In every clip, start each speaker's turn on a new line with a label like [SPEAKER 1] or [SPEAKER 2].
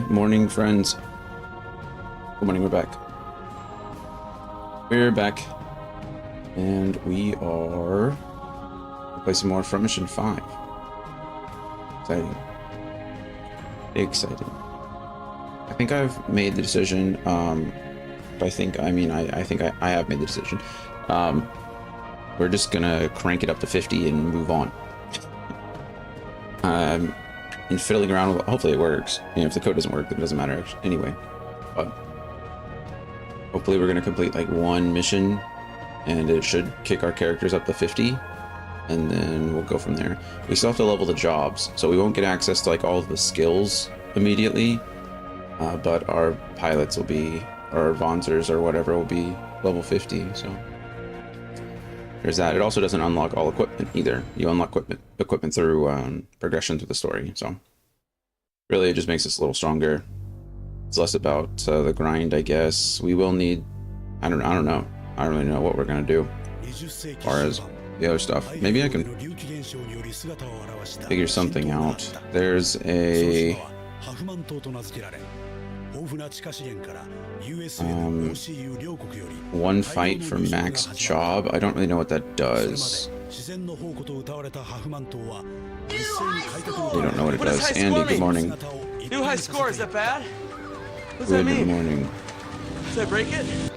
[SPEAKER 1] morning, friends. Good morning, we're back. We're back. And we are play some more Front Mission 5. Exciting. Exciting. I think I've made the decision, I think I have made the decision. We're just gonna crank it up to 50 and move on. And fiddling around with, hopefully it works. You know, if the code doesn't work, then it doesn't matter anyway. But hopefully we're gonna complete like one mission and it should kick our characters up to 50, and then we'll go from there. We still have to level the jobs, so we won't get access to like all of the skills immediately, but our pilots will be, or Vonzers or whatever will be level 50, so there's that. It also doesn't unlock all equipment either. You unlock equipment through progression through the story, so really it just makes us a little stronger. It's less about the grind, I guess. We will need, I don't know. I don't really know what we're gonna do as far as the other stuff. Maybe I can figure something out. There's a one fight for max job. I don't really know what that does. They don't know what it does. Andy, good morning.
[SPEAKER 2] New high score, is that bad? What does that mean?
[SPEAKER 1] Good morning.
[SPEAKER 2] Did I break it?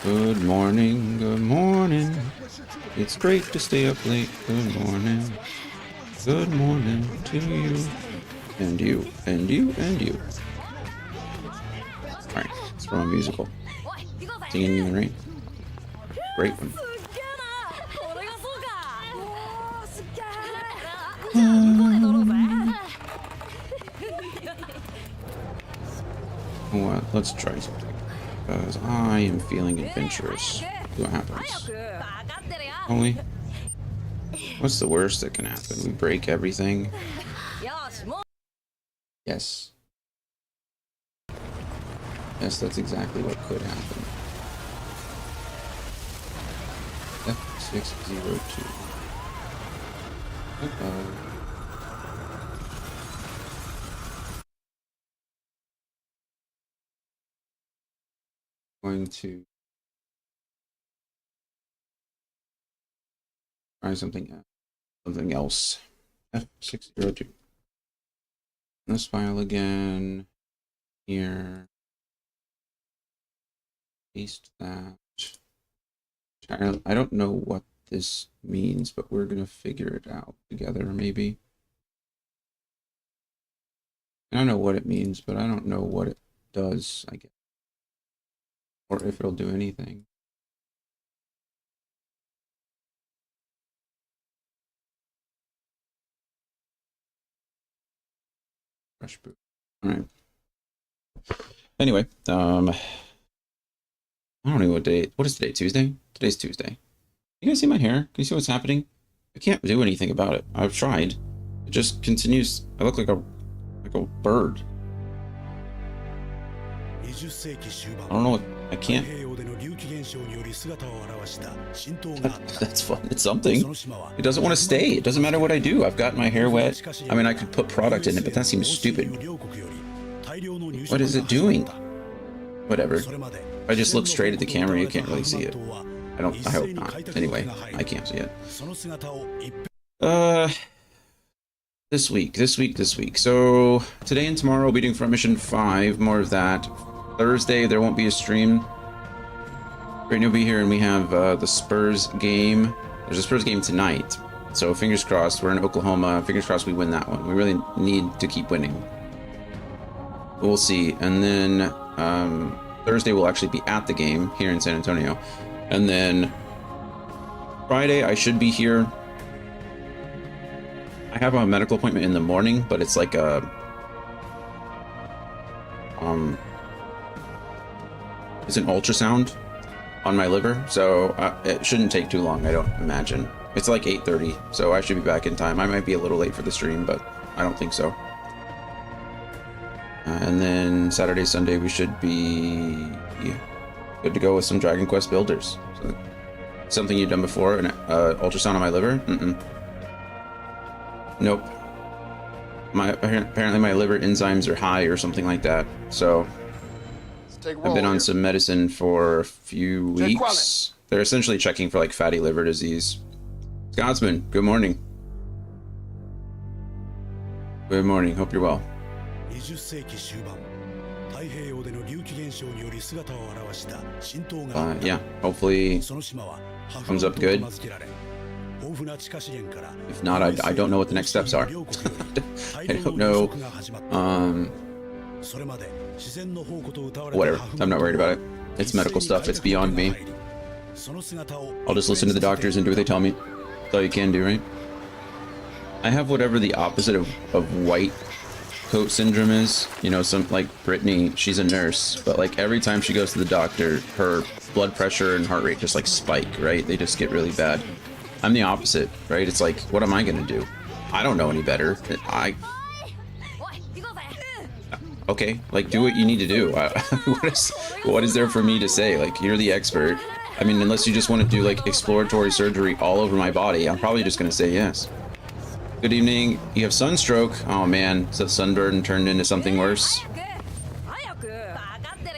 [SPEAKER 1] Good morning, good morning. It's great to stay up late. Good morning. Good morning to you. And you, and you, and you. Alright, it's from a musical. Singing in the Rain. Great one. What? Let's try something. Because I am feeling adventurous. See what happens. Only. What's the worst that can happen? We break everything. Yes. Yes, that's exactly what could happen. F602. Uh-oh. Going to try something else. F602. This file again. Here. Paste that. I don't know what this means, but we're gonna figure it out together, maybe. I don't know what it means, but I don't know what it does, I guess. Or if it'll do anything. Fresh boot. All right. Anyway, I don't know what day. What is today? Tuesday? Today's Tuesday. You guys see my hair? Can you see what's happening? I can't do anything about it. I've tried. It just continues. I look like a bird. I don't know what. I can't. That's fun. It's something. It doesn't want to stay. It doesn't matter what I do. I've got my hair wet. I mean, I could put product in it, but that seems stupid. What is it doing? Whatever. If I just look straight at the camera, you can't really see it. I hope not. Anyway, I can't see it. This week. So today and tomorrow we'll be doing Front Mission 5, more of that. Thursday there won't be a stream. Brittany will be here, and we have the Spurs game. There's a Spurs game tonight, so fingers crossed. We're in Oklahoma. Fingers crossed we win that one. We really need to keep winning. We'll see. And then Thursday we'll actually be at the game here in San Antonio. And then Friday I should be here. I have a medical appointment in the morning, but it's like a it's an ultrasound on my liver, so it shouldn't take too long, I don't imagine. It's like 8:30, so I should be back in time. I might be a little late for the stream, but I don't think so. And then Saturday, Sunday, we should be good to go with some Dragon Quest builders. So, something you've done before, an ultrasound on my liver? Nope. Apparently my liver enzymes are high or something like that. So I've been on some medicine for a few weeks. They're essentially checking for like fatty liver disease. Scotsman, good morning. Good morning. Hope you're well. Yeah, hopefully comes up good. If not, I don't know what the next steps are. I don't know. Whatever. I'm not worried about it. It's medical stuff. It's beyond me. I'll just listen to the doctors and do what they tell me. That's all you can do, right? I have whatever the opposite of white coat syndrome is. You know, some like Brittany, she's a nurse, but like every time she goes to the doctor, her blood pressure and heart rate just like spike, right? They just get really bad. I'm the opposite, right? It's like, what am I gonna do? I don't know any better. Okay, like do what you need to do. What is there for me to say? Like, you're the expert. I mean, unless you just want to do like exploratory surgery all over my body, I'm probably just gonna say yes. Good evening. You have sunstroke. Oh man, so sunburn turned into something worse.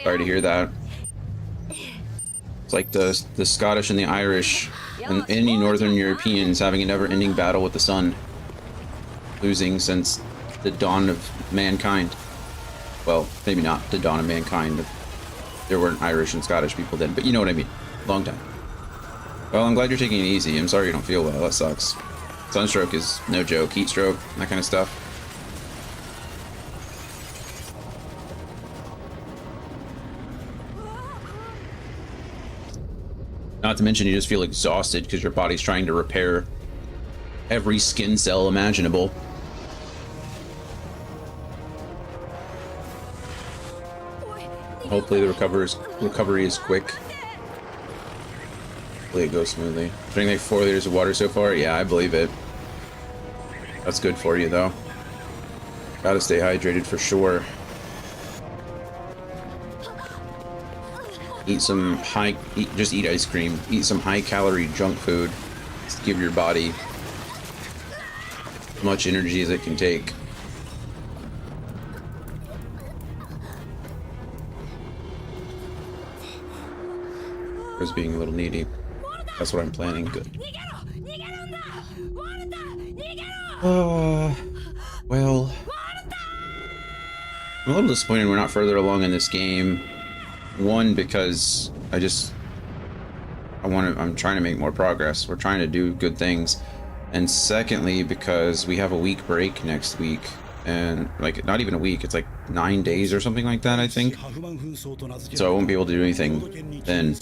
[SPEAKER 1] Sorry to hear that. It's like the Scottish and the Irish and any Northern Europeans having a never-ending battle with the sun, losing since the dawn of mankind. Well, maybe not the dawn of mankind. There weren't Irish and Scottish people then, but you know what I mean. Long time. Well, I'm glad you're taking it easy. I'm sorry you don't feel well. That sucks. Sunstroke is no joke. Heat stroke, that kind of stuff. Not to mention you just feel exhausted because your body's trying to repair every skin cell imaginable. Hopefully the recovery is quick. Hopefully it goes smoothly. Drinking like 4 liters of water so far? Yeah, I believe it. That's good for you though. Gotta stay hydrated for sure. Just eat ice cream. Eat some high-calorie junk food. Just give your body as much energy as it can take. I was being a little needy. That's what I'm planning. Good. Well, I'm a little disappointed we're not further along in this game. One, because I'm trying to make more progress. We're trying to do good things. And secondly, because we have a week break next week. And like, not even a week, it's like 9 days or something like that, I think. So I won't be able to do anything then.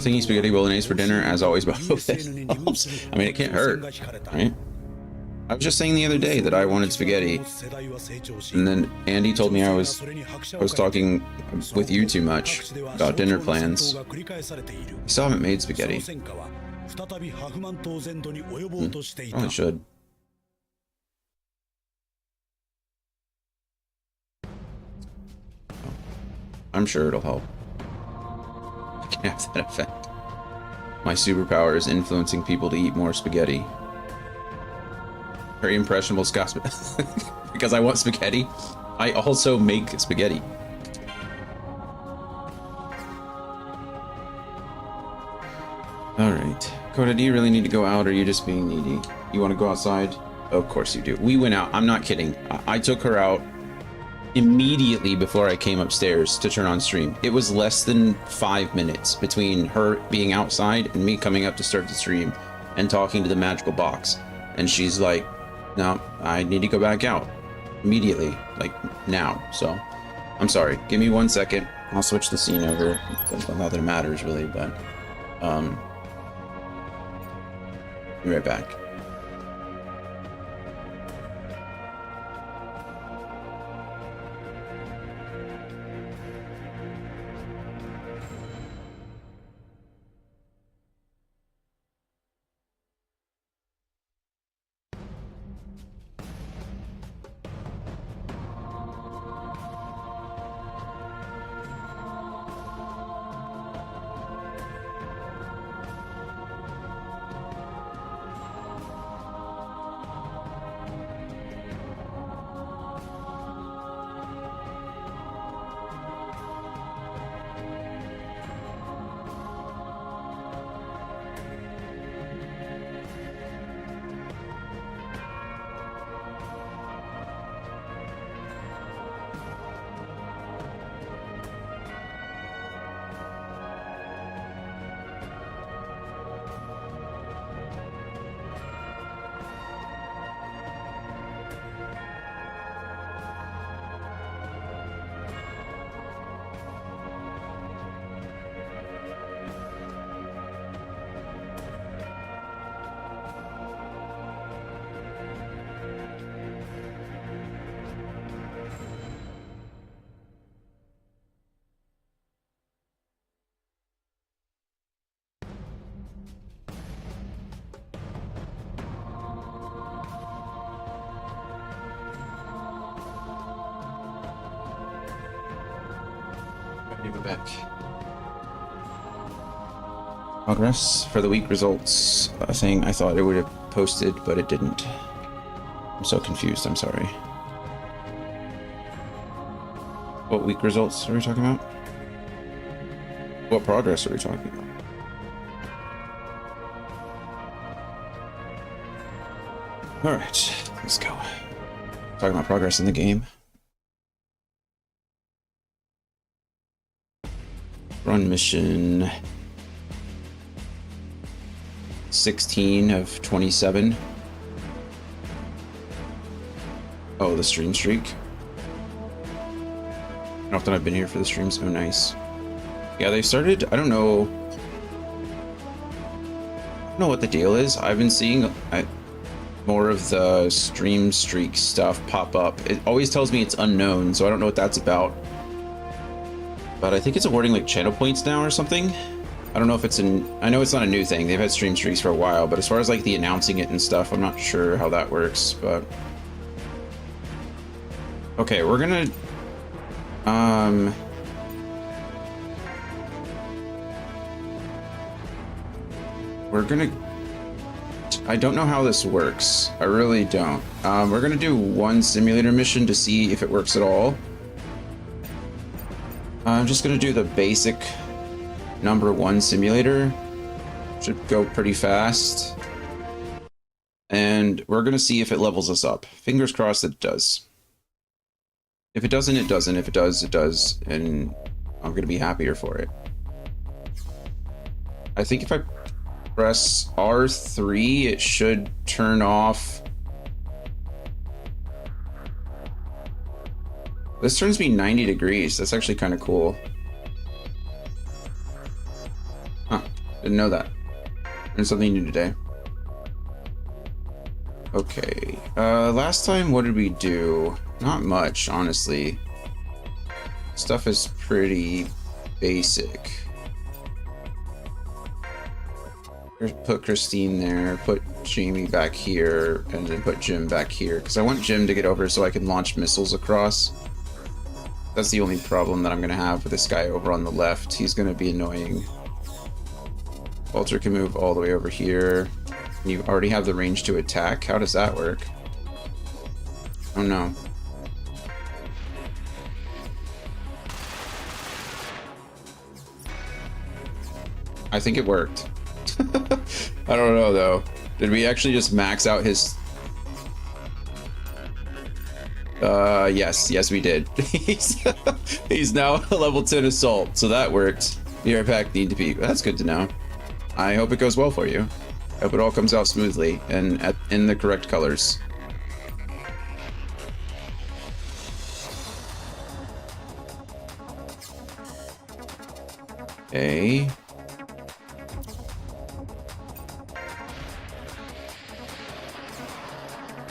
[SPEAKER 1] Thinking spaghetti bolognese for dinner, as always, but I hope it helps. I mean, it can't hurt, right? I was just saying the other day that I wanted spaghetti, and then Andy told me I was talking with you too much about dinner plans. I still haven't made spaghetti. Probably should. I'm sure it'll help. I can have that effect. My superpower is influencing people to eat more spaghetti. Very impressionable Scotsman. Because I want spaghetti, I also make spaghetti. Alright. Coda, do you really need to go out, or are you just being needy? You want to go outside? Of course you do. We went out. I'm not kidding. I took her out immediately before I came upstairs to turn on stream. It was less than 5 minutes between her being outside and me coming up to start the stream and talking to the magical box. And she's like, no, I need to go back out immediately, like now. So I'm sorry, give me 1 second. I'll switch the scene over. Not that it matters really, but be right back. Give it back. Progress for the week results thing. I thought it would have posted, but it didn't. I'm so confused. I'm sorry. What week results are we talking about? What progress are we talking about? All right, let's go. Talking about progress in the game. Run mission 16 of 27. Oh, the stream streak. How often I've been here for the streams. Oh, nice. Yeah, they started. I don't know what the deal is. I've been seeing more of the stream streak stuff pop up. It always tells me it's unknown, so I don't know what that's about. But I think it's awarding like channel points now or something. I don't know if it's I know it's not a new thing. They've had stream streaks for a while, but as far as like the announcing it and stuff, I'm not sure how that works, but okay, we're gonna I don't know how this works. I really don't. We're gonna do one simulator mission to see if it works at all. I'm just gonna do the basic #1 simulator. Should go pretty fast. And we're gonna see if it levels us up. Fingers crossed that it does. If it doesn't, it doesn't. If it does, it does. And I'm gonna be happier for it. I think if I press R3, it should turn off. This turns me 90 degrees. That's actually kind of cool. Huh. Didn't know that. Learned something new today. Okay. Last time, what did we do? Not much, honestly. Stuff is pretty basic. Put Christine there, put Jamie back here, and then put Jim back here. Because I want Jim to get over so I can launch missiles across. That's the only problem that I'm going to have with this guy over on the left. He's going to be annoying. Walter can move all the way over here. You already have the range to attack. How does that work? Oh no. I think it worked. I don't know though. Did we actually just max out his... yes we did. He's now a level 10 assault, so that worked. The air pack need to be... That's good to know. I hope it goes well for you. I hope it all comes out smoothly and in the correct colors. Okay.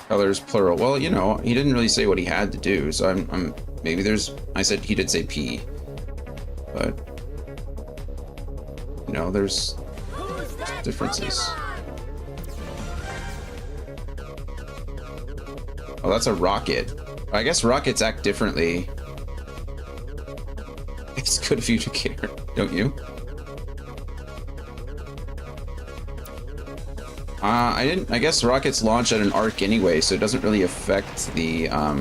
[SPEAKER 1] Colors plural. Well, you know, he didn't really say what he had to do, so I'm maybe there's... I said he did say P, but you know, there's differences. Oh, that's a rocket. I guess rockets act differently. It's good of you to care, don't you? I guess rockets launch at an arc anyway, so it doesn't really affect the, I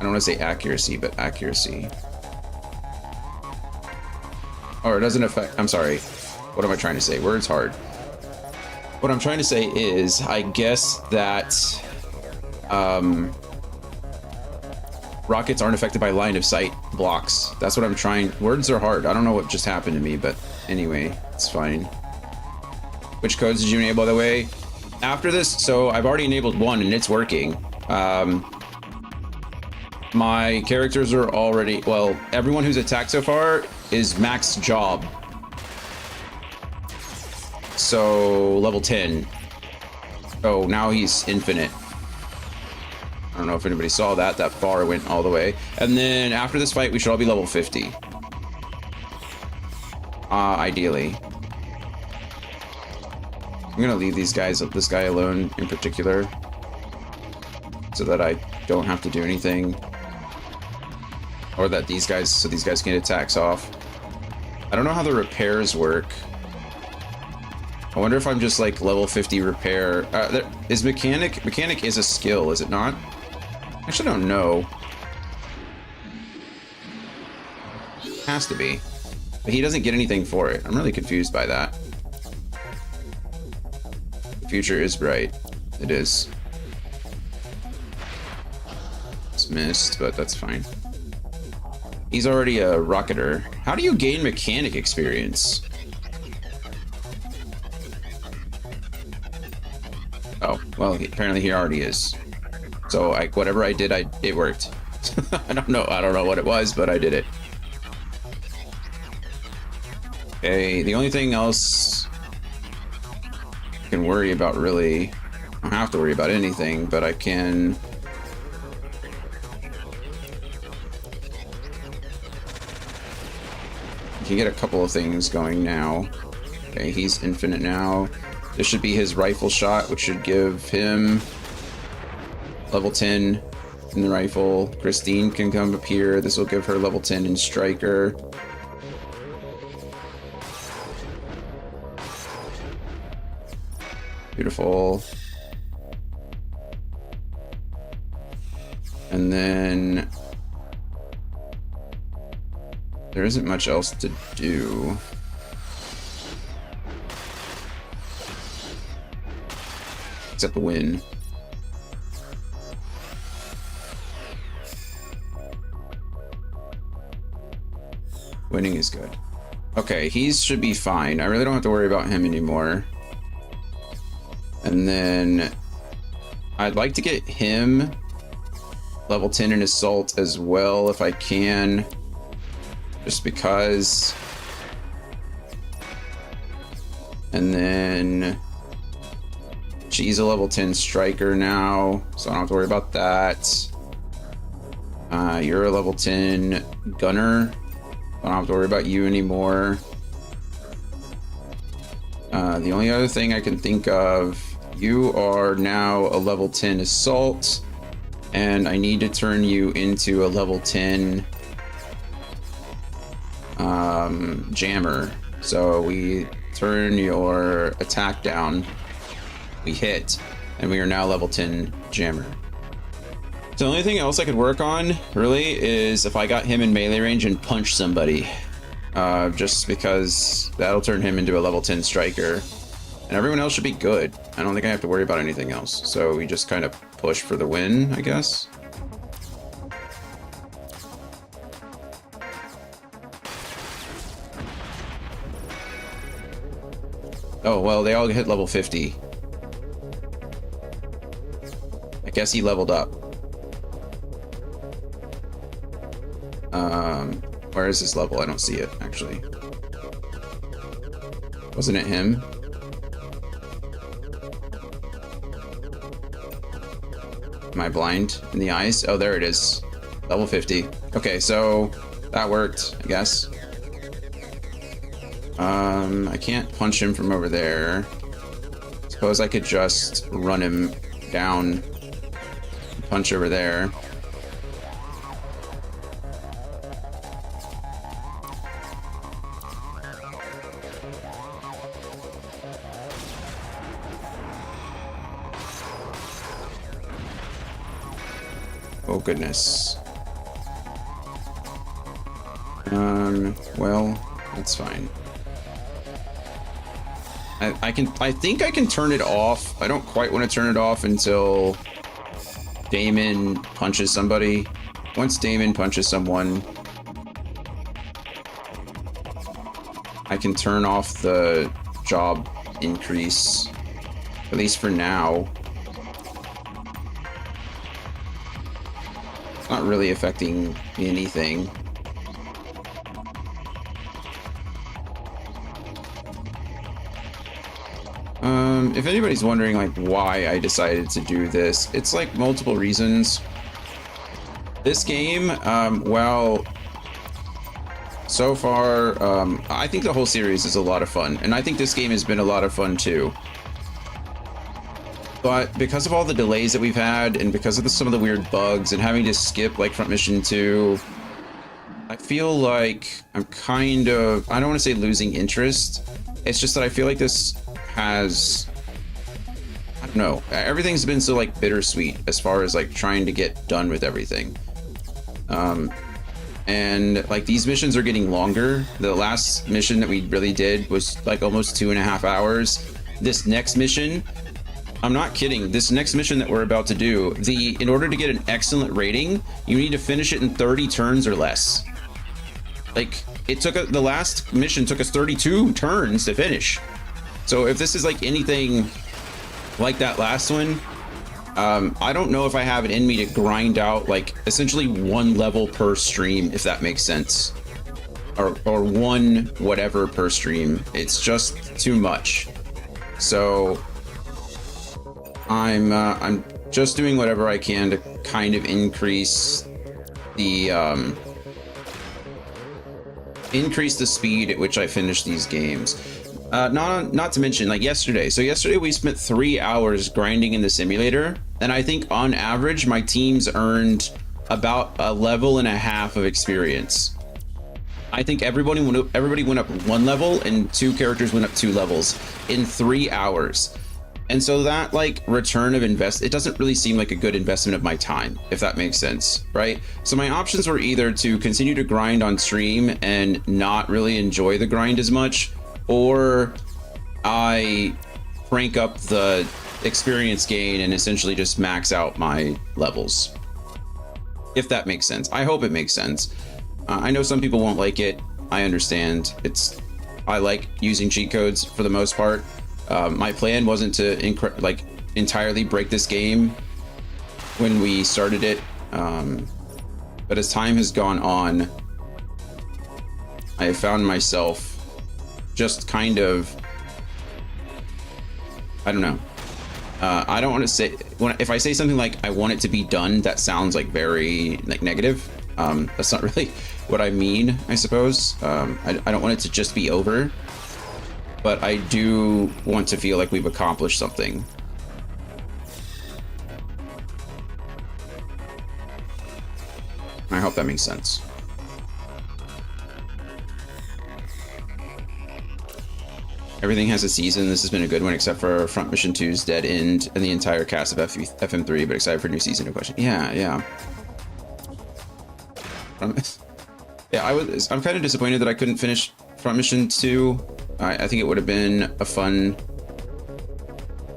[SPEAKER 1] don't want to say accuracy, but accuracy. Or it doesn't affect, I'm sorry. What am I trying to say? Words hard. What I'm trying to say is, I guess that, rockets aren't affected by line of sight blocks. That's what I'm trying. Words are hard. I don't know what just happened to me, but anyway, it's fine. Which codes did you enable, by the way? After this, so I've already enabled one and it's working. My characters are already, well, everyone who's attacked so far is max job. So level 10. Oh, now he's infinite. I don't know if anybody saw that. That bar went all the way. And then after this fight, we should all be level 50. Ideally. I'm gonna leave this guy alone in particular, so that I don't have to do anything. Or that these guys can get attacks off. I don't know how the repairs work. I wonder if I'm just like level 50 repair. Is mechanic? Mechanic is a skill, is it not? I actually don't know. Has to be. But he doesn't get anything for it. I'm really confused by that. The future is bright. It is. It's missed, but that's fine. He's already a rocketer. How do you gain mechanic experience? Oh, well, apparently he already is. So whatever I did, it worked. I don't know what it was, but I did it. Okay, the only thing else I can worry about, really, I don't have to worry about anything, but I can. You can get a couple of things going now. Okay, he's infinite now. This should be his rifle shot, which should give him level 10 in the rifle. Christine can come up here. This will give her level 10 in striker. Beautiful. And then there isn't much else to do. Except the win. Winning is good. Okay, he should be fine. I really don't have to worry about him anymore. And then I'd like to get him level 10 in assault as well if I can. Just because. And then she's a level 10 striker now, so I don't have to worry about that. You're a level 10 gunner. I don't have to worry about you anymore. The only other thing I can think of, you are now a level 10 assault, and I need to turn you into a level 10 jammer. So we turn your attack down, we hit, and we are now level 10 jammer. So the only thing else I could work on really is if I got him in melee range and punch somebody, just because that'll turn him into a level 10 striker, and everyone else should be good. I don't think I have to worry about anything else, so we just kind of push for the win, I guess. Oh, well, they all hit level 50. I guess he leveled up. Where is his level? I don't see it, actually. Wasn't it him? Am I blind in the eyes? Oh, there it is. Level 50. Okay, so that worked, I guess. I can't punch him from over there. Suppose I could just run him down, punch over there. Oh goodness. Well, that's fine. I think I can turn it off. I don't quite want to turn it off until Damon punches somebody. Once Damon punches someone, I can turn off the job increase, at least for now. It's not really affecting anything. If anybody's wondering like why I decided to do this, it's like multiple reasons. This game, well, so far, I think the whole series is a lot of fun, and I think this game has been a lot of fun too. But because of all the delays that we've had, and because of some of the weird bugs, and having to skip like Front Mission 2, I feel like I'm kind of, I don't want to say losing interest. It's just that I feel like this has, I don't know, everything's been so like bittersweet as far as like trying to get done with everything. And like these missions are getting longer. The last mission that we really did was like almost 2.5 hours. This next mission, I'm not kidding. This next mission that we're about to do, in order to get an excellent rating, you need to finish it in 30 turns or less. Like it took the last mission took us 32 turns to finish. So if this is like anything like that last one, I don't know if I have it in me to grind out like essentially 1 level per stream, if that makes sense, or 1 whatever per stream. It's just too much. So I'm just doing whatever I can to kind of increase the speed at which I finish these games. Not to mention like yesterday. So yesterday we spent 3 hours grinding in the simulator, and I think on average my teams earned about 1.5 levels of experience. I think everybody went up 1 level, and 2 characters went up 2 levels in 3 hours. And so that like return of it doesn't really seem like a good investment of my time, if that makes sense, right? So my options were either to continue to grind on stream and not really enjoy the grind as much, or I crank up the experience gain and essentially just max out my levels, if that makes sense. I hope it makes sense. I know some people won't like it. I understand. I like using cheat codes for the most part. My plan wasn't to entirely break this game when we started it, but as time has gone on, I have found myself just kind of, I don't know. I don't want to say, if I say something like I want it to be done, that sounds like very like negative. That's not really what I mean, I suppose. I don't want it to just be over, but I do want to feel like we've accomplished something. I hope that makes sense. Everything has a season. This has been a good one, except for Front Mission 2's Dead End and the entire cast of FM3, but excited for new season of question. Yeah. Yeah, I'm kind of disappointed that I couldn't finish Front Mission 2. I think it would have been a fun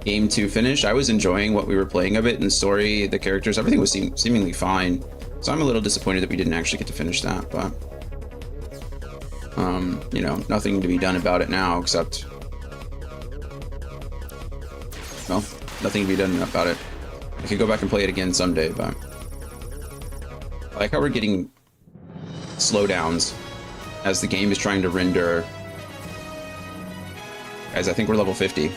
[SPEAKER 1] game to finish. I was enjoying what we were playing of it, and the story, the characters, everything was seemingly fine. So I'm a little disappointed that we didn't actually get to finish that, but you know, nothing to be done about it now except, well, nothing to be done about it. I could go back and play it again someday, but I like how we're getting slowdowns as the game is trying to render. Guys, I think we're level 50.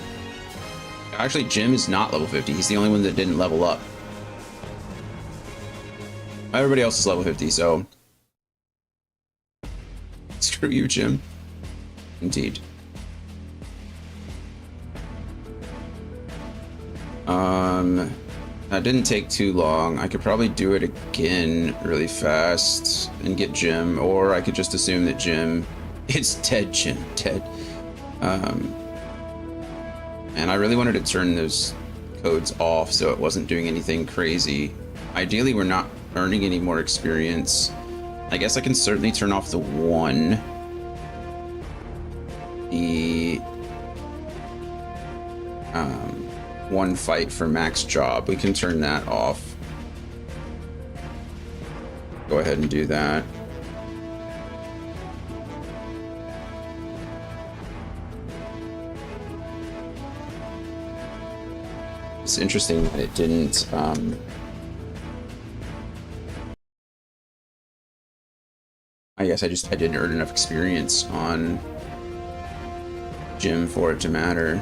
[SPEAKER 1] Actually, Jim is not level 50. He's the only one that didn't level up. Everybody else is level 50, so screw you, Jim. Indeed. That didn't take too long. I could probably do it again really fast and get Jim, or I could just assume that Jim, it's Ted, Jim, Ted. And I really wanted to turn those codes off so it wasn't doing anything crazy. Ideally, we're not earning any more experience. I guess I can certainly turn off the one. The one fight for max job. We can turn that off. Go ahead and do that. It's interesting that it didn't I guess I didn't earn enough experience on Jim for it to matter.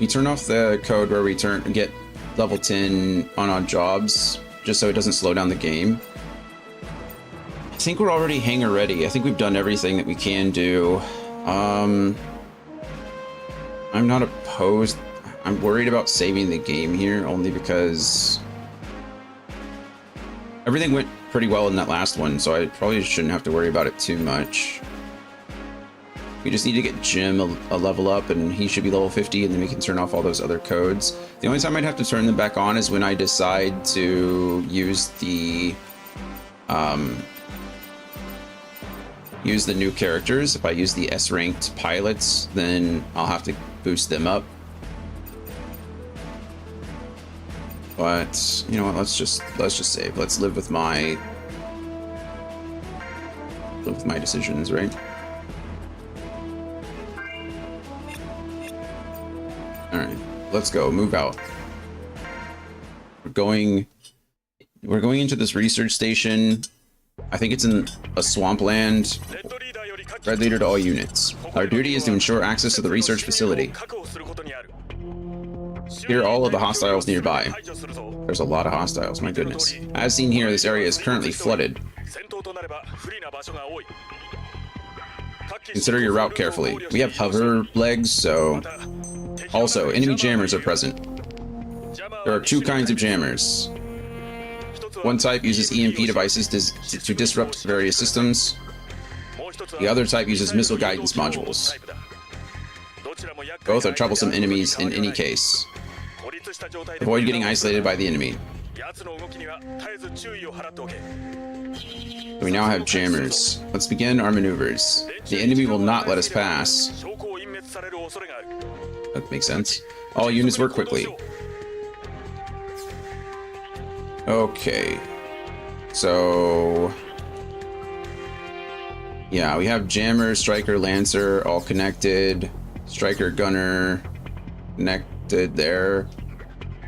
[SPEAKER 1] We turn off the code where we get level 10 on odd jobs just so it doesn't slow down the game. I think we're already hangar ready. I think we've done everything that we can do. I'm not opposed. I'm worried about saving the game here only because everything went pretty well in that last one, so I probably shouldn't have to worry about it too much. We just need to get Jim a level up, and he should be level 50, and then we can turn off all those other codes. The only time I'd have to turn them back on is when I decide to use the new characters. If I use the S-ranked pilots, then I'll have to boost them up. But you know what? Let's just save. Let's live with my decisions, right? All right, let's go. Move out. We're going into this research station. I think it's in a swampland. Red leader to all units. Our duty is to ensure access to the research facility. Clear all of the hostiles nearby. There's a lot of hostiles, my goodness. As seen here, this area is currently flooded. Consider your route carefully. We have hover legs, so... Also, enemy jammers are present. There are two kinds of jammers. One type uses EMP devices to disrupt various systems. The other type uses missile guidance modules. Both are troublesome enemies in any case. Avoid getting isolated by the enemy. We now have jammers. Let's begin our maneuvers. The enemy will not let us pass. That makes sense. All units work quickly. Okay. So... yeah, we have Jammer, Striker, Lancer, all connected. Striker, Gunner, connected there.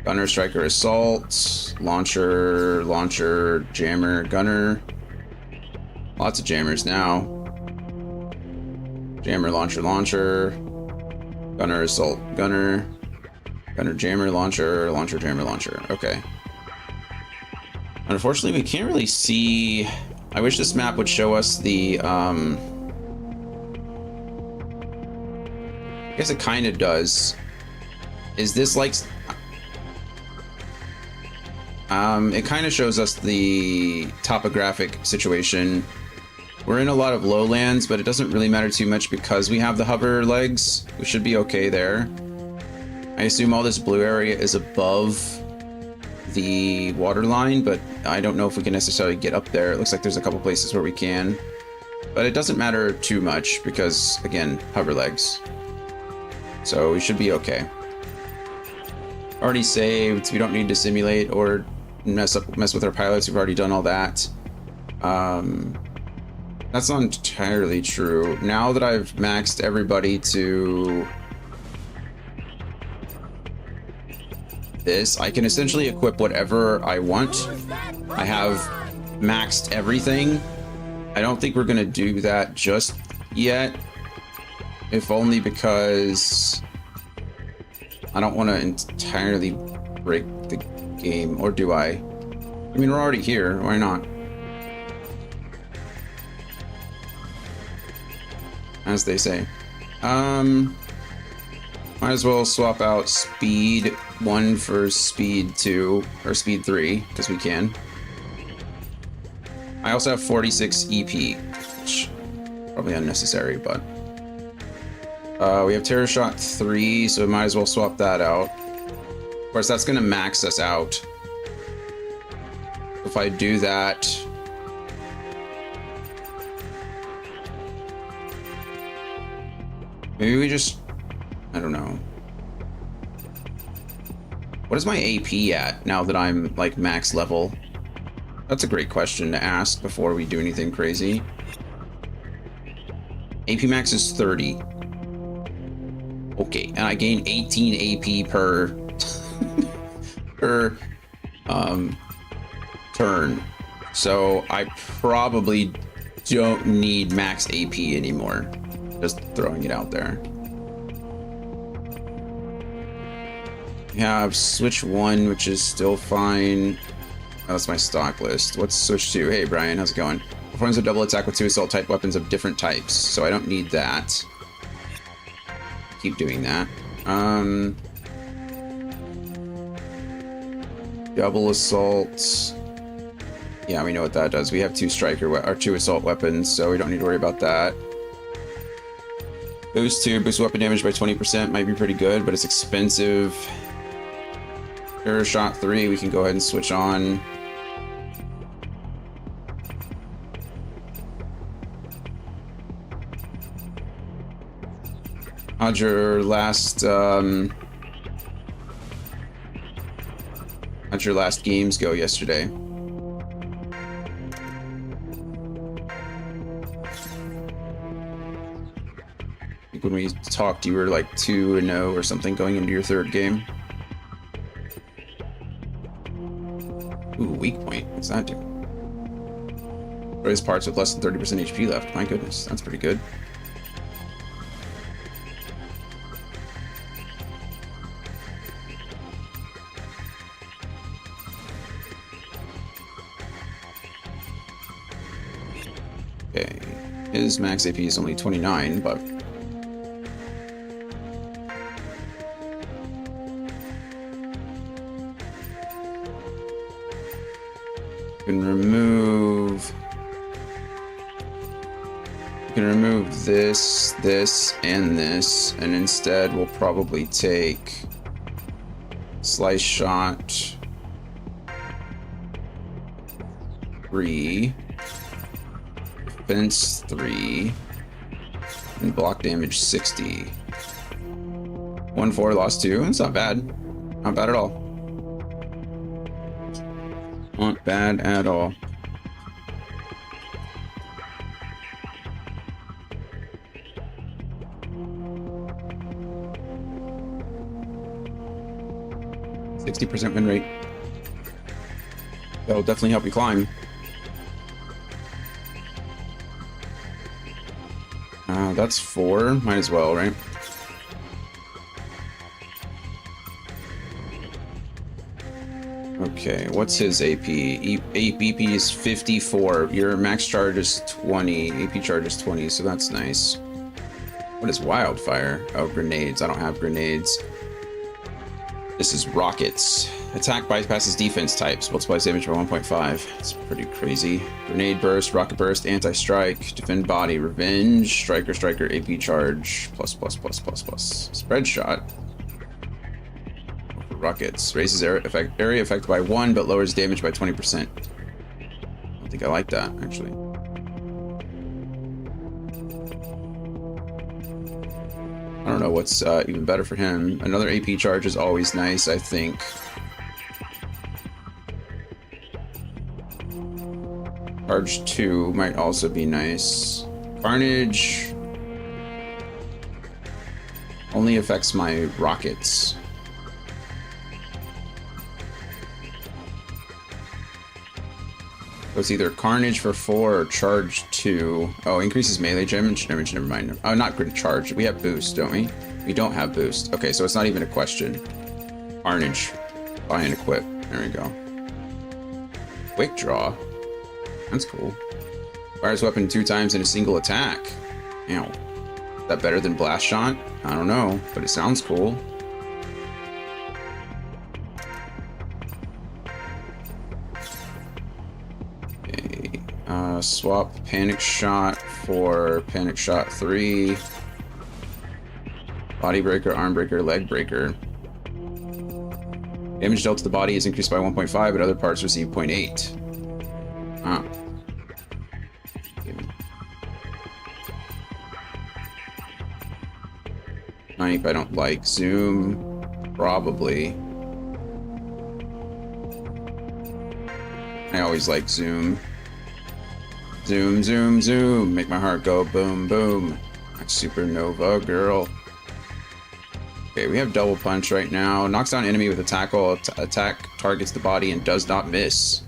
[SPEAKER 1] Gunner, Striker, Assault. Launcher, Jammer, Gunner. Lots of jammers now. Jammer, Launcher. Gunner, Assault, Gunner. Gunner, Jammer, Launcher, Jammer, Launcher. Okay. Unfortunately, we can't really see... I wish this map would show us the, I guess it kind of does. Is this like... it kind of shows us the topographic situation. We're in a lot of lowlands, but it doesn't really matter too much because we have the hover legs. We should be okay there. I assume all this blue area is above the water line, but I don't know if we can necessarily get up there. It looks like there's a couple places where we can, but it doesn't matter too much because, again, hover legs. So we should be okay. Already saved. We don't need to simulate or mess with our pilots. We've already done all that. That's not entirely true. Now that I've maxed everybody to this, I can essentially equip whatever I want. I have maxed everything. I don't think we're gonna do that just yet, if only because I don't want to entirely break the game, or do I? I mean, we're already here, why not? As they say. Might as well swap out speed 1 for speed 2, or speed 3, because we can. I also have 46 EP, which probably unnecessary, but... we have Terror Shot 3, so we might as well swap that out. Of course, that's going to max us out. If I do that... maybe we just... I don't know. What is my AP at now that I'm like max level? That's a great question to ask before we do anything crazy. AP max is 30. Okay, and I gain 18 AP per per turn. So I probably don't need max AP anymore. Just throwing it out there. We have switch 1, which is still fine. That's my stock list. What's switch to? Hey, Brian, how's it going? Performs a double attack with 2 assault type weapons of different types, so I don't need that. Keep doing that. Double assault. Yeah, we know what that does. We have 2 striker or 2 assault weapons, so we don't need to worry about that. Boost 2, boost weapon damage by 20%, might be pretty good, but it's expensive. Sure, shot 3, we can go ahead and switch on. How'd your last games go yesterday? I think when we talked, you were like 2-0 or something going into your 3rd game. Ooh, weak point. What's that do? Destroys parts with less than 30% HP left. My goodness, that's pretty good. Okay, his max AP is only 29, but can remove this, this, and this, and instead we'll probably take slice shot 3, defense 3, and block damage 60. 1-4, lost 2. That's not bad. Not bad at all. Not bad at all. %60 win rate. That'll definitely help you climb. That's 4. Might as well, right? Okay, what's his AP? AP is 54. Your max charge is 20. AP charge is 20, so that's nice. What is wildfire? Oh, grenades. I don't have grenades. This is rockets. Attack bypasses defense types. Multiplies damage by 1.5. It's pretty crazy. Grenade burst, rocket burst, anti-strike, defend body, revenge, striker, AP charge, plus. Spread shot. Rockets. Raises area effect by 1, but lowers damage by 20%. I don't think I like that, actually. I don't know what's even better for him. Another AP charge is always nice, I think. Charge 2 might also be nice. Carnage only affects my rockets. So it's either Carnage for 4 or Charge 2. Oh, increases melee damage. Never mind. Oh, not good charge. We have boost, don't we? We don't have boost. Okay, so it's not even a question. Carnage. Buy and equip. There we go. Quick draw. That's cool. Fires weapon 2 times in a single attack. Ow. Is that better than blast shot? I don't know, but it sounds cool. Swap panic shot for panic shot 3. Body breaker, arm breaker, leg breaker. Damage dealt to the body is increased by 1.5, but other parts receive 0.8. Ah. Snipe, I don't like. Zoom, probably. I always like zoom. Zoom, zoom, zoom. Make my heart go boom, boom. Like supernova, girl. Okay, we have double punch right now. Knocks down enemy with attack while attack targets the body and does not miss.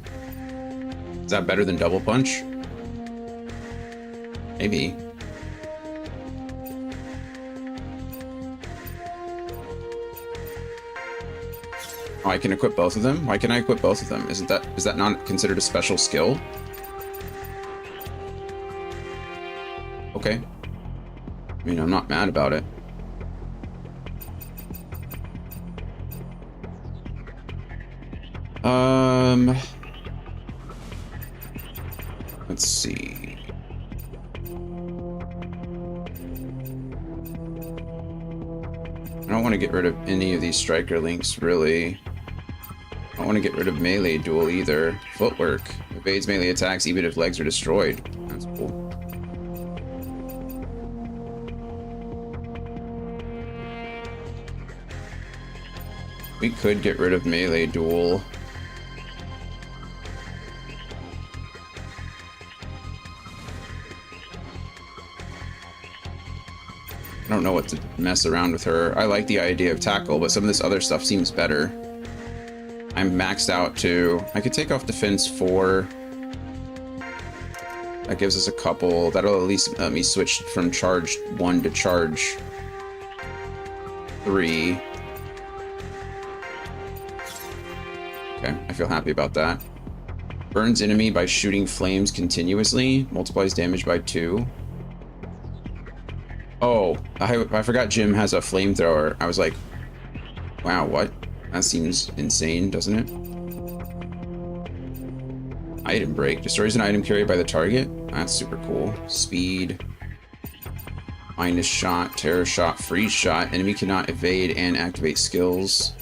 [SPEAKER 1] Is that better than double punch? Maybe. Oh, I can equip both of them? Why can I equip both of them? Is that not considered a special skill? Okay. I mean, I'm not mad about it. Let's see. I don't want to get rid of any of these striker links, really. I don't want to get rid of melee duel either. Footwork. Evades melee attacks even if legs are destroyed. That's cool. We could get rid of melee duel. I don't know what to mess around with her. I like the idea of tackle, but some of this other stuff seems better. I'm maxed out to... I could take off defense 4. That gives us a couple. That'll at least let me switch from charge 1 to charge 3. Okay, I feel happy about that. Burns enemy by shooting flames continuously. Multiplies damage by 2. Oh, I forgot Jim has a flamethrower. I was like, wow, what? That seems insane, doesn't it? Item break. Destroys an item carried by the target. That's super cool. Speed. Minus shot, terror shot, freeze shot. Enemy cannot evade and activate skills.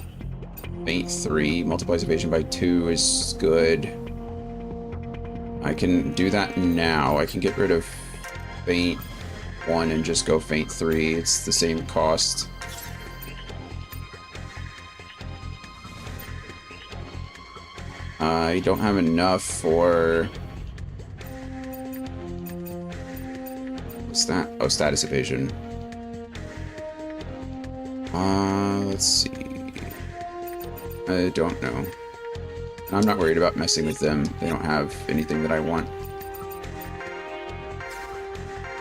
[SPEAKER 1] Feint 3. Multiplies evasion by 2 is good. I can do that now. I can get rid of Feint 1 and just go Feint 3. It's the same cost. I don't have enough for... What's that? Oh, status evasion. Let's see. I don't know. I'm not worried about messing with them. They don't have anything that I want.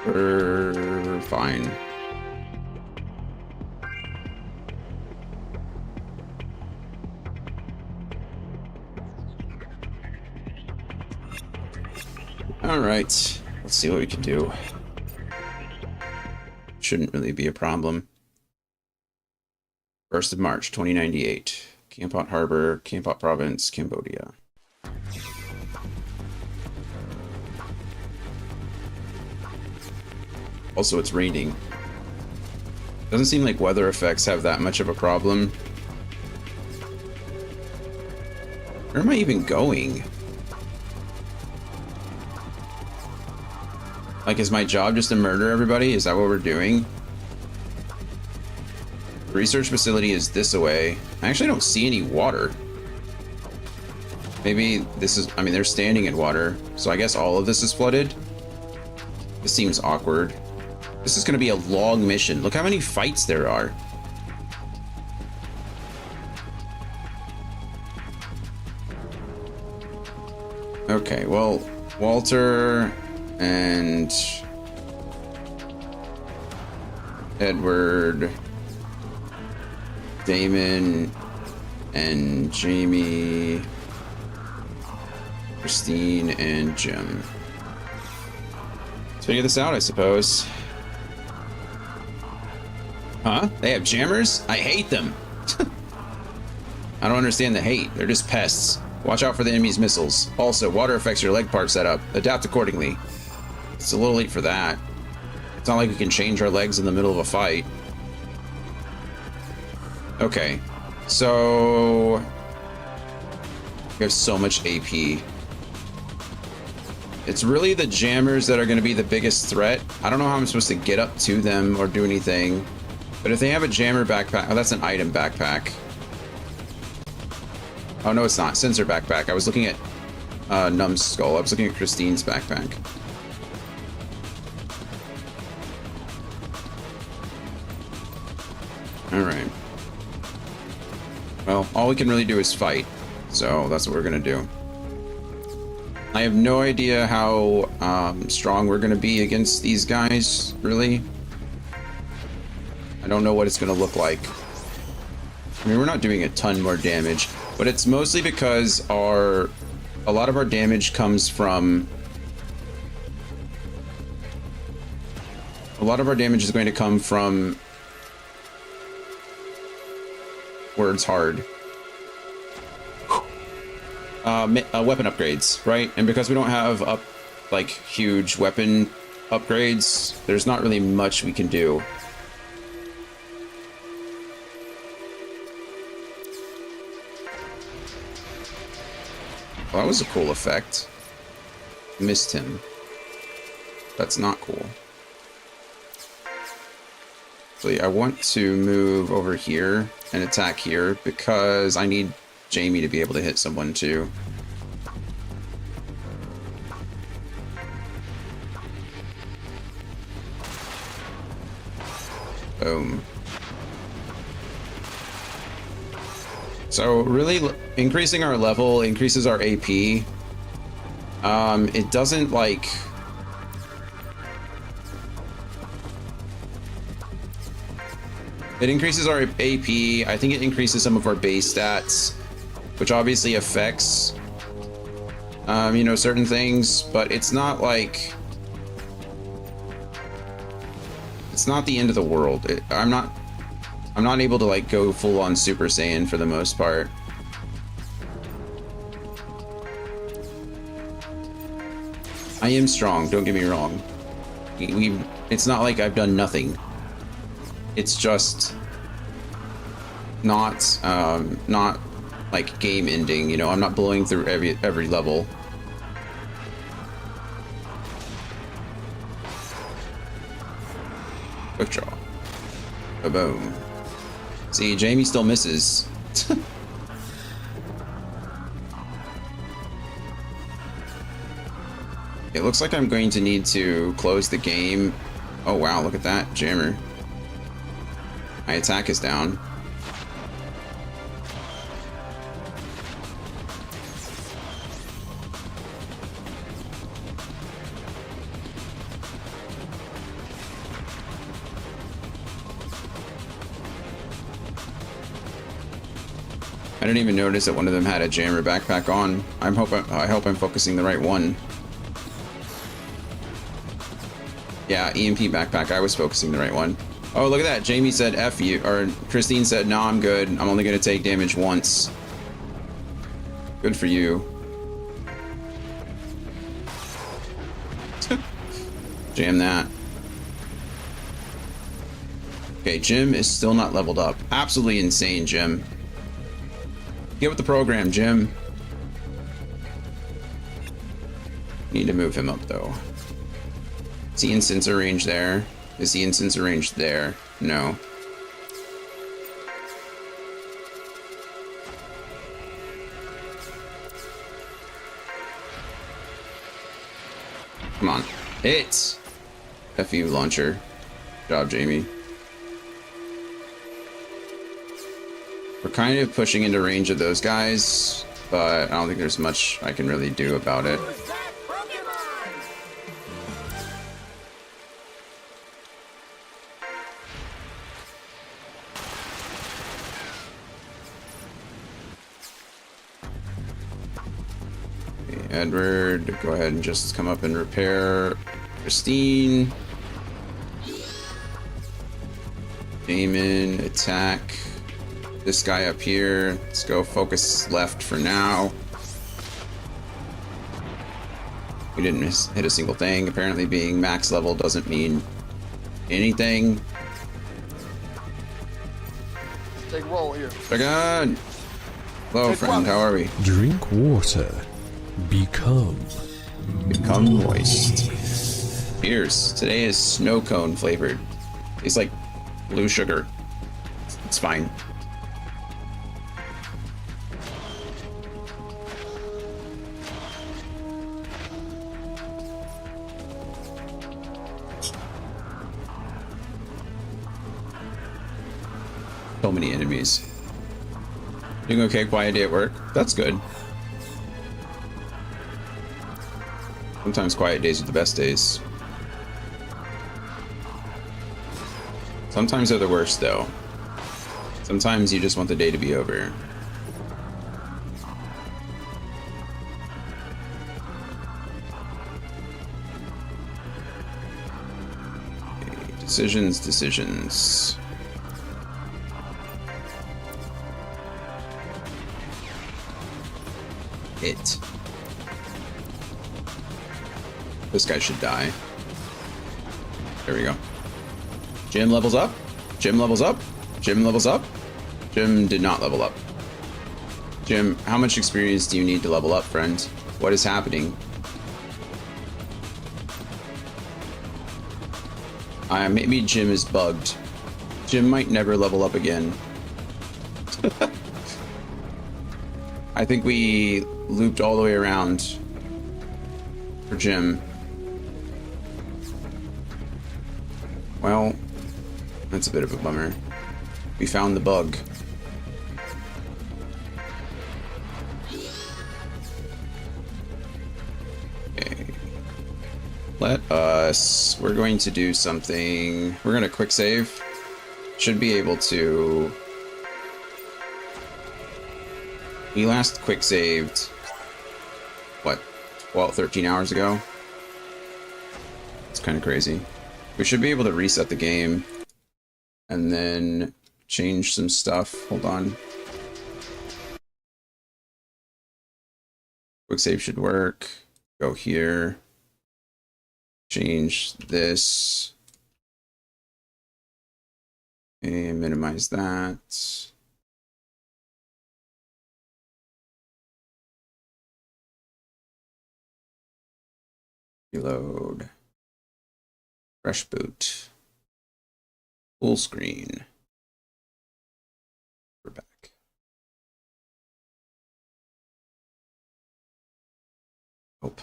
[SPEAKER 1] We're fine. All right, let's see what we can do. Shouldn't really be a problem. 1st of March, 2098. Kampot Harbor, Kampot Province, Cambodia. Also, it's raining. Doesn't seem like weather effects have that much of a problem. Where am I even going? Like, is my job just to murder everybody? Is that what we're doing? The research facility is this away. I actually don't see any water. Maybe this is... I mean, they're standing in water, so I guess all of this is flooded. This seems awkward. This is going to be a long mission. Look how many fights there are. Okay, well, Walter and Edward, Damon and Jamie, Christine and Jim. Let's figure this out, I suppose. Huh? They have jammers? I hate them. I don't understand the hate. They're just pests. Watch out for the enemy's missiles. Also, water affects your leg part setup. Adapt accordingly. It's a little late for that. It's not like we can change our legs in the middle of a fight. Okay. So... we have so much AP. It's really the jammers that are going to be the biggest threat. I don't know how I'm supposed to get up to them or do anything. But if they have a jammer backpack... oh, that's an item backpack. Oh, no, it's not. Sensor backpack. I was looking at Numbskull. I was looking at Christine's backpack. Alright. Well, all we can really do is fight. So that's what we're going to do. I have no idea how strong we're going to be against these guys, really. I don't know what it's going to look like. I mean, we're not doing a ton more damage, but it's mostly because a lot of our damage comes from... A lot of our damage is going to come from where it's hard. Weapon upgrades, right? And because we don't have like huge weapon upgrades, there's not really much we can do. Well, that was a cool effect. Missed him. That's not cool. So I want to move over here and attack here because I need Jamie to be able to hit someone too. Boom. So really increasing our level increases our AP. It doesn't like... It increases our AP. I think it increases some of our base stats, which obviously affects, you know, certain things, but it's not like... It's not the end of the world. I'm not able to like go full on Super Saiyan for the most part. I am strong, don't get me wrong. It's not like I've done nothing. It's just not like game ending, you know. I'm not blowing through every level. Quick draw. Boom. See, Jamie still misses. It looks like I'm going to need to close the game. Oh wow, look at that, Jammer. My attack is down. I didn't even notice that one of them had a Jammer backpack on. I hope I'm focusing the right one. Yeah, EMP backpack. I was focusing the right one. Oh, look at that. Jamie said F you, or Christine said, no, I'm good. I'm only going to take damage once. Good for you. Jam that. Okay, Jim is still not leveled up. Absolutely insane, Jim. Get with the program, Jim. Need to move him up, though. Is he in sensor range there? Is he in sensor range there? No. Come on. Hit! FU launcher. Good job, Jamie. We're kind of pushing into range of those guys, but I don't think there's much I can really do about it. Edward, go ahead and just come up and repair Christine. Damon, attack this guy up here. Let's go focus left for now. We didn't hit a single thing. Apparently being max level doesn't mean anything.
[SPEAKER 3] Take roll here.
[SPEAKER 1] Dragon! Hello, friend. How are we?
[SPEAKER 4] Drink water. Become
[SPEAKER 1] moist. Cheers. Today is snow cone flavored. Tastes like blue sugar. It's fine. So many enemies. Doing okay, quiet day at work. That's good. Sometimes quiet days are the best days. Sometimes they're the worst, though. Sometimes you just want the day to be over. Okay, decisions. Hit. This guy should die. There we go. Jim levels up. Jim levels up. Jim levels up. Jim did not level up. Jim, how much experience do you need to level up, friend? What is happening? Maybe Jim is bugged. Jim might never level up again. I think we looped all the way around for Jim. Well, that's a bit of a bummer. We found the bug. Okay. We're going to do something. We're going to quick save. Should be able to. We last quick saved, what, 13 hours ago? It's kind of crazy. We should be able to reset the game and then change some stuff. Hold on. Quick save should work. Go here. Change this. And minimize that. Reload. Fresh boot. Full screen. We're back. Hope.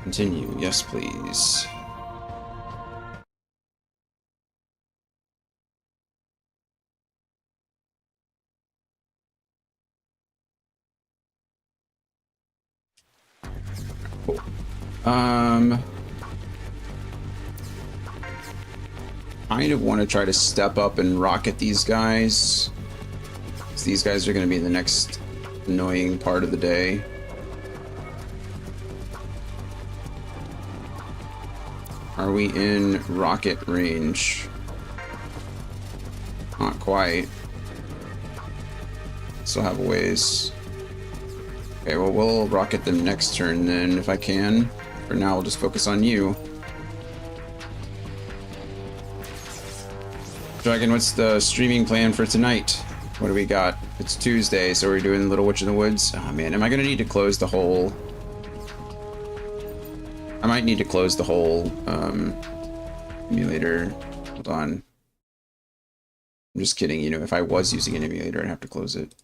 [SPEAKER 1] Continue. Yes, please. Cool. Kind of want to try to step up and rocket these guys. 'Cause these guys are going to be the next annoying part of the day. Are we in rocket range? Not quite. Still have a ways. Okay, well, we'll rocket them next turn then, if I can. For now, we'll just focus on you. Dragon, what's the streaming plan for tonight? What do we got? It's Tuesday, so we're doing Little Witch in the Woods. Oh man, am I gonna need to close the whole... I might need to close the whole emulator. Hold on. I'm just kidding, you know, if I was using an emulator, I'd have to close it.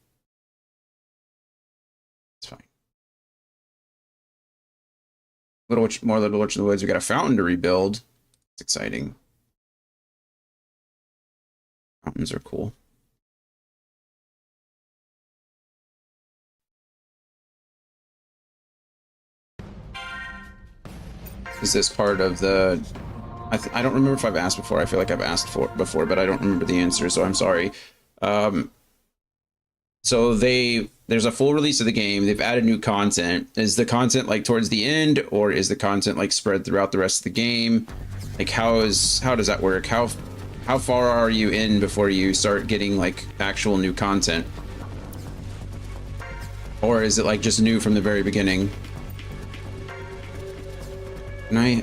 [SPEAKER 1] It's fine. More Little Witch in the Woods. We got a fountain to rebuild. It's exciting. Fountains are cool. Is this part of the... I don't remember if I've asked before. I feel like I've asked before, but I don't remember the answer, so I'm sorry. So there's a full release of the game. They've added new content. Is the content like towards the end, or is the content like spread throughout the rest of the game? Like how does that work? How far are you in before you start getting like actual new content? Or is it like just new from the very beginning?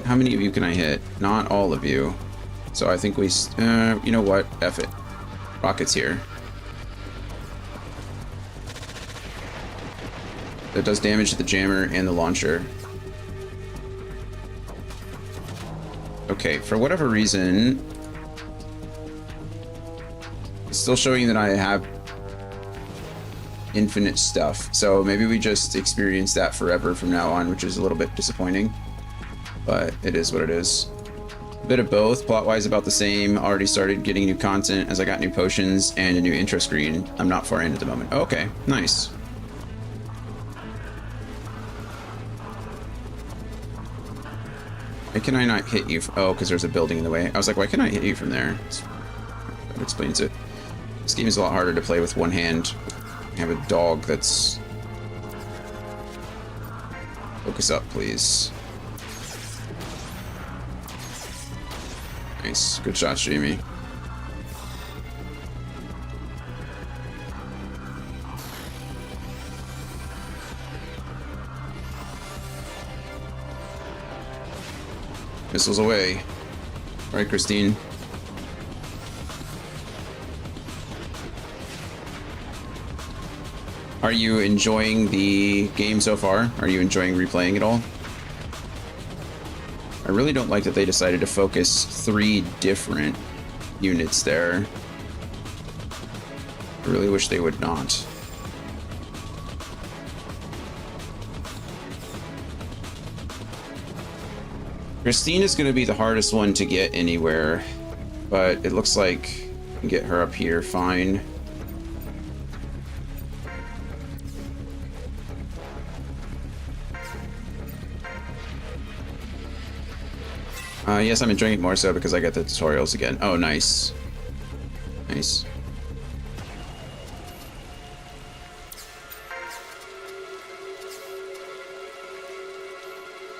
[SPEAKER 1] How many of you can I hit? Not all of you. So I think we, you know what? F it. Rocket's here. That does damage to the jammer and the launcher. Okay, for whatever reason, it's still showing that I have infinite stuff. So maybe we just experience that forever from now on, which is a little bit disappointing. But it is what it is. A bit of both. Plot-wise about the same. Already started getting new content as I got new potions and a new intro screen. I'm not far in at the moment. Okay, nice. Why can I not hit you? Oh, because there's a building in the way. I was like, why can I hit you from there? That explains it. This game is a lot harder to play with one hand. I have a dog that's... Focus up, please. Nice. Good shot, Jamie. Missiles away. All right, Christine. Are you enjoying the game so far? Are you enjoying replaying it all? I really don't like that they decided to focus 3 different units there. I really wish they would not. Christine is going to be the hardest one to get anywhere, but it looks like I can get her up here fine. Yes, I'm enjoying it more so because I get the tutorials again. Oh, nice. Nice.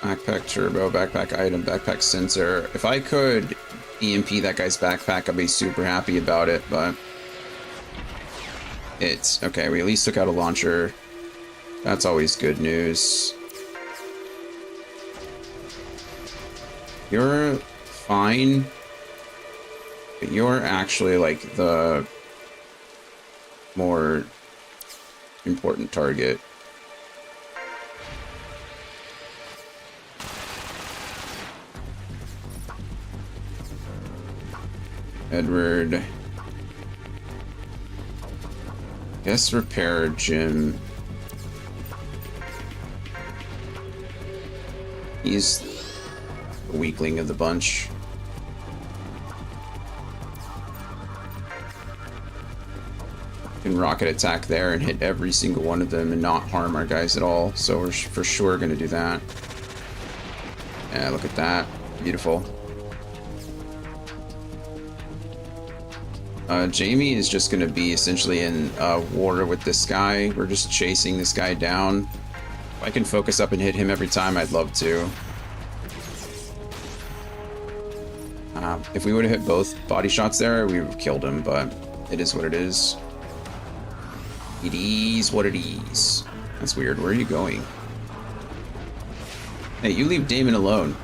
[SPEAKER 1] Backpack turbo, backpack item, backpack sensor. If I could EMP that guy's backpack, I'd be super happy about it, but... It's... Okay, we at least took out a launcher. That's always good news. You're fine, but you're actually like the more important target. Edward. Guess repair Jim. He's weakling of the bunch. Can rocket attack there and hit every single one of them and not harm our guys at all. So we're for sure going to do that. Yeah, look at that. Beautiful. Jamie is just going to be essentially in war with this guy. We're just chasing this guy down. If I can focus up and hit him every time, I'd love to. If we would have hit both body shots there, we would have killed him, but it is what it is. It is what it is. That's weird. Where are you going? Hey, you leave Damon alone.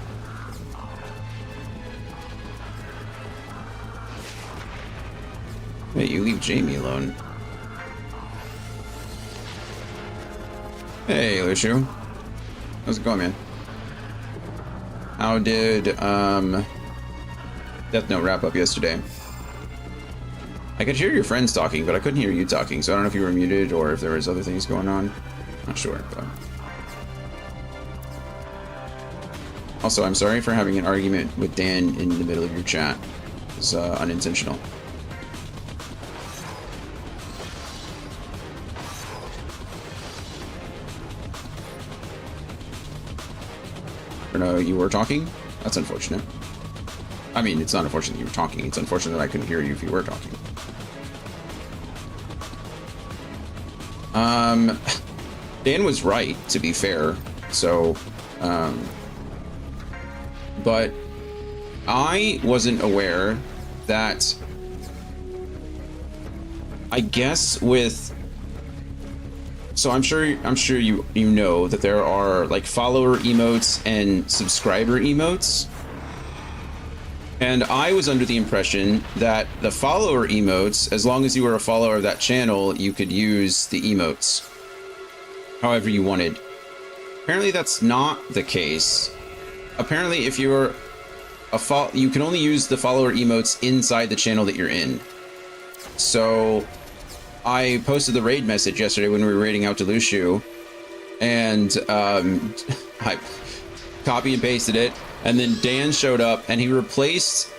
[SPEAKER 1] Hey, you leave Jamie alone. Hey, Lucio. How's it going, man? How did, Death Note wrap up yesterday? I could hear your friends talking, but I couldn't hear you talking, so I don't know if you were muted or if there was other things going on. Not sure, but... Also, I'm sorry for having an argument with Dan in the middle of your chat. It was unintentional. No, you were talking? That's unfortunate. I mean, it's not unfortunate you were talking. It's unfortunate that I couldn't hear you if you were talking. Dan was right, to be fair. So, but I wasn't aware that, I guess with, so I'm sure you know that there are like follower emotes and subscriber emotes. And I was under the impression that the follower emotes, as long as you were a follower of that channel, you could use the emotes however you wanted. Apparently that's not the case. Apparently if you're you can only use the follower emotes inside the channel that you're in. So I posted the raid message yesterday when we were raiding out to Lucio, and I copy and pasted it, and then Dan showed up and he replaced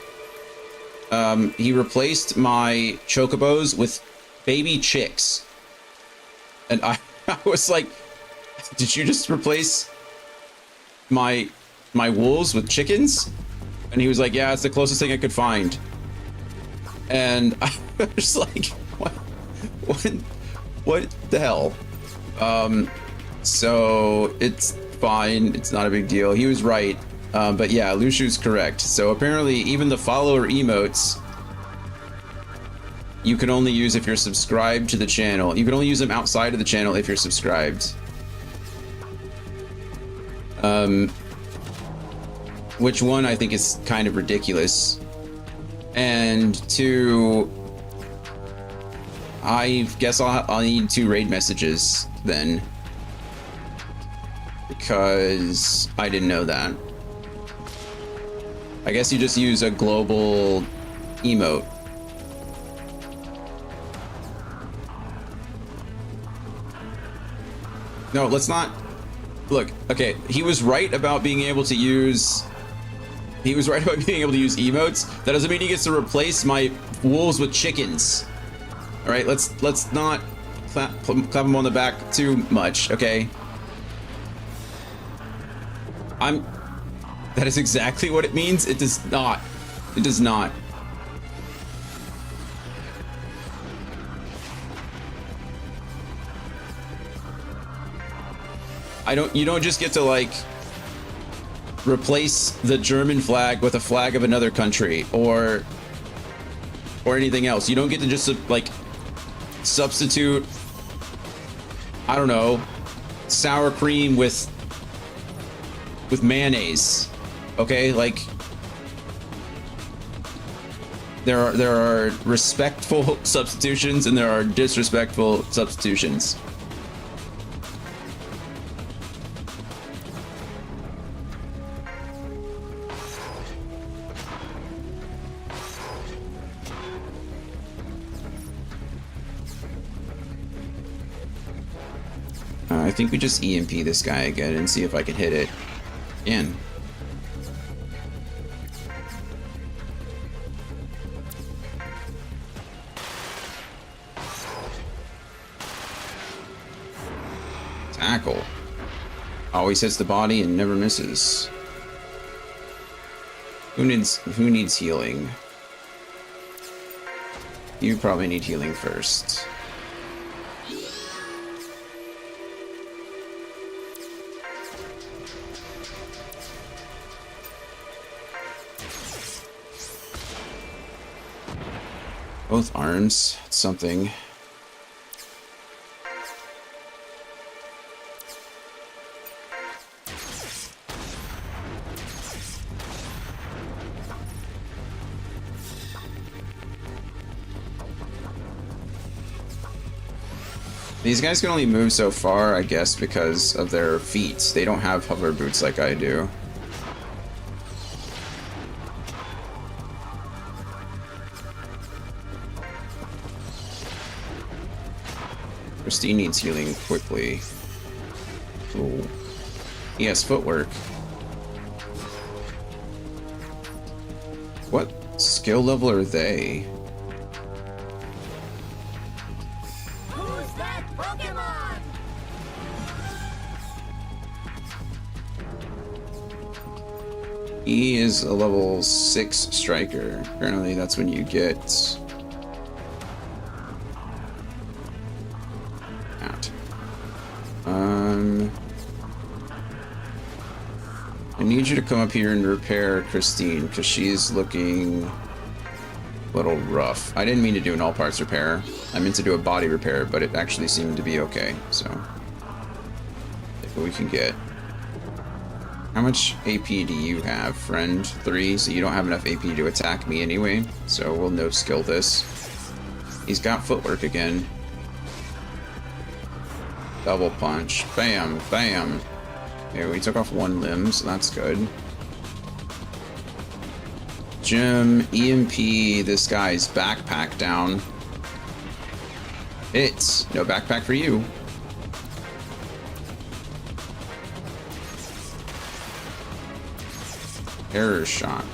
[SPEAKER 1] my chocobos with baby chicks. And I was like, did you just replace my my wolves with chickens? And he was like, yeah, it's the closest thing I could find. And I was like, what the hell? So it's fine. It's not a big deal. He was right. But yeah, Lushu's correct. So apparently even the follower emotes, you can only use if you're subscribed to the channel. You can only use them outside of the channel if you're subscribed. Which one I think is kind of ridiculous. And two, I guess I'll need 2 raid messages then. Because I didn't know that. I guess you just use a global emote. No, let's not. Look, okay, he was right about being able to use. He was right about being able to use emotes. That doesn't mean he gets to replace my wolves with chickens. All right, let's not clap him on the back too much, okay? That is exactly what it means. It does not. It does not. You don't just get to like replace the German flag with a flag of another country or anything else. You don't get to just like substitute, I don't know, sour cream with mayonnaise. Okay, like there are respectful substitutions and there are disrespectful substitutions. I think we just EMP this guy again and see if I can hit it again. Tackle. Always hits the body and never misses. Who needs healing? You probably need healing first. Both arms, it's something. These guys can only move so far, I guess, because of their feet. They don't have hover boots like I do. Christine needs healing quickly. Ooh. He has footwork. What skill level are they?
[SPEAKER 5] Who's that Pokemon?
[SPEAKER 1] He is a level 6 striker. Apparently that's when you get I need you to come up here and repair Christine, because she's looking a little rough. I didn't mean to do an all parts repair. I meant to do a body repair, but it actually seemed to be okay, so take what we can get. How much AP do you have, friend? 3, so you don't have enough AP to attack me anyway, so we'll no skill this. He's got footwork again. Double punch. Bam, bam. Okay, we took off 1 limb, so that's good. Jim, EMP this guy's backpack down. It's no backpack for you. Terror shot.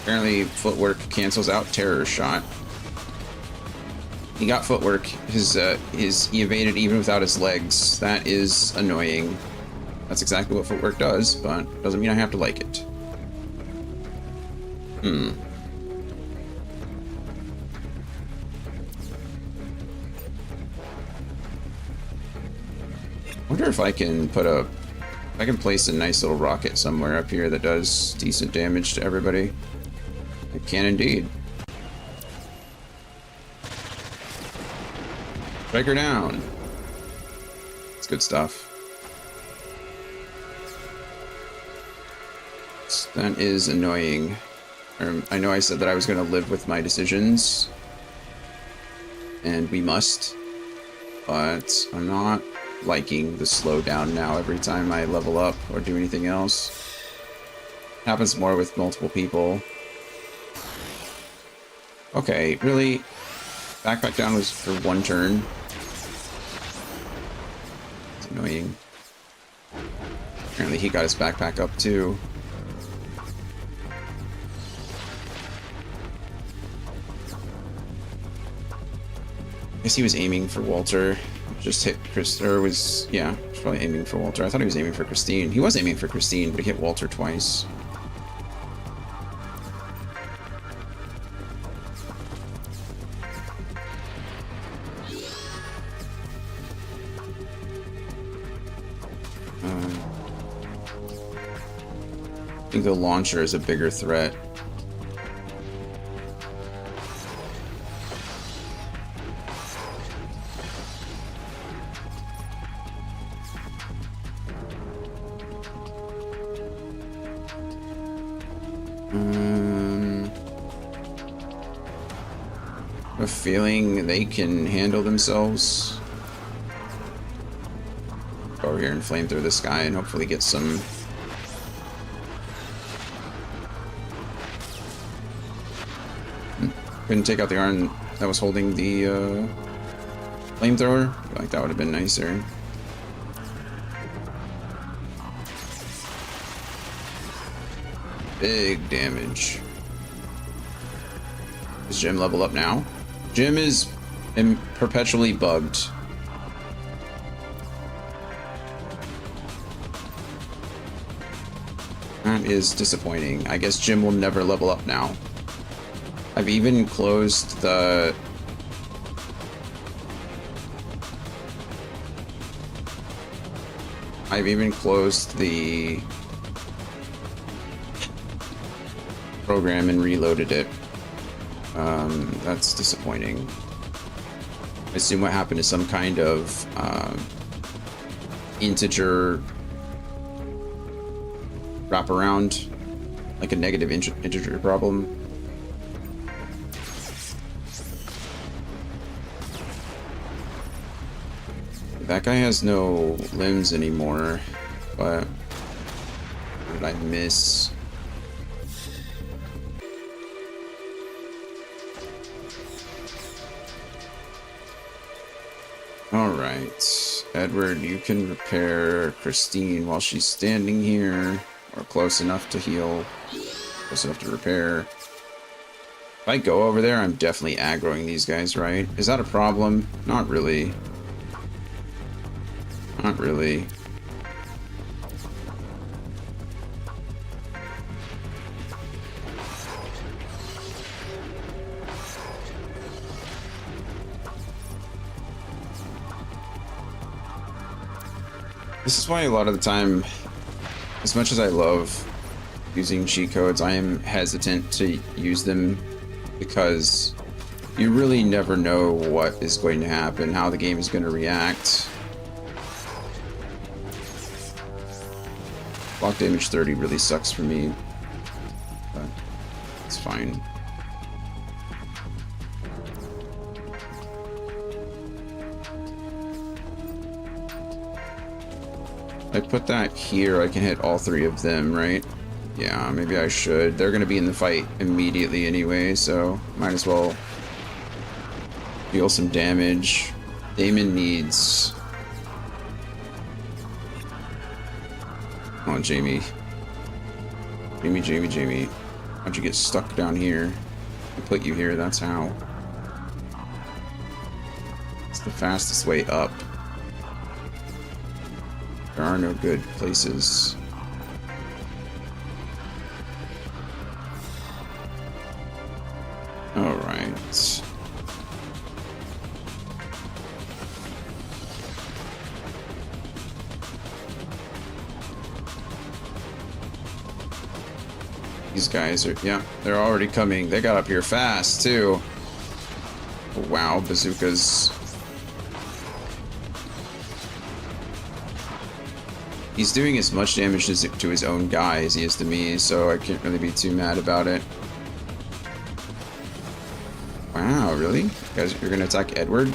[SPEAKER 1] Apparently footwork cancels out terror shot. He got footwork. He evaded even without his legs. That is annoying. That's exactly what footwork does, but doesn't mean I have to like it. Wonder if I can place a nice little rocket somewhere up here that does decent damage to everybody. I can indeed. Strike her down. It's good stuff. That is annoying. I know I said that I was going to live with my decisions, and we must, but I'm not liking the slowdown now every time I level up or do anything else. It happens more with multiple people. Okay, really? Backpack down was for one turn. It's annoying. Apparently he got his backpack up too. I guess he was aiming for Walter. Just hit Chris, or was, yeah, was probably aiming for Walter. I thought he was aiming for Christine. He was aiming for Christine, but he hit Walter twice. I think the launcher is a bigger threat. A feeling they can handle themselves. Go over here and flame through this guy and hopefully get some. Couldn't take out the arm that was holding the flamethrower. I feel like that would have been nicer. Big damage. Does Jim level up now? Jim is perpetually bugged. That is disappointing. I guess Jim will never level up now. I've even closed the... program and reloaded it. That's disappointing. I assume what happened is some kind of integer wraparound, like a negative integer problem. That guy has no limbs anymore, but what did I miss? Alright, Edward, you can repair Christine while she's standing here, or close enough to heal, close enough to repair. If I go over there, I'm definitely aggroing these guys, right? Is that a problem? Not really. Not really. This is why a lot of the time, as much as I love using cheat codes, I am hesitant to use them because you really never know what is going to happen, how the game is going to react. Block damage 30 really sucks for me, but it's fine. I put that here, I can hit all three of them, right? Yeah, maybe I should. They're gonna be in the fight immediately anyway, so might as well deal some damage. Damon needs... Come on, Jamie. Jamie. How'd you get stuck down here? I put you here, that's how. It's the fastest way up. There are no good places. All right. These guys are, yeah, they're already coming. They got up here fast, too. Wow, bazookas. He's doing as much damage to his own guy as he is to me, so I can't really be too mad about it. Wow, really? You guys, you're gonna attack Edward?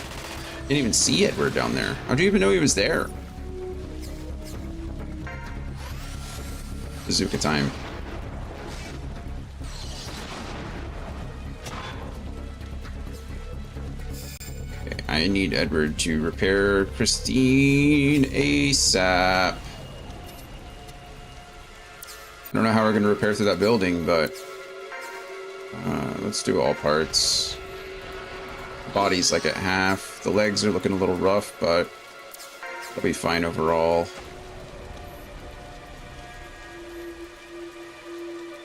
[SPEAKER 1] Didn't even see Edward down there. How'd you even know he was there? Bazooka time. Okay, I need Edward to repair Christine ASAP. I don't know how we're going to repair through that building, but let's do all parts. Body's like at half. The legs are looking a little rough, but they'll be fine overall.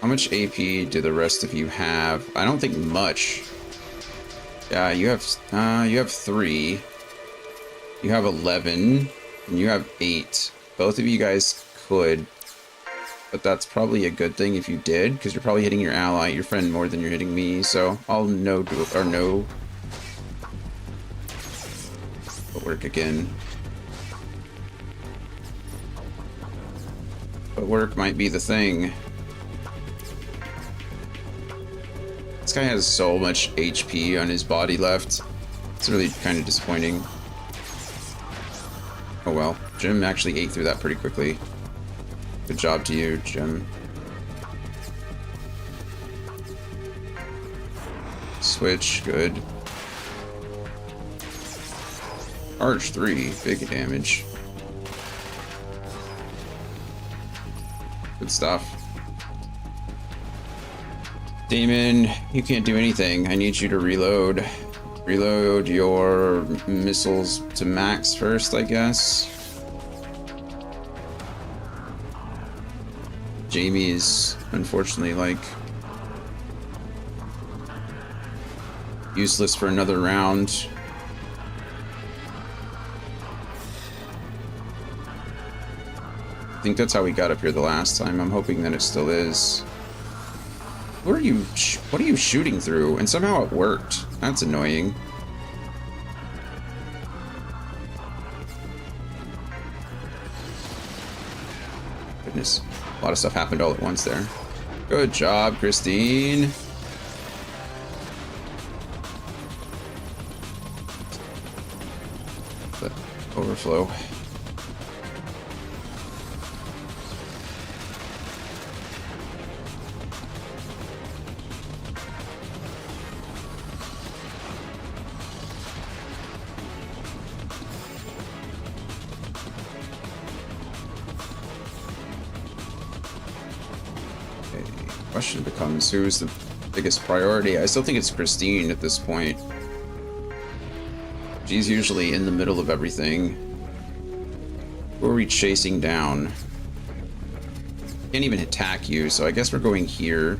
[SPEAKER 1] How much AP do the rest of you have? I don't think much. Yeah, you have 3. You have 11, and you have 8. Both of you guys could. But that's probably a good thing if you did, because you're probably hitting your ally, your friend, more than you're hitting me. So I'll no. Work again. But work might be the thing. This guy has so much HP on his body left. It's really kind of disappointing. Oh well, Jim actually ate through that pretty quickly. Good job to you, Jim. Switch, good. Arch 3, big damage. Good stuff. Damon, you can't do anything. I need you to reload. Reload your missiles to max first, I guess. Jamie is unfortunately like useless for another round. I think that's how we got up here the last time. I'm hoping that it still is. What are you shooting through? And somehow it worked. That's annoying. Goodness. A lot of stuff happened all at once there. Good job, Christine. The overflow. Question becomes, who's the biggest priority? I still think it's Christine at this point. She's usually in the middle of everything. Who are we chasing down? Can't even attack you, so I guess we're going here.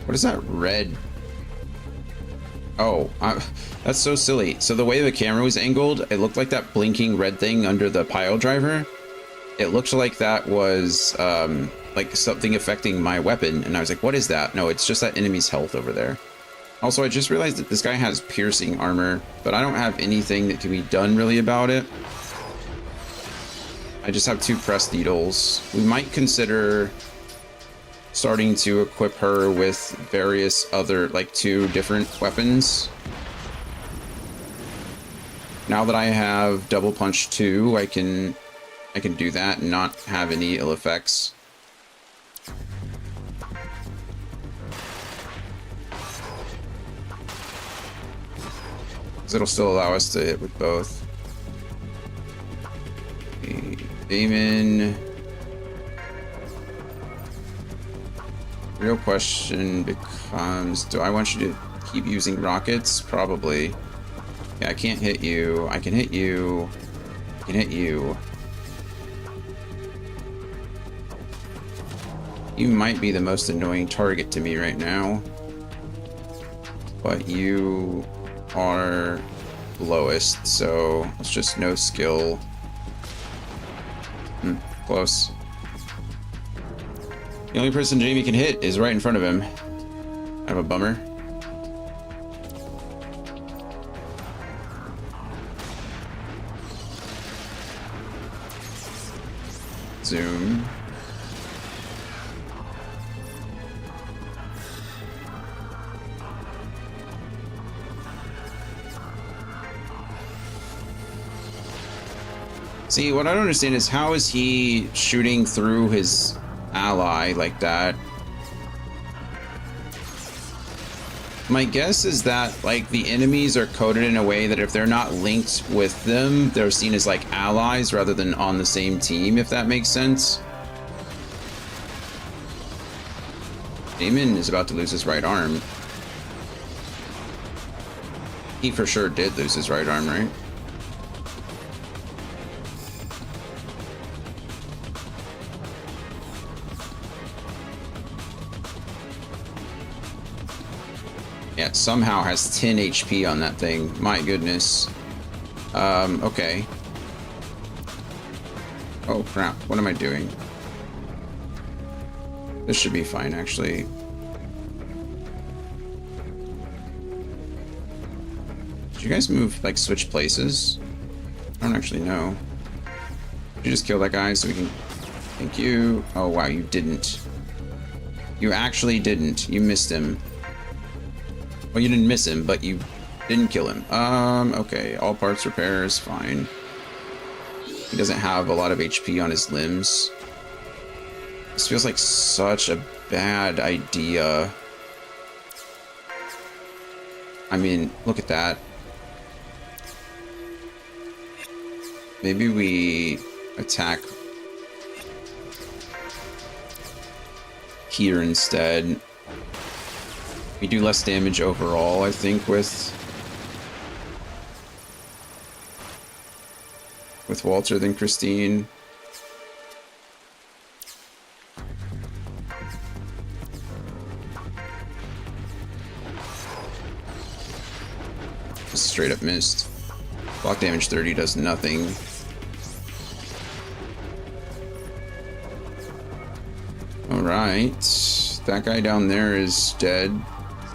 [SPEAKER 1] What is that red? Oh, that's so silly. So the way the camera was angled, it looked like that blinking red thing under the pile driver. It looked like that was like something affecting my weapon, and I was like, what is that? No, it's just that enemy's health over there. Also, I just realized that this guy has piercing armor, but I don't have anything that can be done really about it. I just have 2 pressed needles. We might consider starting to equip her with various other, like 2 different weapons. Now that I have double punch 2, I can do that and not have any ill effects. Because it'll still allow us to hit with both. Okay, Damon. Real question becomes, do I want you to keep using rockets? Probably. Yeah, I can't hit you. I can hit you. I can hit you. You might be the most annoying target to me right now. But you are lowest, so it's just no skill. Close. The only person Jamie can hit is right in front of him. Kind of a bummer. Zoom. See, what I don't understand is how is he shooting through his ally like that? My guess is that, like, the enemies are coded in a way that if they're not linked with them, they're seen as, like, allies rather than on the same team, if that makes sense. Damon is about to lose his right arm. He for sure did lose his right arm, right? Yeah, it somehow has 10 HP on that thing. My goodness. Okay. Oh, crap. What am I doing? This should be fine, actually. Did you guys move, like, switch places? I don't actually know. Did you just kill that guy so we can... Thank you. Oh, wow, you didn't. You actually didn't. You missed him. Well, you didn't miss him, but you didn't kill him. Okay. All parts repair is fine. He doesn't have a lot of HP on his limbs. This feels like such a bad idea. I mean, look at that. Maybe we attack here instead. We do less damage overall, I think, with Walter than Christine. Just straight up missed. Block damage 30 does nothing. Alright. That guy down there is dead.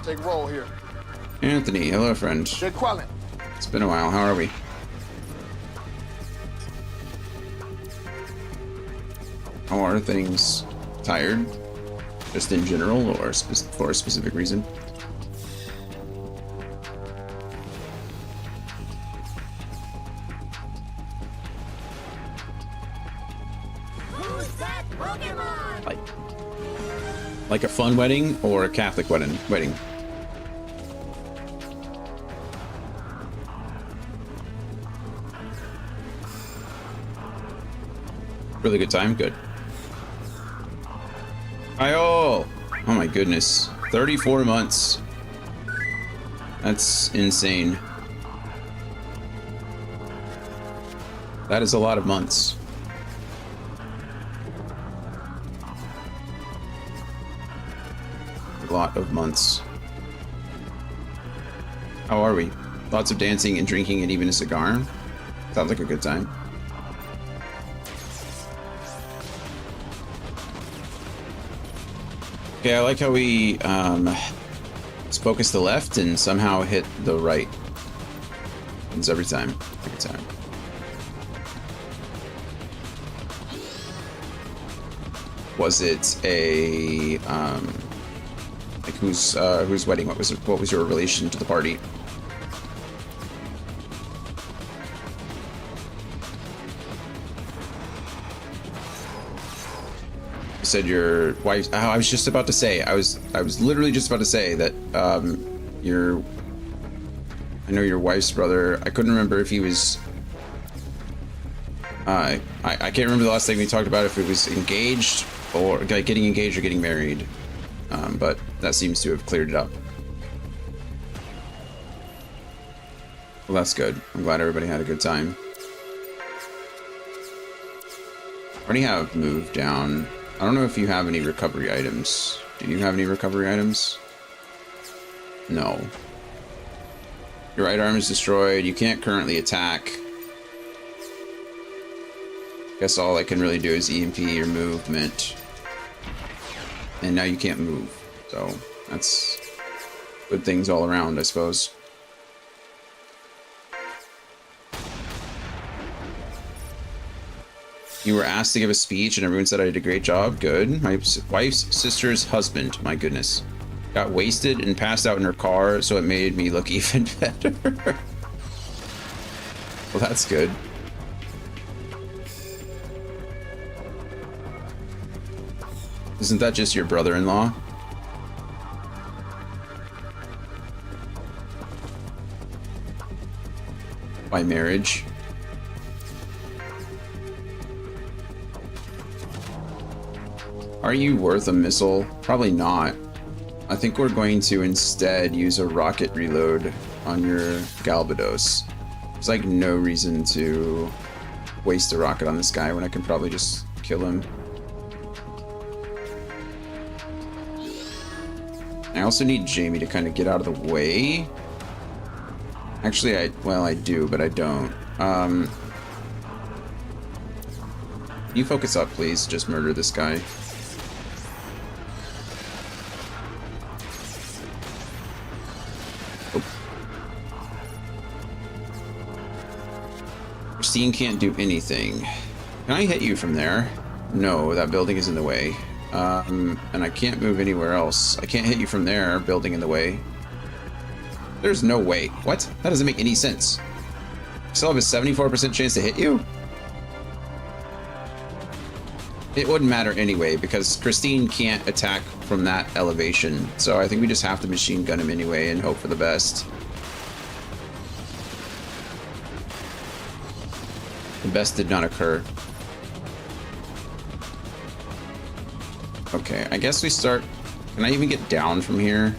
[SPEAKER 3] Take roll here.
[SPEAKER 1] Anthony, hello friend.
[SPEAKER 3] Jake Quellen.
[SPEAKER 1] It's been a while, how are we? How are things? Tired? Just in general, or for a specific reason?
[SPEAKER 5] Who's that Pokemon?
[SPEAKER 1] Like a fun wedding or a Catholic wedding? Really good time? Good. Kyle! Oh my goodness. 34 months. That's insane. That is a lot of months. A lot of months. How are we? Lots of dancing and drinking and even a cigar? Sounds like a good time. Okay, I like how we focus the left and somehow hit the right. Happens every time. Every time. Was it a like whose wedding? What was your relation to the party? Said your wife. Oh, I was just about to say. I was literally just about to say that your. I know your wife's brother. I couldn't remember if he was. I can't remember the last thing we talked about, if it was engaged or like getting engaged or getting married, but that seems to have cleared it up. Well, that's good. I'm glad everybody had a good time. I already have moved down. I don't know if you have any recovery items. Do you have any recovery items? No. Your right arm is destroyed. You can't currently attack. Guess all I can really do is EMP your movement. And now you can't move. So that's good things all around, I suppose. You were asked to give a speech and everyone said I did a great job. Good. My wife's sister's husband, my goodness, got wasted and passed out in her car, so it made me look even better. Well, that's good. Isn't that just your brother-in-law? By marriage? Are you worth a missile? Probably not. I think we're going to instead use a rocket reload on your Galbados. There's like no reason to waste a rocket on this guy when I can probably just kill him. I also need Jamie to kind of get out of the way. Actually, I do, but I don't. Can you focus up, please? Just murder this guy. Christine can't do anything. Can I hit you from there? No, that building is in the way. And I can't move anywhere else. I can't hit you from there, building in the way. There's no way. What? That doesn't make any sense. I still have a 74% chance to hit you? It wouldn't matter anyway, because Christine can't attack from that elevation. So I think we just have to machine gun him anyway and hope for the best. The best did not occur. Okay, I guess we start... Can I even get down from here?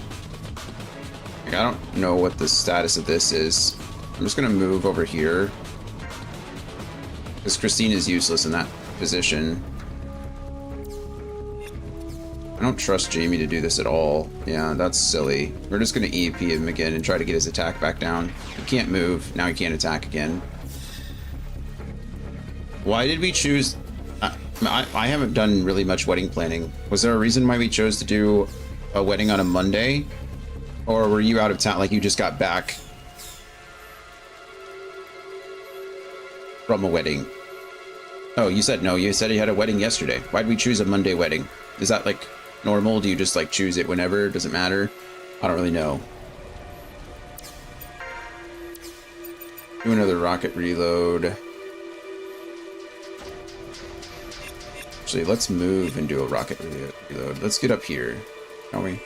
[SPEAKER 1] Like, I don't know what the status of this is. I'm just gonna move over here. Because Christine is useless in that position. I don't trust Jamie to do this at all. Yeah, that's silly. We're just gonna EMP him again and try to get his attack back down. He can't move. Now he can't attack again. Why did we choose... I haven't done really much wedding planning. Was there a reason why we chose to do a wedding on a Monday? Or were you out of town, like you just got back from a wedding? Oh, you said no. You said you had a wedding yesterday. Why'd we choose a Monday wedding? Is that like normal? Do you just like choose it whenever? Does it matter? I don't really know. Do another rocket reload. Actually, let's move and do a rocket reload. Let's get up here, shall we?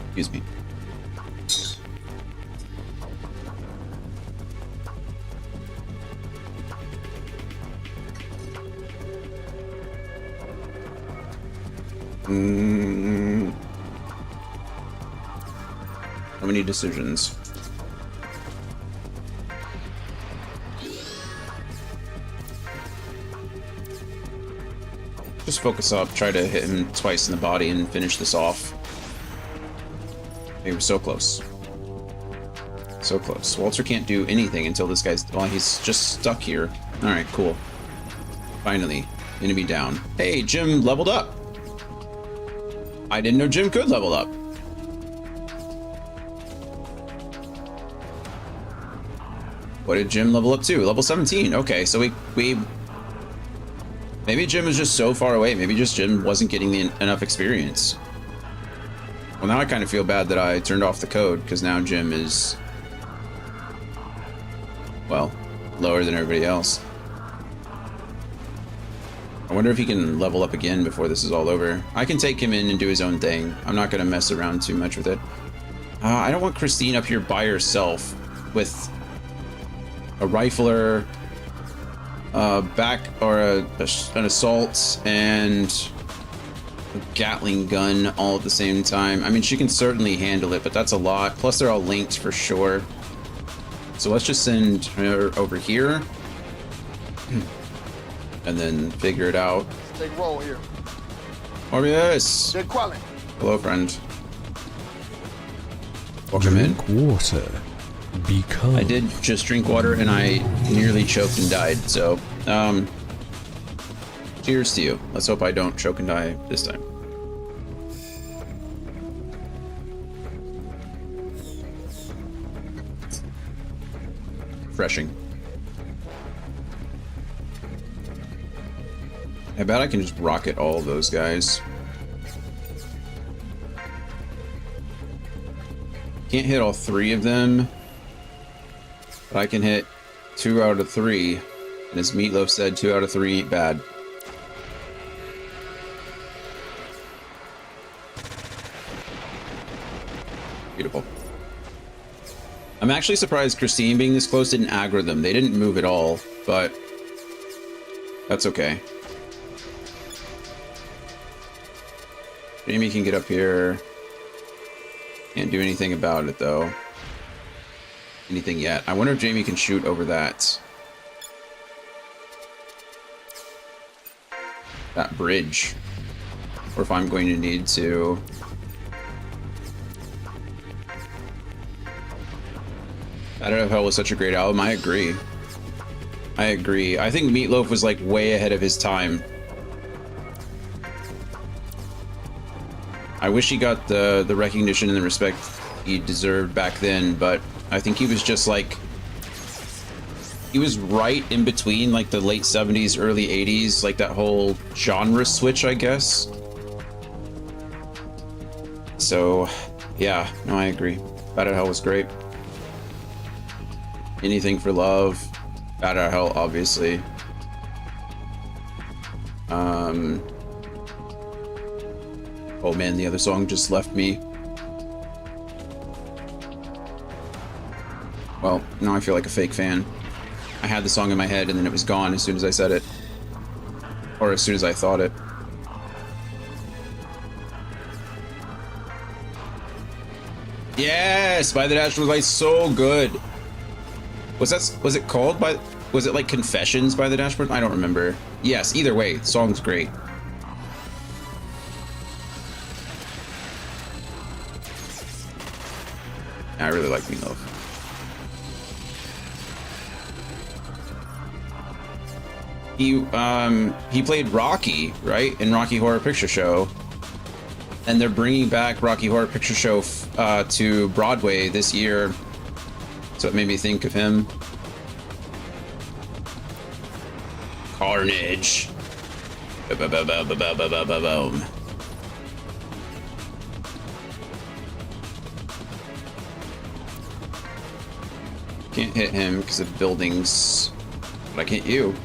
[SPEAKER 1] Excuse me. How many decisions? Just focus up, try to hit him twice in the body and finish this off. We were so close. So close. Walter can't do anything until this guy's... Well, he's just stuck here. Alright, cool. Finally. Enemy down. Hey, Jim leveled up! I didn't know Jim could level up. What did Jim level up to? Level 17. Okay, so we... Maybe Jim is just so far away. Maybe just Jim wasn't getting enough experience. Well, now I kind of feel bad that I turned off the code, because now Jim is... well, lower than everybody else. I wonder if he can level up again before this is all over. I can take him in and do his own thing. I'm not going to mess around too much with it. I don't want Christine up here by herself with a rifler, an assault, and a Gatling gun all at the same time. I mean, she can certainly handle it, but that's a lot. Plus, they're all linked for sure. So let's just send her over here, and then figure it out.
[SPEAKER 3] Take roll here.
[SPEAKER 1] Morbius!
[SPEAKER 3] Jake Quallen.
[SPEAKER 1] Hello, friend. Welcome in.
[SPEAKER 4] Drink water. Become.
[SPEAKER 1] I did just drink water, and I nearly choked and died, so, cheers to you. Let's hope I don't choke and die this time. Refreshing. I bet I can just rocket all of those guys. Can't hit all 3 of them, but I can hit 2 out of 3. And as Meatloaf said, 2 out of 3 ain't bad. Beautiful. I'm actually surprised Christine being this close didn't aggro them. They didn't move at all, but that's okay. Jamie can get up here. Can't do anything about it, though. Anything yet. I wonder if Jamie can shoot over that bridge. Or if I'm going to need to... Bat Out of Hell was such a great album. I agree. I agree. I think Meatloaf was like way ahead of his time. I wish he got the recognition and the respect he deserved back then, but I think he was just like... He was right in between like the late 70s, early 80s, like that whole genre switch, I guess. So, yeah, no, I agree. Bat Out of Hell was great. Anything for Love. Bat Out of Hell, obviously. Oh man, the other song just left me. Well, now I feel like a fake fan. I had the song in my head and then it was gone as soon as I said it. Or as soon as I thought it. Yes! By the National Light, so good. Was it called by... Was it like Confessions by the Dashboard? I don't remember. Yes, either way, the song's great. I really like Meatloaf. He played Rocky, right? In Rocky Horror Picture Show. And they're bringing back Rocky Horror Picture Show to Broadway this year. So it made me think of him. Carnage. Boom. Can't hit him because of buildings, but I can't you.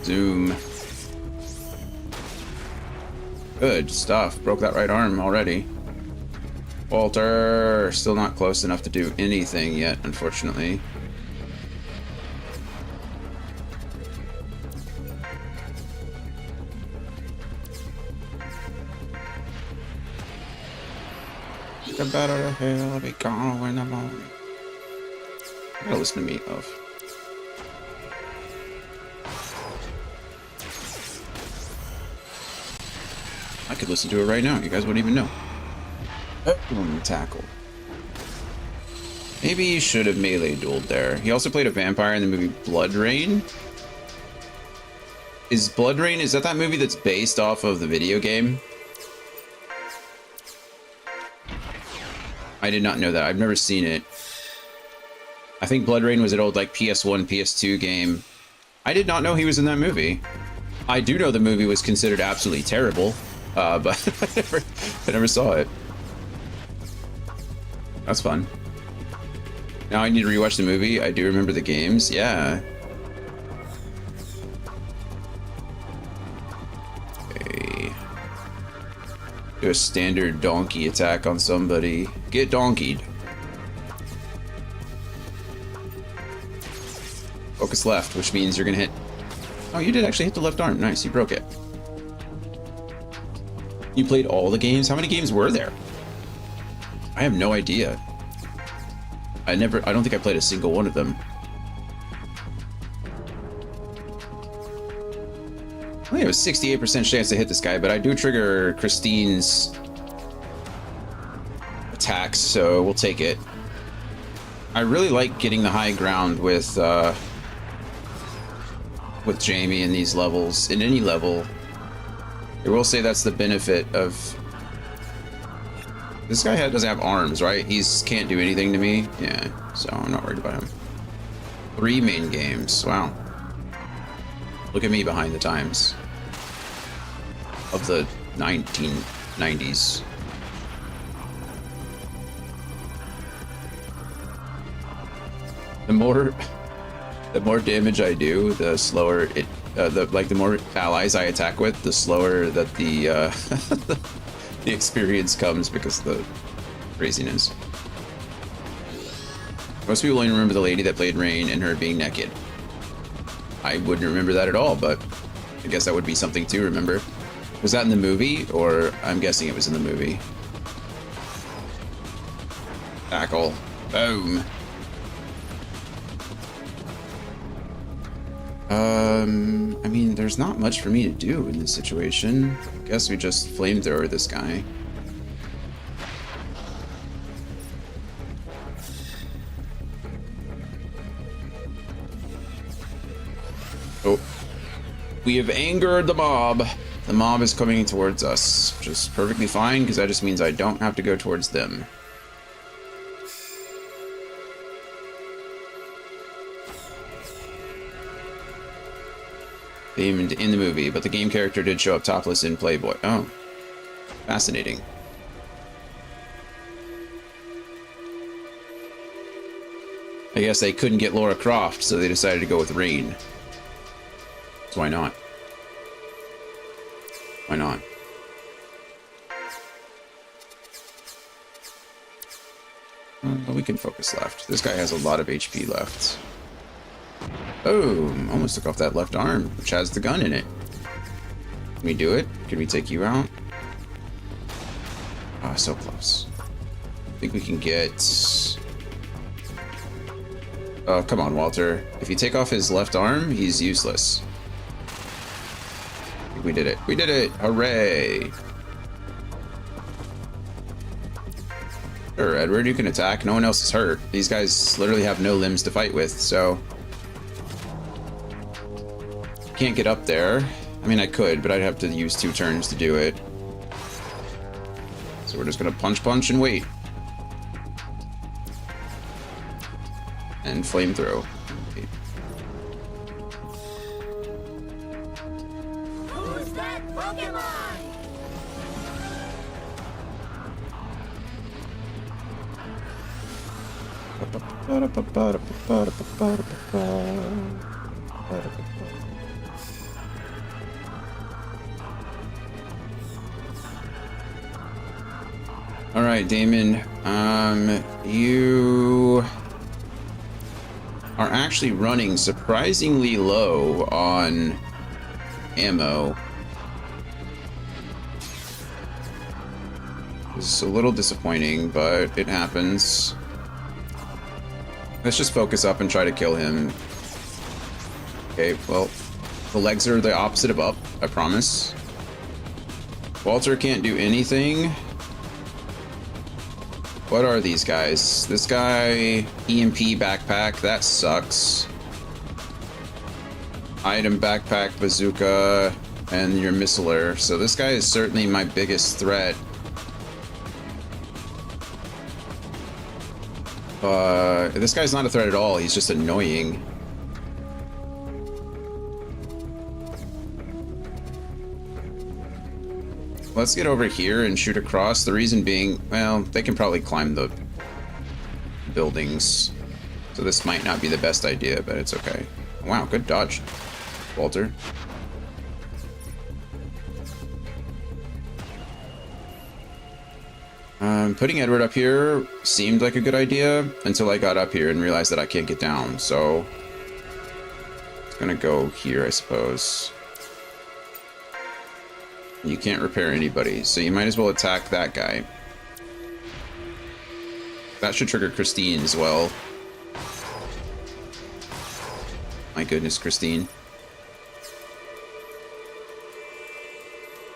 [SPEAKER 1] Zoom. Good stuff. Broke that right arm already. Walter, still not close enough to do anything yet, unfortunately. The Bat Out of Hell, I'll be gone in the morning. I gotta listen to Meatloaf. I could listen to it right now. You guys wouldn't even know. Tackle. Maybe he should have melee dueled there. He also played a vampire in the movie Blood Rain. Is Blood Rain, is that movie that's based off of the video game? I did not know that. I've never seen it. I think Blood Rain was an old like PS1, PS2 game. I did not know he was in that movie. I do know the movie was considered absolutely terrible, but I never saw it. That's fun. Now I need to rewatch the movie. I do remember the games. Yeah. Okay. Do a standard donkey attack on somebody. Get donkeyed. focus left, which means you're gonna hit... Oh, you did actually hit the left arm. Nice, you broke it. You played all the games? How many games were there? I have no idea. I don't think I played a single one of them. I only have a 68% chance to hit this guy, but I do trigger Christine's attacks, so we'll take it. I really like getting the high ground with Jamie in these levels, in any level. I will say that's the benefit of... This guy doesn't have arms, right? He's can't do anything to me. Yeah, so I'm not worried about him. 3 main games. Wow. Look at me behind the times of the 1990s. The more damage I do, the slower it. The more allies I attack with, the slower that the the experience comes because of the craziness. Most people only remember the lady that played Rain and her being naked. I wouldn't remember that at all, but I guess that would be something to remember. Was that in the movie, or I'm guessing it was in the movie? Tackle. Boom. I mean, there's not much for me to do in this situation. I guess we just flamethrower this guy. Oh. We have angered the mob. The mob is coming towards us, which is perfectly fine, because that just means I don't have to go towards them. Themed in the movie, but the game character did show up topless in Playboy. Oh. Fascinating. I guess they couldn't get Laura Croft, so they decided to go with Rain. So why not? Why not? Well, we can focus left. This guy has a lot of HP left. Boom! Almost took off that left arm, which has the gun in it. Can we do it? Can we take you out? Ah, so close. I think we can get... Oh, come on, Walter. If you take off his left arm, he's useless. I think we did it. We did it! Hooray! Sure, Edward, you can attack. No one else is hurt. These guys literally have no limbs to fight with, so... Can't get up there. I mean, I could, but I'd have to use 2 turns to do it. So we're just gonna punch and wait. And flamethrow. Okay.
[SPEAKER 5] Who's that Pokemon?
[SPEAKER 1] All right, Damon. You are actually running surprisingly low on ammo. It's a little disappointing, but it happens. Let's just focus up and try to kill him. Okay, well, the legs are the opposite of up, I promise. Walter can't do anything. What are these guys? This guy, EMP backpack, that sucks. Item backpack, bazooka, and your missiler. So this guy is certainly my biggest threat. This guy's not a threat at all, he's just annoying. Let's get over here and shoot across. The reason being, well, they can probably climb the buildings. So this might not be the best idea, but it's okay. Wow, good dodge, Walter. Putting Edward up here seemed like a good idea until I got up here and realized that I can't get down, so... Gonna go here, I suppose. You can't repair anybody, so you might as well attack that guy. That should trigger Christine as well. My goodness, Christine.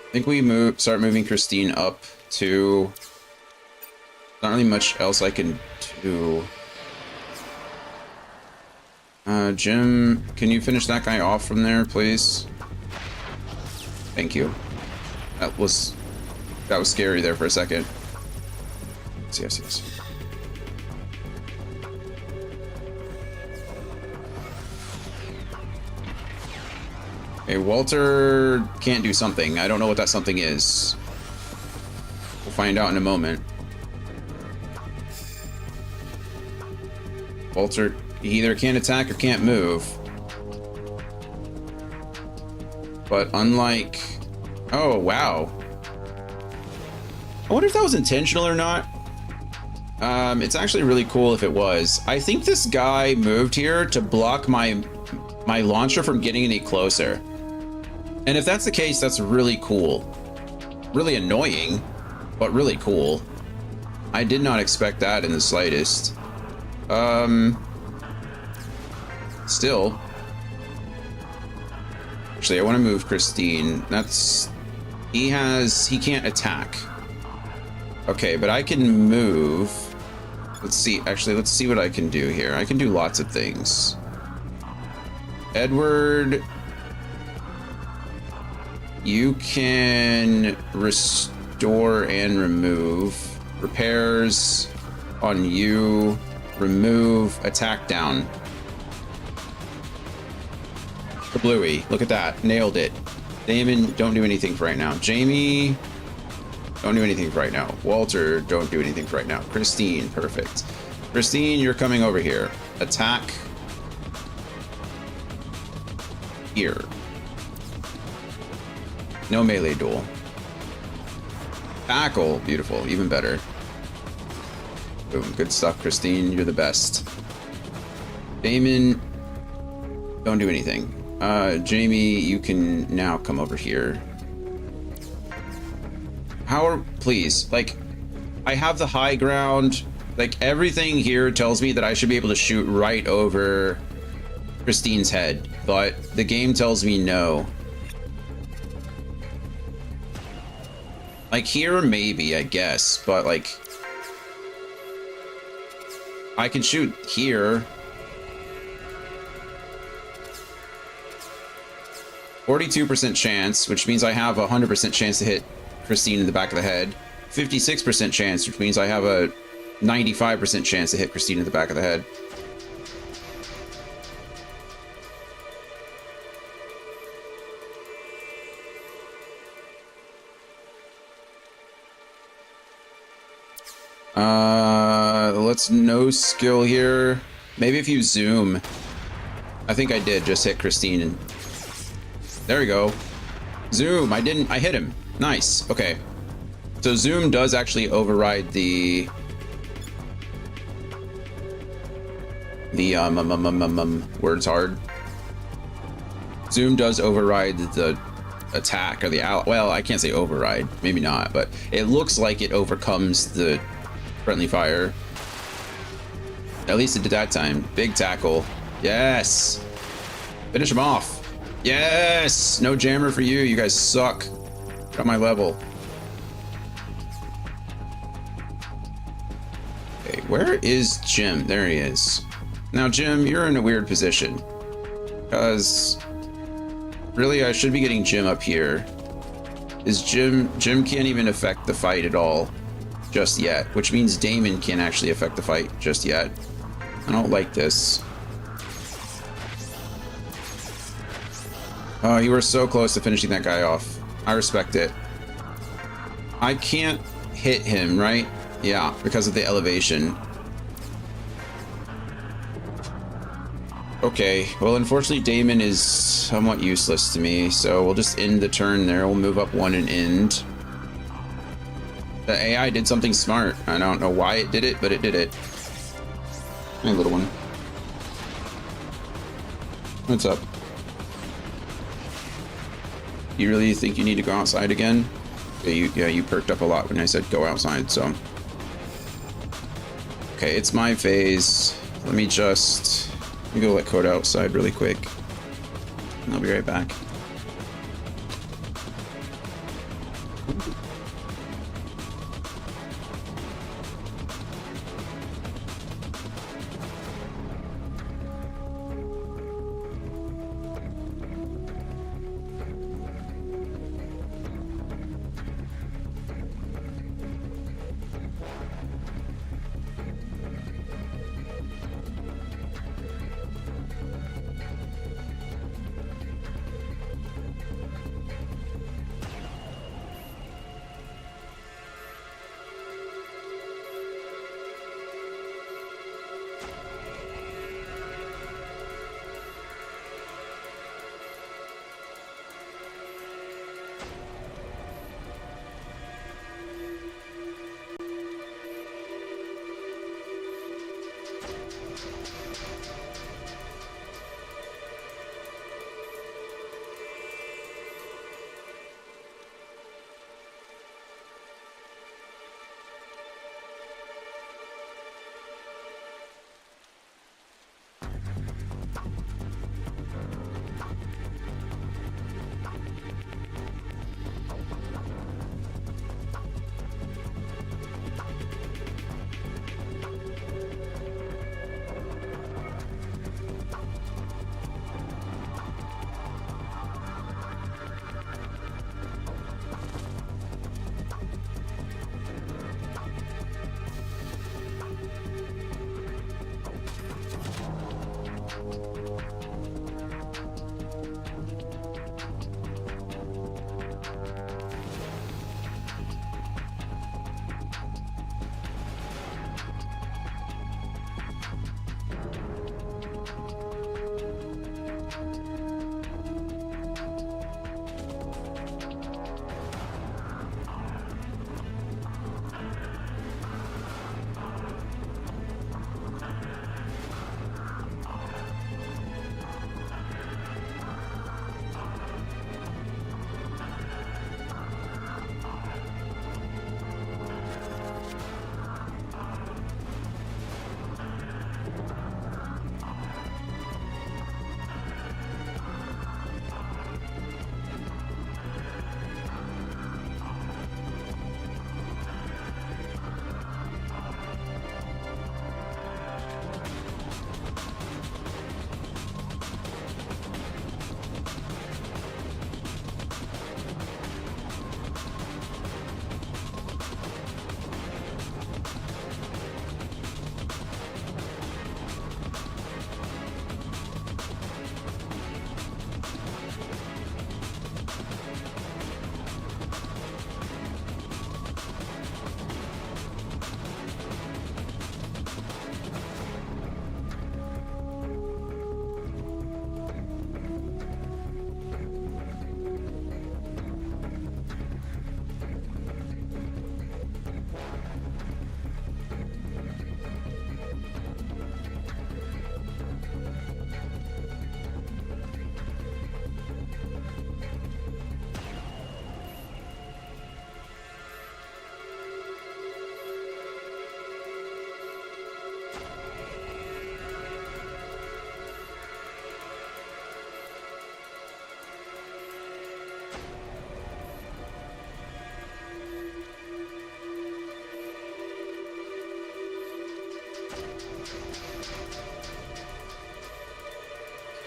[SPEAKER 1] I think we start moving Christine up to... Not really much else I can do. Jim, can you finish that guy off from there, please? Thank you. That was scary there for a second. Yes. Okay, Walter can't do something. I don't know what that something is. We'll find out in a moment. Walter either can't attack or can't move. But unlike... Oh, wow. I wonder if that was intentional or not. It's actually really cool if it was. I think this guy moved here to block my launcher from getting any closer. And if that's the case, that's really cool. Really annoying, but really cool. I did not expect that in the slightest. Still. Actually, I want to move Christine. He can't attack. Okay, but I can move. Let's see. Actually, let's see what I can do here. I can do lots of things. Edward, you can restore and remove. Repairs on you. Remove. Attack down. Bluey, look at that. Nailed it. Damon, don't do anything for right now. Jamie, don't do anything for right now. Walter, don't do anything for right now. Christine, perfect. Christine, you're coming over here. Attack. Here. No melee duel. Tackle, beautiful, even better. Boom, good stuff, Christine, you're the best. Damon, don't do anything. Jamie, you can now come over here. Please, like, I have the high ground. Like, everything here tells me that I should be able to shoot right over Christine's head, but the game tells me no. Like, here, maybe, I guess, but, like, I can shoot here. 42% chance, which means I have a 100% chance to hit Christine in the back of the head. 56% chance, which means I have a 95% chance to hit Christine in the back of the head. Let's no skill here. Maybe if you zoom. I think I did just hit Christine and... There we go. Zoom, I hit him. Nice, okay. So zoom does actually override the words hard. Zoom does override the attack or the well, I can't say override, maybe not, but it looks like it overcomes the friendly fire. At least it did that time. Big tackle. Yes. Finish him off. Yes! No jammer for you. You guys suck. Got my level. Okay, where is Jim? There he is. Now, Jim, you're in a weird position. Because... really, I should be getting Jim up here. Jim can't even affect the fight at all. Just yet. Which means Damon can't actually affect the fight just yet. I don't like this. Oh, you were so close to finishing that guy off. I respect it. I can't hit him, right? Yeah, because of the elevation. Okay, well, unfortunately, Damon is somewhat useless to me, so we'll just end the turn there. We'll move up one and end. The AI did something smart. I don't know why it did it, but it did it. Hey, little one. What's up? You really think you need to go outside again? Yeah, you perked up a lot when I said go outside, so. Okay, it's my phase. Let me go let Coda outside really quick. And I'll be right back.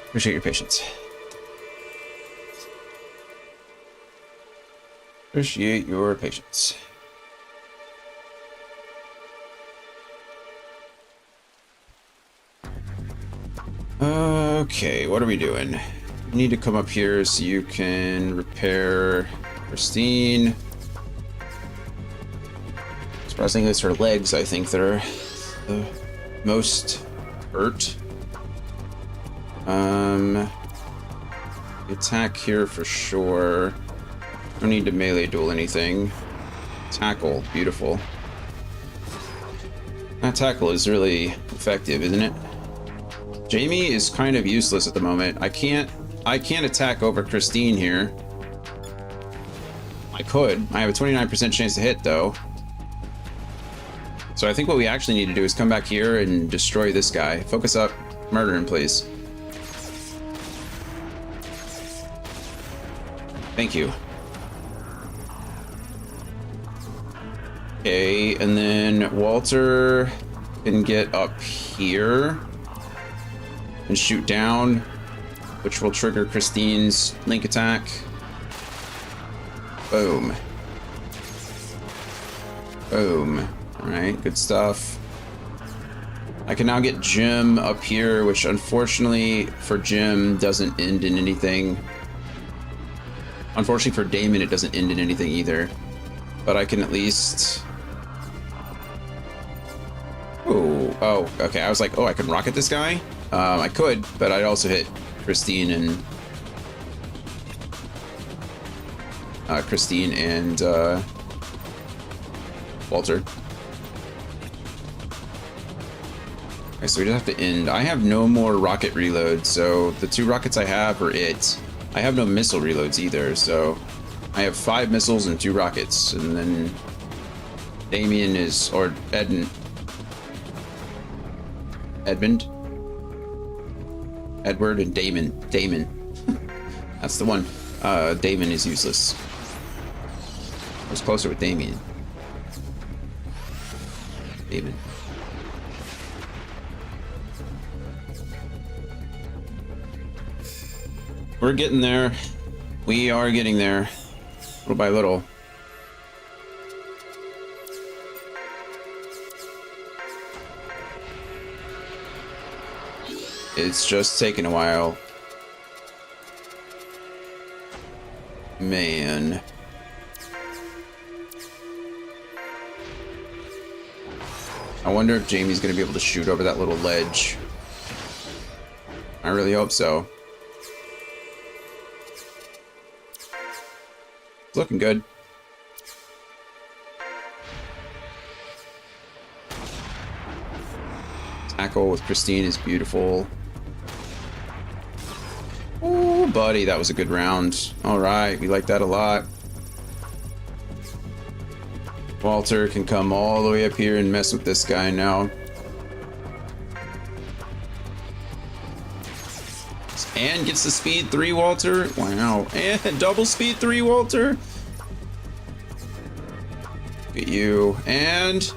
[SPEAKER 1] Appreciate your patience. Appreciate your patience. Okay, what are we doing? You need to come up here so you can repair Christine. Surprisingly, it's her legs, I think, that are the most hurt. Attack here for sure. Don't need to melee duel anything. Tackle, beautiful. That tackle is really effective, isn't it? Jamie is kind of useless at the moment. I can't attack over Christine here. I could. I have a 29% chance to hit, though. So I think what we actually need to do is come back here and destroy this guy. Focus up. Murder him, please. Thank you. Okay, and then Walter can get up here and shoot down, which will trigger Christine's link attack. Boom. Boom. Alright, good stuff. I can now get Jim up here, which unfortunately for Jim doesn't end in anything. Unfortunately for Damon, it doesn't end in anything either. But I can at least... Oh, okay. I was like, oh, I can rocket this guy? I could, but I'd also hit Christine and... Walter. Okay, so we just have to end. I have no more rocket reloads, so the 2 rockets I have are it. I have no missile reloads either, so I have 5 missiles and 2 rockets, and then Damien is, or Edmund. Edward and Damon. That's the one. Damon is useless. I was closer with Damien. Damon. We're getting there. We are getting there. Little by little. It's just taking a while. Man. I wonder if Jamie's gonna be able to shoot over that little ledge. I really hope so. It's looking good. Tackle with Christine is beautiful. Oh, buddy, that was a good round. All right, we like that a lot. Walter can come all the way up here and mess with this guy now. And gets the speed 3, Walter. Wow. And double speed 3, Walter. Look at you. And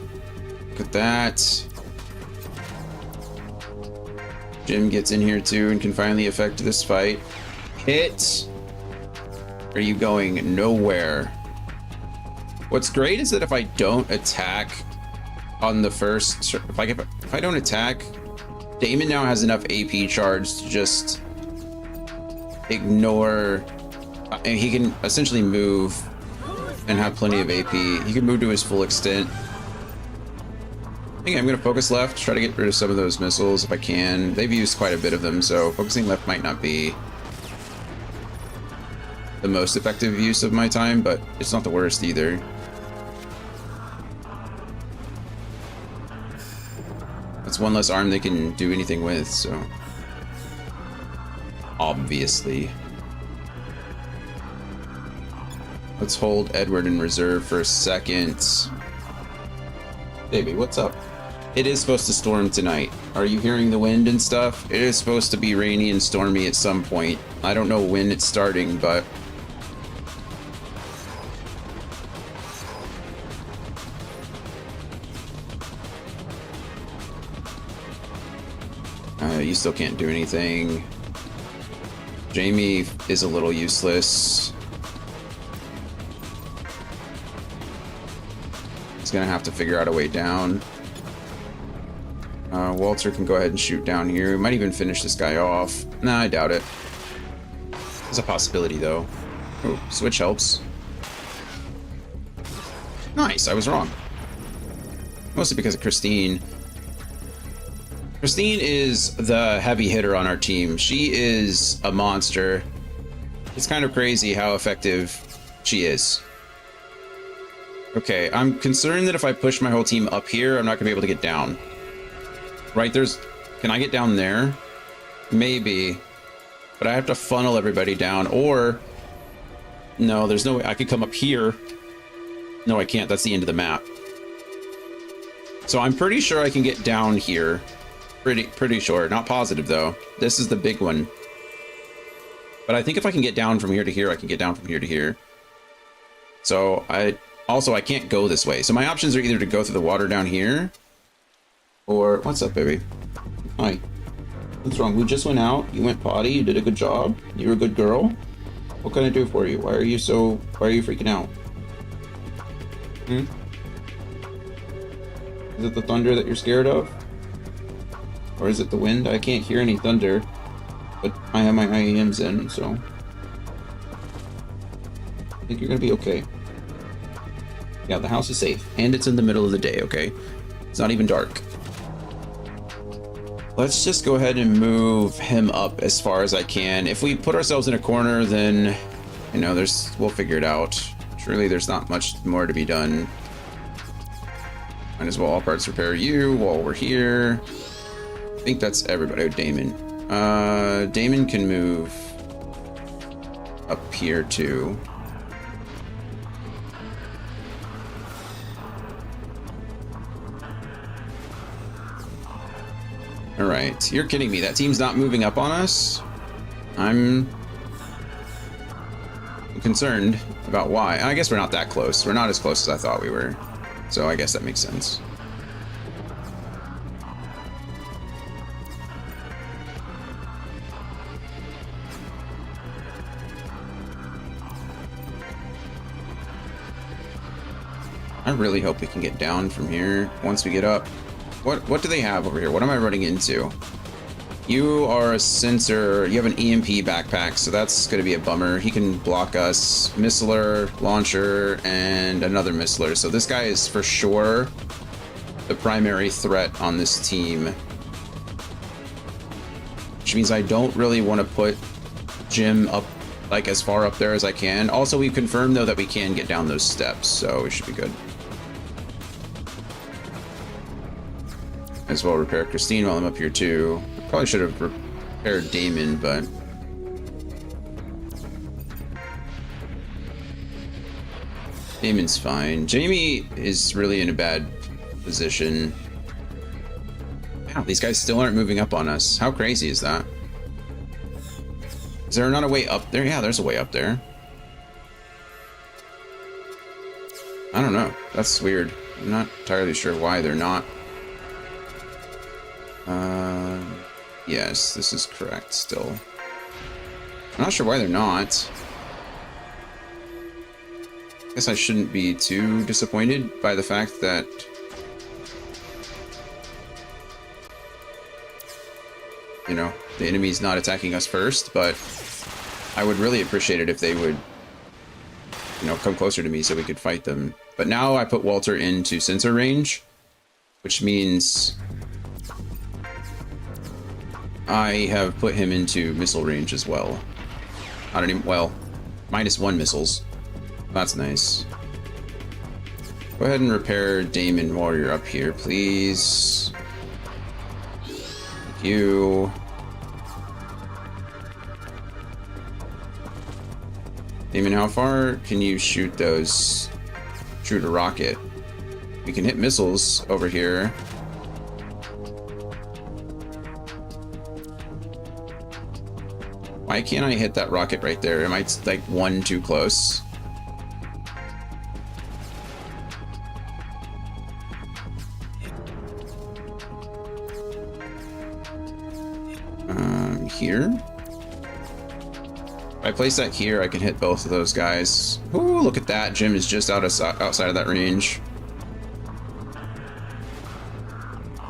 [SPEAKER 1] look at that. Jim gets in here too and can finally affect this fight. Hit. Are you going nowhere? What's great is that if I don't attack on the first, if I don't attack, Damon now has enough AP charge to just ignore, and he can essentially move and have plenty of AP. He can move to his full extent. I think I'm going to focus left, try to get rid of some of those missiles if I can. They've used quite a bit of them, so focusing left might not be the most effective use of my time, but it's not the worst either. That's one less arm they can do anything with, so... Obviously. Let's hold Edward in reserve for a second. Baby, what's up? It is supposed to storm tonight. Are you hearing the wind and stuff? It is supposed to be rainy and stormy at some point. I don't know when it's starting, but... You still can't do anything. Jamie is a little useless. He's gonna have to figure out a way down. Walter can go ahead and shoot down here. Might even finish this guy off. Nah, I doubt it. There's a possibility though. Ooh, switch helps. Nice, I was wrong. Mostly because of Christine. Christine is the heavy hitter on our team. She is a monster. It's kind of crazy how effective she is. Okay, I'm concerned that if I push my whole team up here, I'm not gonna be able to get down. Right, can I get down there? Maybe. But I have to funnel everybody down, or No, there's no way. I could come up here. No, I can't. That's the end of the map. So I'm pretty sure I can get down here. Pretty sure. Not positive, though. This is the big one. But I think if I can get down from here to here, I can get down from here to here. So I can't go this way. So my options are either to go through the water down here, or what's up, baby? Hi. What's wrong? We just went out. You went potty. You did a good job. You're a good girl. What can I do for you? Why are you freaking out? Hmm? Is it the thunder that you're scared of? Or is it the wind? I can't hear any thunder, but I have my IEMs in, so I think you're gonna be okay. Yeah, the house is safe, and it's in the middle of the day, okay? It's not even dark. Let's just go ahead and move him up as far as I can. If we put ourselves in a corner, then, you know, we'll figure it out. Truly, there's not much more to be done. Might as well all parts repair you while we're here. I think that's everybody. Oh, Damon. Damon can move up here too. All right, you're kidding me. That team's not moving up on us. I'm concerned about why. I guess we're not that close. We're not as close as I thought we were. So I guess that makes sense. I really hope we can get down from here once we get up. What do they have over here? What am I running into? You are a sensor. You have an EMP backpack, so that's going to be a bummer. He can block us. Missiler, launcher, and another missiler. So this guy is for sure the primary threat on this team. Which means I don't really want to put Jim up, like, as far up there as I can. Also, we've confirmed, though, that we can get down those steps, so we should be good. As well repair Christine while I'm up here too. I probably should have repaired Damon, but Damon's fine. Jamie is really in a bad position. Wow, these guys still aren't moving up on us. How crazy is that? Is there not a way up there? Yeah, there's a way up there. I don't know. That's weird. I'm not entirely sure why they're not. Yes, this is correct still. I'm not sure why they're not. I guess I shouldn't be too disappointed by the fact that you know, the enemy's not attacking us first, but I would really appreciate it if they would, you know, come closer to me so we could fight them. But now I put Walter into sensor range, which means I have put him into missile range as well. I don't even, well, -1 missiles. That's nice. Go ahead and repair Damon while you're up here, please. Thank you. Damon, how far can you shoot those? Shoot a rocket. We can hit missiles over here. Why can't I hit that rocket right there? Am I like one too close? Here? If I place that here, I can hit both of those guys. Ooh, look at that. Jim is just outside of that range.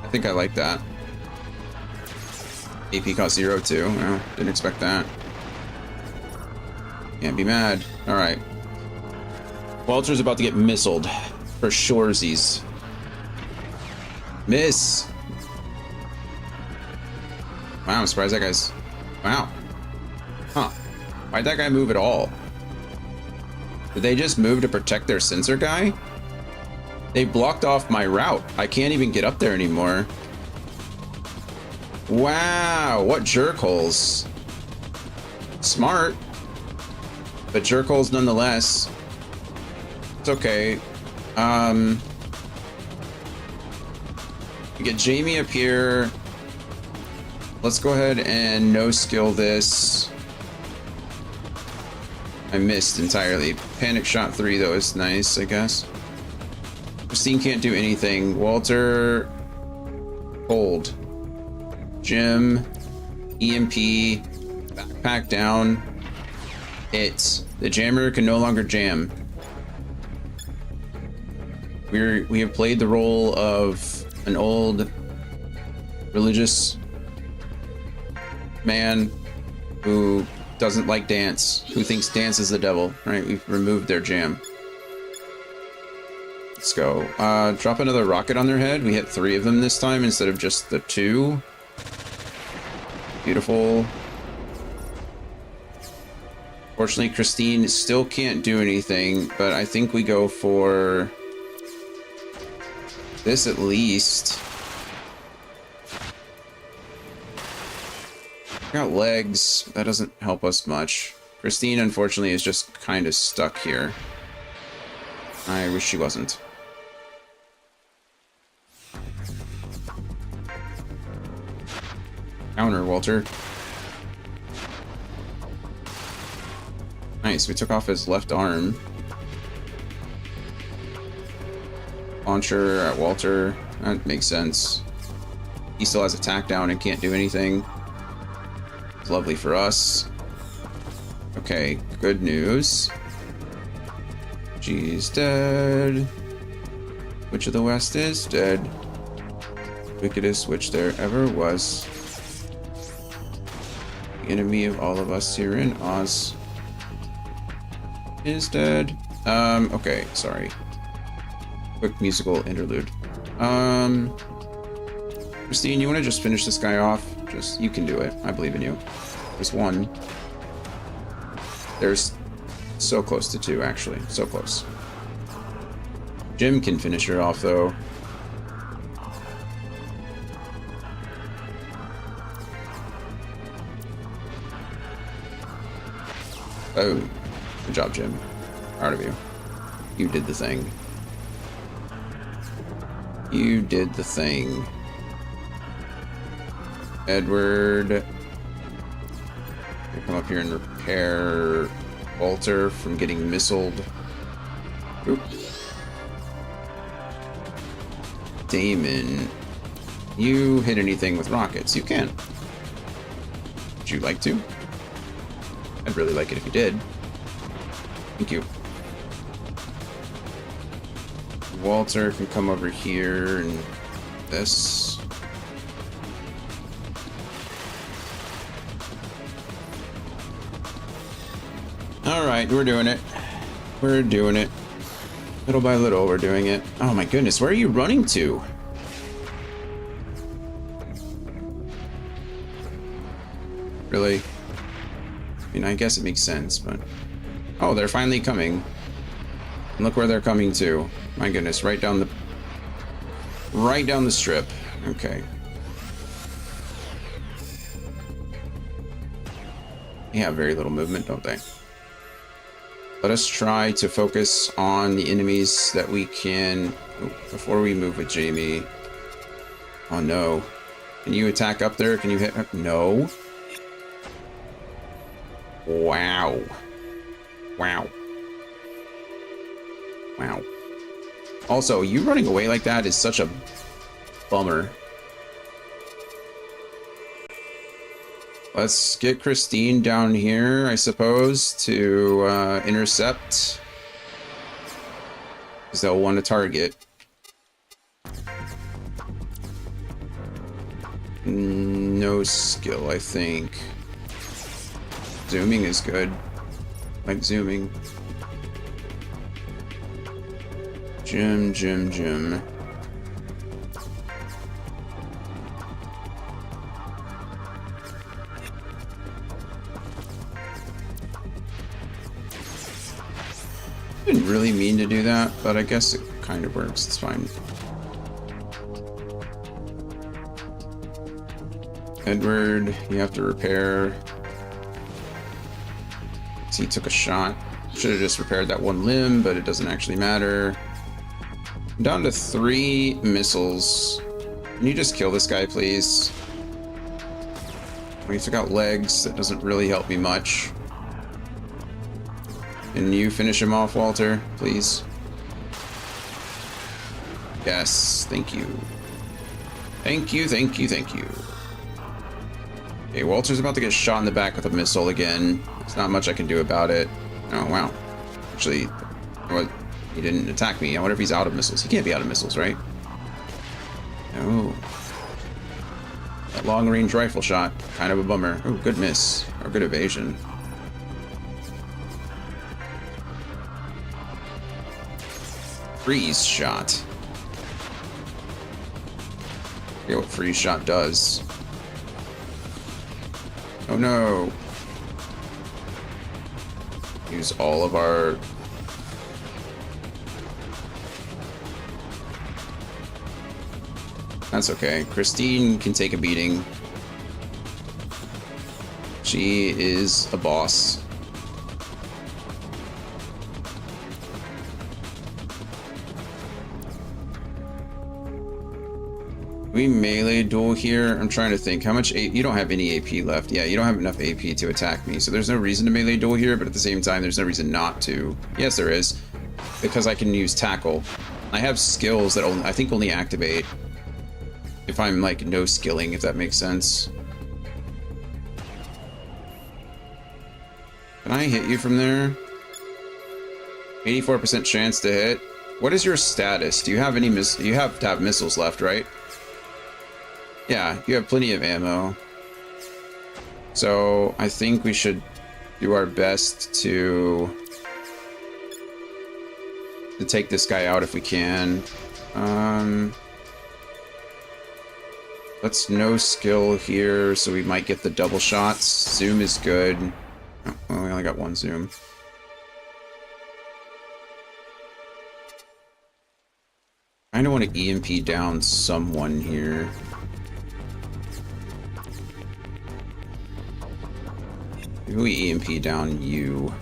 [SPEAKER 1] I think I like that. AP cost 0 too. Well, didn't expect that. Can't be mad. Alright. Walter's about to get missiled. For shoresies. Miss! Wow, I'm surprised that guy's... Wow. Huh. Why'd that guy move at all? Did they just move to protect their sensor guy? They blocked off my route. I can't even get up there anymore. Wow, what jerk holes. Smart. but jerkholes nonetheless. It's okay. We get Jamie up here. Let's go ahead and no skill this. I missed entirely. Panic shot 3 though is nice, I guess. Christine can't do anything. Walter, hold. Jim, EMP, backpack down. Hit. The jammer can no longer jam. We have played the role of an old religious man who doesn't like dance, who thinks dance is the devil, right? We've removed their jam. Let's go. Drop another rocket on their head. We hit 3 of them this time instead of just the 2. Beautiful. Fortunately, Christine still can't do anything, but I think we go for this at least. Got legs. That doesn't help us much. Christine, unfortunately, is just kind of stuck here. I wish she wasn't. Counter, Walter. Nice, we took off his left arm. Launcher at Walter. That makes sense. He still has attack down and can't do anything. It's lovely for us. Okay, good news. She's dead. Witch of the West is dead. Wickedest witch there ever was. The enemy of all of us here in Oz is dead. Okay, sorry. Quick musical interlude. Christine, you want to just finish this guy off? You can do it. I believe in you. There's 1. There's so close to 2, actually. So close. Jim can finish her off, though. Oh. Good job, Jim. Proud of you. You did the thing. You did the thing. Edward. Come up here and repair Walter from getting missiled. Oop. Damon. You hit anything with rockets? You can. Would you like to? I'd really like it if you did. Thank you. Walter can come over here and this. Alright, we're doing it. We're doing it. Little by little, we're doing it. Oh my goodness, where are you running to? Really? I mean, I guess it makes sense, but... Oh, they're finally coming. And look where they're coming to. My goodness, right down the strip. Okay. They have very little movement, don't they? Let us try to focus on the enemies that we can... Oh, before we move with Jamie. Oh no. Can you attack up there? Can you hit... No. Wow. Wow. Wow. Also, you running away like that is such a bummer. Let's get Christine down here, I suppose, to intercept. Because they'll want to target. No skill, I think. Zooming is good. Like zooming. Jim. Didn't really mean to do that, but I guess it kind of works. It's fine. Edward, you have to repair. he took a shot. Should have just repaired that one limb, but it doesn't actually matter. I'm down to 3 missiles. Can you just kill this guy, please? We took out legs. That doesn't really help me much. Can you finish him off, Walter, please? Yes, thank you. Thank you, thank you, thank you. Okay, Walter's about to get shot in the back with a missile again. There's not much I can do about it. Oh, wow. Actually, what? He didn't attack me. I wonder if he's out of missiles. He can't be out of missiles, right? No. That long-range rifle shot. Kind of a bummer. Oh, good miss. Or good evasion. Freeze shot. I forget what freeze shot does. Oh no. Use all of our... That's okay. Christine can take a beating. She is a boss. We melee duel here. I'm trying to think how much you don't have any AP left. Yeah, you don't have enough AP to attack me, so there's no reason to melee duel here, but at the same time there's no reason not to. Yes, there is, because I can use tackle. I have skills that I think only activate if I'm like no skilling, if that makes sense. Can I hit you from there? 84% chance to hit. What is your status? Do you have any you have to have missiles left, right? Yeah, you have plenty of ammo. So I think we should do our best to take this guy out if we can. Let's no skill here, so we might get the double shots. Zoom is good. Oh, well, we only got 1 zoom. I kinda want to EMP down someone here. Maybe we EMP down you.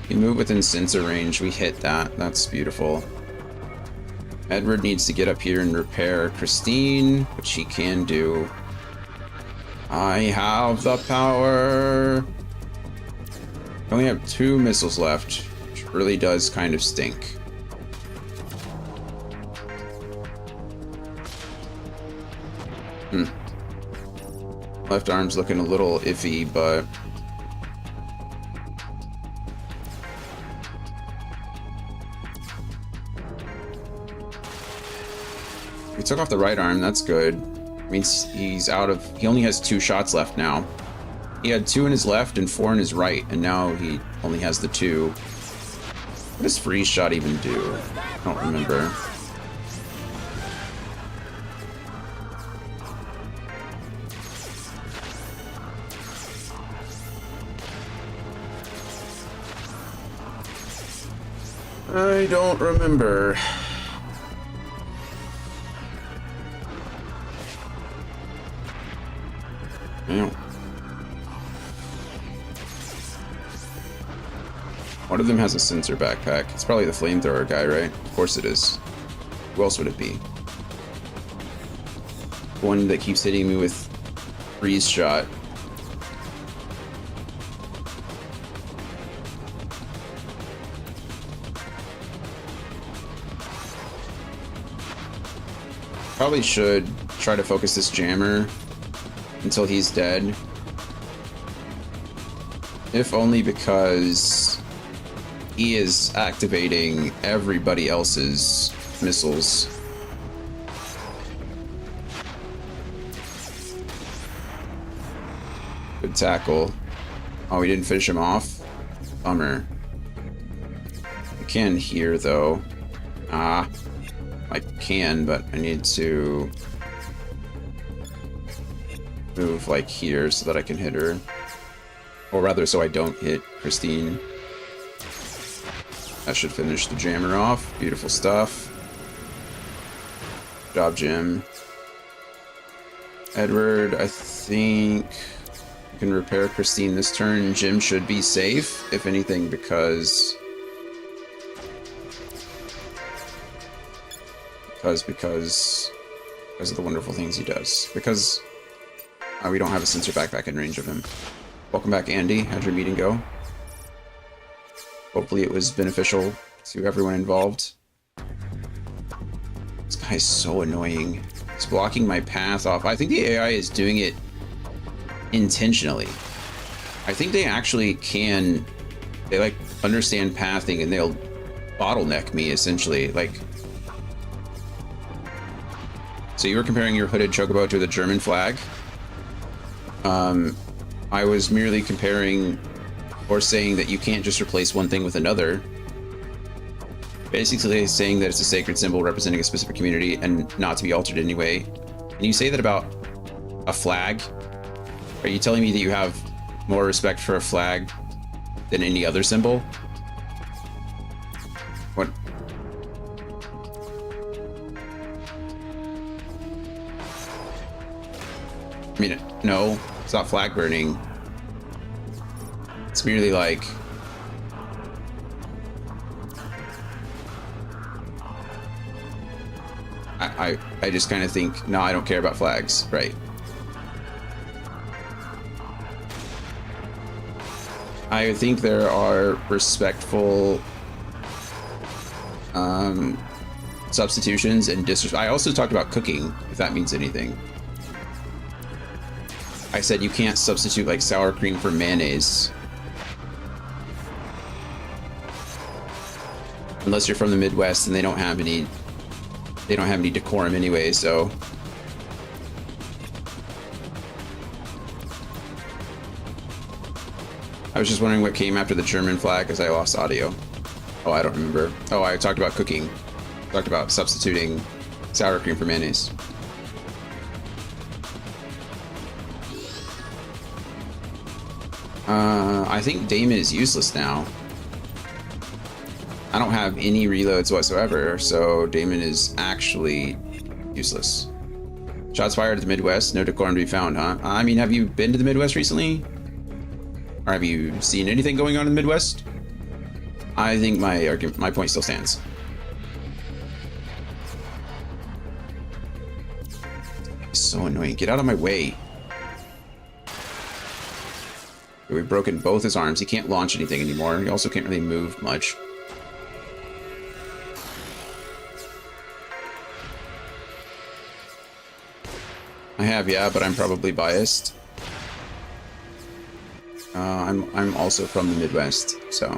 [SPEAKER 1] You move within sensor range, we hit that. That's beautiful. Edward needs to get up here and repair Christine, which he can do. I have the power! I only have 2 missiles left, which really does kind of stink. Left arm's looking a little iffy, but... We took off the right arm, that's good. Means he's out of... He only has 2 shots left now. He had 2 in his left and 4 in his right, and now he only has the 2. What does freeze shot even do? I don't remember. I don't remember. Yeah. One of them has a sensor backpack. It's probably the flamethrower guy, right? Of course it is. Who else would it be? One that keeps hitting me with freeze shot. Probably should try to focus this jammer until he's dead. If only because he is activating everybody else's missiles. Good tackle. Oh, we didn't finish him off? Bummer. I can hear though. I can, but I need to move like here so that I can hit her. Or rather, so I don't hit Christine. That should finish the jammer off. Beautiful stuff. Good job, Jim. Edward, I think We can repair Christine this turn. Jim should be safe, if anything, because of the wonderful things he does. Because we don't have a sensor backpack in range of him. Welcome back, Andy. How'd your meeting go? Hopefully it was beneficial to everyone involved. This guy is so annoying. He's blocking my path off. I think the AI is doing it intentionally. I think they actually can, they like understand pathing and they'll bottleneck me essentially. Like, so you were comparing your hooded chocobo to the German flag. I was merely comparing or saying that you can't just replace one thing with another. Basically saying that it's a sacred symbol representing a specific community and not to be altered in any way. Can you say that about a flag? Are you telling me that you have more respect for a flag than any other symbol? What? I mean, no, it's not flag burning. It's merely like, I just kind of think, no, I don't care about flags, right? I think there are respectful substitutions and I also talked about cooking, if that means anything. I said you can't substitute like sour cream for mayonnaise. Unless you're from the Midwest and they don't have any decorum anyway, so. I was just wondering what came after the German flag because I lost audio. Oh, I don't remember. Oh, I talked about cooking. Talked about substituting sour cream for mayonnaise. I think Damon is useless now. I don't have any reloads whatsoever, so Damon is actually useless. Shots fired at the Midwest, no decorum to be found, huh? I mean, have you been to the Midwest recently? Or have you seen anything going on in the Midwest? I think my point still stands. It's so annoying. Get out of my way. We've broken both his arms. He can't launch anything anymore. He also can't really move much. I have, yeah, but I'm probably biased. I'm also from the Midwest, so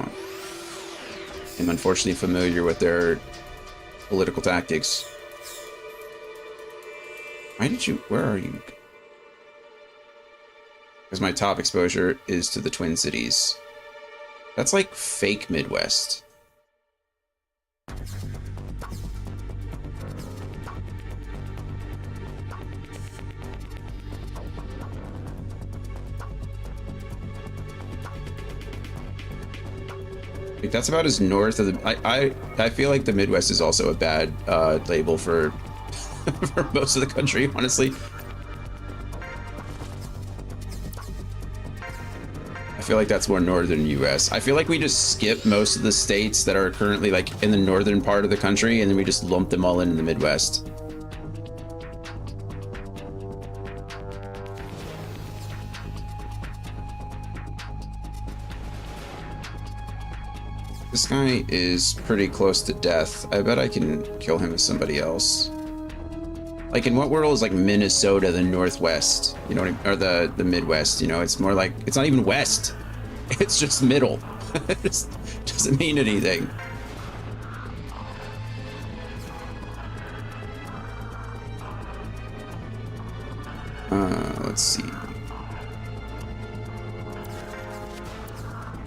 [SPEAKER 1] I'm unfortunately familiar with their political tactics. Where are you? Because my top exposure is to the Twin Cities. That's like fake Midwest. Like, that's about as north of the. I feel like the Midwest is also a bad label for for most of the country, honestly. I feel like that's more northern US. I feel like we just skip most of the states that are currently like in the northern part of the country, and then we just lump them all in the Midwest. This guy is pretty close to death. I bet I can kill him with somebody else. Like, in what world is like Minnesota the Northwest? You know what I mean? Or the Midwest, you know? It's more like, it's not even west. It's just middle. It just doesn't mean anything. Let's see.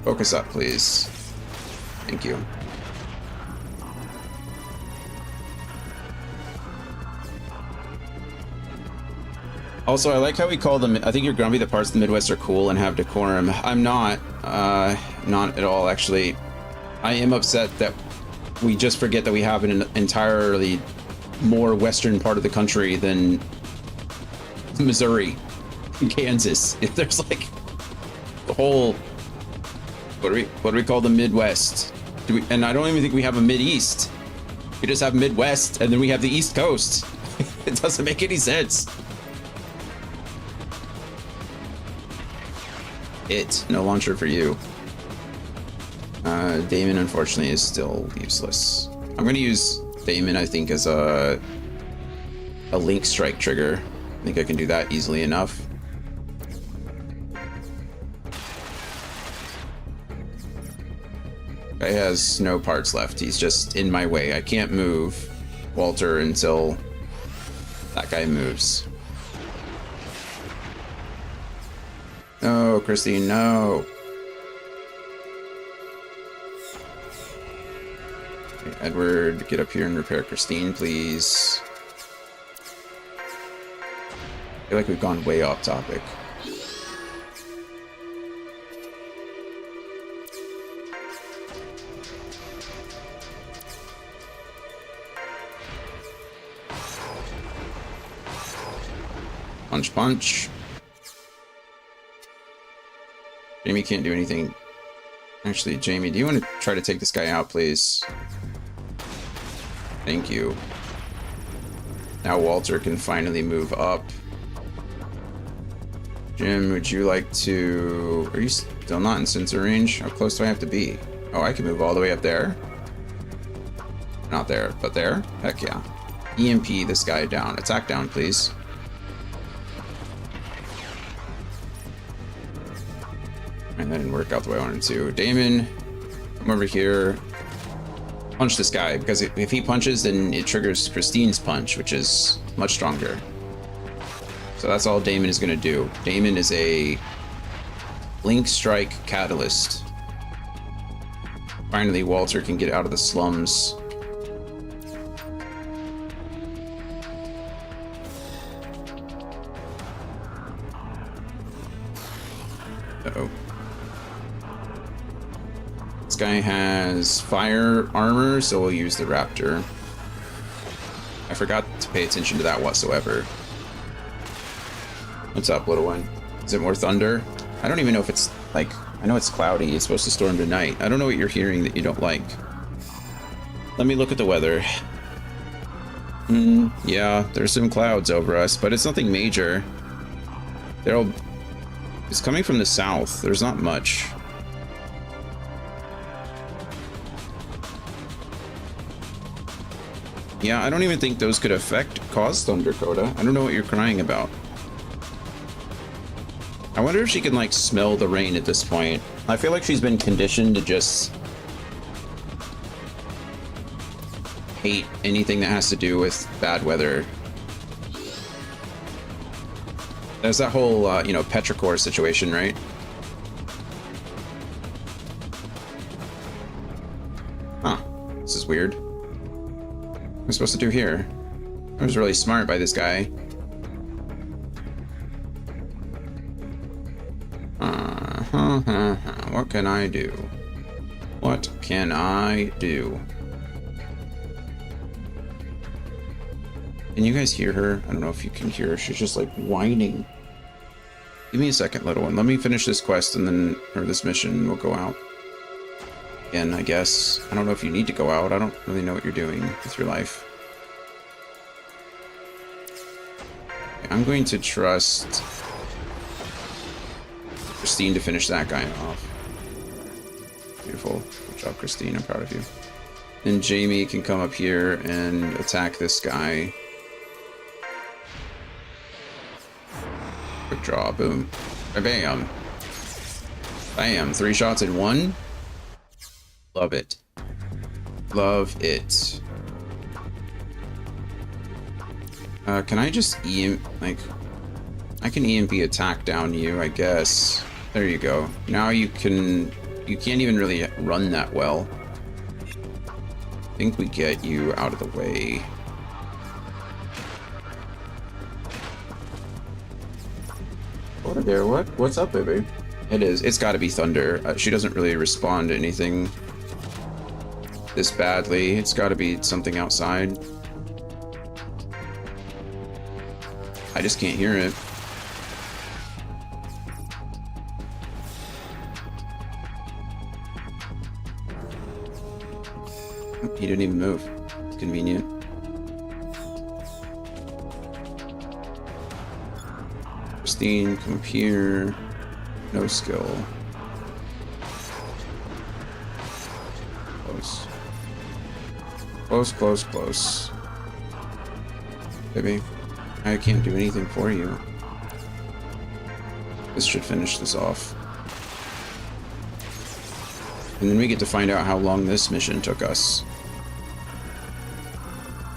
[SPEAKER 1] Focus up, please. Thank you. Also, I like how we call them. I think you're grumpy that parts of the Midwest are cool and have decorum. I'm not. Not at all, actually. I am upset that we just forget that we have an entirely more western part of the country than Missouri and Kansas. If there's like the whole, what do we call the Midwest? And I don't even think we have a Mid-East. We just have Midwest, and then we have the East Coast. It doesn't make any sense. No launcher for you. Damon, unfortunately, is still useless. I'm gonna use Damon, I think, as a link strike trigger. I think I can do that easily enough. Guy has no parts left. He's just in my way. I can't move Walter until that guy moves. No, Christine, no. Okay, Edward, get up here and repair Christine, please. I feel like we've gone way off topic. Punch, punch. Jamie can't do anything. Actually, Jamie, do you want to try to take this guy out, please? Thank you. Now Walter can finally move up. Jim, would you like to... Are you still not in sensor range? How close do I have to be? Oh, I can move all the way up there? Not there, but there? Heck yeah. EMP this guy down. Attack down, please. And that didn't work out the way I wanted to. Damon, come over here. Punch this guy, because if he punches, then it triggers Christine's punch, which is much stronger. So that's all Damon is going to do. Damon is a Link Strike Catalyst. Finally, Walter can get out of the slums. Uh-oh. This guy has fire armor, so we'll use the Raptor. I forgot to pay attention to that whatsoever. What's up, little one? Is it more thunder? I don't even know if it's, like, I know it's cloudy. It's supposed to storm tonight. I don't know what you're hearing that you don't like. Let me look at the weather. Yeah, there's some clouds over us, but it's nothing major. It's coming from the south. There's not much. Yeah, I don't even think those could cause thunder, Coda. I don't know what you're crying about. I wonder if she can, like, smell the rain at this point. I feel like she's been conditioned to just hate anything that has to do with bad weather. There's that whole, petrichor situation, right? Huh. This is weird. What am I supposed to do here? I was really smart by this guy. What can I do? What can I do? Can you guys hear her? I don't know if you can hear her. She's just like whining. Give me a second, little one. Let me finish this quest and then, or this mission, we'll go out. Again, I guess. I don't know if you need to go out. I don't really know what you're doing with your life. Okay, I'm going to trust Christine to finish that guy off. Beautiful. Good job, Christine. I'm proud of you. And Jamie can come up here and attack this guy. Quick draw. Boom. Bam. Bam. 3 shots in 1. Love it. Love it. Can I just I can EMP attack down you, I guess. There you go. Now you can't even really run that well. I think we get you out of the way. What there? What's up, baby? It is. It's got to be Thunder. She doesn't really respond to anything this badly. It's got to be something outside. I just can't hear it. he didn't even move. It's convenient. Christine, come up here. No skill. Close. Close, close, close. Baby, I can't do anything for you. This should finish this off. And then we get to find out how long this mission took us.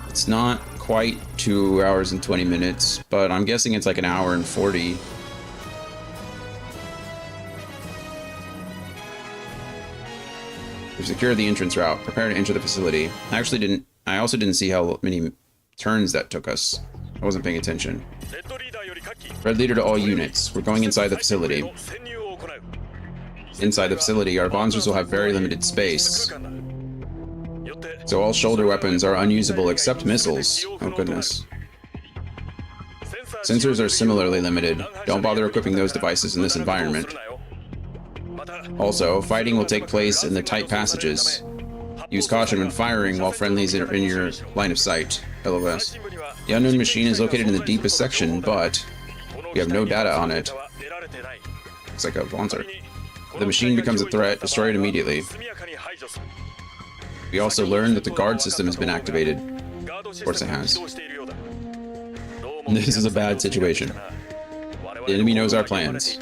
[SPEAKER 1] It's not quite 2 hours and 20 minutes, but I'm guessing it's like an hour and 40. We've secured the entrance route. Prepare to enter the facility. I also didn't see how many turns that took us. I wasn't paying attention. Red leader to all units. We're going inside the facility. Inside the facility, our Bonzers will have very limited space. So all shoulder weapons are unusable except missiles. Oh goodness. Sensors are similarly limited. Don't bother equipping those devices in this environment. Also, fighting will take place in the tight passages. Use caution when firing while friendlies are in your line of sight. LOS. The unknown machine is located in the deepest section, but we have no data on it. Looks like a Bonzer. If the machine becomes a threat, destroy it immediately. We also learned that the guard system has been activated. Of course it has. This is a bad situation. The enemy knows our plans.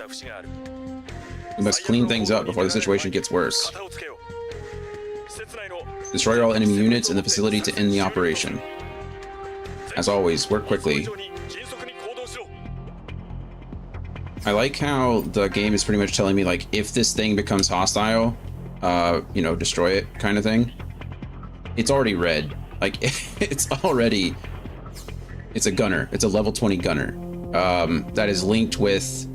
[SPEAKER 1] We must clean things up before the situation gets worse. Destroy all enemy units in the facility to end the operation. As always, work quickly. I like how the game is pretty much telling me, like, if this thing becomes hostile, you know, destroy it kind of thing. It's already red. Like, it's a gunner. It's a level 20 gunner. That is linked with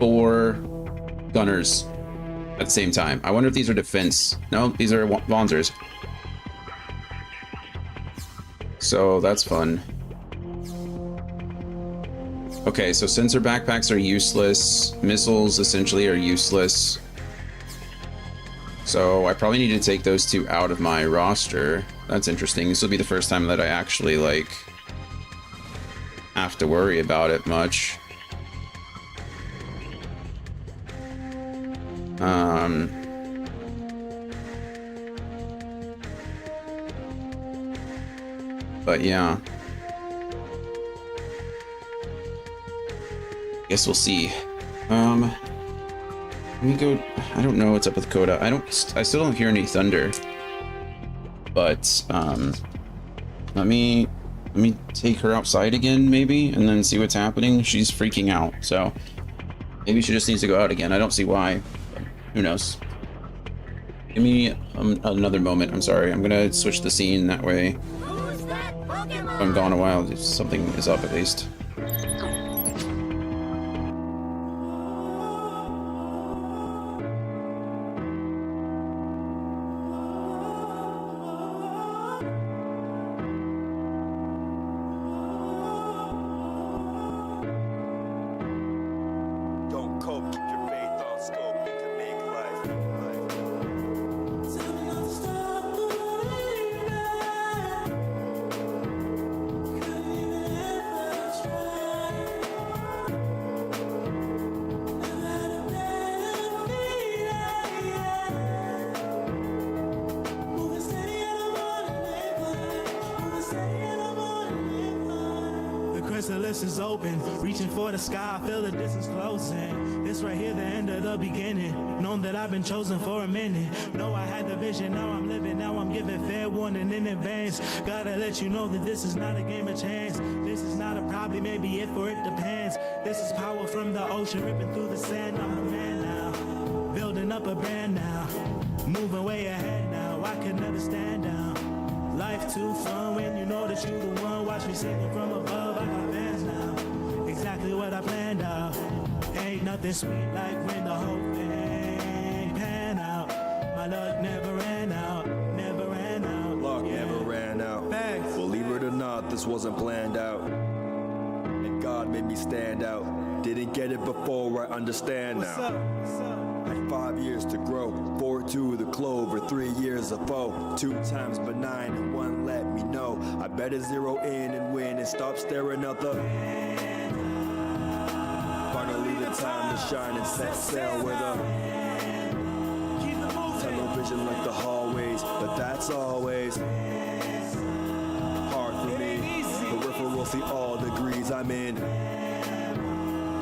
[SPEAKER 1] 4 gunners at the same time. I wonder if these are defense. No, these are Bonzers. So that's fun. Okay, so sensor backpacks are useless. Missiles essentially are useless. So I probably need to take those 2 out of my roster. That's interesting. This will be the first time that I actually, like, have to worry about it much. But yeah. Guess we'll see. Let me go. I don't know what's up with Coda. I still don't hear any thunder. But let me take her outside again, maybe, and then see what's happening. She's freaking out, so maybe she just needs to go out again. I don't see why. Who knows? Give me another moment. I'm sorry. I'm gonna switch the scene that way.
[SPEAKER 5] Who's that Pokemon?
[SPEAKER 1] If I'm gone a while, something is up at least.
[SPEAKER 6] Don't cope, keep your faith on scope. You can make life.
[SPEAKER 7] chrysalis is open, reaching for the sky, feel the distance closing. This right here, the end of the beginning. Known that I've been chosen for a minute. Know I had the vision, now I'm living, now I'm giving fair warning in advance. Gotta let you know that this is not a game of chance. This is not a probably, maybe if, or it depends. This is power from the ocean, ripping through the sand. I'm a man now, building up a brand now. Moving way ahead now, I could never stand down. Life too fun when you know that you the one. Watch me singing from above, I got fans now. Exactly what I planned out. Ain't nothing sweet like when the whole thing pan out. My luck never ran out, never ran out.
[SPEAKER 6] Luck never ran out.
[SPEAKER 7] Facts.
[SPEAKER 6] Believe it or not, this wasn't planned out. And God made me stand out. Didn't get it before, I understand
[SPEAKER 7] What's
[SPEAKER 6] now.
[SPEAKER 7] up? What's up?
[SPEAKER 6] Had 5 years to grow, 4 to the clover, 3 years of foe, 2 times benign and 1 let me know. I better zero in and win and stop staring out the. Finally the time to shine and set sail with a television like the hallways, but that's always hard for me. Peripheral see all degrees I'm in.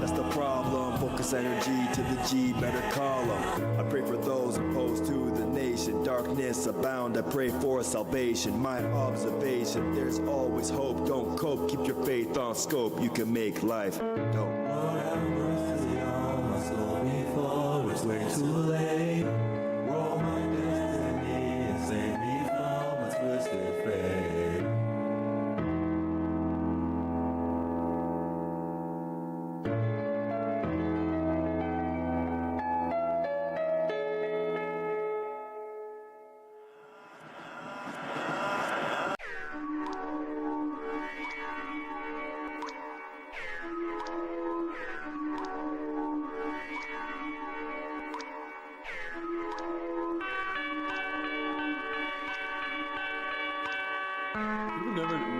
[SPEAKER 6] That's the problem. Focus energy to the G, better call 'em. I pray for those opposed to the nation. Darkness abound, I pray for salvation. My observation, there's always hope. Don't cope, keep your faith on scope. You can make life dope.
[SPEAKER 7] Lord have mercy on my soul before it's way too late. Roll my destiny and save me from a twisted fate.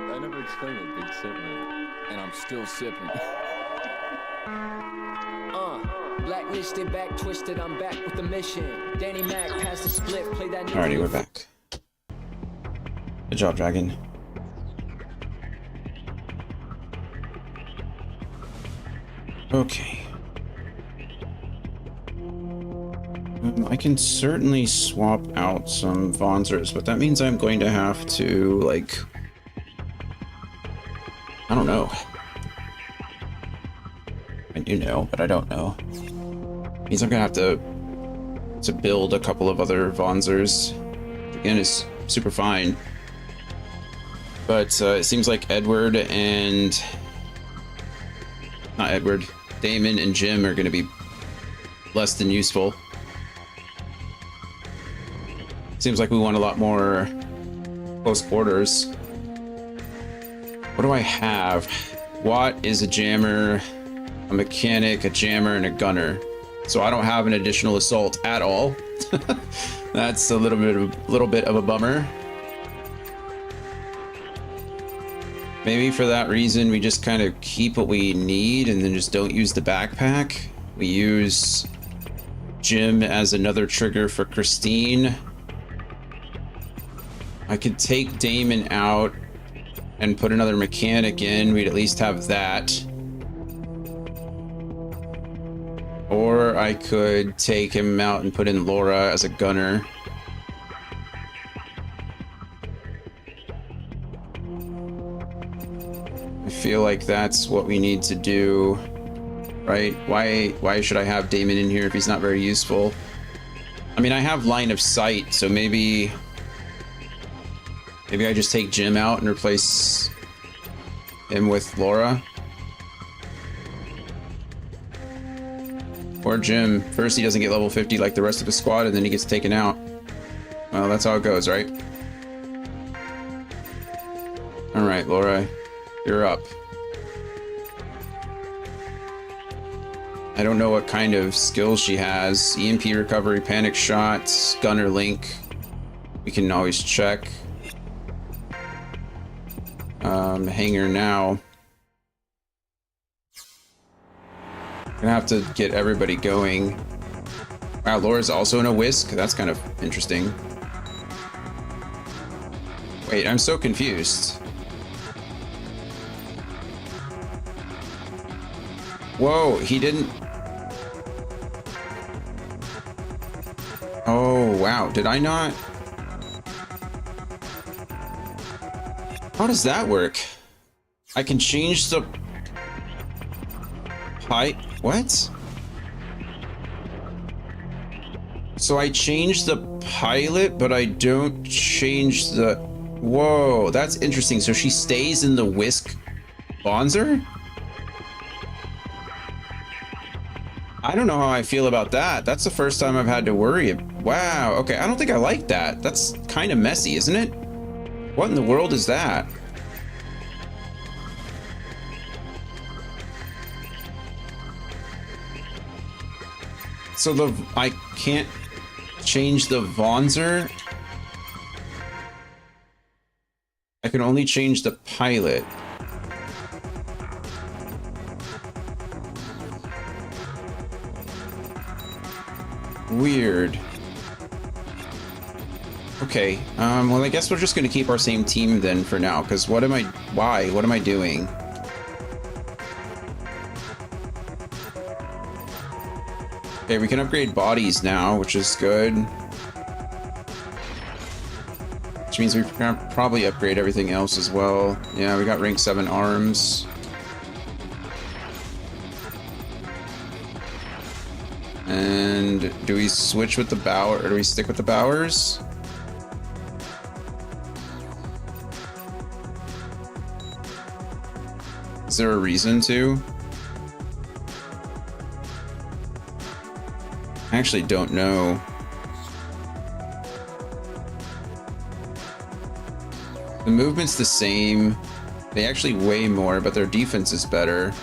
[SPEAKER 3] I never explained what big sip meant.
[SPEAKER 8] And I'm still sipping.
[SPEAKER 9] Blacklisted, back twisted, I'm back with the mission. Danny Mac, pass the split, play that.
[SPEAKER 1] Alrighty, we're back. Good job, Dragon. Okay. I can certainly swap out some Vonzers, but that means I'm going to have to, like... I don't know. I do know, but I don't know. Means I'm gonna have to build a couple of other Vonzers. Which again is super fine. But it seems like Edward and... Not Edward. Damon and Jim are gonna be less than useful. Seems like we want a lot more close quarters. What do I have? Watt is a jammer, a mechanic, a jammer, and a gunner. So I don't have an additional assault at all. That's a little bit of a bummer. Maybe for that reason we just kind of keep what we need and then just don't use the backpack. We use Jim as another trigger for Christine. I could take Damon out and put another mechanic in. We'd at least have that. Or I could take him out and put in Laura as a gunner. I feel like that's what we need to do, right? Why should I have Damon in here if he's not very useful? I mean, I have line of sight, so maybe I just take Jim out and replace him with Laura. Or Jim, first he doesn't get level 50 like the rest of the squad, and then he gets taken out. Well, that's how it goes, right? Alright, Laura, you're up. I don't know what kind of skills she has. EMP recovery, panic shots, gunner link. We can always check. Hanger now. Gonna have to get everybody going. Wow, Laura's also in a whisk? That's kind of interesting. Wait, I'm so confused. Whoa, he didn't... Oh, wow, did I not... How does that work? I can change the height. What? So I change the pilot, but I don't change the... Whoa, that's interesting. So she stays in the whisk Bonzer? I don't know how I feel about that. That's the first time I've had to worry. Wow, okay, I don't think I like that. That's kind of messy, isn't it? What in the world is that? So I can't change the Vonzer. I can only change the pilot. Weird. Okay, well, I guess we're just gonna keep our same team then for now, because why? What am I doing? Okay, we can upgrade bodies now, which is good. Which means we can probably upgrade everything else as well. Yeah, we got rank 7 arms. And do we switch with the Bower, or do we stick with the Bowers? Is there a reason to? I actually don't know. The movement's the same. They actually weigh more, but their defense is better.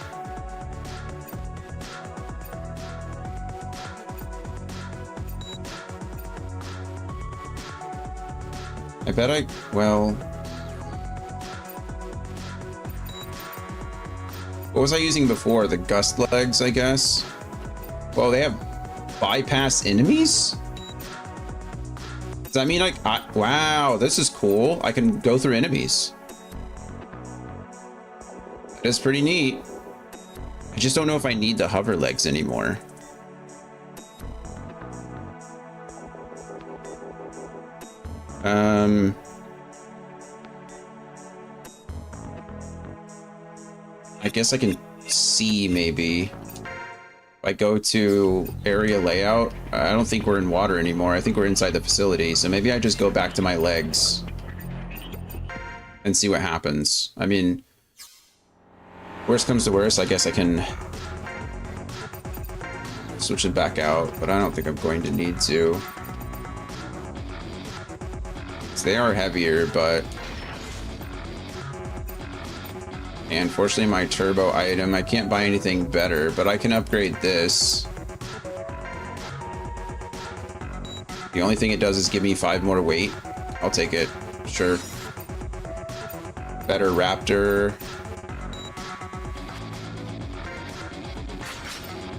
[SPEAKER 1] I bet well... What was I using before? The gust legs, I guess? Well, they have bypass enemies? Does that mean wow, this is cool. I can go through enemies. That is pretty neat. I just don't know if I need the hover legs anymore. I guess I can see maybe. If I go to area layout, I don't think we're in water anymore. I think we're inside the facility. So maybe I just go back to my legs and see what happens. I mean, worst comes to worst, I guess I can switch it back out, but I don't think I'm going to need to. So they are heavier, but unfortunately my turbo item, I can't buy anything better, but I can upgrade this. The only thing it does is give me 5 more weight. I'll take it, sure. Better Raptor.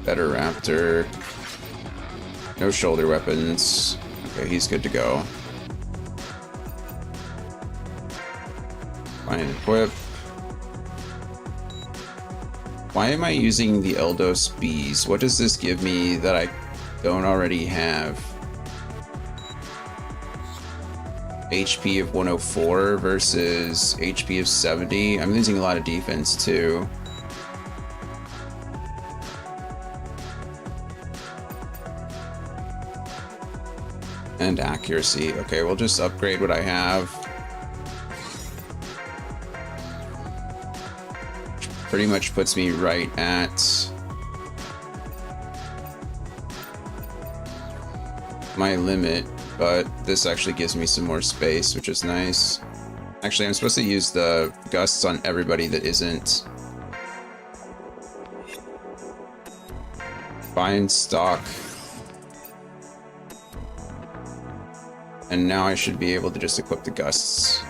[SPEAKER 1] Better Raptor. No shoulder weapons. Okay, he's good to go. Fine, equip. Why am I using the Eldos Bees? What does this give me that I don't already have? HP of 104 versus HP of 70. I'm losing a lot of defense too. And accuracy. Okay, we'll just upgrade what I have. Pretty much puts me right at my limit, but this actually gives me some more space, which is nice. Actually, I'm supposed to use the gusts on everybody that isn't. Find stock. And now I should be able to just equip the gusts.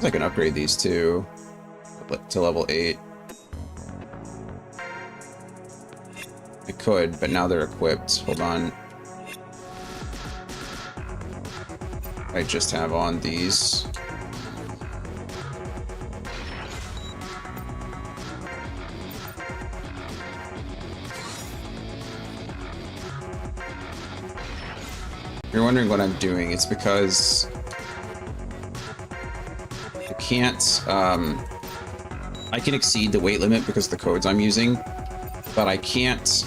[SPEAKER 1] I can upgrade these too to level 8. I could, but now they're equipped. Hold on. I just have on these. If you're wondering what I'm doing, it's because can't I can exceed the weight limit because of the codes I'm using, but I can't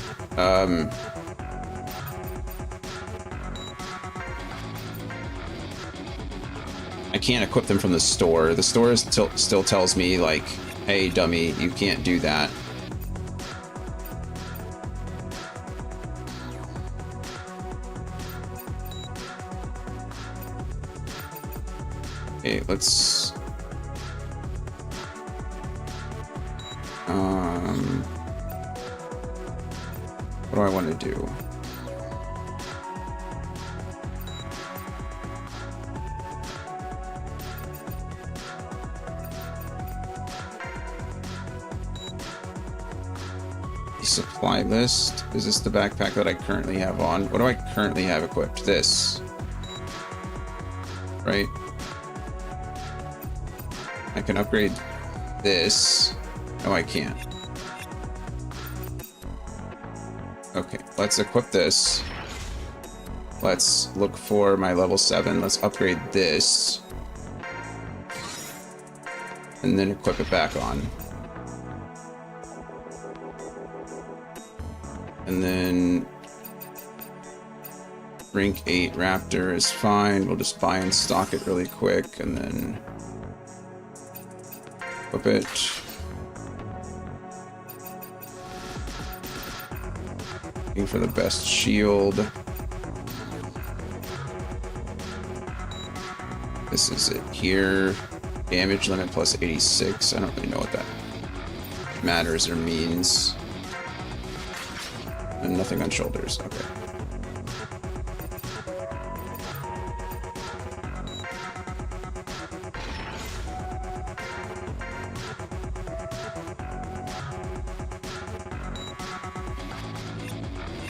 [SPEAKER 1] equip them from the store. The store still tells me like, hey dummy, you can't do that. Okay, let's What do I want to do? Supply list. Is this the backpack that I currently have on? What do I currently have equipped? This. Right? I can upgrade this. No, I can't. Okay, let's equip this. Let's look for my level 7. Let's upgrade this. And then equip it back on. And then rank 8 Raptor is fine. We'll just buy and stock it really quick and then equip it. Looking for the best shield. This is it here. Damage limit plus 86. I don't really know what that matters or means. And nothing on shoulders. Okay.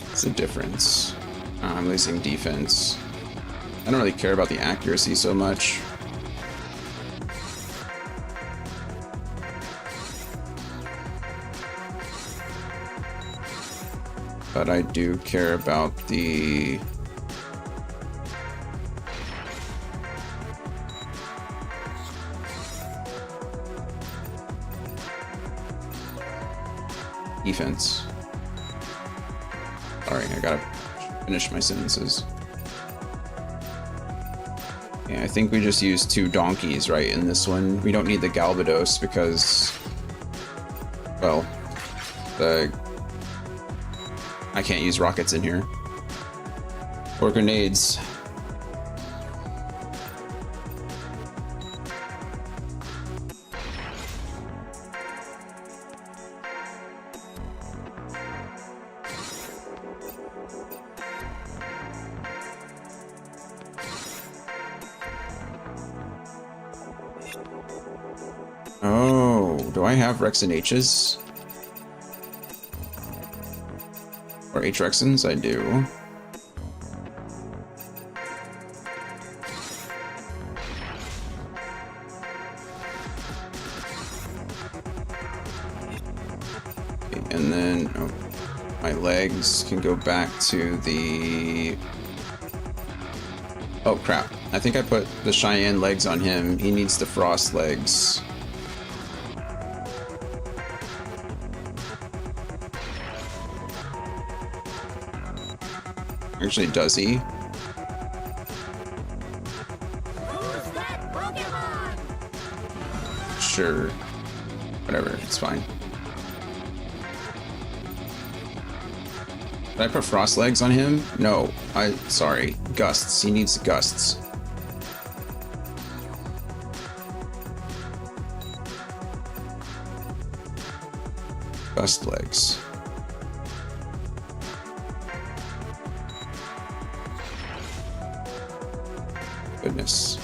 [SPEAKER 1] What's the difference? I'm losing defense. I don't really care about the accuracy so much. But I do care about the defense. Sorry, I gotta finish my sentences. Yeah, I think we just used 2 donkeys, right, in this one. We don't need the Galbados because, well, I can't use rockets in here. Or grenades. Oh, do I have Rex and H's? Or H-Rexons? I do. Okay, and then my legs can go back to the... Oh crap. I think I put the Cheyenne legs on him. He needs the Frost legs. Actually, does he?
[SPEAKER 5] Who's that Pokemon?
[SPEAKER 1] Sure. Whatever, it's fine. Did I put Frost legs on him? No. Sorry. Gusts. He needs gusts. Gust legs. Goodness.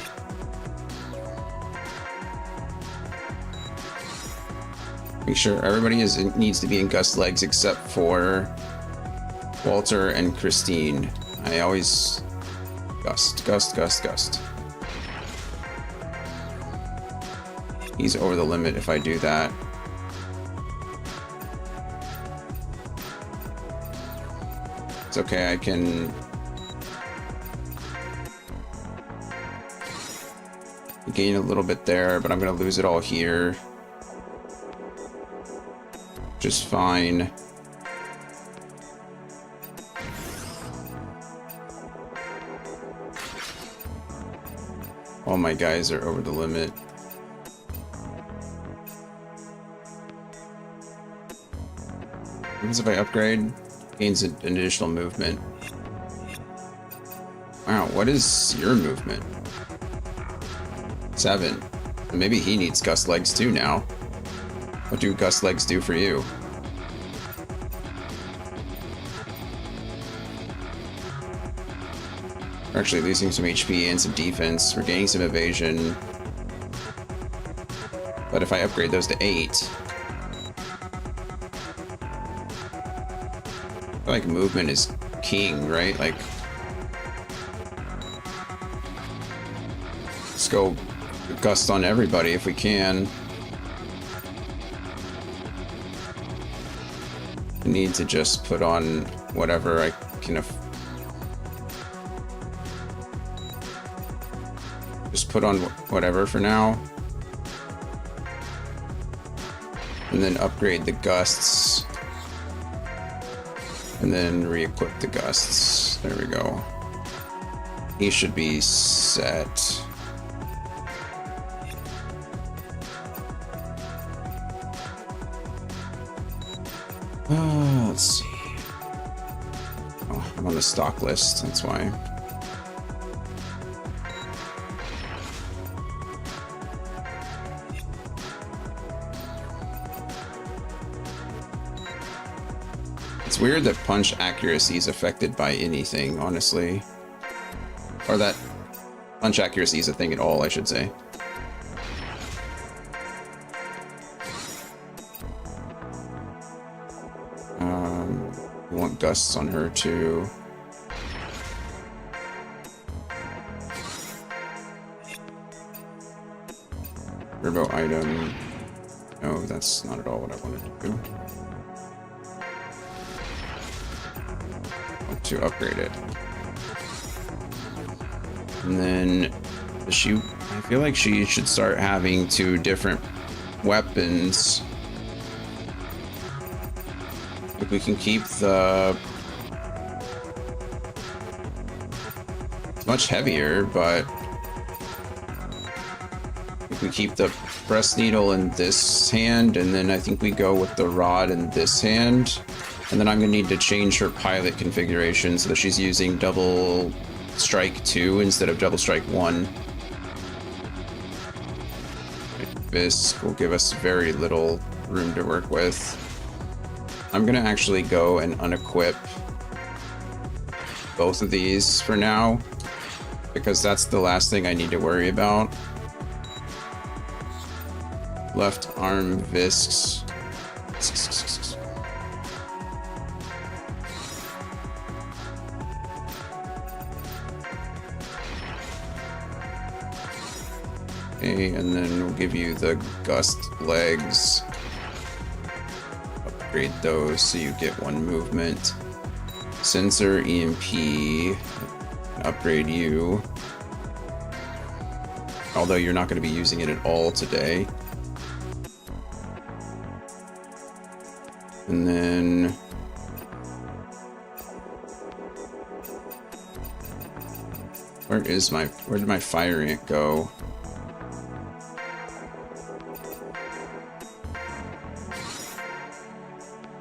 [SPEAKER 1] Make sure everybody needs to be in Gust legs except for Walter and Christine. I always Gust. He's over the limit if I do that. It's okay, I can gain a little bit there, but I'm gonna lose it all here. Just fine. All my guys are over the limit. What happens if I upgrade? Gains an additional movement. Wow, what is your movement? 7. Maybe he needs Gust legs too now. What do Gust legs do for you? We're actually losing some HP and some defense. We're gaining some evasion. But if I upgrade those to 8, I feel like movement is king, right? Like, let's go gust on everybody if we can. I need to just put on whatever I can just put on whatever for now. And then upgrade the gusts. And then re-equip the gusts. There we go. He should be set. Let's see. Oh, I'm on the stock list, that's why. It's weird that punch accuracy is affected by anything, honestly. Or that punch accuracy is a thing at all, I should say. We want gusts on her too. Turbo item. No, that's not at all what I wanted to do. To upgrade it. And then I feel like she should start having 2 different weapons. If we can keep the... It's much heavier, but if we keep the press needle in this hand, and then I think we go with the rod in this hand. And then I'm going to need to change her pilot configuration so that she's using double strike 2 instead of double strike 1. This will give us very little room to work with. I'm going to actually go and unequip both of these for now, because that's the last thing I need to worry about. Left arm Visks. Okay, and then we'll give you the gust legs. Upgrade those so you get 1 movement. Sensor EMP. Upgrade you. Although you're not going to be using it at all today. And then... where did my fire ant go?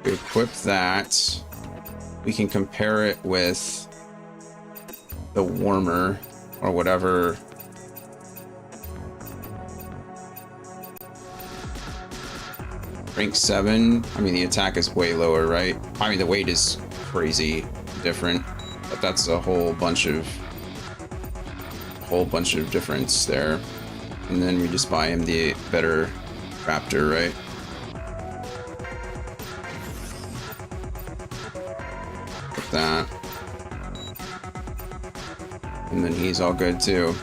[SPEAKER 1] Equip that. We can compare it with the warmer or whatever. Rank 7. I mean, the attack is way lower, right? I mean, the weight is crazy different, but that's a whole bunch of difference there. And then we just buy him the better raptor, right? That, and then he's all good too.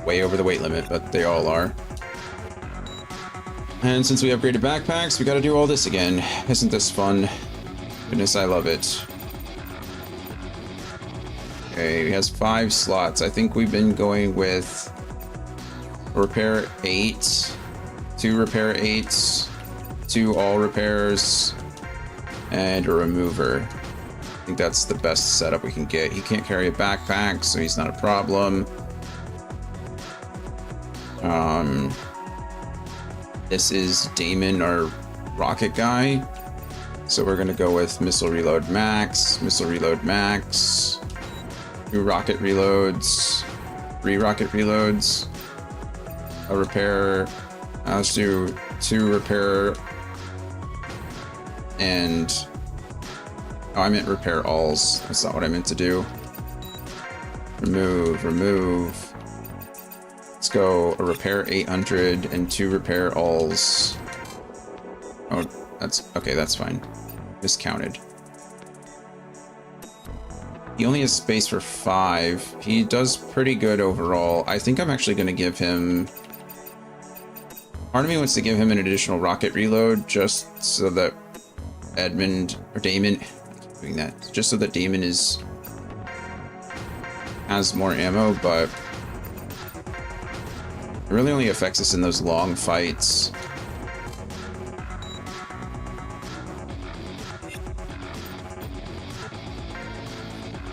[SPEAKER 1] Way over the weight limit, but they all are. And since we upgraded backpacks, we got to do all this again. Isn't this fun? Goodness, I love it. Okay, he has 5 slots. I think we've been going with repair 8, 2 repair 8s, 2 all repairs, and a remover. I think that's the best setup we can get. He can't carry a backpack, so he's not a problem. This is Damon, our rocket guy. So we're gonna go with missile reload max, 2 rocket reloads, 3 rocket reloads, a repair. Let's do 2 repair and... oh, I meant repair alls. That's not what I meant to do. Remove. Let's go a repair 800 and 2 repair alls. Oh, that's okay, that's fine. Miscounted. He only has space for 5. He does pretty good overall. I think I'm actually going to give him... Part of me wants to give him an additional rocket reload just so that Edmund, or Damon... I keep doing that. Just so that Damon has more ammo, but... It really only affects us in those long fights.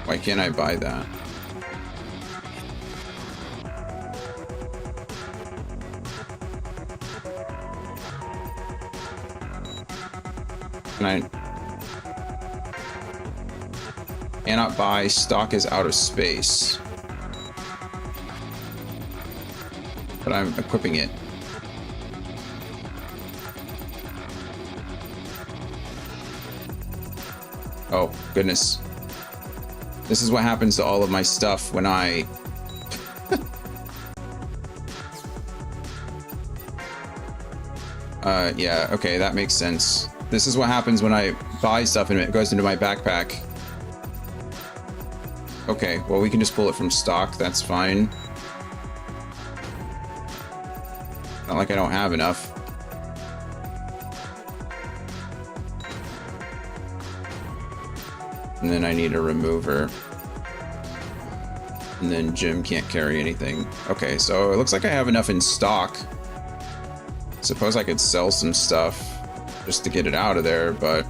[SPEAKER 1] Why can't I buy that? Can I... Cannot buy. Stock is out of space. But I'm equipping it. Oh, goodness. This is what happens to all of my stuff when I... yeah, okay, that makes sense. This is what happens when I buy stuff and it goes into my backpack. Okay, well, we can just pull it from stock, that's fine. Not like I don't have enough. And then I need a remover. And then Jim can't carry anything. Okay, so it looks like I have enough in stock. Suppose I could sell some stuff just to get it out of there, but...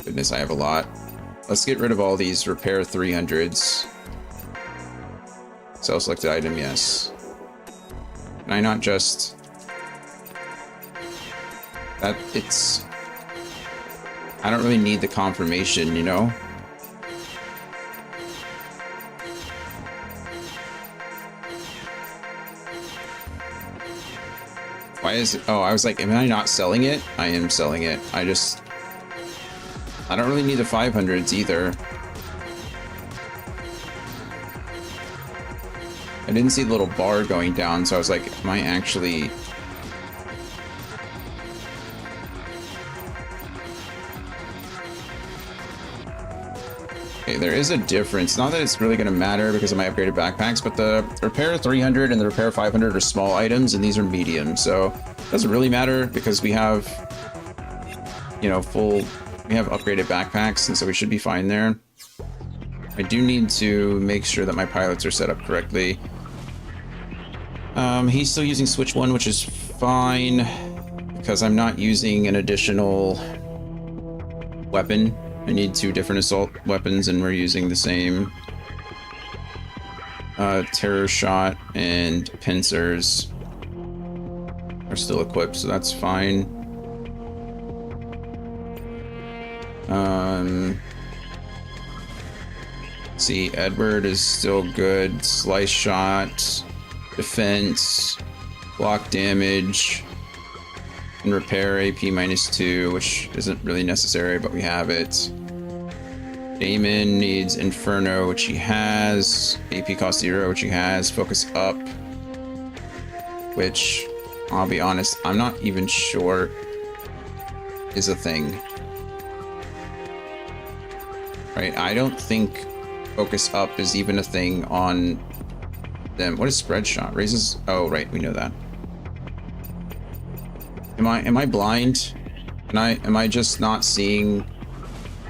[SPEAKER 1] Goodness, I have a lot. Let's get rid of all these repair 300s. Sell selected item, yes. Can I not just... That, it's... I don't really need the confirmation, you know? Why is it... Oh, I was like, am I not selling it? I am selling it. I don't really need the 500s either. I didn't see the little bar going down, so I was like, am I actually... Okay, there is a difference. Not that it's really going to matter because of my upgraded backpacks, but the repair 300 and the repair 500 are small items, and these are medium, so it doesn't really matter because we have, you know, we have upgraded backpacks, and so we should be fine there. I do need to make sure that my pilots are set up correctly. He's still using switch 1, which is fine because I'm not using an additional weapon. I need 2 different assault weapons and we're using the same. Terror shot and pincers are still equipped, so that's fine. See, Edward is still good. Slice shot, defense, block damage, and repair AP -2, which isn't really necessary, but we have it. Damon needs Inferno, which he has. AP cost 0, which he has. Focus up, which, I'll be honest, I'm not even sure is a thing. Right, I don't think focus up is even a thing on them. What is spread shot? Raises... Oh, right, we know that. Am I blind? Am I just not seeing...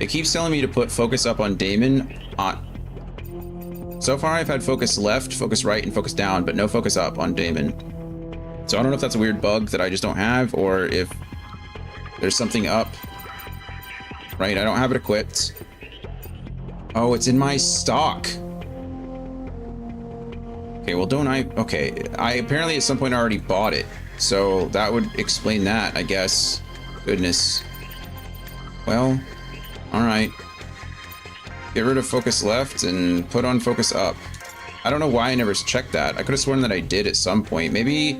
[SPEAKER 1] It keeps telling me to put focus up on Damon. So far I've had focus left, focus right, and focus down, but no focus up on Damon. So I don't know if that's a weird bug that I just don't have, or if there's something up. Right, I don't have it equipped. Oh, it's in my stock. Okay, well, don't I... Okay, I apparently at some point already bought it. So that would explain that, I guess. Goodness. Well, alright. Get rid of focus left and put on focus up. I don't know why I never checked that. I could have sworn that I did at some point. Maybe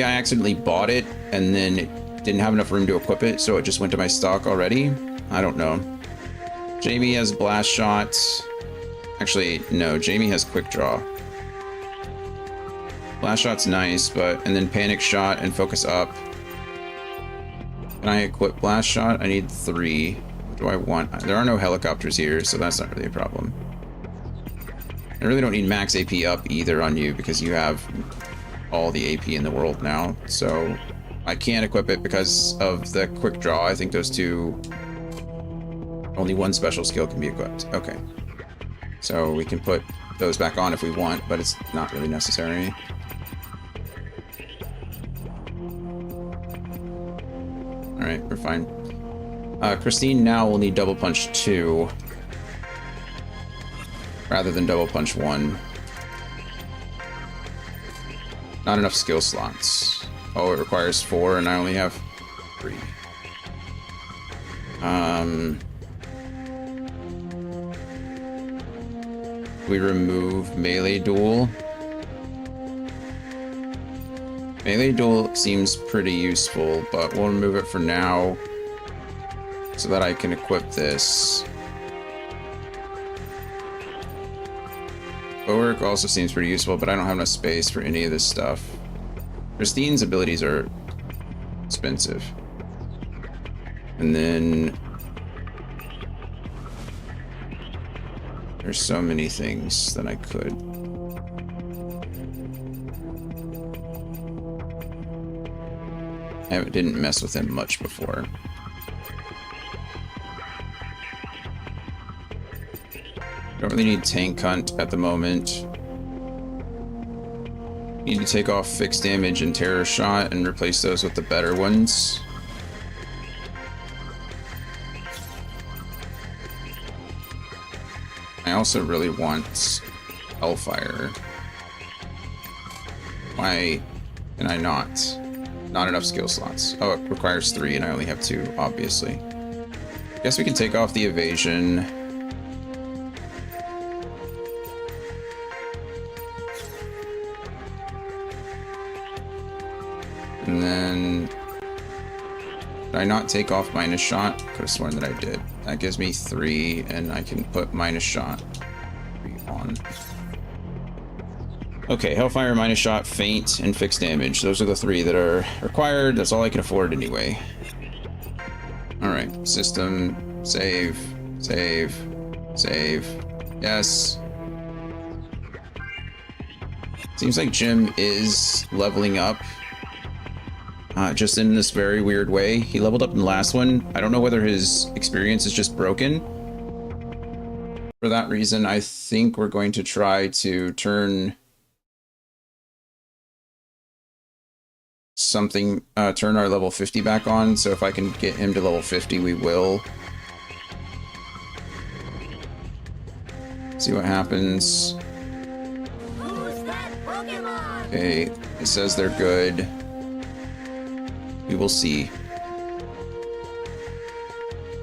[SPEAKER 1] I accidentally bought it and then it didn't have enough room to equip it, so it just went to my stock already. I don't know. Jamie has blast shots. Actually, no, Jamie has quick draw. Blast shot's nice, and then panic shot and focus up. Can I equip blast shot? I need 3. What do I want? There are no helicopters here, so that's not really a problem. I really don't need max AP up either on you because you have all the AP in the world now. So I can't equip it because of the quick draw. I think those two, only one special skill can be equipped. Okay. So we can put those back on if we want, but it's not really necessary. Alright, we're fine. Christine now will need double punch 2 rather than double punch 1. Not enough skill slots. Oh, it requires 4 and I only have 3. We remove melee duel. Melee duel seems pretty useful, but we'll remove it for now so that I can equip this. Bulwark also seems pretty useful, but I don't have enough space for any of this stuff. Christine's abilities are expensive. And then there's so many things that I could. I didn't mess with him much before. Don't really need Tank Hunt at the moment. Need to take off Fixed Damage and Terror Shot and replace those with the better ones. I also really want Hellfire. Why can I not? Not enough skill slots. Oh, it requires 3 and I only have 2, obviously. Guess we can take off the evasion. And then did I not take off minus shot? Could have sworn that I did. That gives me 3 and I can put minus shot 3 on. Okay, Hellfire, minus shot, feint, and fixed damage. Those are the 3 that are required. That's all I can afford anyway. Alright, system, save, save, save. Yes. Seems like Jim is leveling up. Just in this very weird way. He leveled up in the last one. I don't know whether his experience is just broken. For that reason, I think we're going to try to turn something, turn our level 50 back on. So if I can get him to level 50, we will. See what happens.
[SPEAKER 5] Who's that Pokemon?
[SPEAKER 1] Okay, it says they're good. We will see.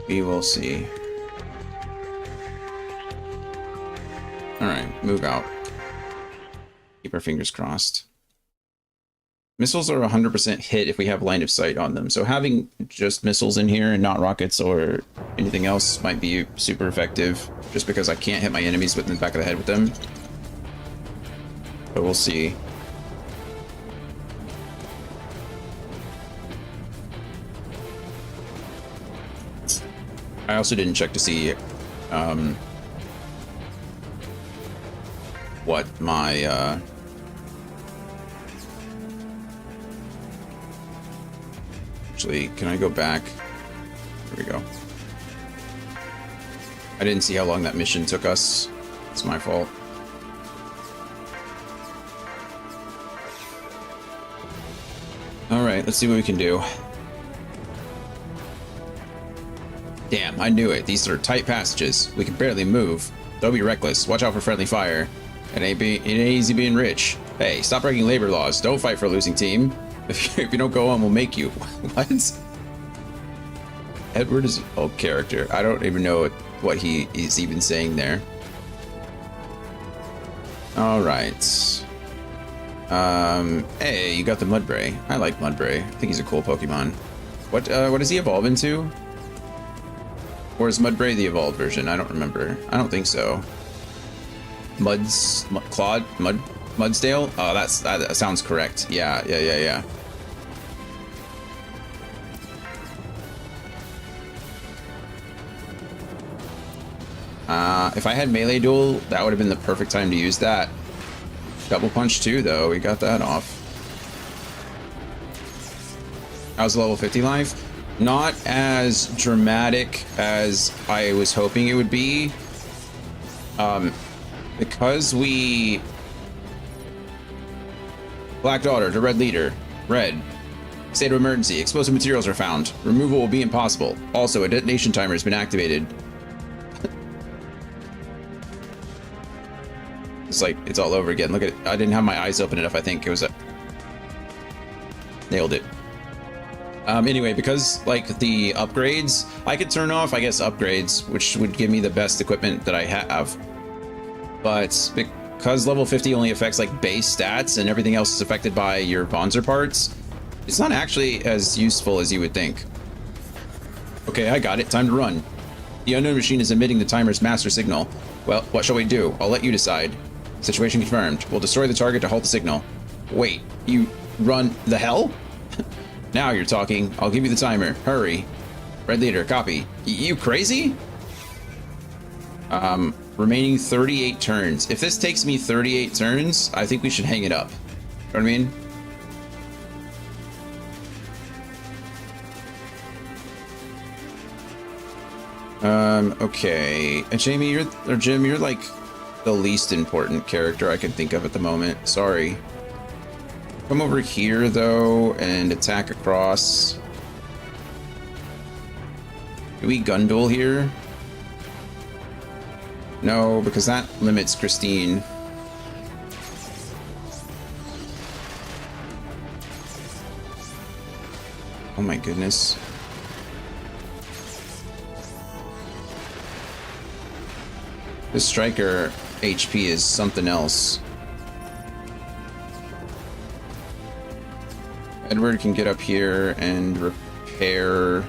[SPEAKER 1] We will see. Alright, move out. Keep our fingers crossed. Missiles are 100% hit if we have line of sight on them, so having just missiles in here and not rockets or anything else might be super effective, just because I can't hit my enemies with the back of the head with them. But we'll see. I also didn't check to see what my actually, can I go back? Here we go. I didn't see how long that mission took us. It's my fault. Alright, let's see what we can do. Damn, I knew it. These are tight passages. We can barely move. Don't be reckless. Watch out for friendly fire. It ain't easy being rich. Hey, stop breaking labor laws. Don't fight for a losing team. If you don't go on, we'll make you. What? Edward is an old character. I don't even know what he is even saying there. Alright. Hey, you got the Mudbray. I like Mudbray. I think he's a cool Pokemon. What does he evolve into? Or is Mudbray the evolved version? I don't remember. I don't think so. Mudsdale? Oh, that sounds correct. Yeah. If I had melee duel, that would have been the perfect time to use that. Double punch too, though. We got that off. How's level 50 life? Not as dramatic as I was hoping it would be. Because we... Black Daughter to Red Leader. Red. State of emergency. Explosive materials are found. Removal will be impossible. Also, a detonation timer has been activated. It's like, it's all over again. Look at it. I didn't have my eyes open enough, I think. It was a... Nailed it. Anyway, because, like, the upgrades... I could turn off, I guess, upgrades, which would give me the best equipment that I have. But because level 50 only affects, like, base stats and everything else is affected by your Bonzer parts, it's not actually as useful as you would think. Okay, I got it. Time to run. The unknown machine is emitting the timer's master signal. Well, what shall we do? I'll let you decide. Situation confirmed. We'll destroy the target to halt the signal. Wait, you run the hell? Now you're talking. I'll give you the timer. Hurry. Red Leader, copy. You crazy? Remaining 38 turns. If this takes me 38 turns, I think we should hang it up. You know what I mean? Okay. And Jamie, Jim, you're like the least important character I can think of at the moment. Sorry. Come over here, though, and attack across. Do we gun duel here? No, because that limits Christine. Oh my goodness. This striker HP is something else. Edward can get up here and repair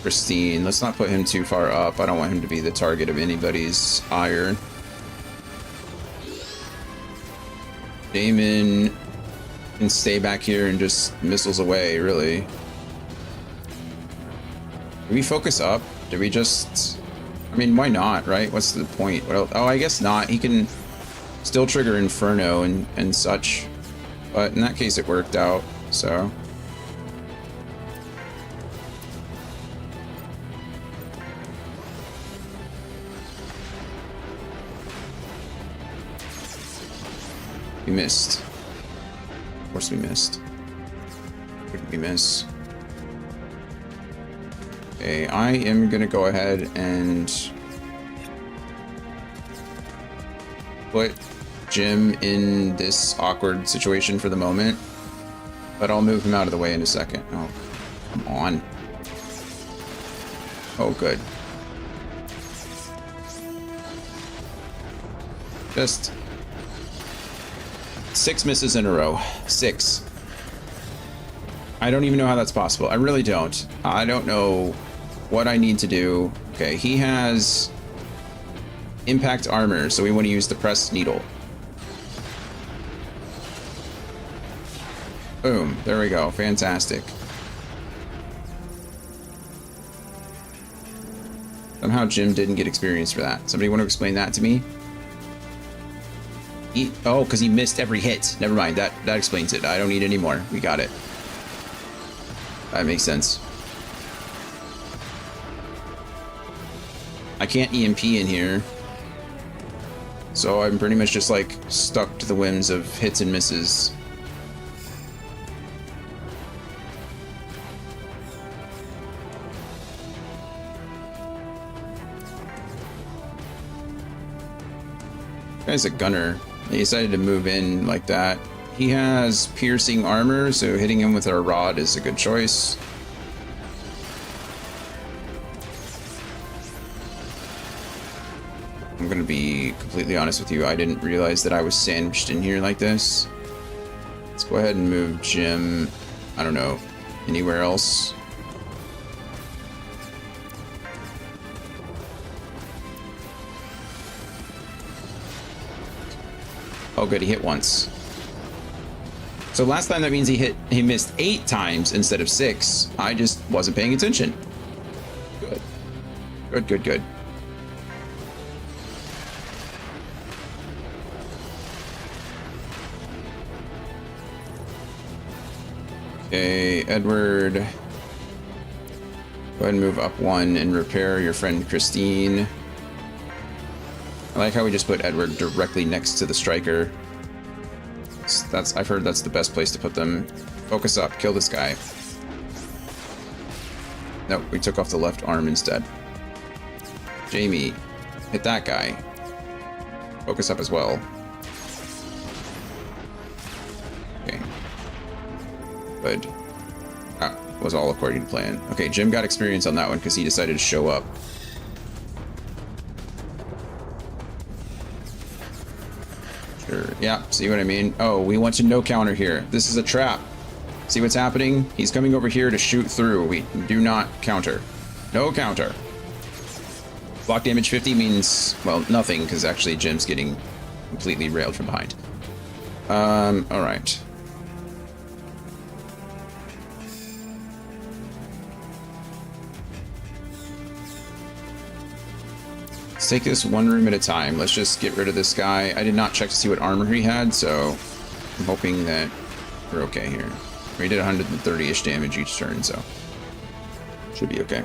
[SPEAKER 1] Christine. Let's not put him too far up. I don't want him to be the target of anybody's ire. Damon can stay back here and just missiles away, really. Do we focus up? Do we just... I mean, why not, right? What's the point? What else? Oh, I guess not. He can still trigger Inferno and such. But in that case, it worked out, so... We missed. Of course we missed. What did we miss? Okay, I am gonna go ahead and put Jim in this awkward situation for the moment, but I'll move him out of the way in a second. Oh, come on. Oh, good. Just 6 misses in a row. 6. I don't even know how that's possible. I really don't. I don't know what I need to do. Okay, he has impact armor, so we want to use the pressed needle. Boom. There we go. Fantastic. Somehow Jim didn't get experience for that. Somebody want to explain that to me? Oh, because he missed every hit. Never mind. That explains it. I don't need any more. We got it. That makes sense. I can't EMP in here. So I'm pretty much just like stuck to the whims of hits and misses. Guy's a gunner. He decided to move in like that. He has piercing armor, so hitting him with our rod is a good choice. I'm gonna be completely honest with you, I didn't realize that I was sandwiched in here like this. Let's go ahead and move Jim, I don't know, anywhere else. Oh, good, he hit once. So last time that means he missed 8 times instead of 6. I just wasn't paying attention. Good. Good, good, good. Okay, Edward. Go ahead and move up 1 and repair your friend Christine. I like how we just put Edward directly next to the striker. I've heard that's the best place to put them. Focus up, kill this guy. Nope, we took off the left arm instead. Jamie, hit that guy. Focus up as well. Okay. Good. That was all according to plan. Okay, Jim got experience on that one because he decided to show up. Sure. Yeah, see what I mean? Oh, we want to no counter here. This is a trap. See what's happening? He's coming over here to shoot through. We do not counter. No counter. Block damage 50 means, well, nothing, because actually Jim's getting completely railed from behind. Alright. Let's take this one room at a time. Let's just get rid of this guy. I did not check to see what armor he had, so I'm hoping that we're okay here. We did 130-ish damage each turn, so should be okay.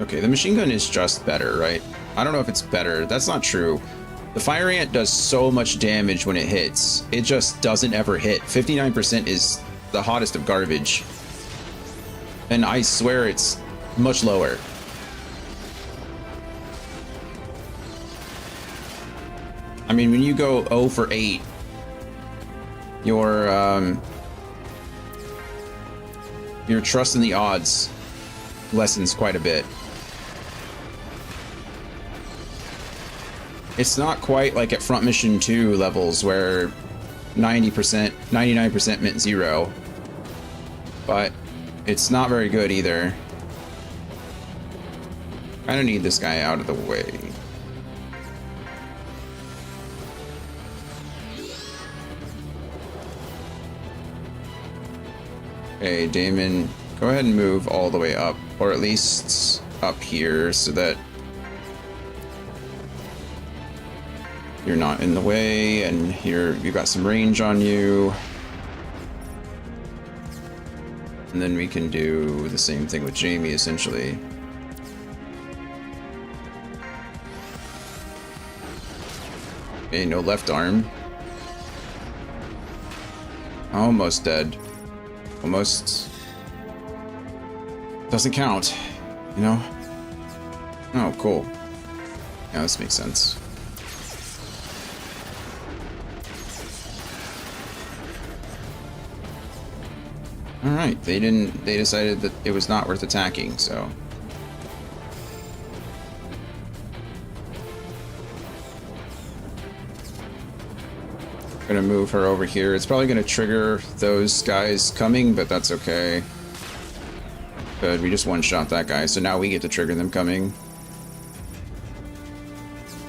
[SPEAKER 1] Okay, the machine gun is just better, right? I don't know if it's better. That's not true. The fire ant does so much damage when it hits. It just doesn't ever hit. 59% is the hottest of garbage. And I swear it's much lower. I mean, when you go 0 for 8, your trust in the odds lessens quite a bit. It's not quite like at Front Mission 2 levels where 90%, 99% meant 0. But it's not very good either. Kind of need this guy out of the way. Okay, Damon, go ahead and move all the way up, or at least up here so that you're not in the way, and you've got some range on you. And then we can do the same thing with Jamie, essentially. Okay, no left arm. Almost dead. Almost. Doesn't count, you know? Oh, cool. Yeah, this makes sense. Alright, they decided that it was not worth attacking, so. Gonna move her over here. It's probably gonna trigger those guys coming, but that's okay. Good, we just one-shot that guy, so now we get to trigger them coming.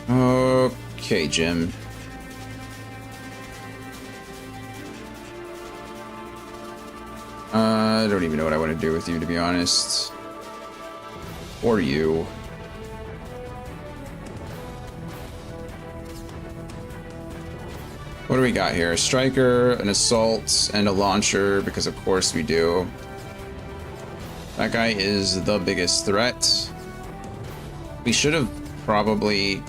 [SPEAKER 1] Okay, Jim. I don't even know what I want to do with you, to be honest. Or you. What do we got here? A striker, an assault, and a launcher, because of course we do. That guy is the biggest threat. We should have probably,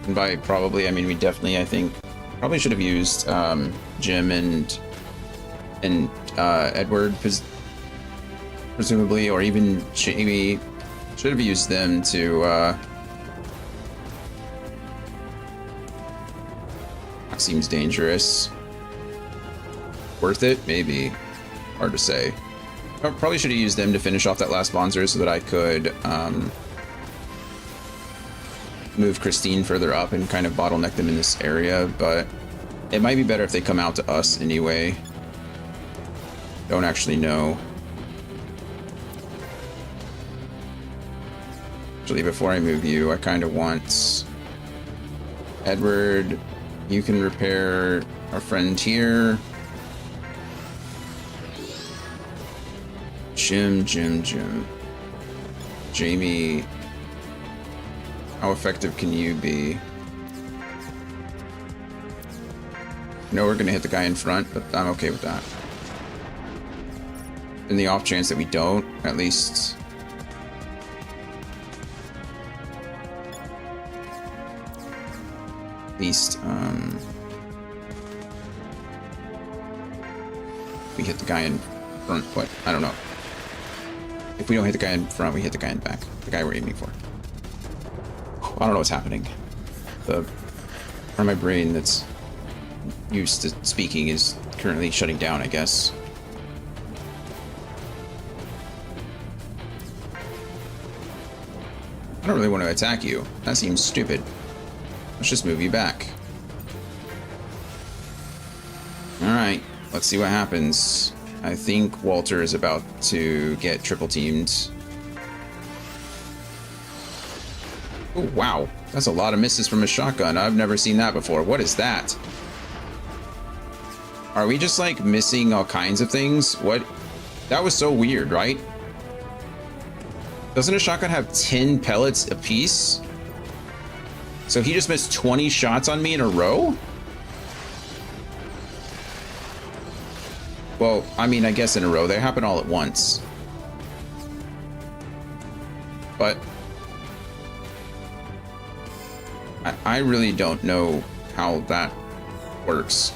[SPEAKER 1] and by probably I mean we definitely, I think, probably should have used Jim and Edward, presumably, or even Jamie. Should have used them to that seems dangerous. Worth it? Maybe. Hard to say. I probably should have used them to finish off that last Bonzer so that I could move Christine further up and kind of bottleneck them in this area, but it might be better if they come out to us anyway. Don't actually know. Actually, before I move you, I kind of want Edward. You can repair our friend here. Jim. Jamie, how effective can you be? No, we're gonna hit the guy in front, but I'm okay with that. In the off chance that we don't, at least... we hit the guy in front. What? I don't know. If we don't hit the guy in front, we hit the guy in back. The guy we're aiming for. I don't know what's happening. The part of my brain that's used to speaking is currently shutting down, I guess. I don't really want to attack you. That seems stupid. Let's just move you back. Alright, let's see what happens. I think Walter is about to get triple teamed. Oh, wow. That's a lot of misses from a shotgun. I've never seen that before. What is that? Are we just like missing all kinds of things? What? That was so weird, right? Doesn't a shotgun have 10 pellets apiece? So he just missed 20 shots on me in a row? Well, I mean, I guess in a row. They happen all at once. But I really don't know how that works.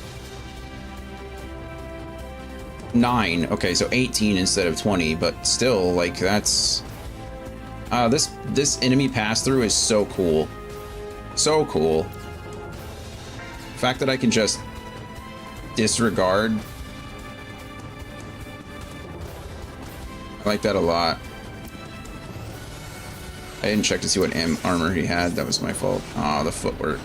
[SPEAKER 1] 9. Okay, so 18 instead of 20, but still, like, that's... this enemy pass-through is so cool. So cool. The fact that I can just disregard... I like that a lot. I didn't check to see what armor he had. That was my fault. Ah, the footwork.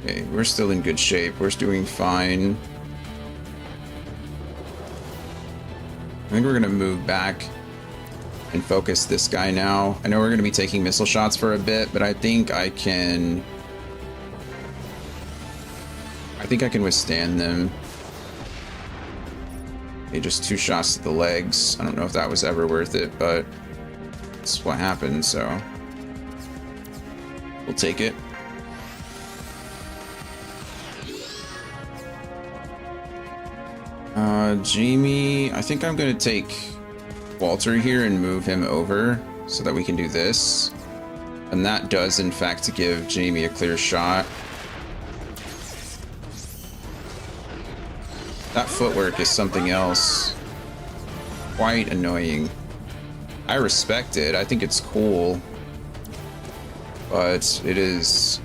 [SPEAKER 1] Okay, we're still in good shape. We're doing fine. I think we're gonna move back and focus this guy now. I know we're gonna be taking missile shots for a bit, but I think I can withstand them. Okay, just 2 shots to the legs. I don't know if that was ever worth it, but it's what happened, so we'll take it. Jamie, I think I'm gonna take Walter here and move him over so that we can do this. And that does, in fact, give Jamie a clear shot. That footwork is something else. Quite annoying. I respect it. I think it's cool. But it is...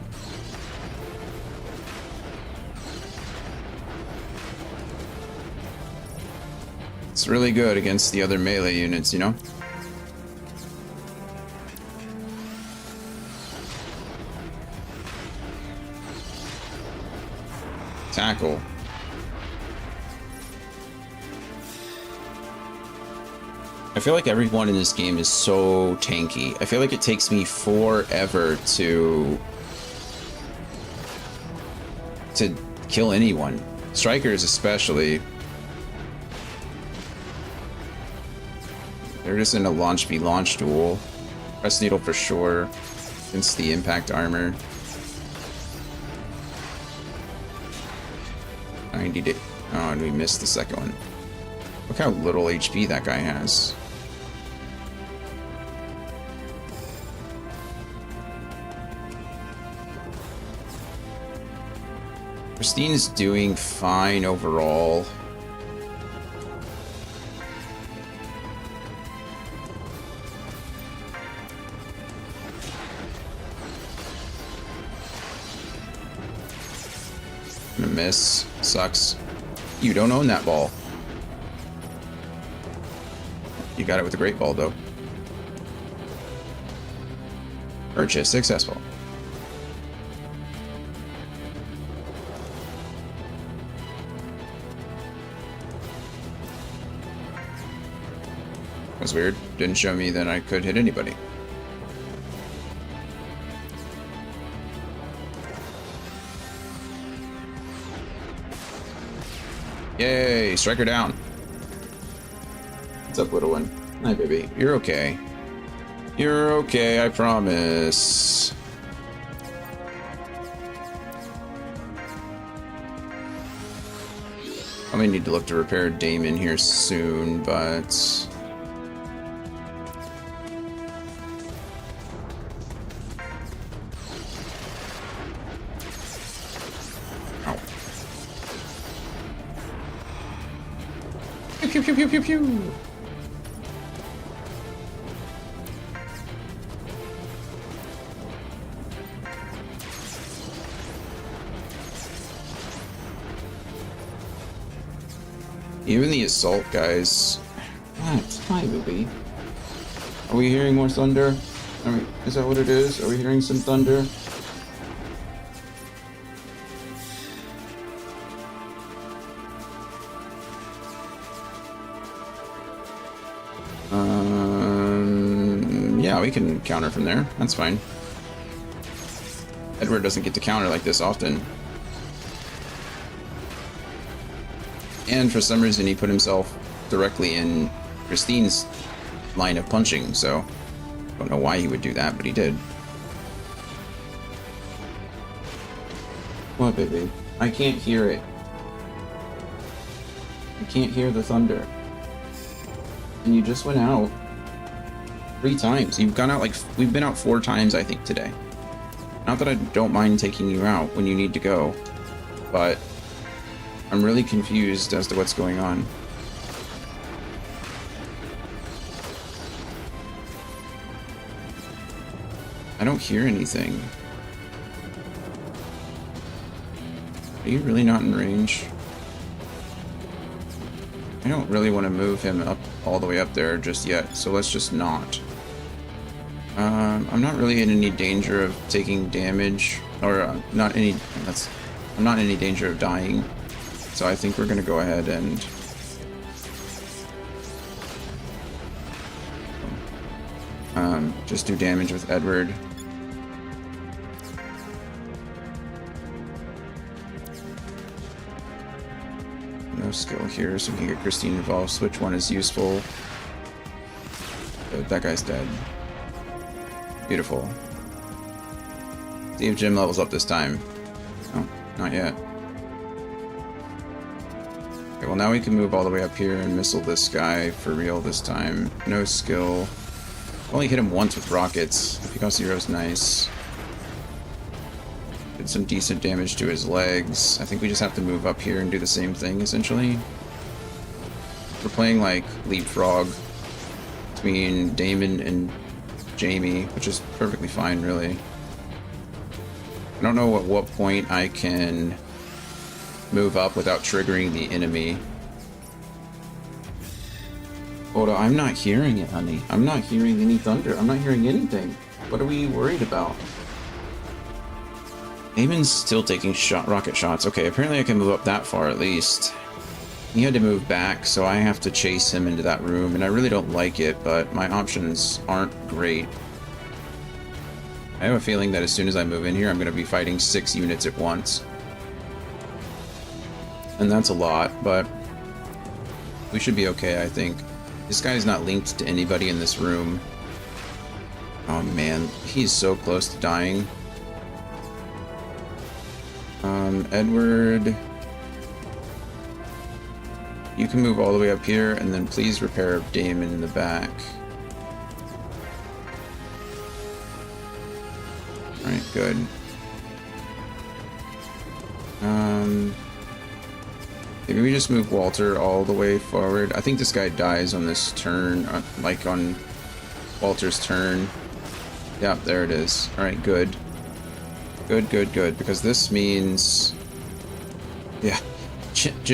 [SPEAKER 1] It's really good against the other melee units, you know? Tackle. I feel like everyone in this game is so tanky. I feel like it takes me forever to kill anyone. Strikers especially. They're just in a launch v launch duel. Press needle for sure against the impact armor. 90 to... Oh, and we missed the second one. Look how little HP that guy has. Christine's doing fine overall. Gonna miss. Sucks. You don't own that ball. You got it with a great ball, though. Purchase successful. was weird. Didn't show me that I could hit anybody. Yay, striker down. What's up, little one? Hi, baby. You're okay. You're okay, I promise. I may need to look to repair Damon here soon, but... Ow. Pew, pew, pew, pew, pew, pew. Even the assault guys. What? Hi, Booby. Are we hearing more thunder? Is that what it is? Are we hearing some thunder? Yeah, we can counter from there. That's fine. Edward doesn't get to counter like this often. And for some reason he put himself directly in Christine's line of punching, so I don't know why he would do that, but he did. What, baby? I can't hear it. I can't hear the thunder. And you just went out 3 times. You've gone out we've been out 4 times, I think, today. Not that I don't mind taking you out when you need to go, but I'm really confused as to what's going on. I don't hear anything. Are you really not in range? I don't really want to move him up all the way up there just yet, so let's just not. I'm not really in any danger of taking damage, or I'm not in any danger of dying. So I think we're going to go ahead and just do damage with Edward. No skill here, so we can get Christine involved. Switch 1 is useful. Good, that guy's dead. Beautiful. See if Jim levels up this time. Oh, not yet. Okay, well now we can move all the way up here and missile this guy for real this time. No skill. Only hit him once with rockets. If he got 0 is nice. Did some decent damage to his legs. I think we just have to move up here and do the same thing, essentially. We're playing like leapfrog between Damon and Jamie, which is perfectly fine, really. I don't know at what point I can move up without triggering the enemy. Oda, I'm not hearing it, honey. I'm not hearing any thunder. I'm not hearing anything. What are we worried about? Damon's still taking rocket shots. Okay, apparently I can move up that far at least. He had to move back, so I have to chase him into that room, and I really don't like it, but my options aren't great. I have a feeling that as soon as I move in here, I'm going to be fighting 6 units at once. And that's a lot, but we should be okay, I think. This guy's not linked to anybody in this room. Oh man, he's so close to dying. Edward, you can move all the way up here, and then please repair Damon in the back. Alright, good. Maybe we just move Walter all the way forward. I think this guy dies on this turn, like on Walter's turn. Yep, there it is. Alright, good. Good, good, good, because this means... Yeah.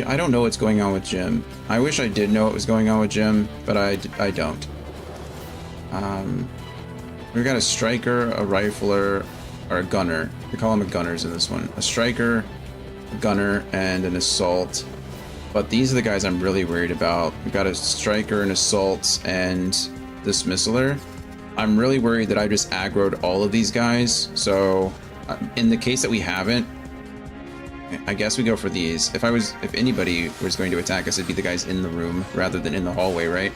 [SPEAKER 1] I don't know what's going on with Jim. I wish I did know what was going on with Jim, but I don't. We've got a striker, a rifler, or a gunner. We call them the gunners in this one. A striker, a gunner, and an assault. But these are the guys I'm really worried about. We've got a striker, an assault, and this missiler. I'm really worried that I just aggroed all of these guys. So in the case that we haven't, I guess we go for these. If anybody was going to attack us, it'd be the guys in the room rather than in the hallway, right?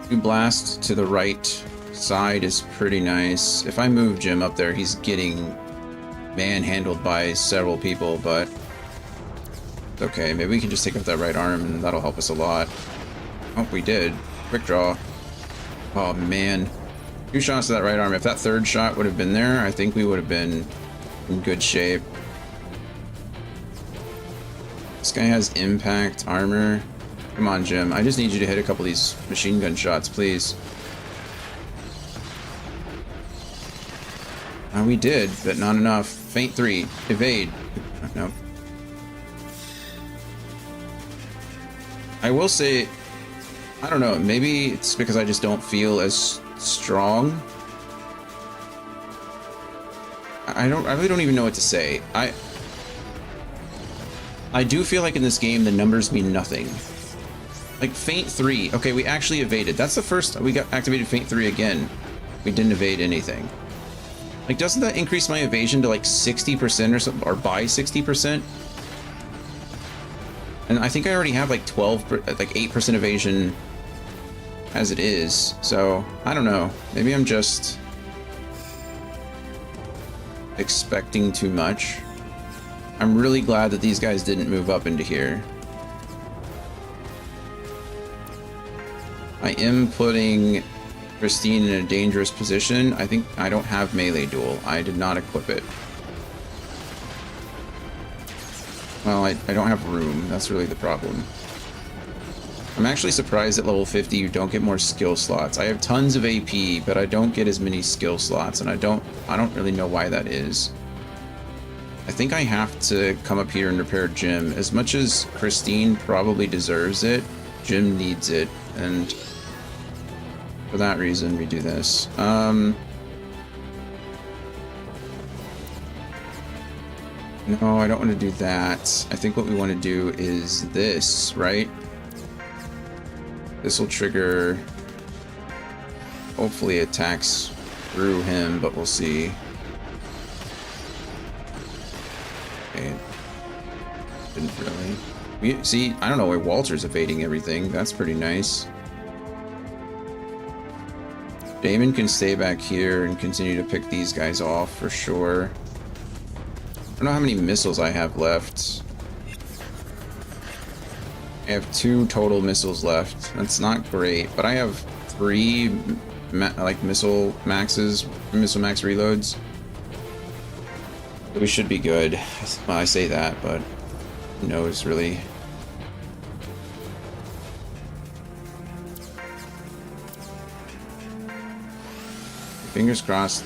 [SPEAKER 1] 2 blasts to the right side is pretty nice. If I move Jim up there, he's getting manhandled by several people, but okay, maybe we can just take out that right arm and that'll help us a lot. Oh, we did. Quick draw. Oh man. 2 shots to that right arm. If that 3rd shot would have been there, I think we would have been in good shape. This guy has impact armor. Come on, Jim. I just need you to hit a couple of these machine gun shots, please. We did, but not enough. Feint 3. Evade. Nope. I will say, I don't know, maybe it's because I just don't feel as strong. I really don't even know what to say. I do feel like in this game the numbers mean nothing. Like Feint 3, okay, we actually evaded. That's the first we got activated Feint 3 again. We didn't evade anything. Like, doesn't that increase my evasion to like 60% or something, or by 60%? And I think I already have like 8% evasion as it is. So I don't know. Maybe I'm just expecting too much. I'm really glad that these guys didn't move up into here. I am putting Christine in a dangerous position. I think I don't have melee duel. I did not equip it. Well, I don't have room. That's really the problem. I'm actually surprised at level 50 you don't get more skill slots. I have tons of AP, but I don't get as many skill slots, and I don't really know why that is. I think I have to come up here and repair Jim. As much as Christine probably deserves it, Jim needs it, and for that reason we do this. No, I don't want to do that. I think what we want to do is this, right? This will trigger, hopefully attacks through him, but we'll see. Okay. Didn't really. See, I don't know why Walter's evading everything. That's pretty nice. Damon can stay back here and continue to pick these guys off for sure. I don't know how many missiles I have left. I have 2 total missiles left. That's not great, but I have 3 missile max reloads. We should be good. Well, I say that, but who knows really. Fingers crossed.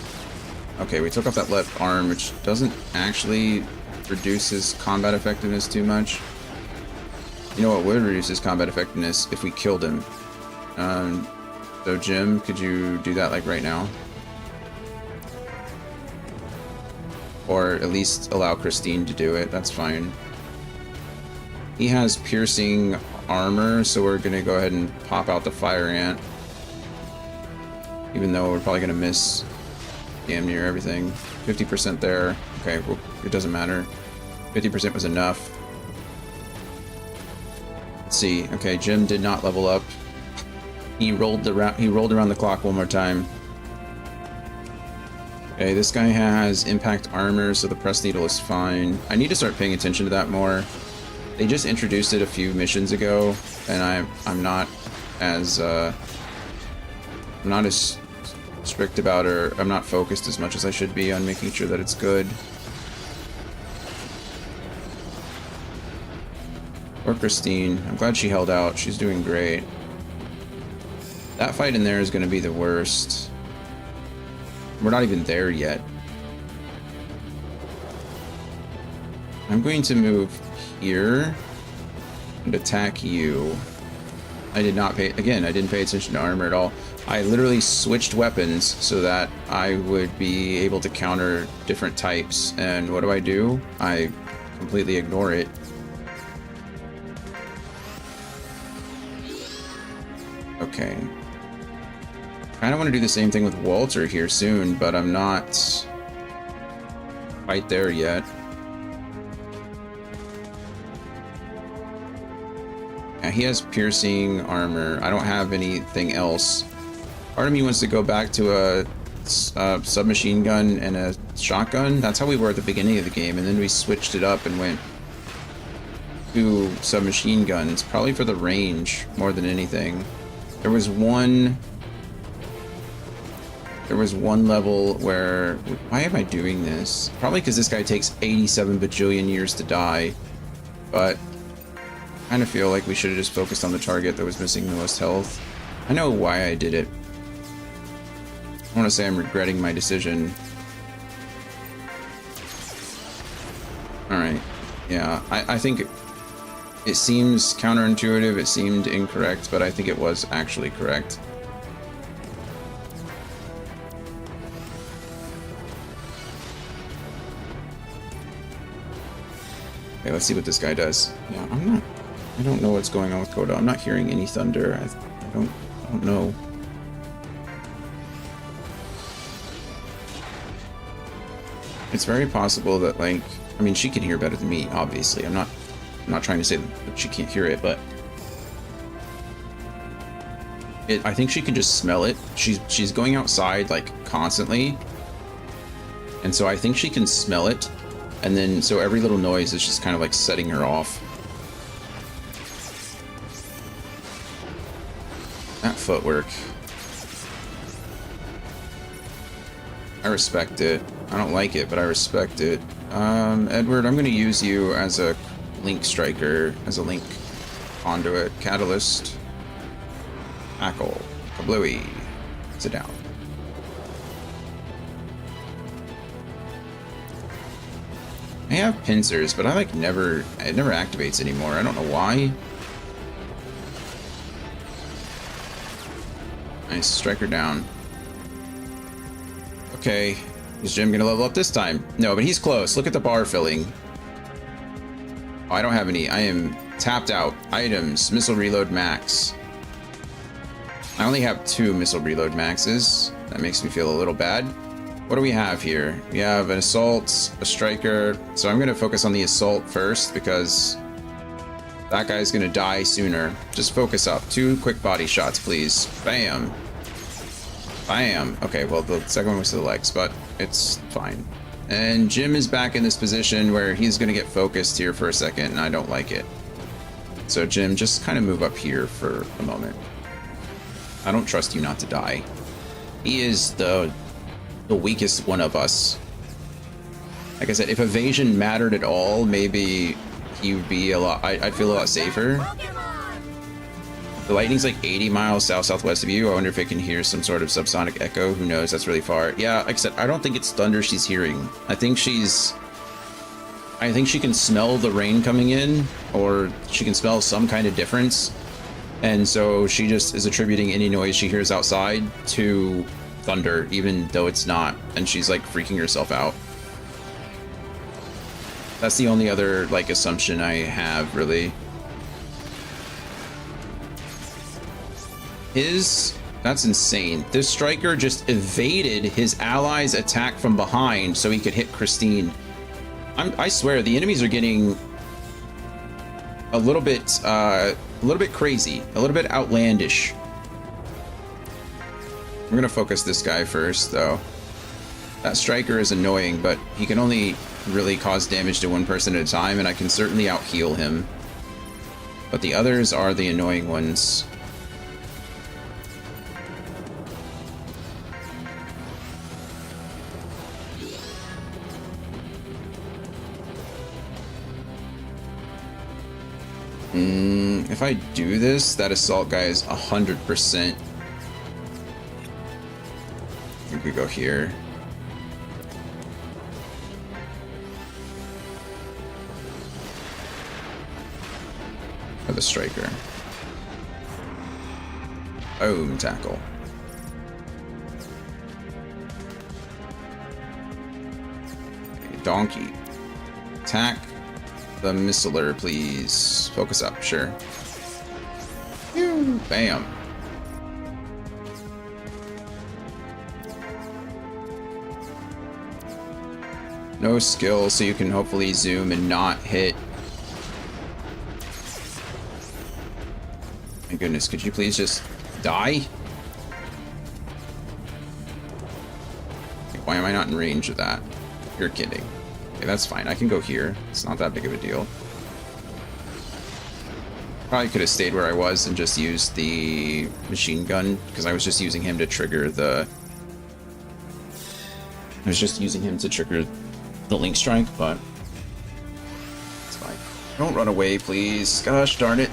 [SPEAKER 1] Okay, we took off that left arm, which doesn't actually reduce his combat effectiveness too much. You know what would reduce his combat effectiveness? If we killed him. So Jim, could you do that like right now? Or at least allow Christine to do it, that's fine. He has piercing armor, so we're gonna go ahead and pop out the fire ant. Even though we're probably gonna miss damn near everything. 50% there. Okay, well, it doesn't matter. 50% was enough. Let's see. Okay, Jim did not level up. He rolled around the clock one more time. Okay, this guy has impact armor, so the press needle is fine. I need to start paying attention to that more. They just introduced it a few missions ago, and I'm not as strict about, or I'm not focused as much as I should be on making sure that it's good. Or Christine. I'm glad she held out. She's doing great. That fight in there is going to be the worst. We're not even there yet. I'm going to move here and attack you. I didn't pay attention to armor at all. I literally switched weapons so that I would be able to counter different types. And what do? I completely ignore it. Okay. Kind of want to do the same thing with Walter here soon, but I'm not quite there yet. Yeah, he has piercing armor. I don't have anything else. Part of me wants to go back to a submachine gun and a shotgun. That's how we were at the beginning of the game, and then we switched it up and went to submachine guns, probably for the range more than anything. There was one level where, why am I doing this? Probably because this guy takes 87 bajillion years to die, but I kind of feel like we should have just focused on the target that was missing the most health. I know why I did it. I want to say I'm regretting my decision. Alright. Yeah, I think it seems counterintuitive, it seemed incorrect, but I think it was actually correct. Okay, let's see what this guy does. Yeah, I don't know what's going on with Coda. I'm not hearing any thunder. I don't know. It's very possible that, like, I mean, she can hear better than me, obviously. I'm not trying to say that she can't hear it, but I think she can just smell it. She's going outside, like, constantly. And so I think she can smell it. And then, so every little noise is just kind of like setting her off. That footwork. I respect it. I don't like it, but I respect it. Edward, I'm going to use you as a link striker, as a link conduit. Catalyst. Tackle. Kablooey. Sit down. I have pincers, but it never activates anymore. I don't know why. Nice, striker down. Okay, is Jim gonna level up this time? No, but he's close. Look at the bar filling. Oh, I don't have any. I am tapped out. Items, missile reload max. I only have 2 missile reload maxes. That makes me feel a little bad. What do we have here? We have an assault, a striker. So I'm going to focus on the assault first because that guy's going to die sooner. Just focus up. 2 quick body shots, please. Bam. Bam. Okay, well, the second one was to the legs, but it's fine. And Jim is back in this position where he's going to get focused here for a second, and I don't like it. So Jim, just kind of move up here for a moment. I don't trust you not to die. He is the weakest one of us. Like I said, if evasion mattered at all, maybe he would be a lot. I'd feel a lot safer. The lightning's like 80 miles south-southwest of you. I wonder if it can hear some sort of subsonic echo. Who knows? That's really far. Yeah, like I said, I don't think it's thunder she's hearing. I think she can smell the rain coming in, or she can smell some kind of difference. And so she just is attributing any noise she hears outside to thunder, even though it's not, and she's like freaking herself out. That's the only other like assumption I have, really. That's insane. This striker just evaded his ally's attack from behind so he could hit Christine. I swear the enemies are getting a little bit crazy, a little bit outlandish. We're gonna focus this guy first, though. That striker is annoying, but he can only really cause damage to one person at a time, and I can certainly out-heal him. But the others are the annoying ones. If I do this, that assault guy is 100%. I think we go here. Or the striker. Boom, tackle. Okay, donkey. Attack the missiler, please. Focus up, sure. Bam. No skill, so you can hopefully zoom and not hit. My goodness, could you please just die? Why am I not in range of that? You're kidding. Okay, that's fine. I can go here. It's not that big of a deal. Probably could have stayed where I was and just used the machine gun, because I was just using him to trigger the... I was just using him to trigger the Link Strike, but... it's fine. Don't run away, please. Gosh darn it.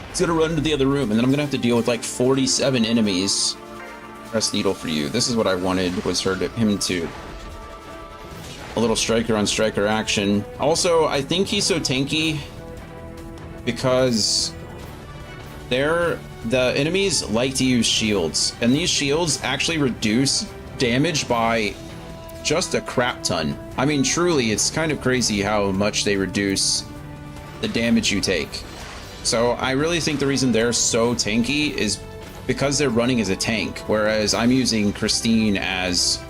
[SPEAKER 1] It's gonna run to the other room, and then I'm gonna have to deal with like 47 enemies. Press needle for you. This is what I wanted, was him to... a little striker on striker action. Also, I think he's so tanky because the enemies like to use shields, and these shields actually reduce damage by just a crap ton. I mean, truly, it's kind of crazy how much they reduce the damage you take. So I really think the reason they're so tanky is because they're running as a tank, whereas I'm using Christine as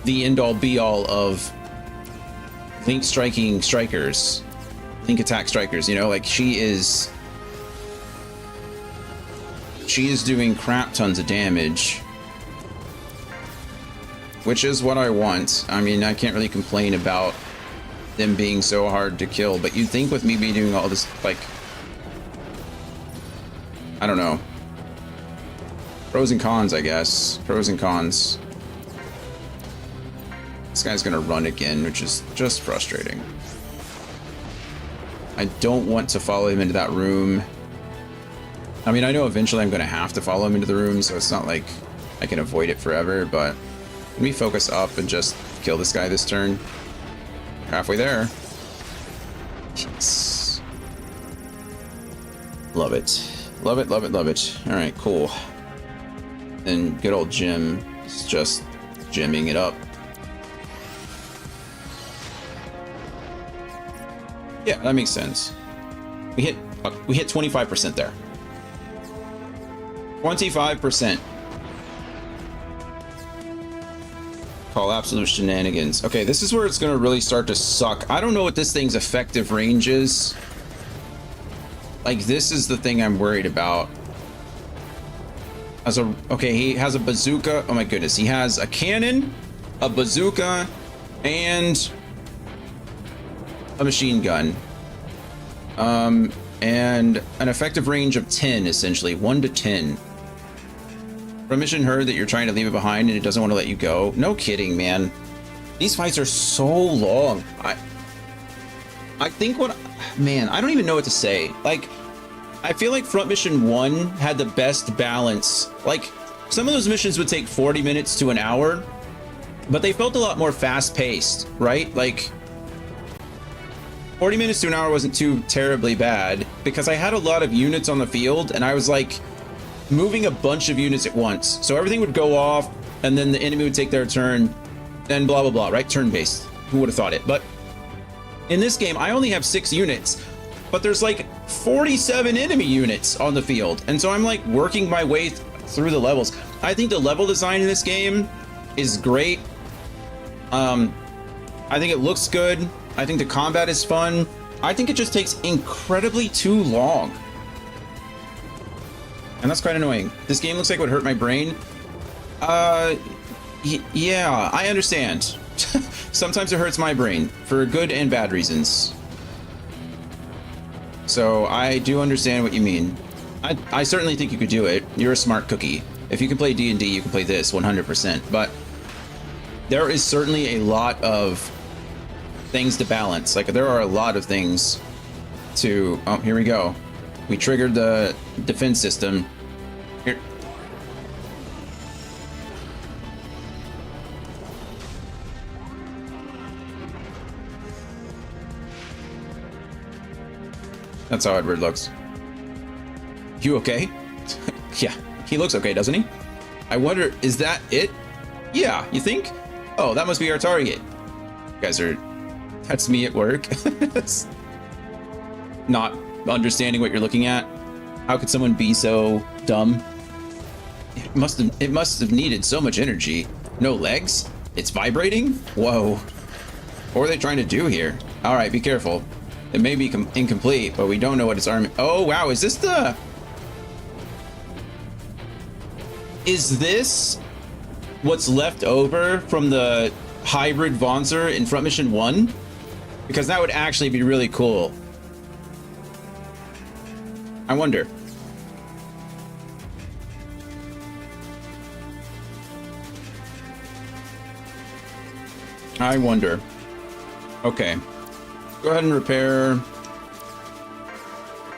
[SPEAKER 1] the end-all be-all of Link striking strikers, Link attack strikers, you know, like she is doing crap tons of damage, which is what I want. I mean, I can't really complain about them being so hard to kill, but you'd think with me be doing all this, like, I don't know, pros and cons, I guess. Pros and cons. This guy's gonna run again, which is just frustrating. I don't want to follow him into that room. I mean, I know eventually I'm gonna have to follow him into the room, so it's not like I can avoid it forever, but let me focus up and just kill this guy this turn. Halfway there. Yes. Love it. Love it, love it, love it. Alright, cool. And good old Jim is just jimming it up. Yeah, that makes sense. We hit 25% there. 25%. Call absolute shenanigans. Okay, this is where it's gonna really start to suck. I don't know what this thing's effective range is. Like, this is the thing I'm worried about. Okay, he has a bazooka. Oh my goodness, he has a cannon, a bazooka, and a machine gun. And an effective range of 10, essentially, 1 to 10. From mission heard that you're trying to leave it behind and it doesn't want to let you go. No kidding, man. These fights are so long. I think man, I don't even know what to say. Like, I feel like Front Mission 1 had the best balance. Like, some of those missions would take 40 minutes to an hour, but they felt a lot more fast-paced, right? Like, 40 minutes to an hour wasn't too terribly bad because I had a lot of units on the field and I was like moving a bunch of units at once. So everything would go off and then the enemy would take their turn and blah, blah, blah, right? Turn-based. Who would have thought it? But in this game, I only have 6 units, but there's like 47 enemy units on the field. And so I'm like working my way through the levels. I think the level design in this game is great. I think it looks good. I think the combat is fun. I think it just takes incredibly too long. And that's quite annoying. This game looks like it would hurt my brain. Yeah, I understand. Sometimes it hurts my brain for good and bad reasons. So I do understand what you mean. I certainly think you could do it. You're a smart cookie. If you can play D&D, you can play this 100%. But there is certainly a lot of things to balance. Like, there are a lot of things to... Oh, here we go. We triggered the defense system. Here. That's how Edward looks. You okay? Yeah, he looks okay, doesn't he? I wonder, is that it? Yeah, you think? Oh, that must be our target. You guys are... That's me at work. Not understanding what you're looking at. How could someone be so dumb? It must have needed so much energy. No legs? It's vibrating? Whoa. What are they trying to do here? All right, be careful. It may be incomplete, but we don't know what its army... Oh, wow, is this the... Is this what's left over from the hybrid Vonzer in Front Mission 1? Because that would actually be really cool. I wonder. I wonder. Okay. Go ahead and repair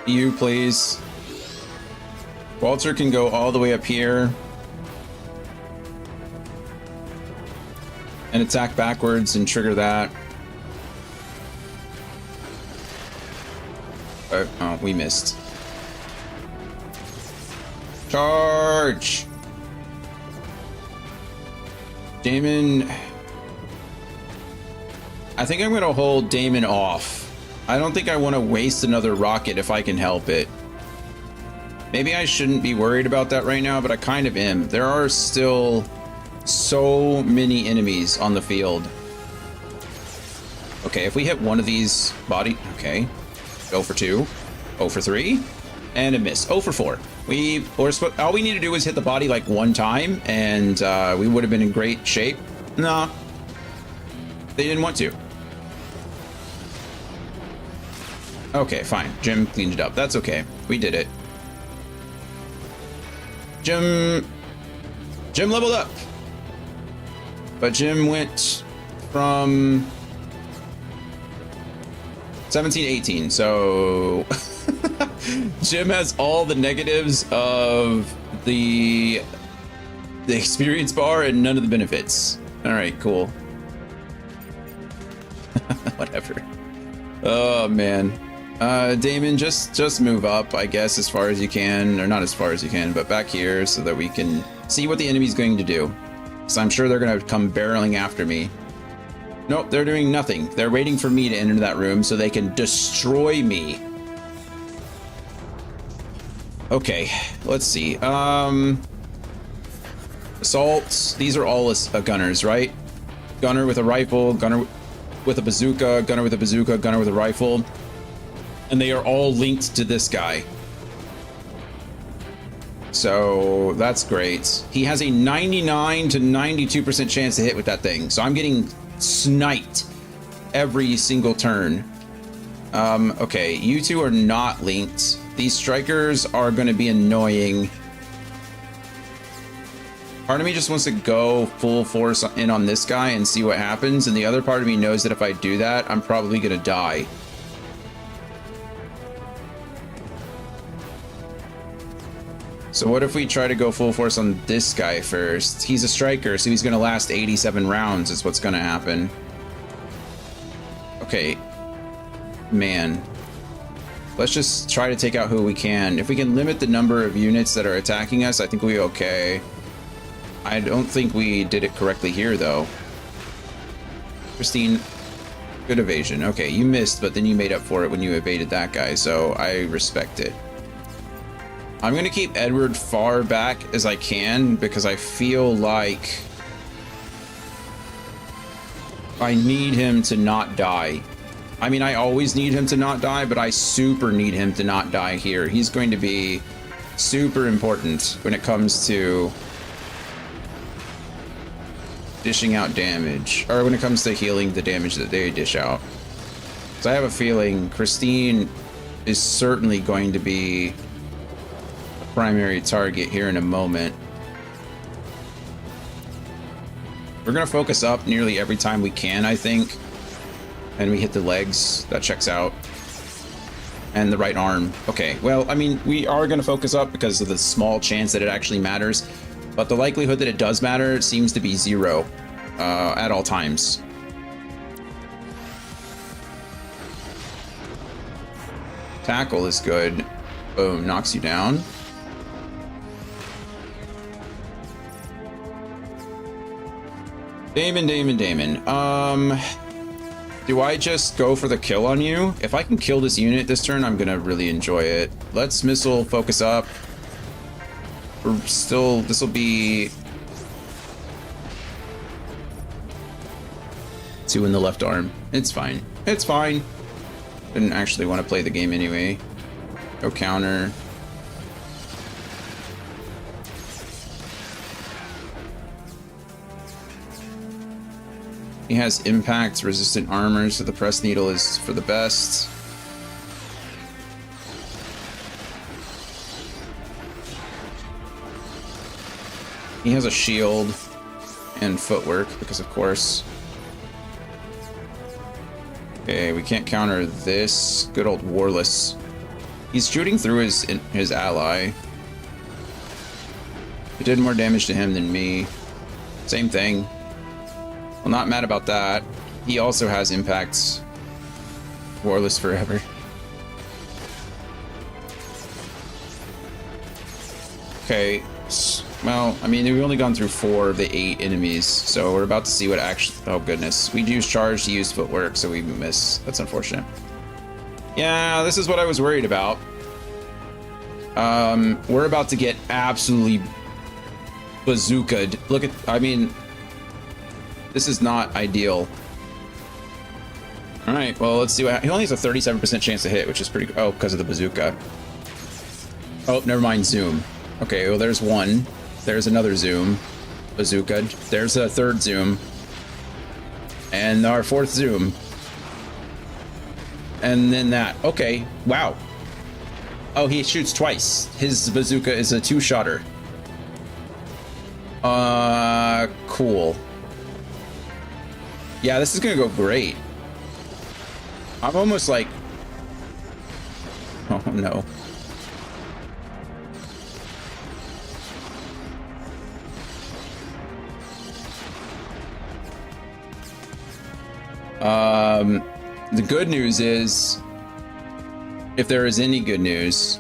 [SPEAKER 1] you, please. Walter can go all the way up here and attack backwards and trigger that. Oh, we missed. Charge! Damon... I think I'm gonna hold Damon off. I don't think I want to waste another rocket if I can help it. Maybe I shouldn't be worried about that right now, but I kind of am. There are still so many enemies on the field. Okay, if we hit one of these body... Okay. 0 for 2. 0 for 3. And a miss. 0 for 4. All we need to do is hit the body like one time, and we would have been in great shape. No. They didn't want to. Okay, fine. Jim cleaned it up. That's okay. We did it. Jim leveled up. But Jim went from 17 to 18. So Jim has all the negatives of the experience bar and none of the benefits. All right, cool. Whatever. Oh man. Damon, just move up, I guess, as far as you can, or not as far as you can, but back here so that we can see what the enemy's going to do. So I'm sure they're going to come barreling after me. Nope, they're doing nothing. They're waiting for me to enter that room so they can destroy me. Okay, let's see. Assault. These are all gunners, right? Gunner with a rifle, gunner with a bazooka, gunner with a bazooka, gunner with a rifle. And they are all linked to this guy. So that's great. He has a 99 to 92% chance to hit with that thing. So I'm getting sniped every single turn. Okay, you two are not linked. These strikers are going to be annoying. Part of me just wants to go full force in on this guy and see what happens. And the other part of me knows that if I do that, I'm probably going to die. So what if we try to go full force on this guy first? He's a striker, so he's going to last 87 rounds is what's going to happen. Okay. Man. Let's just try to take out who we can. If we can limit the number of units that are attacking us, I think we'll be okay. I don't think we did it correctly here, though. Christine, good evasion. Okay, you missed, but then you made up for it when you evaded that guy, so I respect it. I'm going to keep Edward far back as I can because I feel like I need him to not die. I mean, I always need him to not die, but I super need him to not die here. He's going to be super important when it comes to dishing out damage, or when it comes to healing the damage that they dish out. So I have a feeling Christine is certainly going to be primary target here in a moment. We're gonna focus up nearly every time we can, I think, and we hit the legs. That checks out, and the right arm. Okay, well, I mean, we are gonna focus up because of the small chance that it actually matters, but the likelihood that it does matter seems to be 0 at all times. Tackle is good. Boom, knocks you down. Damon. Do I just go for the kill on you? If I can kill this unit this turn, I'm gonna really enjoy it. Let's missile focus up. This will be... 2 in the left arm. It's fine. It's fine. Didn't actually want to play the game anyway. Go counter. He has impact, resistant armor, so the press needle is for the best. He has a shield and footwork, because of course. Okay, we can't counter this. Good old Warless. He's shooting through his ally. It did more damage to him than me. Same thing. Well, not mad about that. He also has impacts. Warless forever. Okay. Well, I mean, we've only gone through 4 of the 8 enemies, so we're about to see what actually... Oh, goodness. We used charge to use footwork, so we miss. That's unfortunate. Yeah, this is what I was worried about. We're about to get absolutely bazookaed. Look at... I mean... This is not ideal. Alright, well, let's see what... He only has a 37% chance to hit, which is pretty... Oh, because of the bazooka. Oh, never mind, zoom. Okay, well, there's one. There's another zoom. Bazooka. There's a third zoom. And our 4th zoom. And then that. Okay, wow. Oh, he shoots twice. His bazooka is a 2-shotter. Cool. Yeah, this is gonna go great. I'm almost like... Oh, no. The good news is, if there is any good news,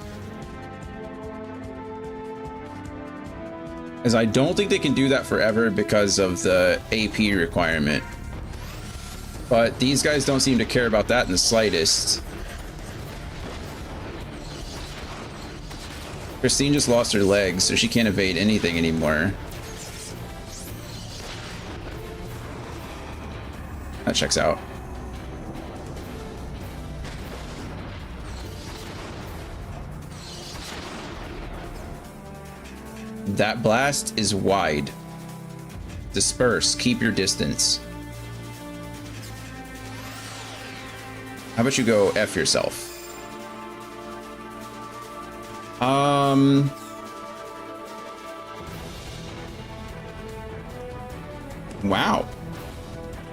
[SPEAKER 1] is I don't think they can do that forever because of the AP requirement. But these guys don't seem to care about that in the slightest. Christine just lost her legs, so she can't evade anything anymore. That checks out. That blast is wide. Disperse. Keep your distance. How about you go F yourself? Wow.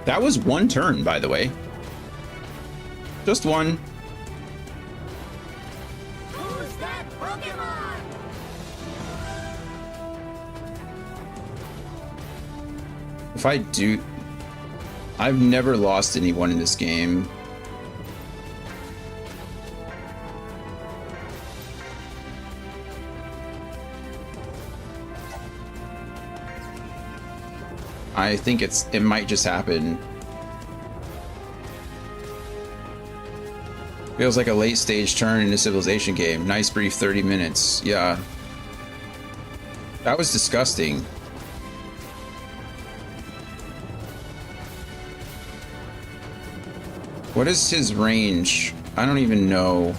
[SPEAKER 1] That was 1 turn, by the way. Just 1.
[SPEAKER 5] Who's that Pokemon?
[SPEAKER 1] If I do... I've never lost anyone in this game. I think it might just happen. Feels like a late stage turn in a Civilization game. Nice brief 30 minutes. Yeah. That was disgusting. What is his range? I don't even know.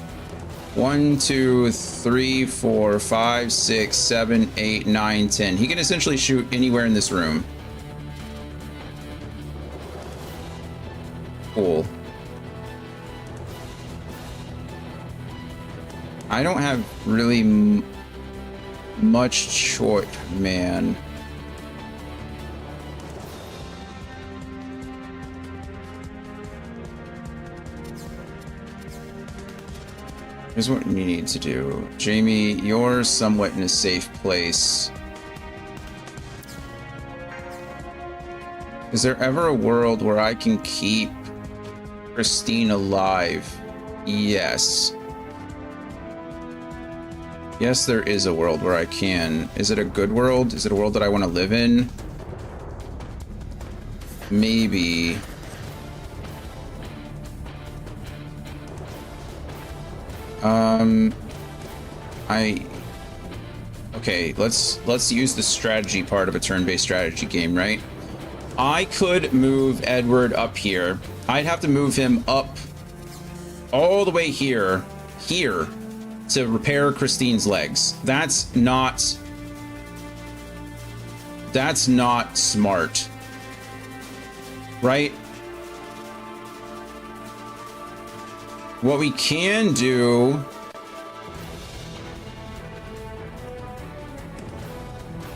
[SPEAKER 1] 1, 2, 3, 4, 5, 6, 7, 8, 9, 10. He can essentially shoot anywhere in this room. Cool. I don't have really much choice, man. Here's what you need to do. Jamie, you're somewhat in a safe place. Is there ever a world where I can keep Christine alive? Yes. Yes, there is a world where I can. Is it a good world? Is it a world that I want to live in? Maybe. Okay, let's use the strategy part of a turn-based strategy game, right? I could move Edward up here. I'd have to move him up all the way here to repair Christine's legs. That's not smart, right? What we can do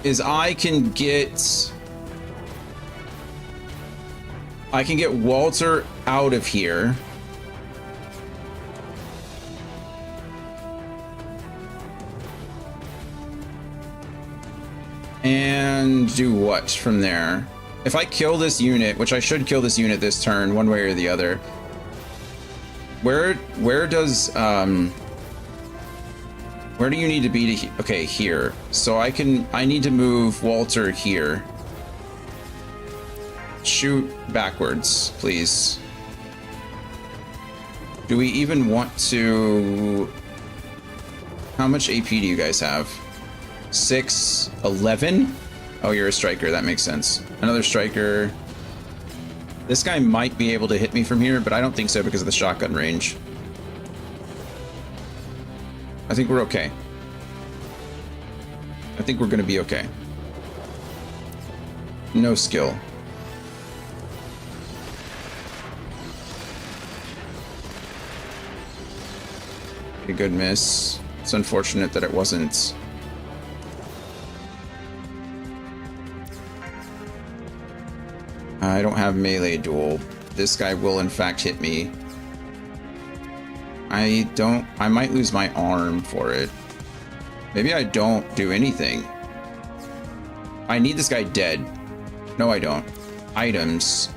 [SPEAKER 1] is I can get Walter out of here. And do what from there? If I kill this unit, which I should kill this unit this turn, one way or the other. Where does where do you need to be to okay, here. So I need to move Walter here. Shoot backwards, please. Do we even want to... How much AP do you guys have? 6, 11? Oh, you're a striker, that makes sense. Another striker. This guy might be able to hit me from here, but I don't think so because of the shotgun range. I think we're okay. I think we're gonna be okay. No skill. A good miss. It's unfortunate that it wasn't. I don't have melee duel. This guy will in fact hit me. I might lose my arm for it. Maybe I don't do anything. I need this guy dead. No, I don't. Items.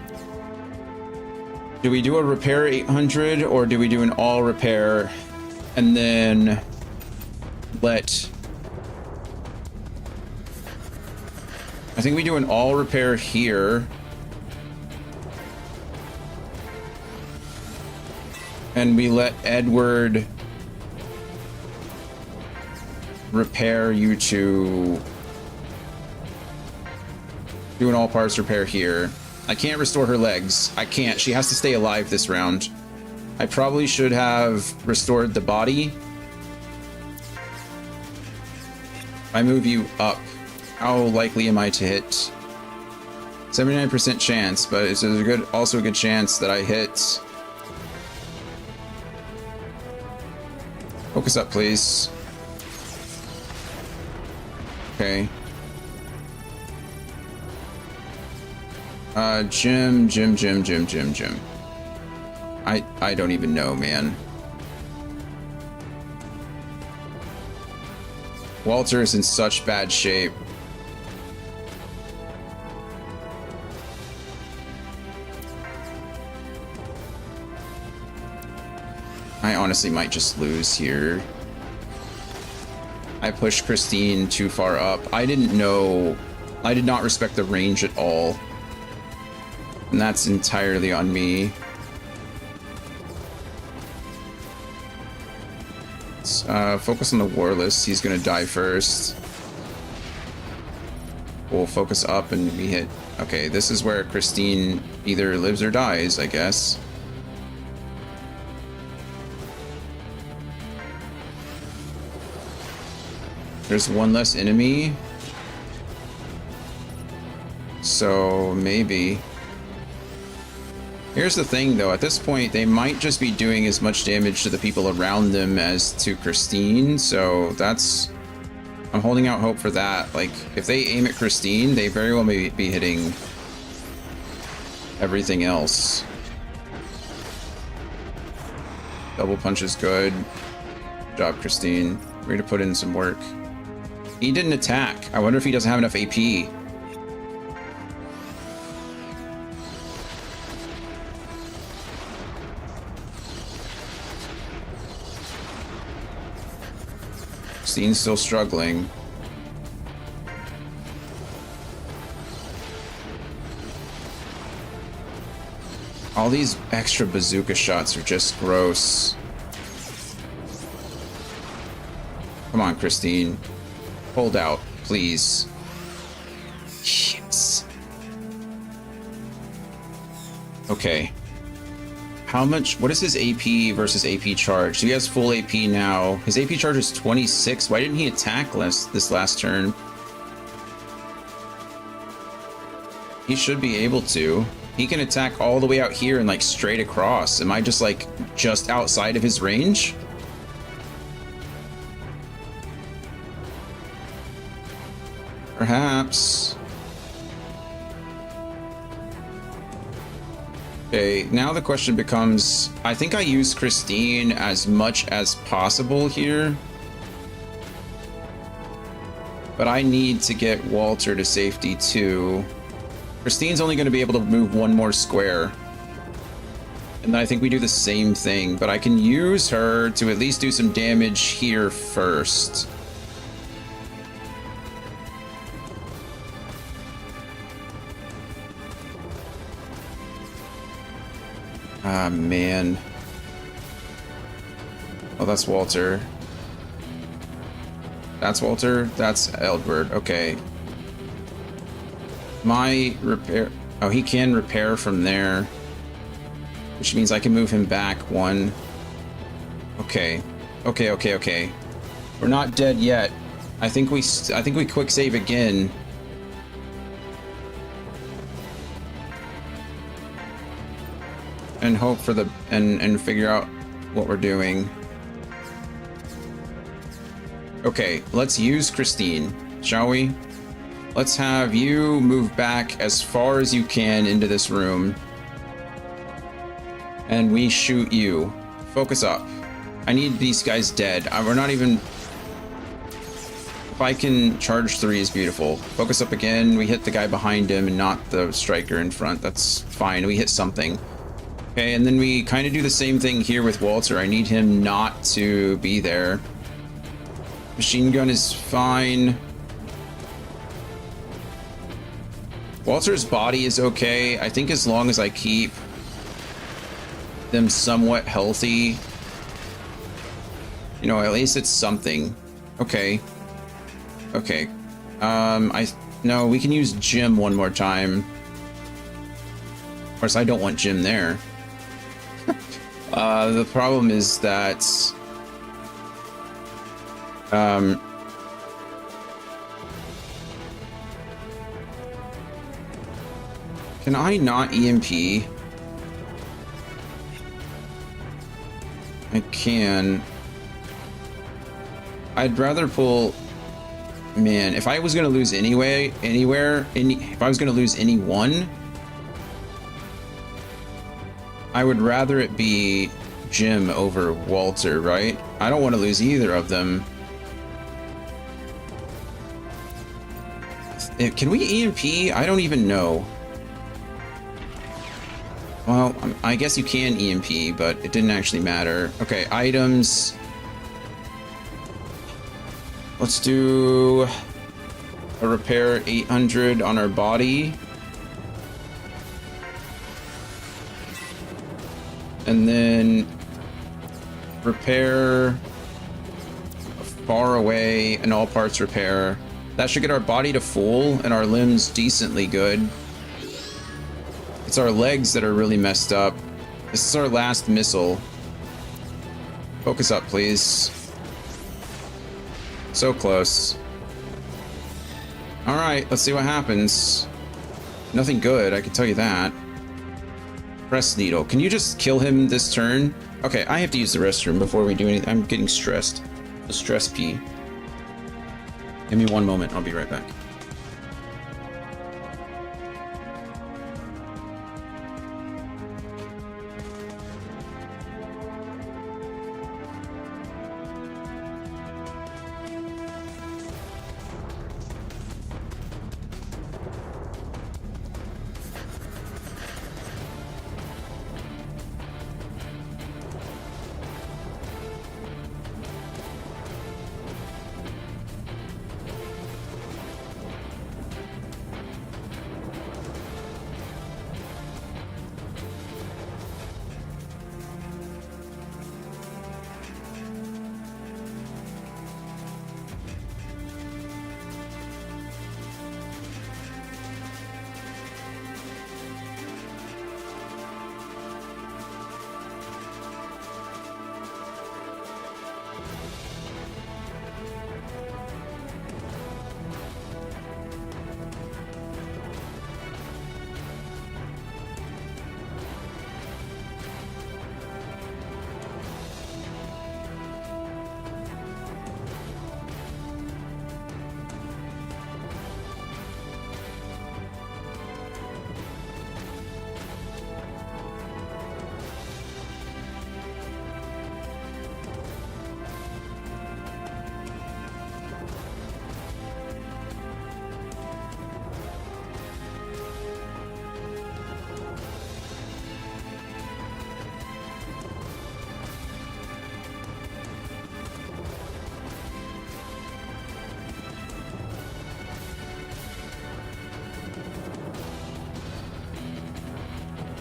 [SPEAKER 1] Do we do a repair 800 or do we do an all repair and then let... I think we do an all repair here. And we let Edward repair you to do an all parts repair here. I can't restore her legs. I can't. She has to stay alive this round. I probably should have restored the body. I move you up. How likely am I to hit? 79% chance, but it's also a good chance that I hit. Focus up, please. Okay. Jim. I don't even know, man. Walter is in such bad shape. I honestly might just lose here. I pushed Christine too far up. I didn't know. I did not respect the range at all. And that's entirely on me. Let's focus on the Warless. He's gonna die first. We'll focus up and we hit. Okay, this is where Christine either lives or dies, I guess. There's one less enemy. So maybe. Here's the thing though, at this point they might just be doing as much damage to the people around them as to Christine, so that's... I'm holding out hope for that. Like, if they aim at Christine, they very well may be hitting everything else. Double punch is good. Good job, Christine. We're gonna put in some work. He didn't attack. I wonder if he doesn't have enough AP. Christine's still struggling. All these extra bazooka shots are just gross. Come on, Christine. Hold out, please. Yes. Okay. How much? What is his AP versus AP charge? So he has full AP now. His AP charge is 26. Why didn't he attack this last turn? He should be able to. He can attack all the way out here and like straight across. Am I just like just outside of his range? Perhaps. Okay, now the question becomes, I think I use Christine as much as possible here. But I need to get Walter to safety too. Christine's only going to be able to move one more square. And then I think we do the same thing, but I can use her to at least do some damage here first. Ah, man. Oh, that's Walter. That's Walter. That's Eldred. Okay. My repair... Oh, he can repair from there. Which means I can move him back one. Okay. Okay. We're not dead yet. I think we quick save again. And hope for the... and figure out what we're doing. Okay, let's use Christine, shall we? Let's have you move back as far as you can into this room. And we shoot you. Focus up. I need these guys dead. We're not even... If I can charge 3 is beautiful. Focus up again. We hit the guy behind him and not the striker in front. That's fine. We hit something. Okay, and then we kind of do the same thing here with Walter. I need him not to be there. Machine gun is fine. Walter's body is okay. I think as long as I keep them somewhat healthy, you know, at least it's something. Okay. Okay. No, we can use Jim one more time. Of course, I don't want Jim there. The problem is that can I not EMP? I can. I'd rather pull... Man, if I was gonna lose anyway, if I was gonna lose anyone, I would rather it be Jim over Walter, right? I don't want to lose either of them. Can we EMP? I don't even know. Well, I guess you can EMP, but it didn't actually matter. Okay, items. Let's do a repair 800 on our body. And then repair far away and all parts repair. That should get our body to full and our limbs decently good. It's our legs that are really messed up. This is our last missile. Focus up, please. So close. All right, let's see what happens. Nothing good, I can tell you that. Press needle. Can you just kill him this turn? Okay, I have to use the restroom before we do anything. I'm getting stressed. The stress pee. Give me one moment. I'll be right back.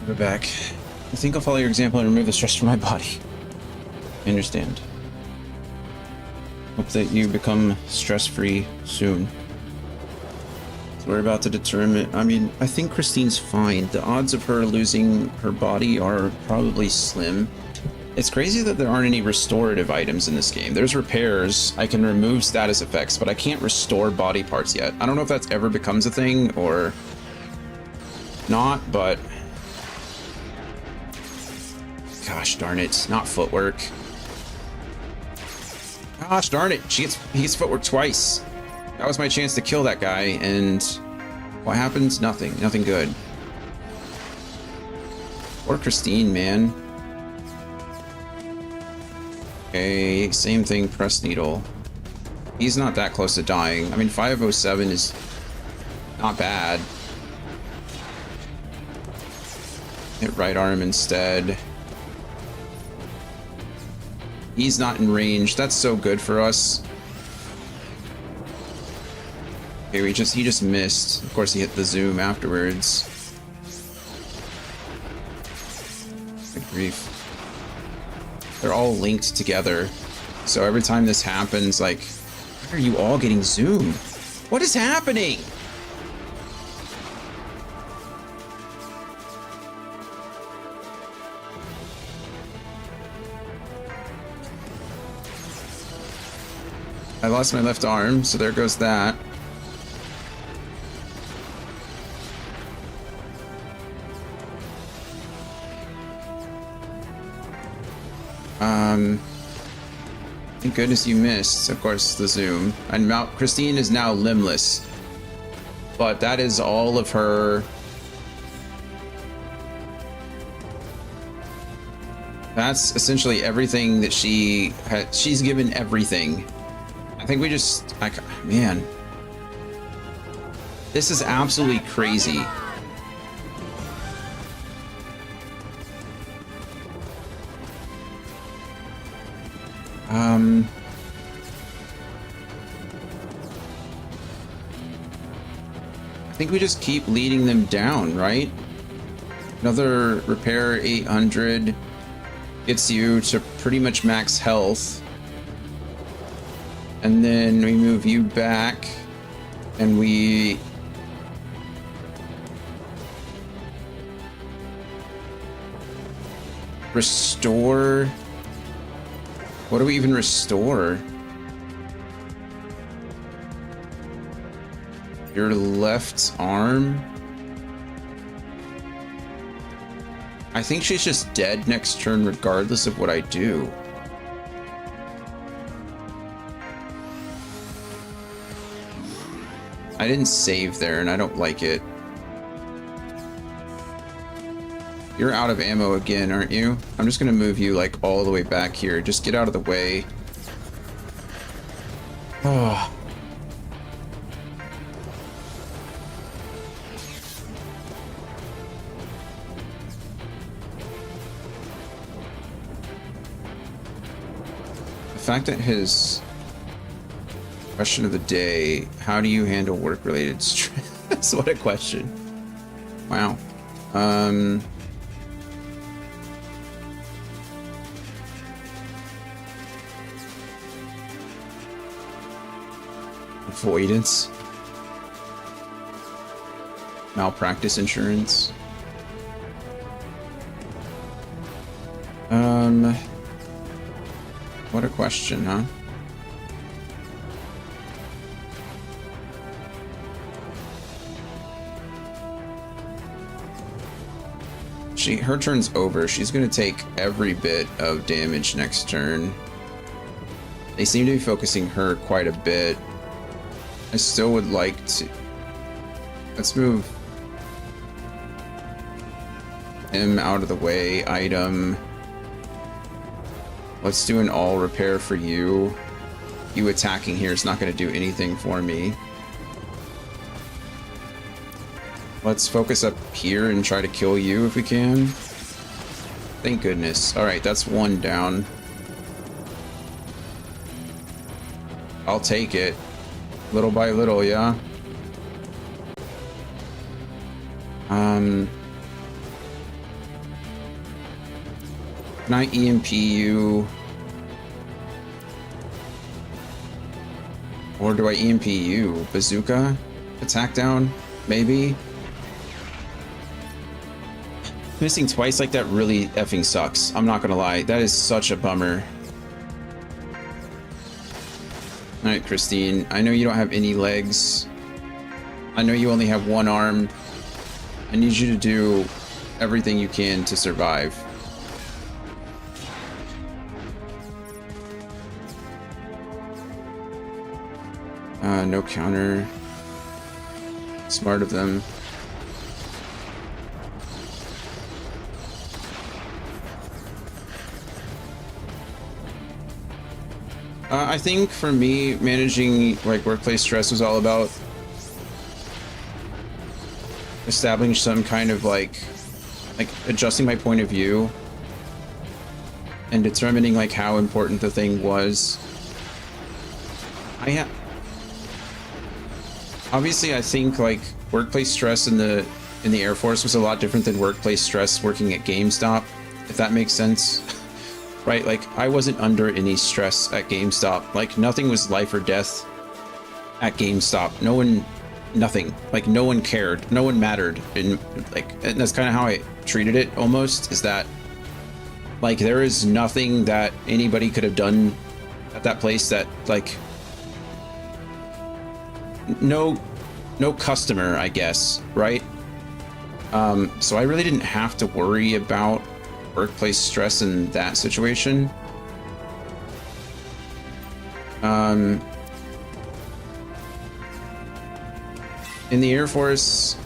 [SPEAKER 1] Go back. I think I'll follow your example and remove the stress from my body. I understand. Hope that you become stress-free soon. So we're about to determine... I mean, I think Christine's fine. The odds of her losing her body are probably slim. It's crazy that there aren't any restorative items in this game. There's repairs. I can remove status effects, but I can't restore body parts yet. I don't know if that's ever becomes a thing or not, but... Gosh darn it, not footwork. Gosh darn it, he gets footwork twice. That was my chance to kill that guy, and what happens? Nothing. Nothing good. Or Christine, man. Okay, same thing, press needle. He's not that close to dying. I mean, 507 is not bad. Hit right arm instead. He's not in range. That's so good for us. Okay, he just missed. Of course, he hit the zoom afterwards. Good grief. They're all linked together. So every time this happens, like, why are you all getting zoomed? What is happening? I lost my left arm, so there goes that. Thank goodness you missed, of course, the zoom. And Christine is now limbless. But that is all of her... That's essentially everything that she's given everything. I think we just... man. This is absolutely crazy. I think we just keep leading them down, right? Another repair 800 gets you to pretty much max health. And then we move you back and we restore. What do we even restore? Your left arm? I think she's just dead next turn regardless of what I do. I didn't save there and I don't like it. You're out of ammo again, aren't you? I'm just gonna move you like all the way back here. Just get out of the way. Oh. The fact that his question of the day, how do you handle work-related stress? What a question. Wow. Avoidance. Malpractice insurance. What a question, huh? Her turn's over. She's gonna take every bit of damage next turn. They seem to be focusing her quite a bit. I still would like to... Let's move him out of the way. Item. Let's do an all repair for you. You attacking here is not going to do anything for me. Let's focus up here and try to kill you if we can. Thank goodness. Alright, that's one down. I'll take it. Little by little, yeah. Can I EMP you? Or do I EMP you? Bazooka? Attack down? Maybe? Missing twice like that really effing sucks. I'm not gonna lie. That is such a bummer. Alright, Christine. I know you don't have any legs. I know you only have one arm. I need you to do everything you can to survive. No counter. Smart of them. I think for me, managing like workplace stress was all about establishing some kind of like adjusting my point of view and determining like how important the thing was. Obviously, I think like workplace stress in the Air Force was a lot different than workplace stress working at GameStop, if that makes sense. Right? Like I wasn't under any stress at GameStop. Like nothing was life or death at GameStop. Nothing. Like no one cared. No one mattered. And that's kind of how I treated it almost, is that like there is nothing that anybody could have done at that place that like no customer, I guess, right? So I really didn't have to worry about workplace stress in that situation. In the Air Force,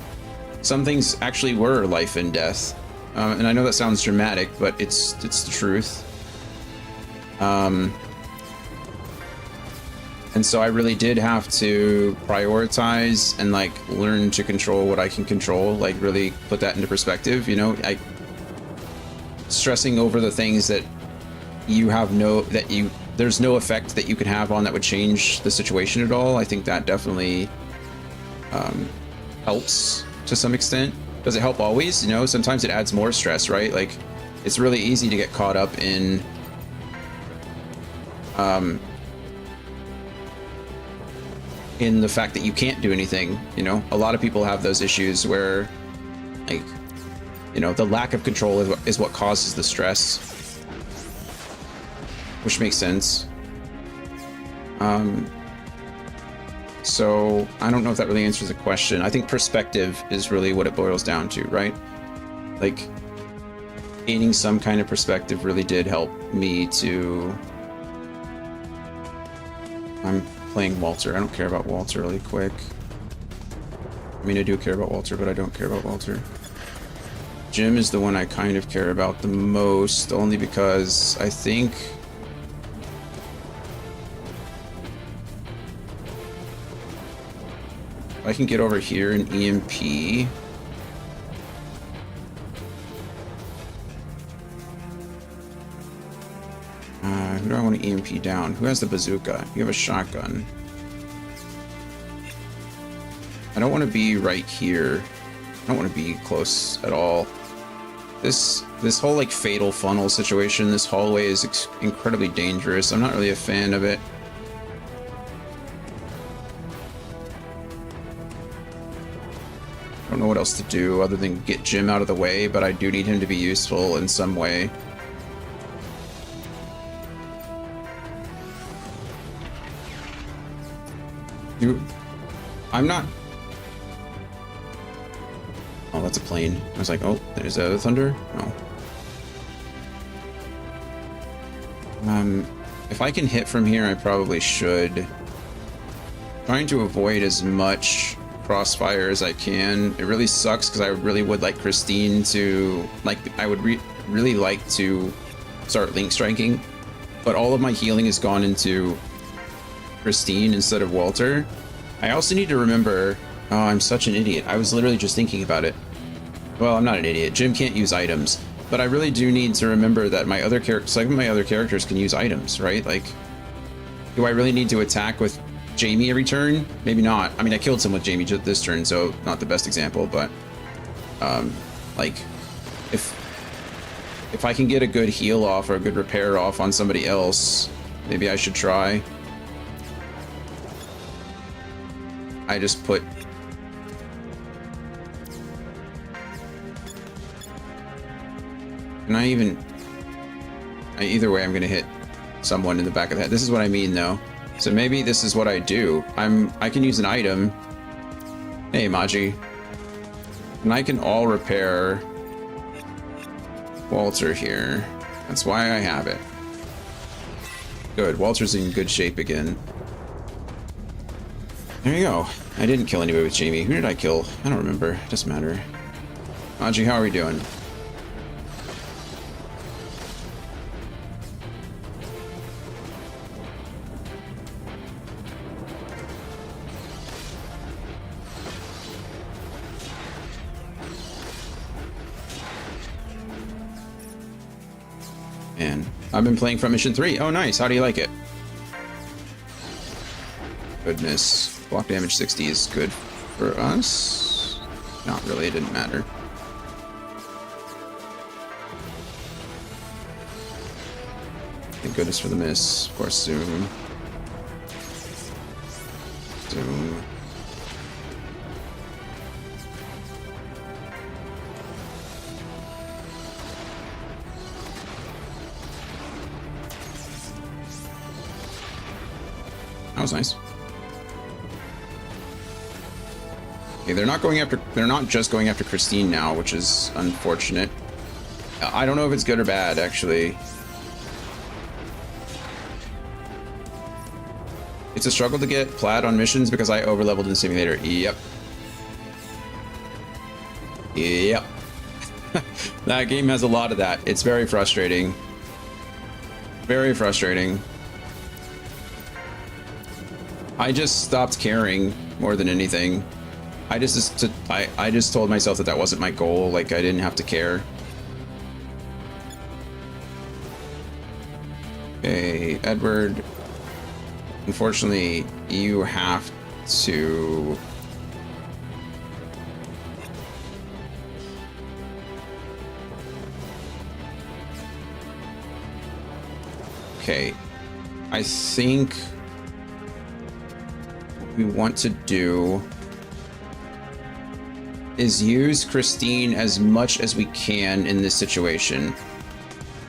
[SPEAKER 1] some things actually were life and death. And I know that sounds dramatic, but it's the truth. And so I really did have to prioritize and like learn to control what I can control, like really put that into perspective, you know, stressing over the things that there's no effect that you can have on that would change the situation at all. I think that definitely helps to some extent. Does it help always? You know, sometimes it adds more stress, right? Like it's really easy to get caught up in the fact that you can't do anything. You know, a lot of people have those issues where like, you know, the lack of control is what causes the stress, which makes sense. So I don't know if that really answers the question. I think perspective is really what it boils down to, right? Like gaining some kind of perspective really did help me to... I'm playing Walter. I don't care about Walter really quick. I mean, I do care about Walter, but I don't care about Walter. Jim is the one I kind of care about the most, only because I think... I can get over here and EMP. Who do I want to EMP down? Who has the bazooka? You have a shotgun. I don't want to be right here. I don't want to be close at all. This whole like fatal funnel situation, this hallway is incredibly dangerous. I'm not really a fan of it. I don't know what else to do other than get Jim out of the way, but I do need him to be useful in some way. I'm not... Oh, that's a plane. I was like, oh, there's a thunder? No. If I can hit from here, I probably should. Trying to avoid as much crossfire as I can. It really sucks because I really would like Christine to... Like, I would really like to start link striking, but all of my healing has gone into Christine instead of Walter. I also need to remember... Oh, I'm such an idiot. I was literally just thinking about it. Well, I'm not an idiot. Jim can't use items, but I really do need to remember that my other characters, some of my other characters can use items, right? Like, do I really need to attack with Jamie every turn? Maybe not. I mean, I killed someone with Jamie just this turn, so not the best example, but like If I can get a good heal off or a good repair off on somebody else, maybe I should try. I just put... Can I even... Either way, I'm gonna hit someone in the back of the head. This is what I mean, though. So maybe this is what I do. I can use an item. Hey, Maji. And I can all repair Walter here. That's why I have it. Good. Walter's in good shape again. There you go. I didn't kill anybody with Jamie. Who did I kill? I don't remember. It doesn't matter. Maji, how are we doing? Man, I've been playing from Mission 3. Oh, nice. How do you like it? Goodness. Block damage 60 is good for us. Not really. It didn't matter. Thank goodness for the miss. Of course, zoom. Zoom. That was nice. Okay, they're not just going after Christine now, which is unfortunate. I don't know if it's good or bad, actually. It's a struggle to get Plaid on missions because I overleveled in the simulator. Yep. Yep. That game has a lot of that. It's very frustrating. Very frustrating. I just stopped caring more than anything. I just told myself that that wasn't my goal. Like, I didn't have to care. Okay, Edward. Unfortunately, you have to... Okay. I think... we want to do is use Christine as much as we can in this situation.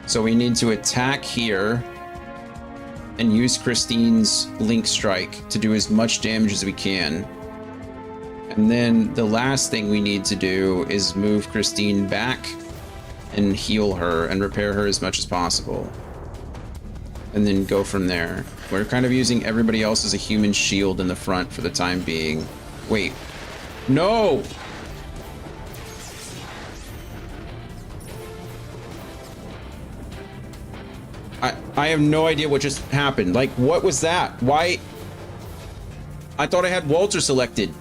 [SPEAKER 1] So we need to attack here and use Christine's Link Strike to do as much damage as we can. And then the last thing we need to do is move Christine back and heal her and repair her as much as possible. And then go from there. We're kind of using everybody else as a human shield in the front for the time being. Wait. No! I have no idea what just happened. Like, what was that? Why? I thought I had Walter selected.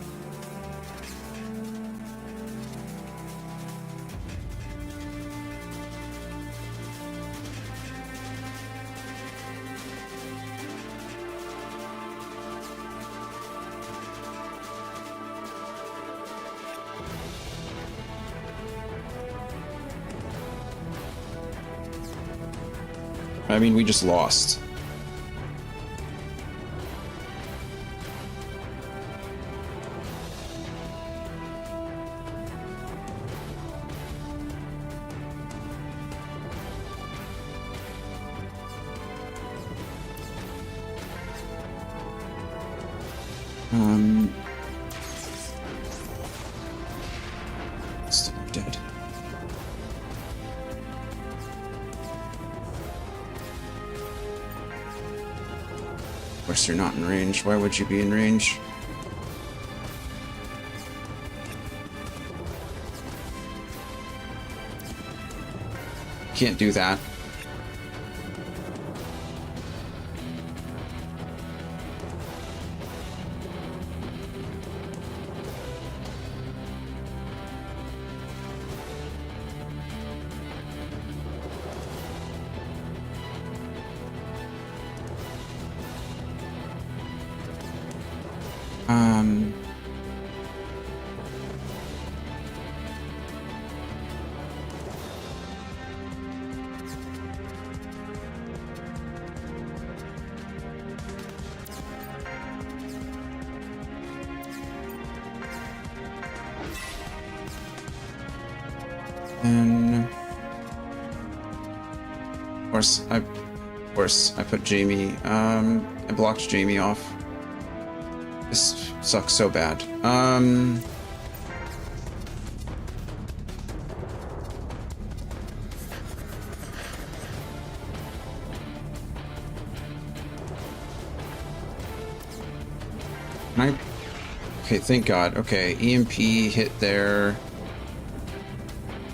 [SPEAKER 1] I mean, we just lost. Still dead. Of course, you're not in range. Why would you be in range? Can't do that. And of course I put Jamie. I blocked Jamie off. This sucks so bad. Okay, thank God. Okay, EMP hit there.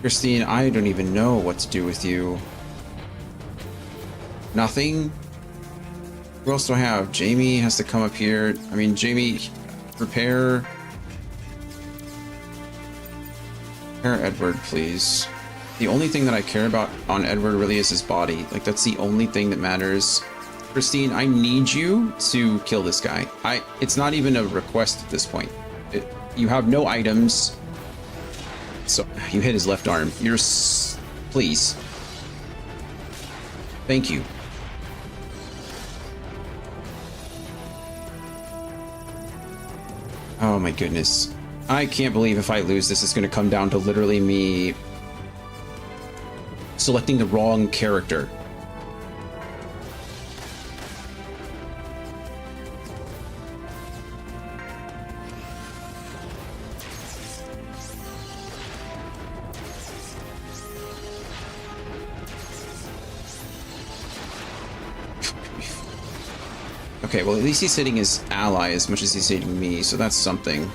[SPEAKER 1] Christine, I don't even know what to do with you. Nothing? Who else do I have? Jamie has to come up here. I mean, Jamie, repair Edward, please. The only thing that I care about on Edward really is his body. Like, that's the only thing that matters. Christine, I need you to kill this guy. It's not even a request at this point. You have no items. So, you hit his left arm. Please. Thank you. Oh my goodness. I can't believe if I lose this, it's going to come down to literally me selecting the wrong character. Okay, well, at least he's hitting his ally as much as he's hitting me, so that's something.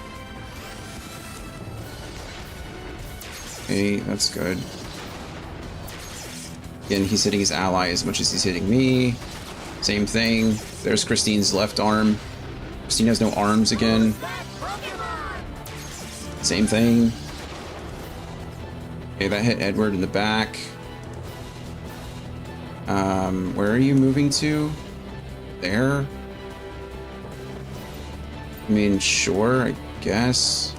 [SPEAKER 1] Okay, that's good. Again, he's hitting his ally as much as he's hitting me. Same thing. There's Christine's left arm. Christine has no arms again. Same thing. Okay, that hit Edward in the back. Where are you moving to? There? I mean, sure, I guess.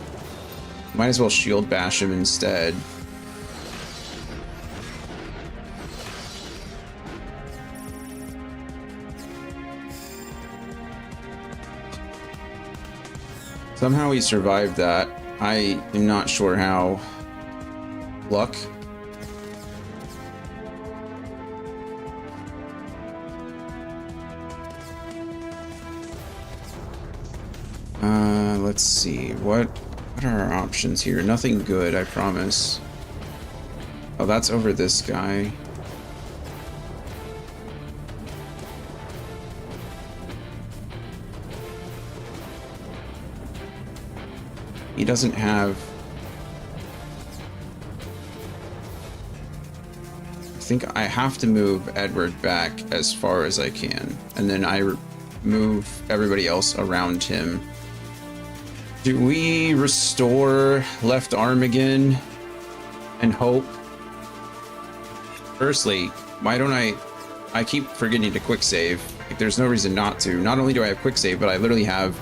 [SPEAKER 1] Might as well shield bash him instead. Somehow he survived that. I am not sure how. Luck? Let's see. What are our options here? Nothing good, I promise. Oh, that's over this guy. He doesn't have... I think I have to move Edward back as far as I can. And then I move everybody else around him. Do we restore left arm again and hope? Firstly, why don't I keep forgetting to quick save. Like, there's no reason not to. Not only do I have quick save, but I literally have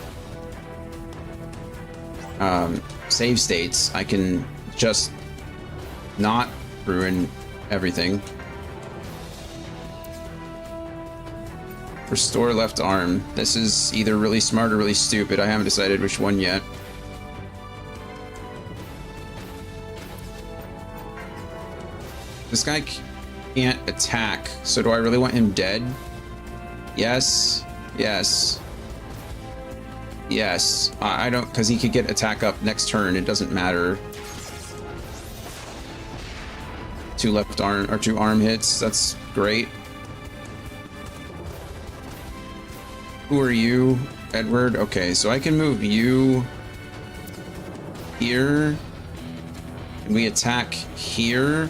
[SPEAKER 1] save states. I can just not ruin everything. Restore left arm. This is either really smart or really stupid. I haven't decided which one yet. This guy can't attack, so do I really want him dead? Yes. Yes. Yes. I don't, because he could get attack up next turn. It doesn't matter. 2 left arm, or 2 arm hits. That's great. Who are you, Edward? Okay, so I can move you here. And we attack here.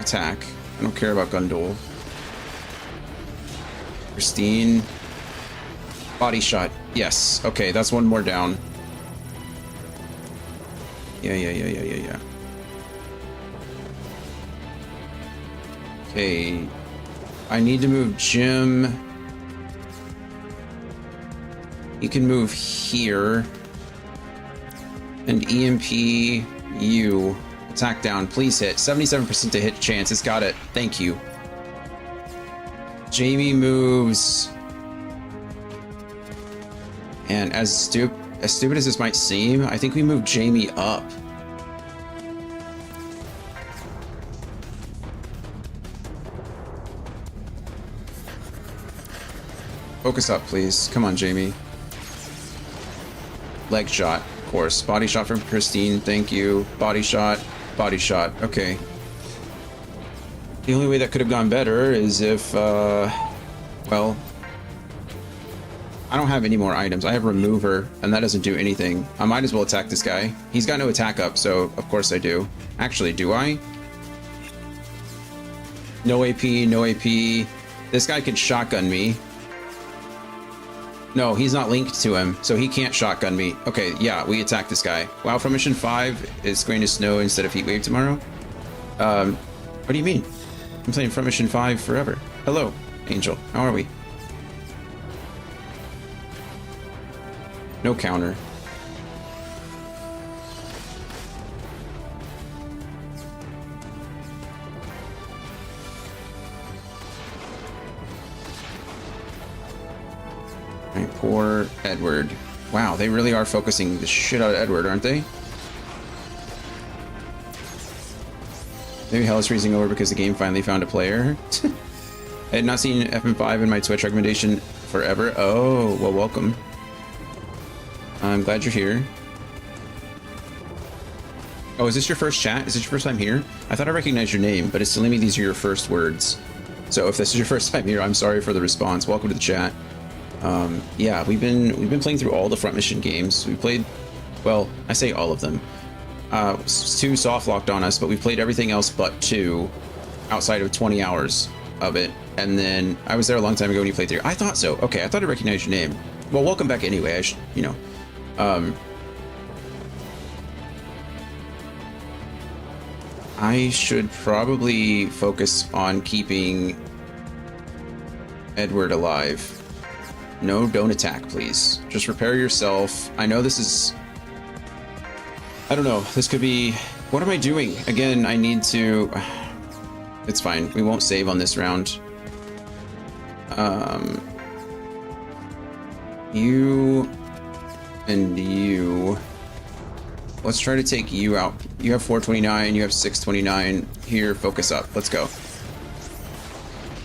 [SPEAKER 1] Attack. I don't care about gun duel. Christine. Body shot. Yes. Okay, that's one more down. Yeah. Okay, I need to move Jim. You can move here. And EMP you. Attack down, please hit. 77% to hit chance, it's got it. Thank you. Jamie moves. And as as stupid as this might seem, I think we moved Jamie up. Focus up, please. Come on, Jamie. Leg shot, of course. Body shot from Christine, thank you. Body shot, okay. The only way that could have gone better is if, well, I don't have any more items. I have remover, and that doesn't do anything. I might as well attack this guy. He's got no attack up, so of course I do. Actually, do I? No AP, no AP. This guy can shotgun me. No, he's not linked to him, so he can't shotgun me. Okay, yeah, we attack this guy. Wow, from mission 5, it's going to snow instead of heat wave tomorrow? What do you mean? I'm playing from mission 5 forever. Hello, Angel. How are we? No counter. Right, poor Edward. Wow, they really are focusing the shit out of Edward, aren't they? Maybe hell is freezing over because the game finally found a player. I had not seen FM5 in my Twitch recommendation forever. Oh, well, welcome. I'm glad you're here. Oh, is this your first chat? Is this your first time here? I thought I recognized your name, but it's telling me these are your first words. So if this is your first time here, I'm sorry for the response. Welcome to the chat. Yeah, we've been playing through all the front mission games. We played, well, I say all of them. 2 soft locked on us, but we played everything else but 2 outside of 20 hours of it. And then I was there a long time ago when you played through. I thought so. Okay, I thought I recognized your name. Well, welcome back anyway. I should, you know. I should probably focus on keeping Edward alive. No, don't attack, please. Just repair yourself. I know this is... I don't know. This could be... What am I doing? Again, I need to... It's fine. We won't save on this round. You... and you... Let's try to take you out. You have 429, you have 629. Here, focus up. Let's go.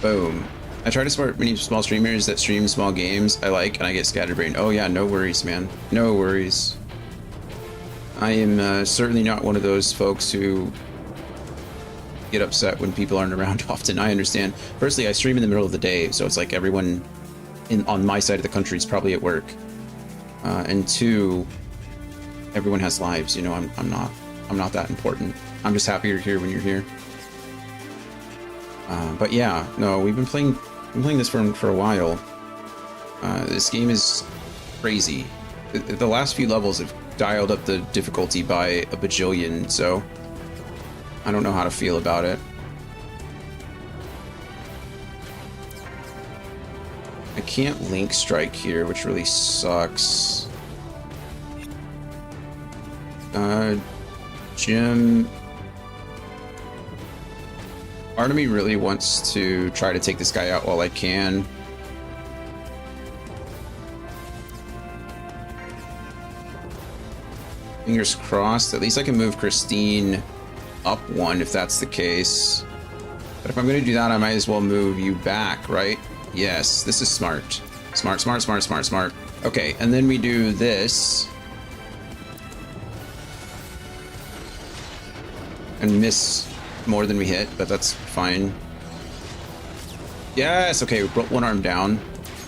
[SPEAKER 1] Boom. I try to support many small streamers that stream small games I like, and I get scatterbrained. Oh yeah, no worries, man. No worries. I am certainly not one of those folks who get upset when people aren't around often. I understand. Firstly, I stream in the middle of the day, so it's like everyone on my side of the country is probably at work. And 2, everyone has lives. You know, I'm not that important. I'm just happy you're here when you're here. But yeah, no, we've been playing this for a while. This game is crazy. The last few levels have dialed up the difficulty by a bajillion, so I don't know how to feel about it. I can't link strike here, which really sucks. Jim... Part of me really wants to try to take this guy out while I can. Fingers crossed. At least I can move Christine up 1 if that's the case. But if I'm going to do that, I might as well move you back, right? Yes, this is smart. Smart, smart, smart, smart, smart. Okay, and then we do this. And miss more than we hit, but that's fine. Yes, okay, we brought 1 arm down.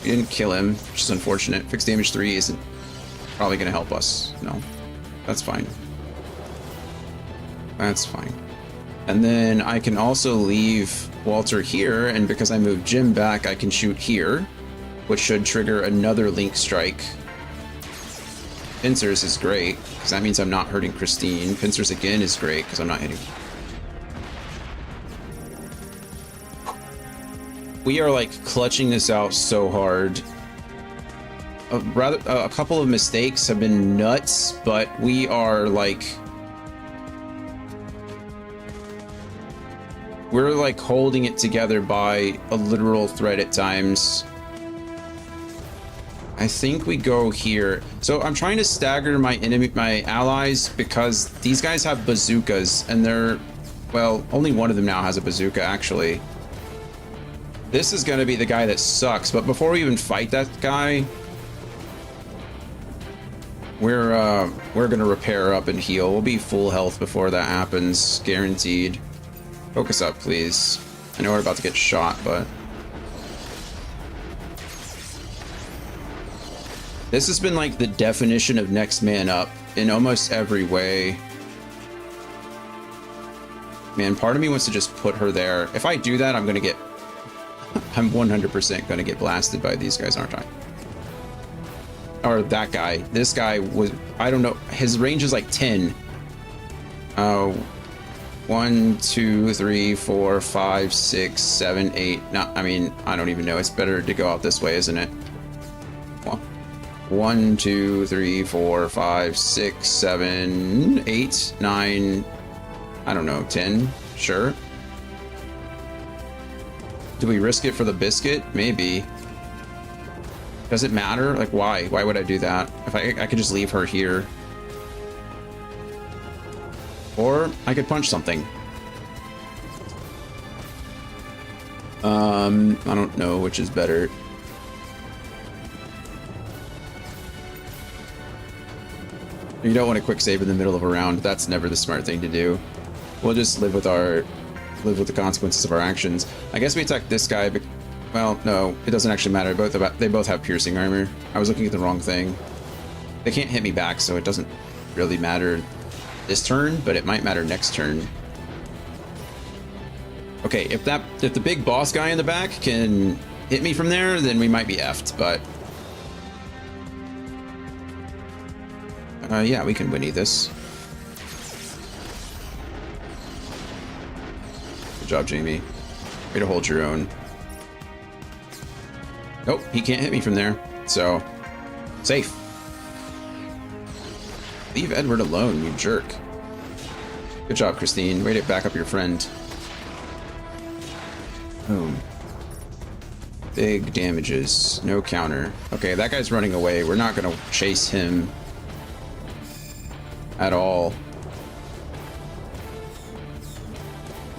[SPEAKER 1] We didn't kill him, which is unfortunate. Fixed damage 3 isn't probably going to help us. No, that's fine. That's fine. And then I can also leave Walter here, and because I moved Jim back, I can shoot here, which should trigger another link strike. Pincers is great, because that means I'm not hurting Christine. Pincers again is great, because I'm not hitting. We are like clutching this out so hard. A couple of mistakes have been nuts, but we are like... We're like holding it together by a literal thread at times. I think we go here. So I'm trying to stagger my allies because these guys have bazookas and they're, well, only one of them now has a bazooka actually. This is going to be the guy that sucks, but before we even fight that guy, we're going to repair up and heal. We'll be full health before that happens, guaranteed. Focus up, please. I know we're about to get shot, but this has been like the definition of next man up in almost every way. Man, part of me wants to just put her there. If I do that, I'm 100% gonna get blasted by these guys, aren't I? Or that guy. This guy was, I don't know, his range is like 10. 1, 2, 3, 4, 5, 6, 7, 8. No, I mean, I don't even know. It's better to go out this way, isn't it? 1, 2, 3, 4, 5, 6, 7, 8, 9, I don't know, 10, sure. Do we risk it for the biscuit? Maybe. Does it matter? Like, why? Why would I do that? If I could just leave her here. Or I could punch something. I don't know which is better. You don't want to quick save in the middle of a round. That's never the smart thing to do. We'll just live with the consequences of our actions. I guess we attack this guy, but, well, no, it doesn't actually matter. They both have piercing armor. I was looking at the wrong thing. They can't hit me back, so it doesn't really matter this turn, but it might matter next turn. Okay, if the big boss guy in the back can hit me from there, then we might be effed, but yeah, we can winnie this. Good job, Jamie. Way to hold your own. Nope, he can't hit me from there, so safe. Leave Edward alone, you jerk. Good job, Christine. Way to back up your friend. Boom. Big damages. No counter. Okay, that guy's running away. We're not gonna chase him at all.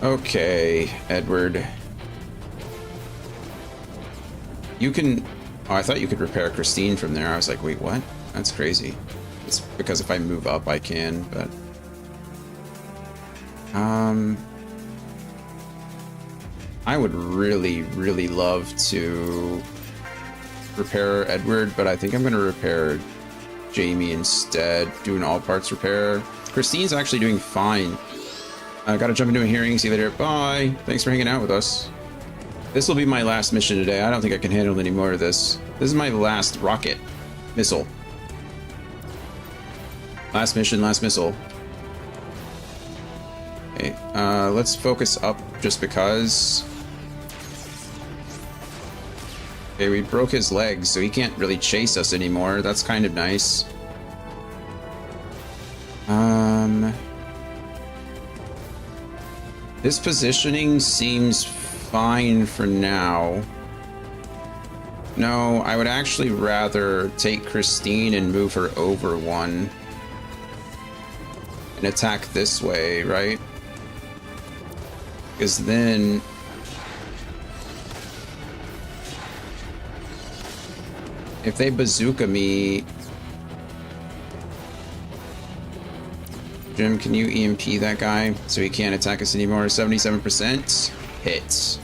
[SPEAKER 1] Okay, Edward. You can... Oh, I thought you could repair Christine from there. I was like, wait, what? That's crazy. It's because if I move up, I can, but... I would really, really love to repair Edward, but I think I'm going to repair Jamie instead, do an all parts repair. Christine's actually doing fine. I gotta jump into a hearing, see you later. Bye. Thanks for hanging out with us. This will be my last mission today. I don't think I can handle any more of this. This is my last rocket missile. Last mission, last missile. Okay, let's focus up just because. Okay, we broke his legs, so he can't really chase us anymore. That's kind of nice. This positioning seems fine for now. No, I would actually rather take Christine and move her over one. And attack this way, right? Because then... if they bazooka me... Jim, can you EMP that guy so he can't attack us anymore? 77% hits.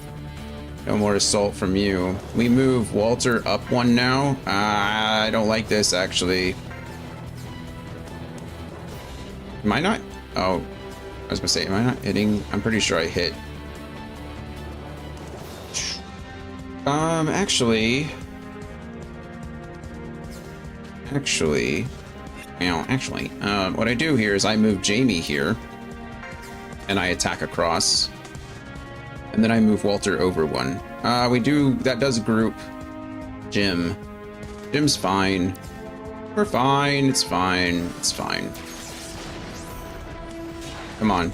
[SPEAKER 1] No more assault from you. We move Walter up one now. I don't like this, actually. Am I not? Oh, I was gonna say, am I not hitting? I'm pretty sure I hit. Actually, what I do here is I move Jamie here, and I attack across, and then I move Walter over one. That does group Jim. Jim's fine. We're fine, it's fine, it's fine. Come on.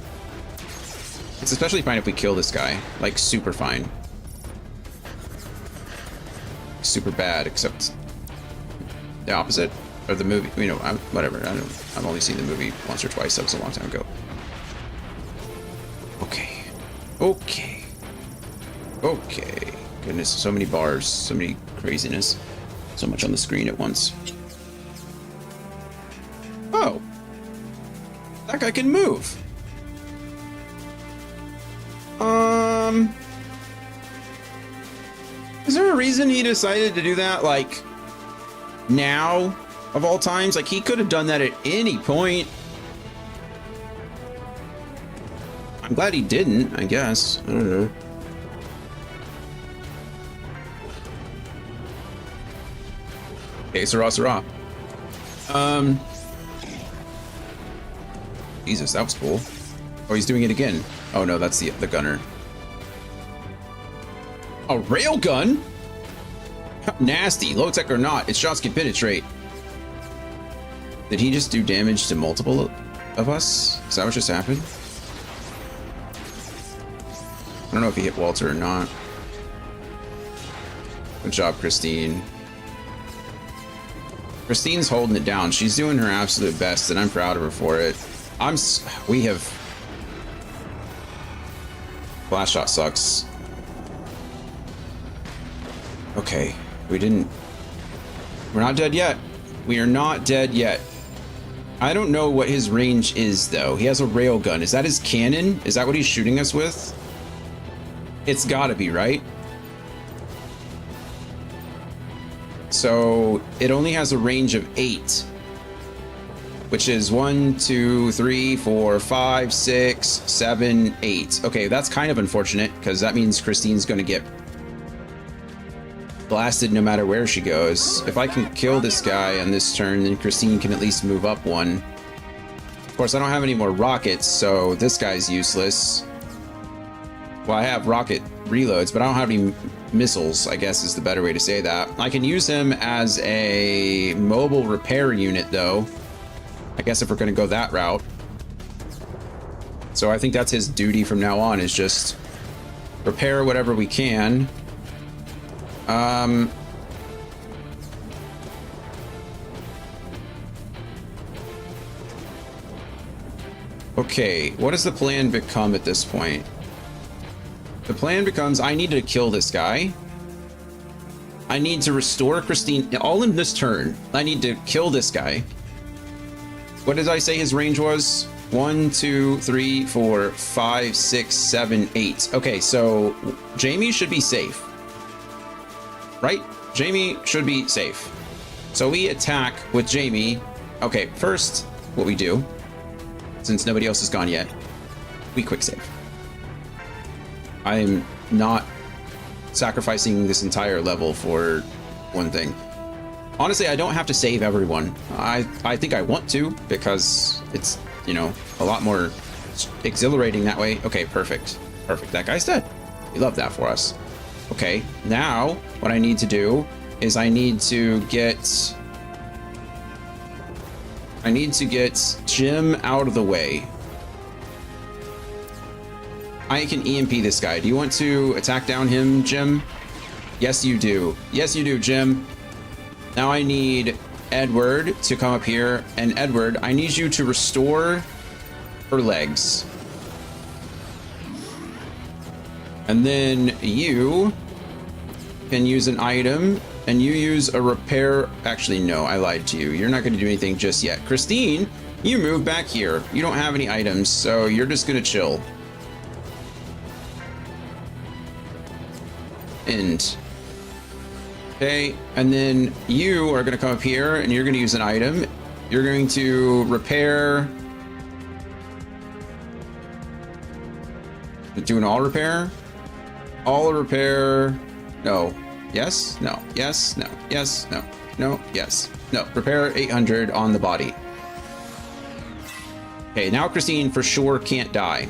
[SPEAKER 1] It's especially fine if we kill this guy. Like, super fine. Super bad, except the opposite or the movie. You know, whatever. I've only seen the movie once or twice. That was a long time ago. Okay. Okay. Okay. Goodness, so many bars, so many craziness, so much on the screen at once. Oh, that guy can move. Is there a reason he decided to do that, like, now, of all times? Like, he could have done that at any point. I'm glad he didn't, I guess. I don't know. Okay, Sarah. Jesus, that was cool. Oh, he's doing it again. Oh no, that's the gunner. A railgun? Nasty. Low tech or not, its shots can penetrate. Did he just do damage to multiple of us? Is that what just happened? I don't know if he hit Walter or not. Good job, Christine. Christine's holding it down. She's doing her absolute best, and I'm proud of her for it. We have... Blast shot sucks. Okay, we're not dead yet. We are not dead yet. I don't know what his range is, though. He has a railgun. Is that his cannon? Is that what he's shooting us with? It's gotta be, right? So it only has a range of 8, which is 1, 2, 3, 4, 5, 6, 7, 8. Okay, that's kind of unfortunate because that means Christine's going to get blasted no matter where she goes. If I can kill this guy on this turn, then Christine can at least move up 1. Of course, I don't have any more rockets, so this guy's useless. Well, I have rocket reloads, but I don't have any missiles, I guess is the better way to say that. I can use him as a mobile repair unit, though. I guess if we're going to go that route. So I think that's his duty from now on, is just repair whatever we can. Okay, what does the plan become at this point? The plan becomes I need to kill this guy. I need to restore Christine, all in this turn. I need to kill this guy. What did I say his range was? 1, 2, 3, 4, 5, 6, 7, 8. Okay, so Jamie should be safe. Right? Jamie should be safe. So we attack with Jamie. Okay, first, what we do, since nobody else has gone yet, we quick save. I am not sacrificing this entire level for one thing. Honestly, I don't have to save everyone. I think I want to, because it's, you know, a lot more exhilarating that way. Okay, perfect. Perfect. That guy's dead. We love that for us. Okay, now what I need to do is I need to get Jim out of the way. I can EMP this guy. Do you want to attack down him, Jim? Yes, you do. Yes, you do, Jim. Now I need Edward to come up here. And Edward, I need you to restore her legs. And then you can use an item, and you use a repair. Actually, no, I lied to you. You're not going to do anything just yet. Christine, you move back here. You don't have any items, so you're just going to chill. End. Okay, and then you are going to come up here, and you're going to use an item. You're going to repair. Do an all repair. All repair. No. Yes. No. Yes. No. Yes. No. No. Yes. No. Repair 800 on the body. Okay, now Christine for sure can't die.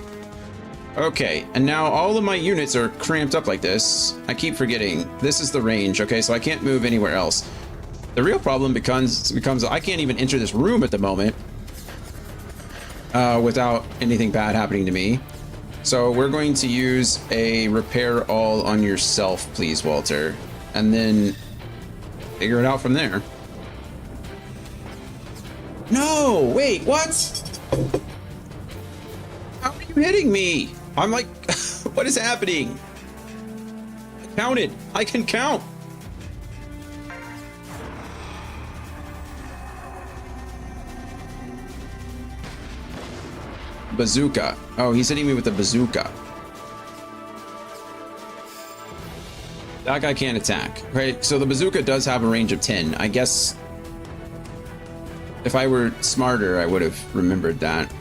[SPEAKER 1] Okay, and now all of my units are cramped up like this. I keep forgetting. This is the range, okay, so I can't move anywhere else. The real problem becomes I can't even enter this room at the moment without anything bad happening to me. So we're going to use a repair all on yourself, please, Walter. And then figure it out from there. No, wait, what? How are you hitting me? I'm like, what is happening? I counted. I can count. Bazooka. Oh, he's hitting me with a bazooka. That guy can't attack, right? So the bazooka does have a range of 10. I guess if I were smarter, I would have remembered that.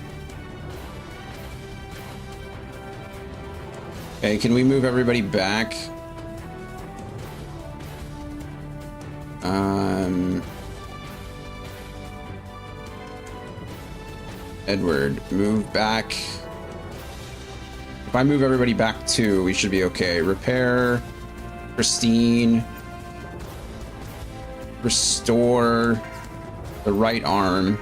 [SPEAKER 1] Okay, can we move everybody back? Edward, move back. If I move everybody back 2, we should be okay. Repair, Christine, restore the right arm.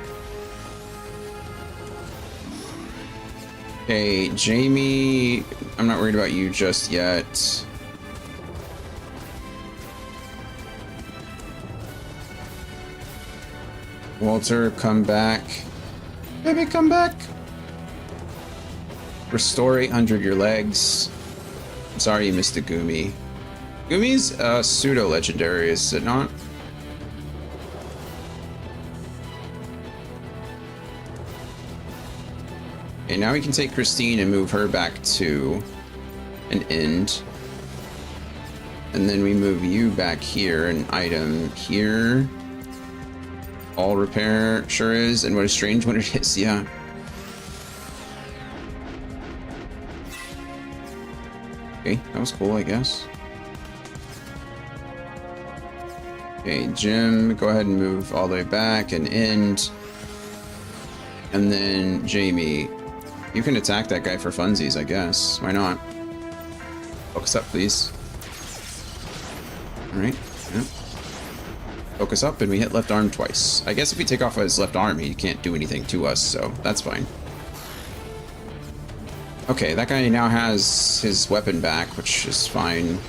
[SPEAKER 1] Okay, Jamie, I'm not worried about you just yet. Walter, come back. Baby, come back. Restore 800 your legs. I'm sorry you missed the Gumi. Gumi's pseudo-legendary, is it not? Okay, now we can take Christine and move her back to an end. And then we move you back here, an item here. All repair, sure is, and what a strange one it is, yeah. Okay, that was cool, I guess. Okay, Jim, go ahead and move all the way back and end. And then Jamie, you can attack that guy for funsies, I guess. Why not? Focus up, please. Alright, yeah. Focus up, and we hit left arm twice. I guess if we take off his left arm, he can't do anything to us, so that's fine. Okay, that guy now has his weapon back, which is fine.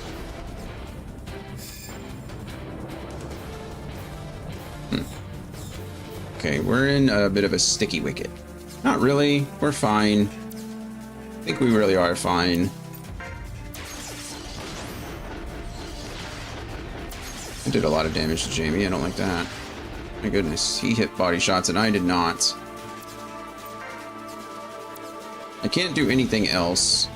[SPEAKER 1] Okay, we're in a bit of a sticky wicket. Not really, we're fine. I think we really are fine. I did a lot of damage to Jamie, I don't like that. My goodness, he hit body shots and I did not. I can't do anything else.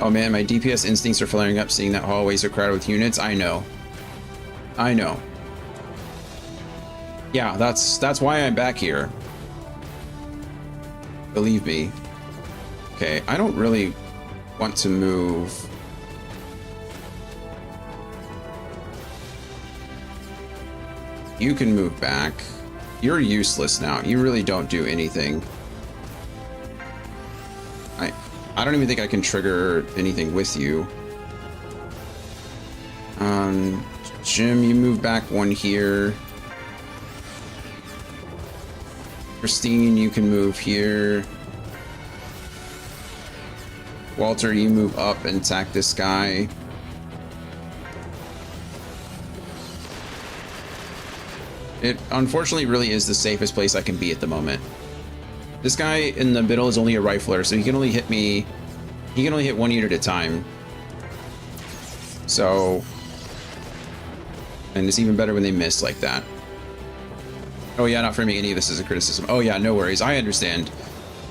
[SPEAKER 1] Oh man, my DPS instincts are flaring up seeing that hallways are crowded with units. I know. I know. Yeah, that's why I'm back here. Believe me. Okay, I don't really want to move. You can move back. You're useless now. You really don't do anything. I don't even think I can trigger anything with you. Jim, you move back 1 here. Christine, you can move here. Walter, you move up and attack this guy. It unfortunately really is the safest place I can be at the moment. This guy in the middle is only a rifler, so he can only hit me. He can only hit 1 unit at a time. So, and it's even better when they miss like that. Oh yeah, not framing any of this as a criticism. Oh yeah, no worries. I understand.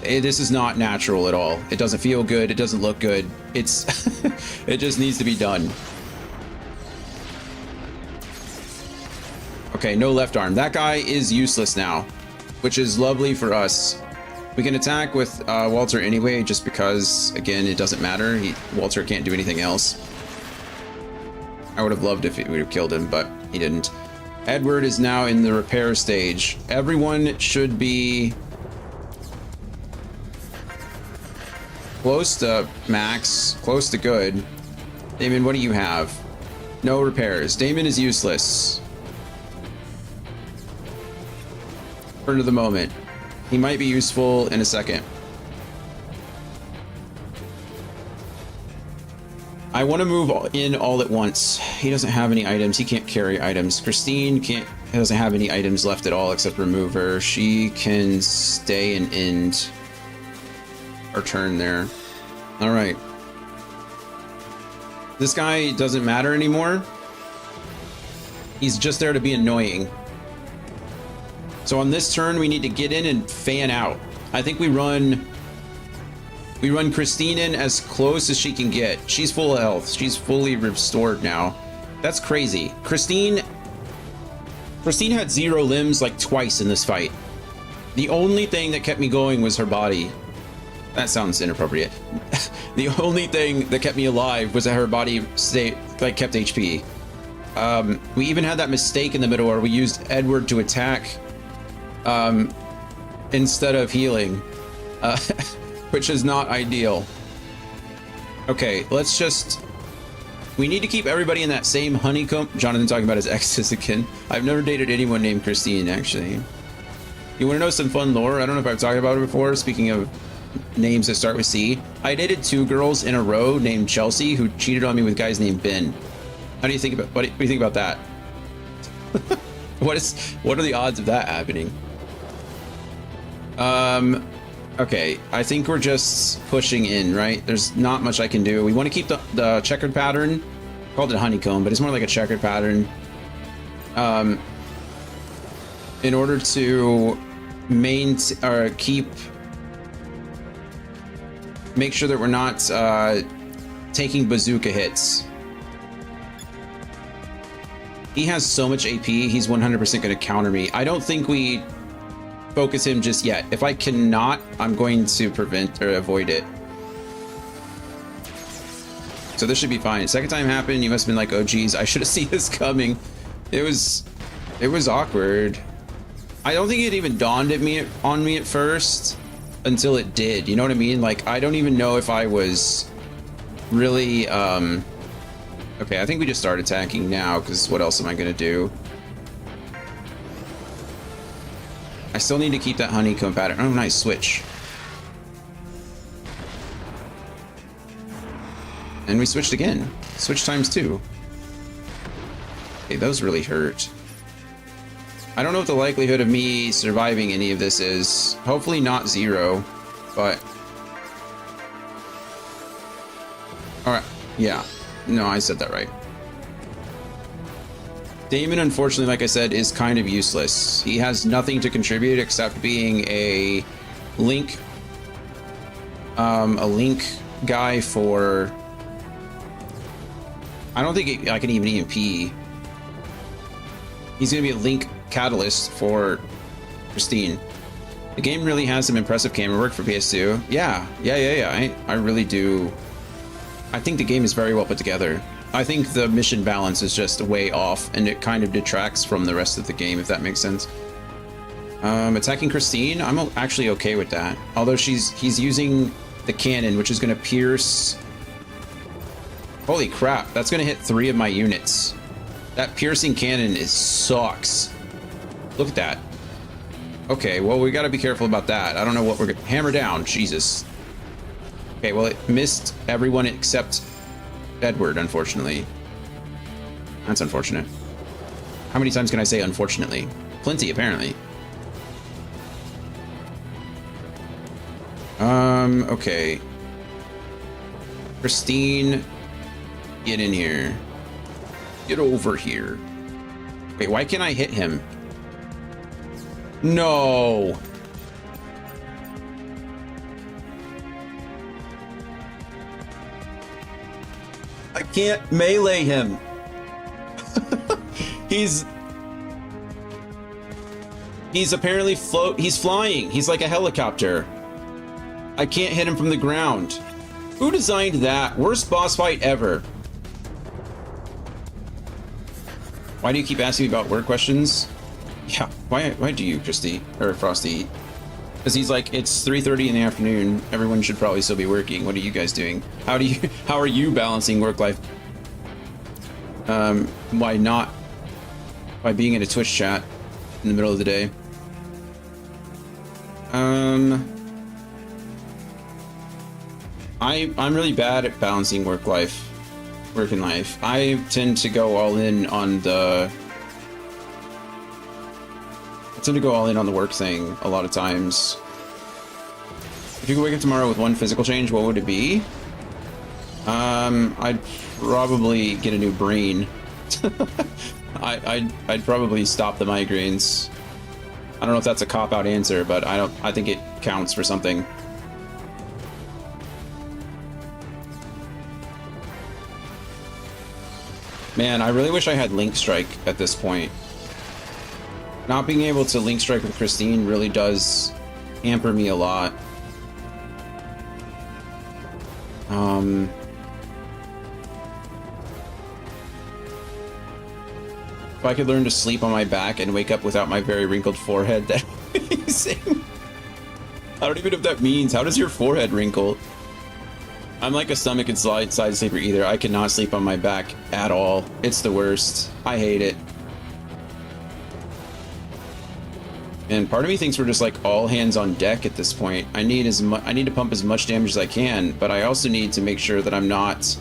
[SPEAKER 1] This is not natural at all. It doesn't feel good. It doesn't look good. It's it just needs to be done. Okay, no left arm. That guy is useless now, which is lovely for us. We can attack with Walter anyway, just because, again, it doesn't matter. Walter can't do anything else. I would have loved if we would have killed him, but he didn't. Edward is now in the repair stage. Everyone should be close to max, close to good. Damon, what do you have? No repairs. Damon is useless. For the moment. He might be useful in a second. I want to move in all at once. He doesn't have any items. He can't carry items. Christine doesn't have any items left at all except remove her. She can stay and end our turn there. All right. This guy doesn't matter anymore. He's just there to be annoying. So on this turn, we need to get in and fan out. I think we run Christine in as close as she can get. She's full of health. She's fully restored now. That's crazy. Christine had 0 limbs like twice in this fight. The only thing that kept me going was her body. That sounds inappropriate. The only thing that kept me alive was that her body kept HP. We even had that mistake in the middle where we used Edward to attack instead of healing, which is not ideal. Okay, we need to keep everybody in that same honeycomb. Jonathan talking about his exes again. I've never dated anyone named Christine, actually. You want to know some fun lore? I don't know if I've talked about it before. Speaking of names that start with C, I dated 2 girls in a row named Chelsea who cheated on me with guys named Ben. How do you think about what do you think about that? What are the odds of that happening? Okay, I think we're just pushing in, right? There's not much I can do. We want to keep the checkered pattern. Called it honeycomb, but it's more like a checkered pattern. In order to make sure that we're not taking bazooka hits. He has so much AP, he's 100% going to counter me. I don't think we focus him just yet. If I cannot, I'm going to prevent or avoid it. So this should be fine. Second time happened, you must have been like, oh geez, I should have seen this coming. It was awkward. I don't think it even dawned on me at first until it did. You know what I mean? Like, I don't even know if I was really okay, I think we just start attacking now, because what else am I gonna do? I still need to keep that honeycomb pattern. Oh, nice switch. And we switched again. Switch times 2. Okay, those really hurt. I don't know what the likelihood of me surviving any of this is. Hopefully not 0, but... Alright, yeah. No, I said that right. Damon, unfortunately, like I said, is kind of useless. He has nothing to contribute except being a link guy for... I don't think I can even EMP. He's going to be a link catalyst for Christine. The game really has some impressive camera work for PS2. Yeah. I really do. I think the game is very well put together. I think the mission balance is just way off, and it kind of detracts from the rest of the game, if that makes sense. Attacking Christine, I'm actually okay with that. Although he's using the cannon, which is going to pierce... Holy crap, that's going to hit 3 of my units. That piercing cannon sucks. Look at that. Okay, well, we got to be careful about that. I don't know what we're going to... Hammer down, Jesus. Okay, well, it missed everyone except Edward, unfortunately. That's unfortunate. How many times can I say unfortunately? Plenty, apparently. Okay. Christine, get in here. Get over here. Wait, why can't I hit him? No. I can't melee him. He's apparently he's flying. He's like a helicopter. I can't hit him from the ground. Who designed that? Worst boss fight ever. Why do you keep asking me about work questions? Yeah, why do you, Christy? Or Frosty? Because he's like, it's 3:30 in the afternoon. Everyone should probably still be working. What are you guys doing? How are you balancing work life? Why not? By being in a Twitch chat in the middle of the day. I'm really bad at balancing work life. working life. I tend to go all in on the... I tend to go all in on the work thing a lot of times. If you could wake up tomorrow with one physical change, what would it be? I'd probably get a new brain. I'd probably stop the migraines. I don't know if that's a cop-out answer, but I think it counts for something. Man, I really wish I had Link Strike at this point. Not being able to Link Strike with Christine really does hamper me a lot. If I could learn to sleep on my back and wake up without my very wrinkled forehead, that would be amazing. I don't even know what that means. How does your forehead wrinkle? I'm like a stomach and side sleeper either. I cannot sleep on my back at all. It's the worst. I hate it. And part of me thinks we're just like all hands on deck at this point. I need to pump as much damage as I can, but I also need to make sure that I'm not...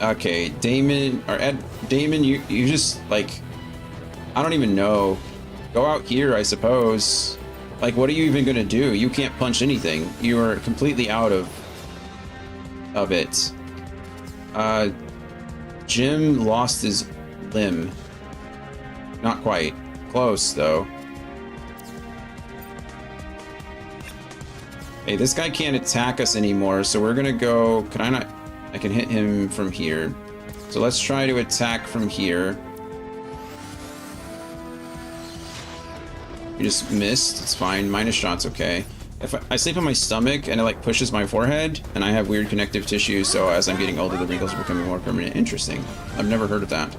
[SPEAKER 1] Okay, Damon, or Ed, Damon, you just, like, I don't even know. Go out here, I suppose. Like, what are you even gonna do? You can't punch anything. You are completely out of it. Jim lost his limb. Not quite. Close, though. Hey, this guy can't attack us anymore, so we're gonna go... Can I not... I can hit him from here. So let's try to attack from here. You just missed. It's fine. Minus shot's okay. If I sleep on my stomach and it like pushes my forehead, and I have weird connective tissue, so as I'm getting older, the wrinkles are becoming more permanent. Interesting. I've never heard of that.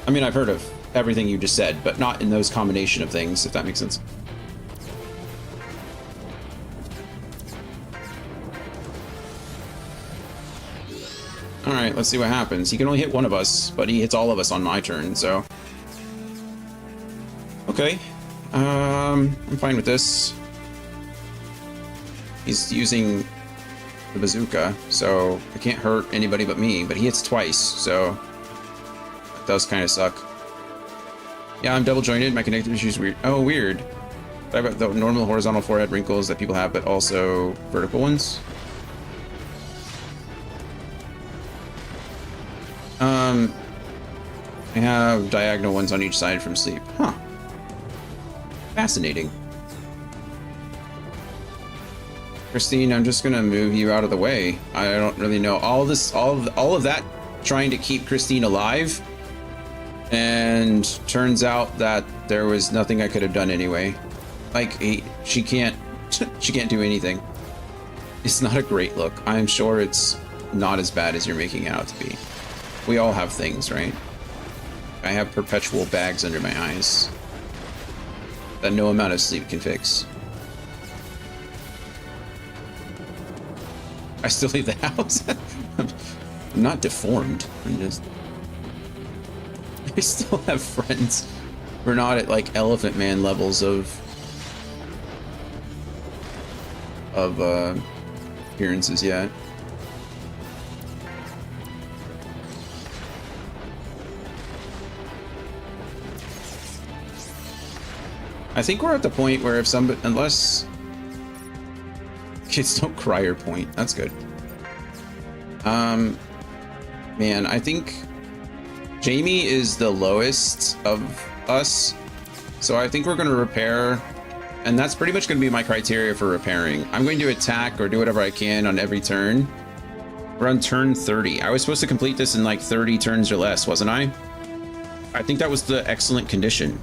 [SPEAKER 1] I mean, I've heard of everything you just said, but not in those combination of things, if that makes sense. Alright, let's see what happens. He can only hit one of us, but he hits all of us on my turn, so... Okay. I'm fine with this. He's using the bazooka, so it can't hurt anybody but me, but he hits twice, so... That does kind of suck. Yeah, I'm double jointed, my connective tissue is weird. Oh, weird. I've got the normal horizontal forehead wrinkles that people have, but also vertical ones. I have diagonal ones on each side from sleep. Huh. Fascinating. Christine, I'm just gonna move you out of the way. I don't really know. All of that trying to keep Christine alive, and turns out that there was nothing I could have done anyway. Like, she can't do anything. It's not a great look. I'm sure it's not as bad as you're making it out to be. We all have things, right? I have perpetual bags under my eyes that no amount of sleep can fix. I still leave the house. I'm not deformed. I still have friends. We're not at like Elephant Man levels of appearances yet. I think we're at the point where if somebody, unless kids don't cry or point, that's good. Man, I think Jamie is the lowest of us, so I think we're going to repair, and that's pretty much going to be my criteria for repairing. I'm going to attack or do whatever I can on every turn. We're on turn 30. I was supposed to complete this in like 30 turns or less, wasn't I? I think that was the excellent condition.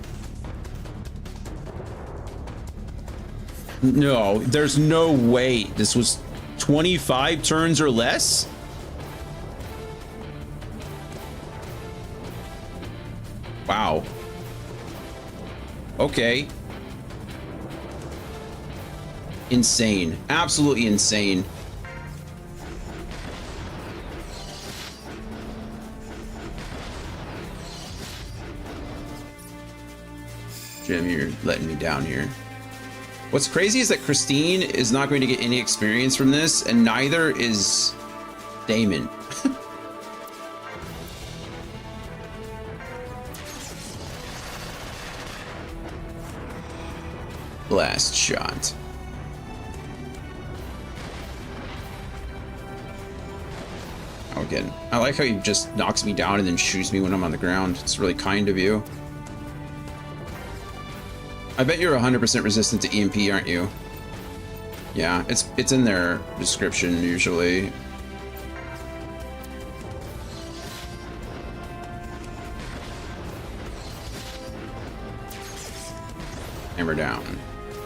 [SPEAKER 1] No, there's no way this was 25 turns or less? Wow. Okay. Insane. Absolutely insane. Jim, you're letting me down here. What's crazy is that Christine is not going to get any experience from this, and neither is Damon. Blast shot. Oh, again, I like how he just knocks me down and then shoots me when I'm on the ground. It's really kind of you. I bet you're 100% resistant to EMP, aren't you? Yeah, it's in their description usually. Hammer down.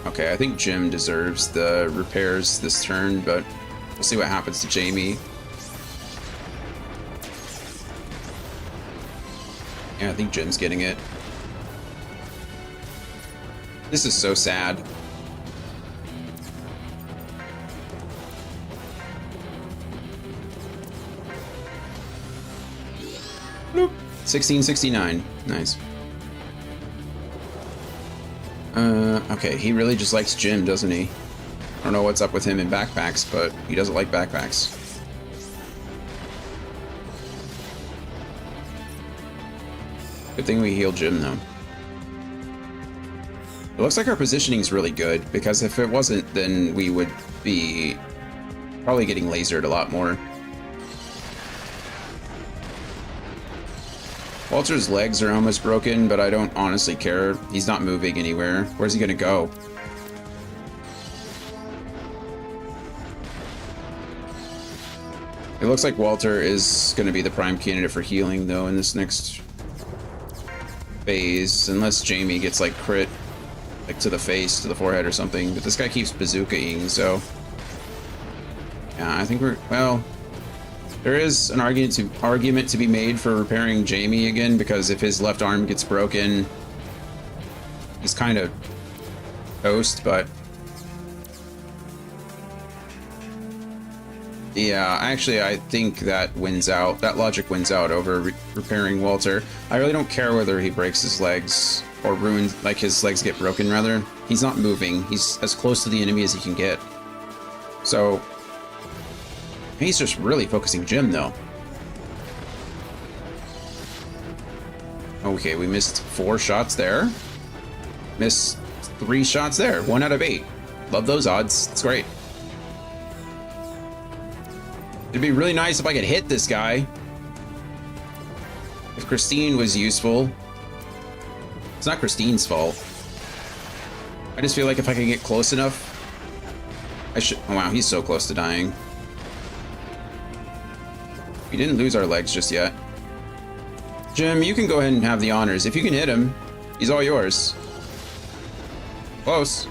[SPEAKER 1] Okay, I think Jim deserves the repairs this turn, but we'll see what happens to Jamie. Yeah, I think Jim's getting it. This is so sad. Bloop. 1669. Nice. Okay, he really just likes Jim, doesn't he? I don't know what's up with him in backpacks, but he doesn't like backpacks. Good thing we healed Jim, though. It looks like our positioning is really good, because if it wasn't, then we would be probably getting lasered a lot more. Walter's legs are almost broken, but I don't honestly care. He's not moving anywhere. Where's he gonna go? It looks like Walter is gonna be the prime candidate for healing, though, in this next phase, unless Jamie gets like crit, like to the face, to the forehead or something. But this guy keeps bazookaing, so yeah, I think we're, well, there is an argument to be made for repairing Jamie again, because if his left arm gets broken, he's kind of toast, but yeah, actually I think that wins out. That logic wins out over repairing Walter. I really don't care whether he breaks his legs or ruins, like his legs get broken rather. He's not moving. He's as close to the enemy as he can get. So he's just really focusing Jim, though. Okay, we missed 4 shots there. Missed 3 shots there. 1 out of 8. Love those odds. It's great. It'd be really nice if I could hit this guy. If Christine was useful. It's not Christine's fault. I just feel like if I can get close enough, I should. Oh wow, he's so close to dying. We didn't lose our legs just yet. Jim, you can go ahead and have the honors. If you can hit him, he's all yours. Close.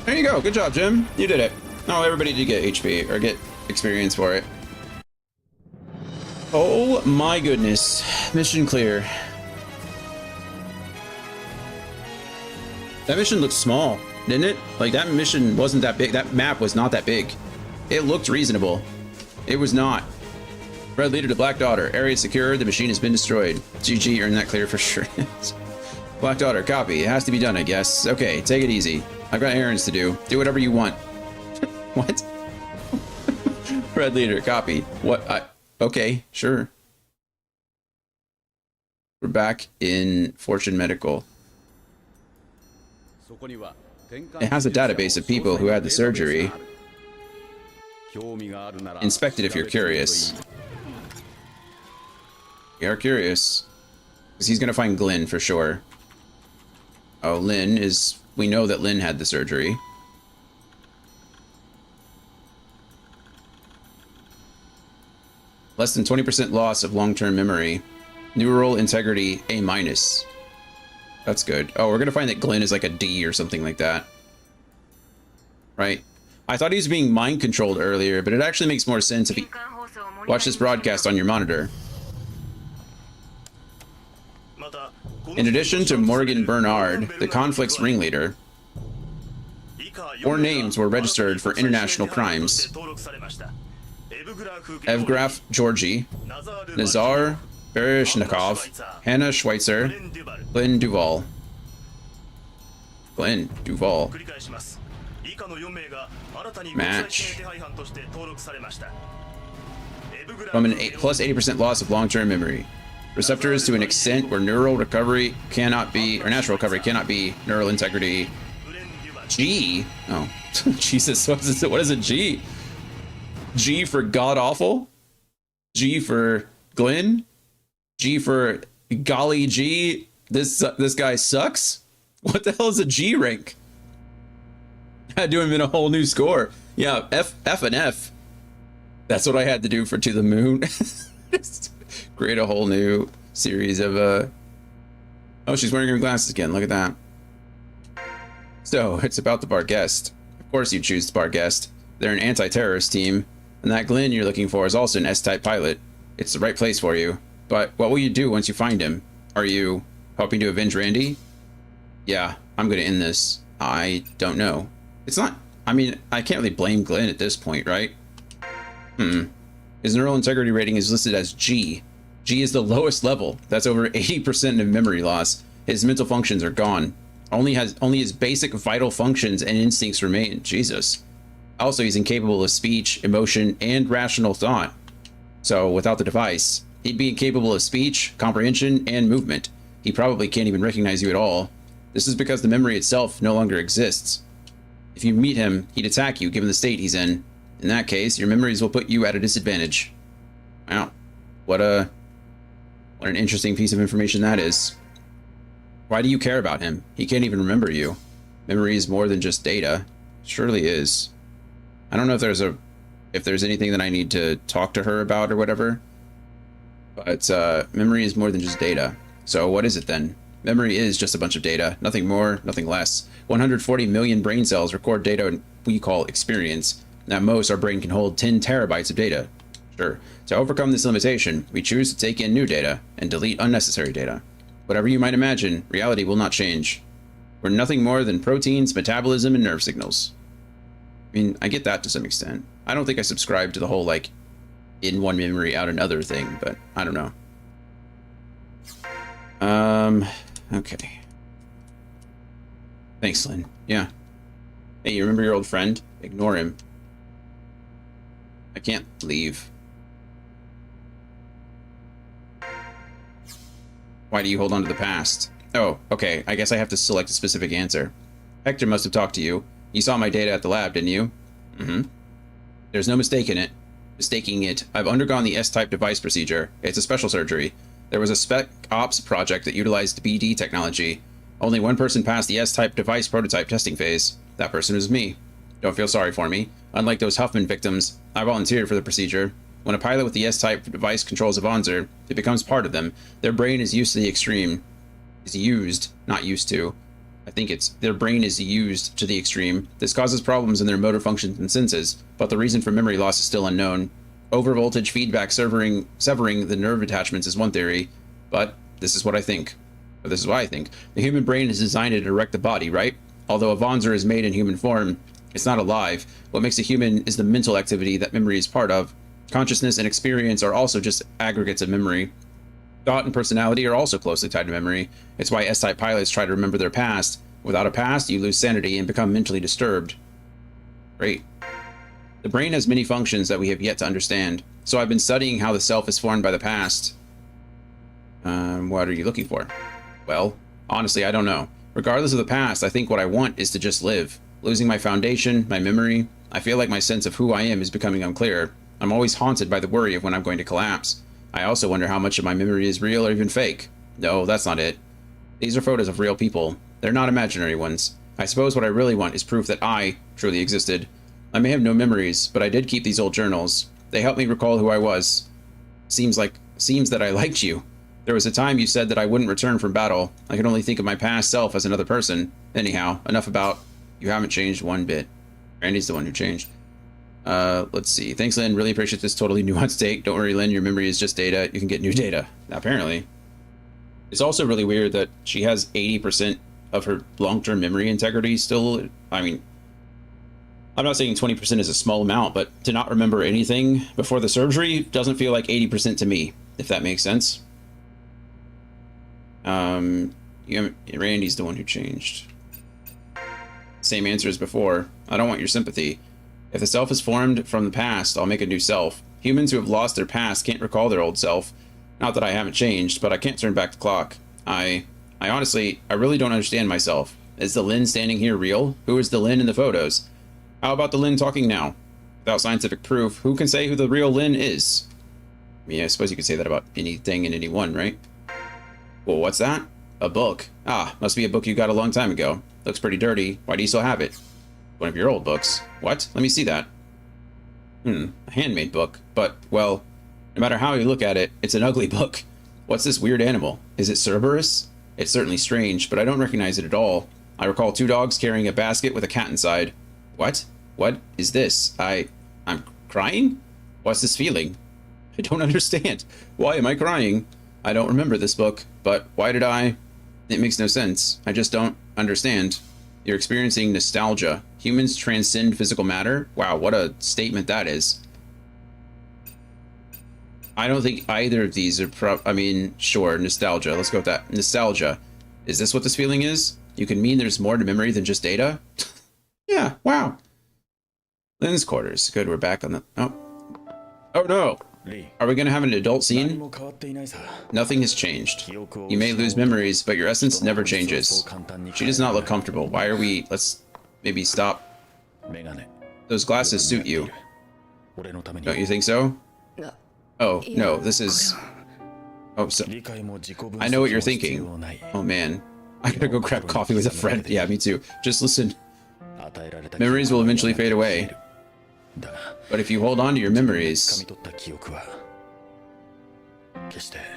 [SPEAKER 1] There you go. Good job, Jim. You did it. Oh, everybody did get HP, or get experience for it. Oh my goodness. Mission clear. That mission looked small, didn't it? Like, that mission wasn't that big. That map was not that big. It looked reasonable. It was not. Red leader to Black Daughter. Area secure. The machine has been destroyed. GG, earned that clear for sure. Black Daughter, copy. It has to be done, I guess. Okay, take it easy. I've got errands to do. Do whatever you want. What? Red leader, copy. What? Okay, sure. We're back in Fortune Medical. It has a database of people who had the surgery. Inspect it if you're curious. We are curious. Because he's going to find Glenn for sure. Oh, Lynn is... We know that Lynn had the surgery. Less than 20% loss of long-term memory. Neural integrity A-. That's good. Oh, we're going to find that Glenn is like a D or something like that. Right? I thought he was being mind-controlled earlier, but it actually makes more sense if you watch this broadcast on your monitor. In addition to Morgan Bernard, the conflict's ringleader, 4 names were registered for international crimes. Evgraf Georgi, Nazar Bereshnikov, Hannah Schweitzer, Glenn Duval. Glenn Duval. Match. From an plus 80% loss of long-term memory. Receptors to an extent where neural recovery cannot be, or natural recovery cannot be, neural integrity. G? Oh, Jesus, what is it? G? G for god awful? G for Glenn? G for golly G? This guy sucks? What the hell is a G rank? I had to invent a whole new score. Yeah, F and F. That's what I had to do for To the Moon. Create a whole new series of oh, she's wearing her glasses again. Look at that. So it's about the Barghest. Of course you choose the Barghest. They're an anti-terrorist team, and that Glenn you're looking for is also an S-type pilot. It's the right place for you. But what will you do once you find him? Are you hoping to avenge Randy? Yeah, I'm gonna end this. I don't know. It's not, I mean, I can't really blame Glenn at this point, right? His neural integrity rating is listed as G. G is the lowest level. That's over 80% of memory loss. His mental functions are gone. Only his basic vital functions and instincts remain. Jesus. Also, he's incapable of speech, emotion, and rational thought. So, without the device, he'd be incapable of speech, comprehension, and movement. He probably can't even recognize you at all. This is because the memory itself no longer exists. If you meet him, he'd attack you given the state he's in. In that case, your memories will put you at a disadvantage. Wow. What an interesting piece of information that is. Why do you care about him? He can't even remember you. Memory is more than just data. Surely is. I don't know if there's anything that I need to talk to her about or whatever. But memory is more than just data. So what is it then? Memory is just a bunch of data. Nothing more, nothing less. 140 million brain cells record data we call experience. At most, our brain can hold 10 terabytes of data. Sure. To overcome this limitation, we choose to take in new data and delete unnecessary data. Whatever you might imagine, reality will not change. We're nothing more than proteins, metabolism, and nerve signals. I mean, I get that to some extent. I don't think I subscribe to the whole, like, in one memory, out another thing, but I don't know. Okay. Thanks, Lynn. Yeah. Hey, you remember your old friend? Ignore him. I can't leave. Why do you hold on to the past? Oh, okay. I guess I have to select a specific answer. Hector must have talked to you. You saw my data at the lab, didn't you? There's no mistaking it. I've undergone the S-type device procedure. It's a special surgery. There was a spec ops project that utilized BD technology. Only one person passed the S-type device prototype testing phase. That person was me. Don't feel sorry for me. Unlike those Huffman victims, I volunteered for the procedure. When a pilot with the S-type device controls a Vonzer, it becomes part of them. Their brain is used to the extreme. Is used, not used to. I think it's their brain is used to the extreme. This causes problems in their motor functions and senses, but the reason for memory loss is still unknown. Overvoltage feedback severing the nerve attachments is one theory, but this is what I think. Or this is what I think. The human brain is designed to direct the body, right? Although a Vonzer is made in human form, it's not alive. What makes a human is the mental activity that memory is part of. Consciousness and experience are also just aggregates of memory. Thought and personality are also closely tied to memory. It's why S-type pilots try to remember their past. Without a past, you lose sanity and become mentally disturbed. Great. The brain has many functions that we have yet to understand, so I've been studying how the self is formed by the past. What are you looking for? Well, honestly, I don't know. Regardless of the past, I think what I want is to just live. Losing my foundation, my memory, I feel like my sense of who I am is becoming unclear. I'm always haunted by the worry of when I'm going to collapse. I also wonder how much of my memory is real or even fake. No, that's not it. These are photos of real people. They're not imaginary ones. I suppose what I really want is proof that I truly existed. I may have no memories, but I did keep these old journals. They help me recall who I was. Seems that I liked you. There was a time you said that I wouldn't return from battle. I could only think of my past self as another person. Anyhow, enough about you haven't changed one bit. Randy's the one who changed. Let's see. Thanks, Lynn. Really appreciate this totally nuanced take. Don't worry, Lynn. Your memory is just data. You can get new data. Apparently. It's also really weird that she has 80% of her long-term memory integrity still. I mean, I'm not saying 20% is a small amount, but to not remember anything before the surgery doesn't feel like 80% to me, if that makes sense. Randy's the one who changed. same answer as before. I don't want your sympathy. If the self is formed from the past, I'll make a new self. Humans who have lost their past can't recall their old self. Not that I haven't changed, but I can't turn back the clock. I honestly, I really don't understand myself. Is the Lin standing here real? Who is the Lin in the photos? How about the Lin talking now? Without scientific proof, who can say who the real Lin is? I mean, I suppose you could say that about anything and anyone, right? Well, what's that? A book. Ah, must be a book you got a long time ago. Looks pretty dirty. Why do you still have it? One of your old books. What? Let me see that. A handmade book. But, well, no matter how you look at it, it's an ugly book. What's this weird animal? Is it Cerberus? It's certainly strange, but I don't recognize it at all. I recall 2 dogs carrying a basket with a cat inside. What? What is this? I'm crying? What's this feeling? I don't understand. Why am I crying? I don't remember this book, but why did I? It makes no sense. I just don't understand. You're experiencing nostalgia. Humans transcend physical matter? Wow, what a statement that is. I don't think either of these are I mean, sure, nostalgia. Let's go with that. Nostalgia. Is this what this feeling is? You can mean there's more to memory than just data? Yeah, wow. Lynn's quarters. Good, we're back on the... Oh. Oh no! Are we gonna have an adult scene? Nothing has changed. You may lose memories, but your essence never changes. She does not look comfortable. Why are we... Let's maybe stop. Those glasses suit you. Don't you think so? Oh, no, this is... Oh, so... I know what you're thinking. Oh man. I gotta go grab coffee with a friend. Yeah, me too. Just listen. Memories will eventually fade away. But if you hold on to your memories,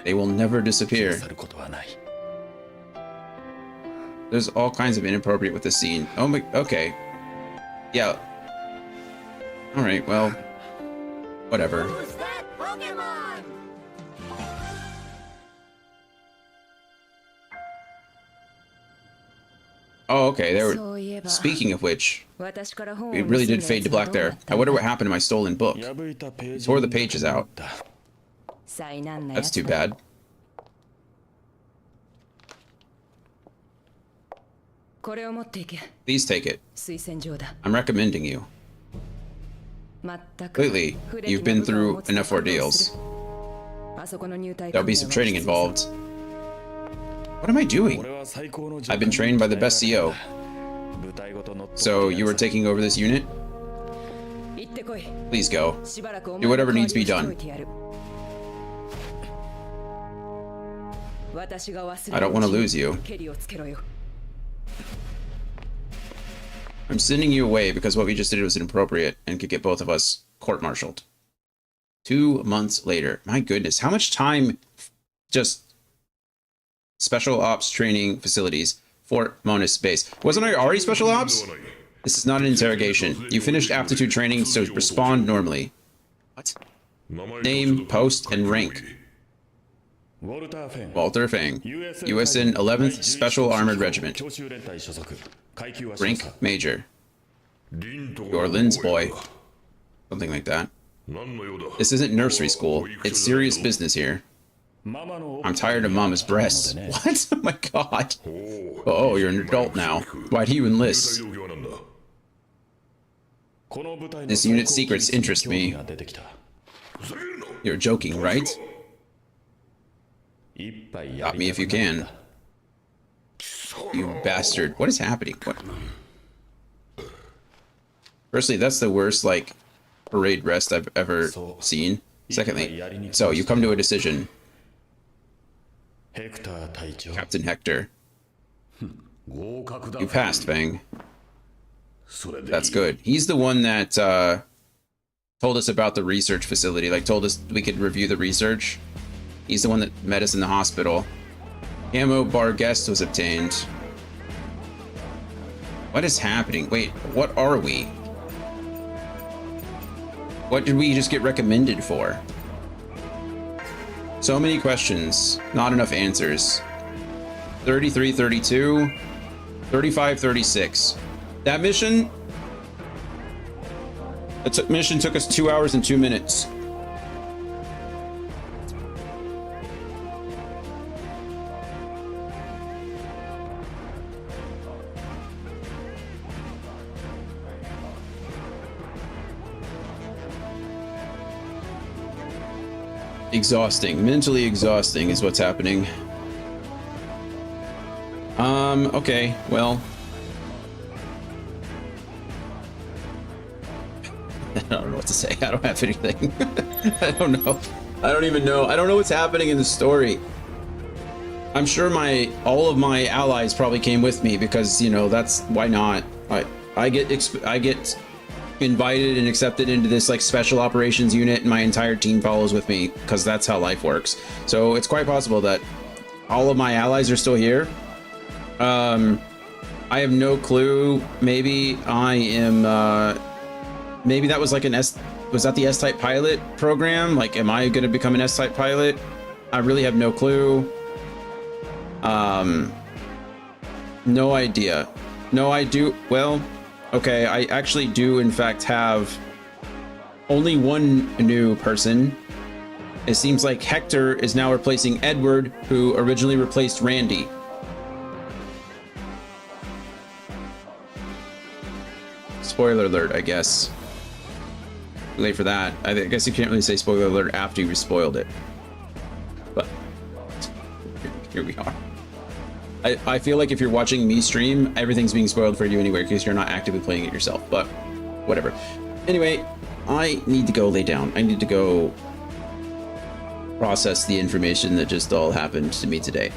[SPEAKER 1] they will never disappear. There's all kinds of inappropriate with this scene. Oh my... Okay. Yeah. Alright, well... Whatever.
[SPEAKER 5] Who's that Pokemon?
[SPEAKER 1] Oh, okay, there were... Speaking of which, it really did fade to black there. I wonder what happened to my stolen book. Tore the pages out. That's too bad. Please take it. I'm recommending you. Lately, you've been through enough ordeals. There'll be some training involved. What am I doing? I've been trained by the best CO. So you were taking over this unit? Please go. Do whatever needs to be done. I don't want to lose you. I'm sending you away because what we just did was inappropriate and could get both of us court-martialed. 2 months later. My goodness, how much time just... Special Ops Training Facilities, Fort Monis Base. Wasn't I already Special Ops? This is not an interrogation. You finished aptitude training, so respond normally. What? Name, post, and rank. Walter Fang, USN 11th Special Armored Regiment. Rank Major. You're Lynn's boy. Something like that. This isn't nursery school. It's serious business here. I'm tired of Mama's breasts. What? Oh my god. Oh, you're an adult now. Why do you enlist? This unit's secrets interest me. You're joking, right? Got me if you can. You bastard. What is happening? What? Firstly, that's the worst, like, parade rest I've ever seen. Secondly, so you come to a decision. Captain Hector. You passed, Fang. That's good. He's the one that told us about the research facility, like told us we could review the research. He's the one that met us in the hospital. Camo bar guest was obtained. What is happening? Wait, what are we? What did we just get recommended for? So many questions, not enough answers. 33-32, 35-36. That mission? That mission took us 2 hours and 2 minutes. exhausting. Mentally exhausting is what's happening. Okay, well. I don't know what to say. I don't have anything. I don't know. I don't even know. I don't know what's happening in the story. I'm sure all of my allies probably came with me because, you know, that's why not. I get invited and accepted into this like special operations unit, and my entire team follows with me because that's how life works. So it's quite possible that all of my allies are still here. I have no clue. Maybe I am. Maybe that was like was that the S-type pilot program? Like, am I going to become an S-type pilot? I really have no clue. No idea. No, I do. Well, okay. I actually do, in fact, have only one new person. It seems like Hector is now replacing Edward, who originally replaced Randy. Spoiler alert, I guess. Too late for that. I guess you can't really say spoiler alert after you spoiled it. But here we are. I feel like if you're watching me stream, everything's being spoiled for you anyway because you're not actively playing it yourself, but whatever. Anyway, I need to go lay down. I need to go process the information that just all happened to me today.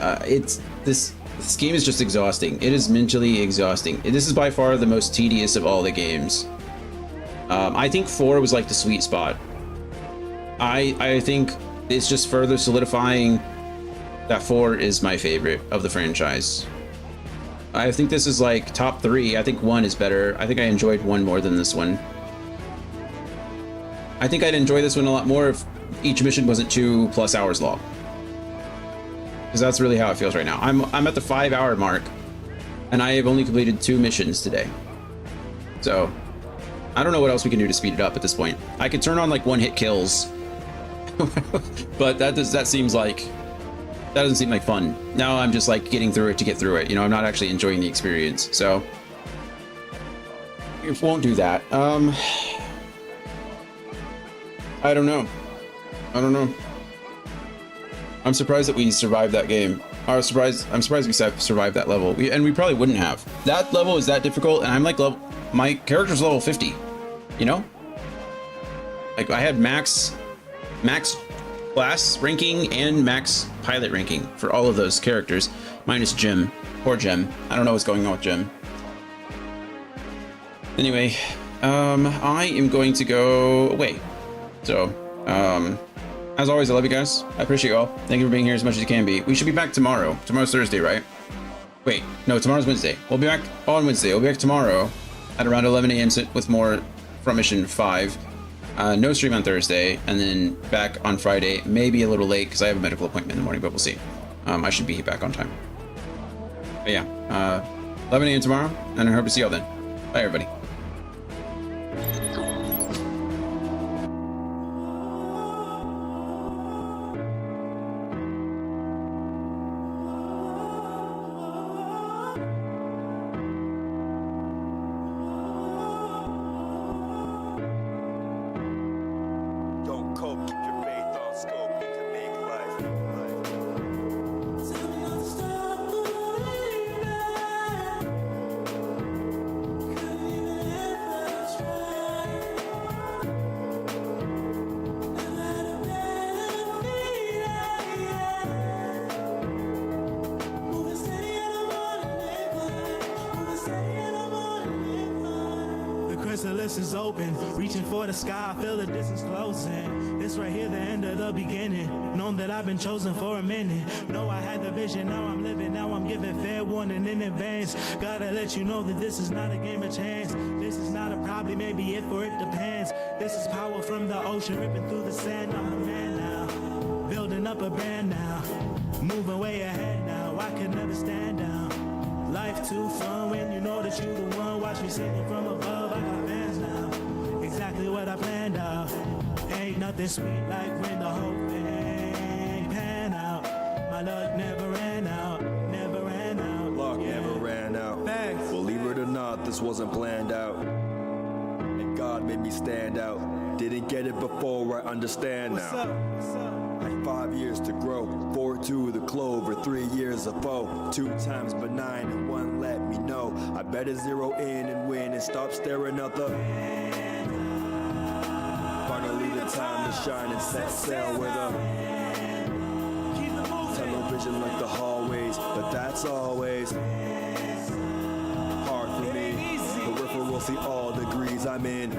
[SPEAKER 1] This game is just exhausting. It is mentally exhausting. This is by far the most tedious of all the games. I think 4 was like the sweet spot. I think it's just further solidifying that 4 is my favorite of the franchise. I think this is like top 3. I think 1 is better. I think I enjoyed 1 more than this one. I think I'd enjoy this one a lot more if each mission wasn't 2+ hours long. Because that's really how it feels right now. I'm at the 5-hour mark, and I have only completed 2 missions today. So I don't know what else we can do to speed it up at this point. I could turn on like one-hit kills, but that doesn't seem like fun. Now I'm just like getting through it to get through it. You know, I'm not actually enjoying the experience. So it won't do that. I don't know. I'm surprised that we survived that game. I'm surprised we survived that level. We probably wouldn't have. That level is that difficult, and I'm like my character's level 50. You know, like I had max class ranking and max pilot ranking for all of those characters, minus Jim. Poor Jim. I don't know what's going on with Jim. Anyway, I am going to go away. So, as always, I love you guys. I appreciate you all. Thank you for being here as much as you can be. We should be back tomorrow. Tomorrow's Thursday, right? Wait, no, tomorrow's Wednesday. We'll be back on Wednesday. We'll be back tomorrow at around 11 a.m. with more from Mission 5. No stream on Thursday, and then back on Friday. Maybe a little late because I have a medical appointment in the morning, but we'll see. I should be back on time. But yeah, 11 a.m. tomorrow, and I hope to see y'all then. Bye, everybody.
[SPEAKER 6] Don't cope, keep your faith on scope. You can make life.
[SPEAKER 7] The chrysalis is open, reaching for the sky, feel the distance closing. This right here, the end of the beginning. Known that I've been chosen for a minute. Know I had the vision, now I'm living, now I'm giving fair warning in advance. Gotta let you know that this is not a game of chance. This is not a probably, maybe if, or it depends. This is power from the ocean, ripping through the sand. I'm a man now, building up a brand now. Moving way ahead now, I can never stand down. Life too fun when you know that you the one. Watch me singing from above, I got fans now. Exactly what I planned out. Ain't nothing sweet like when the whole thing pan out. My luck never ran out, never ran out.
[SPEAKER 6] Luck never ran out.
[SPEAKER 7] Thanks.
[SPEAKER 6] Believe it or not, this wasn't planned out. And God made me stand out. Didn't get it before, I understand
[SPEAKER 7] What's
[SPEAKER 6] now.
[SPEAKER 7] up? What's up?
[SPEAKER 6] Like 5 years to grow, 4 to the clover, 3 years of foe, 2 times benign and 1 let me know. I better zero in and win and stop staring out the. Finally the time to shine and set sail with a television like the hallways, but that's always hard for me. Peripheral, see all degrees I'm in.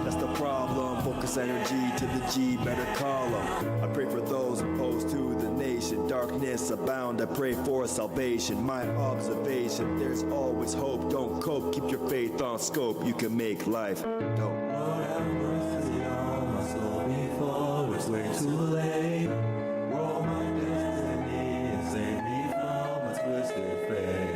[SPEAKER 6] That's the problem. Focus energy to the G, better call 'em. I pray for those opposed to the nation. Darkness abound, I pray for salvation. My observation, there's always hope. Don't cope, keep your faith on scope. You can make life dope.
[SPEAKER 7] Lord have mercy on my soul before it's way too late. Roll my destiny and save me from a twisted fate.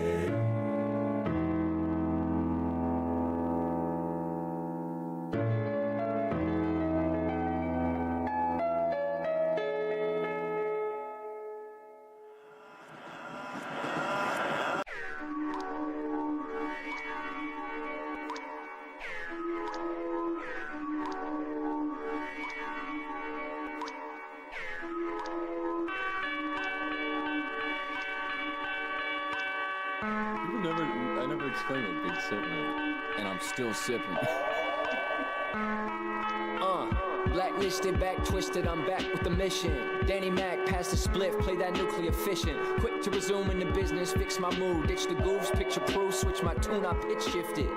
[SPEAKER 3] I never explained what Big Sip meant.
[SPEAKER 9] And I'm still sipping. Blacklisted, back twisted, I'm back with the mission. Danny Mac, pass the spliff, play that nuclear fission. Quick to resume in the business, fix my mood, ditch the goofs, picture proof, switch my tune, I pitch shifted.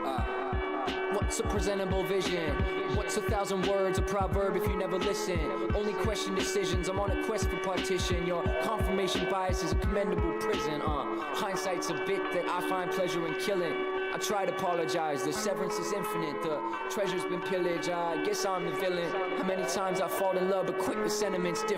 [SPEAKER 9] What's a presentable vision? What's 1,000 words, a proverb if you never listen? Only question decisions, I'm on a quest for partition. Your confirmation bias is a commendable prison. Hindsight's a bit that I find pleasure in killing. I try to apologize, the severance is infinite. The treasure's been pillaged, I guess I'm the villain. How many times I fall in love, but quick the sentiment's different.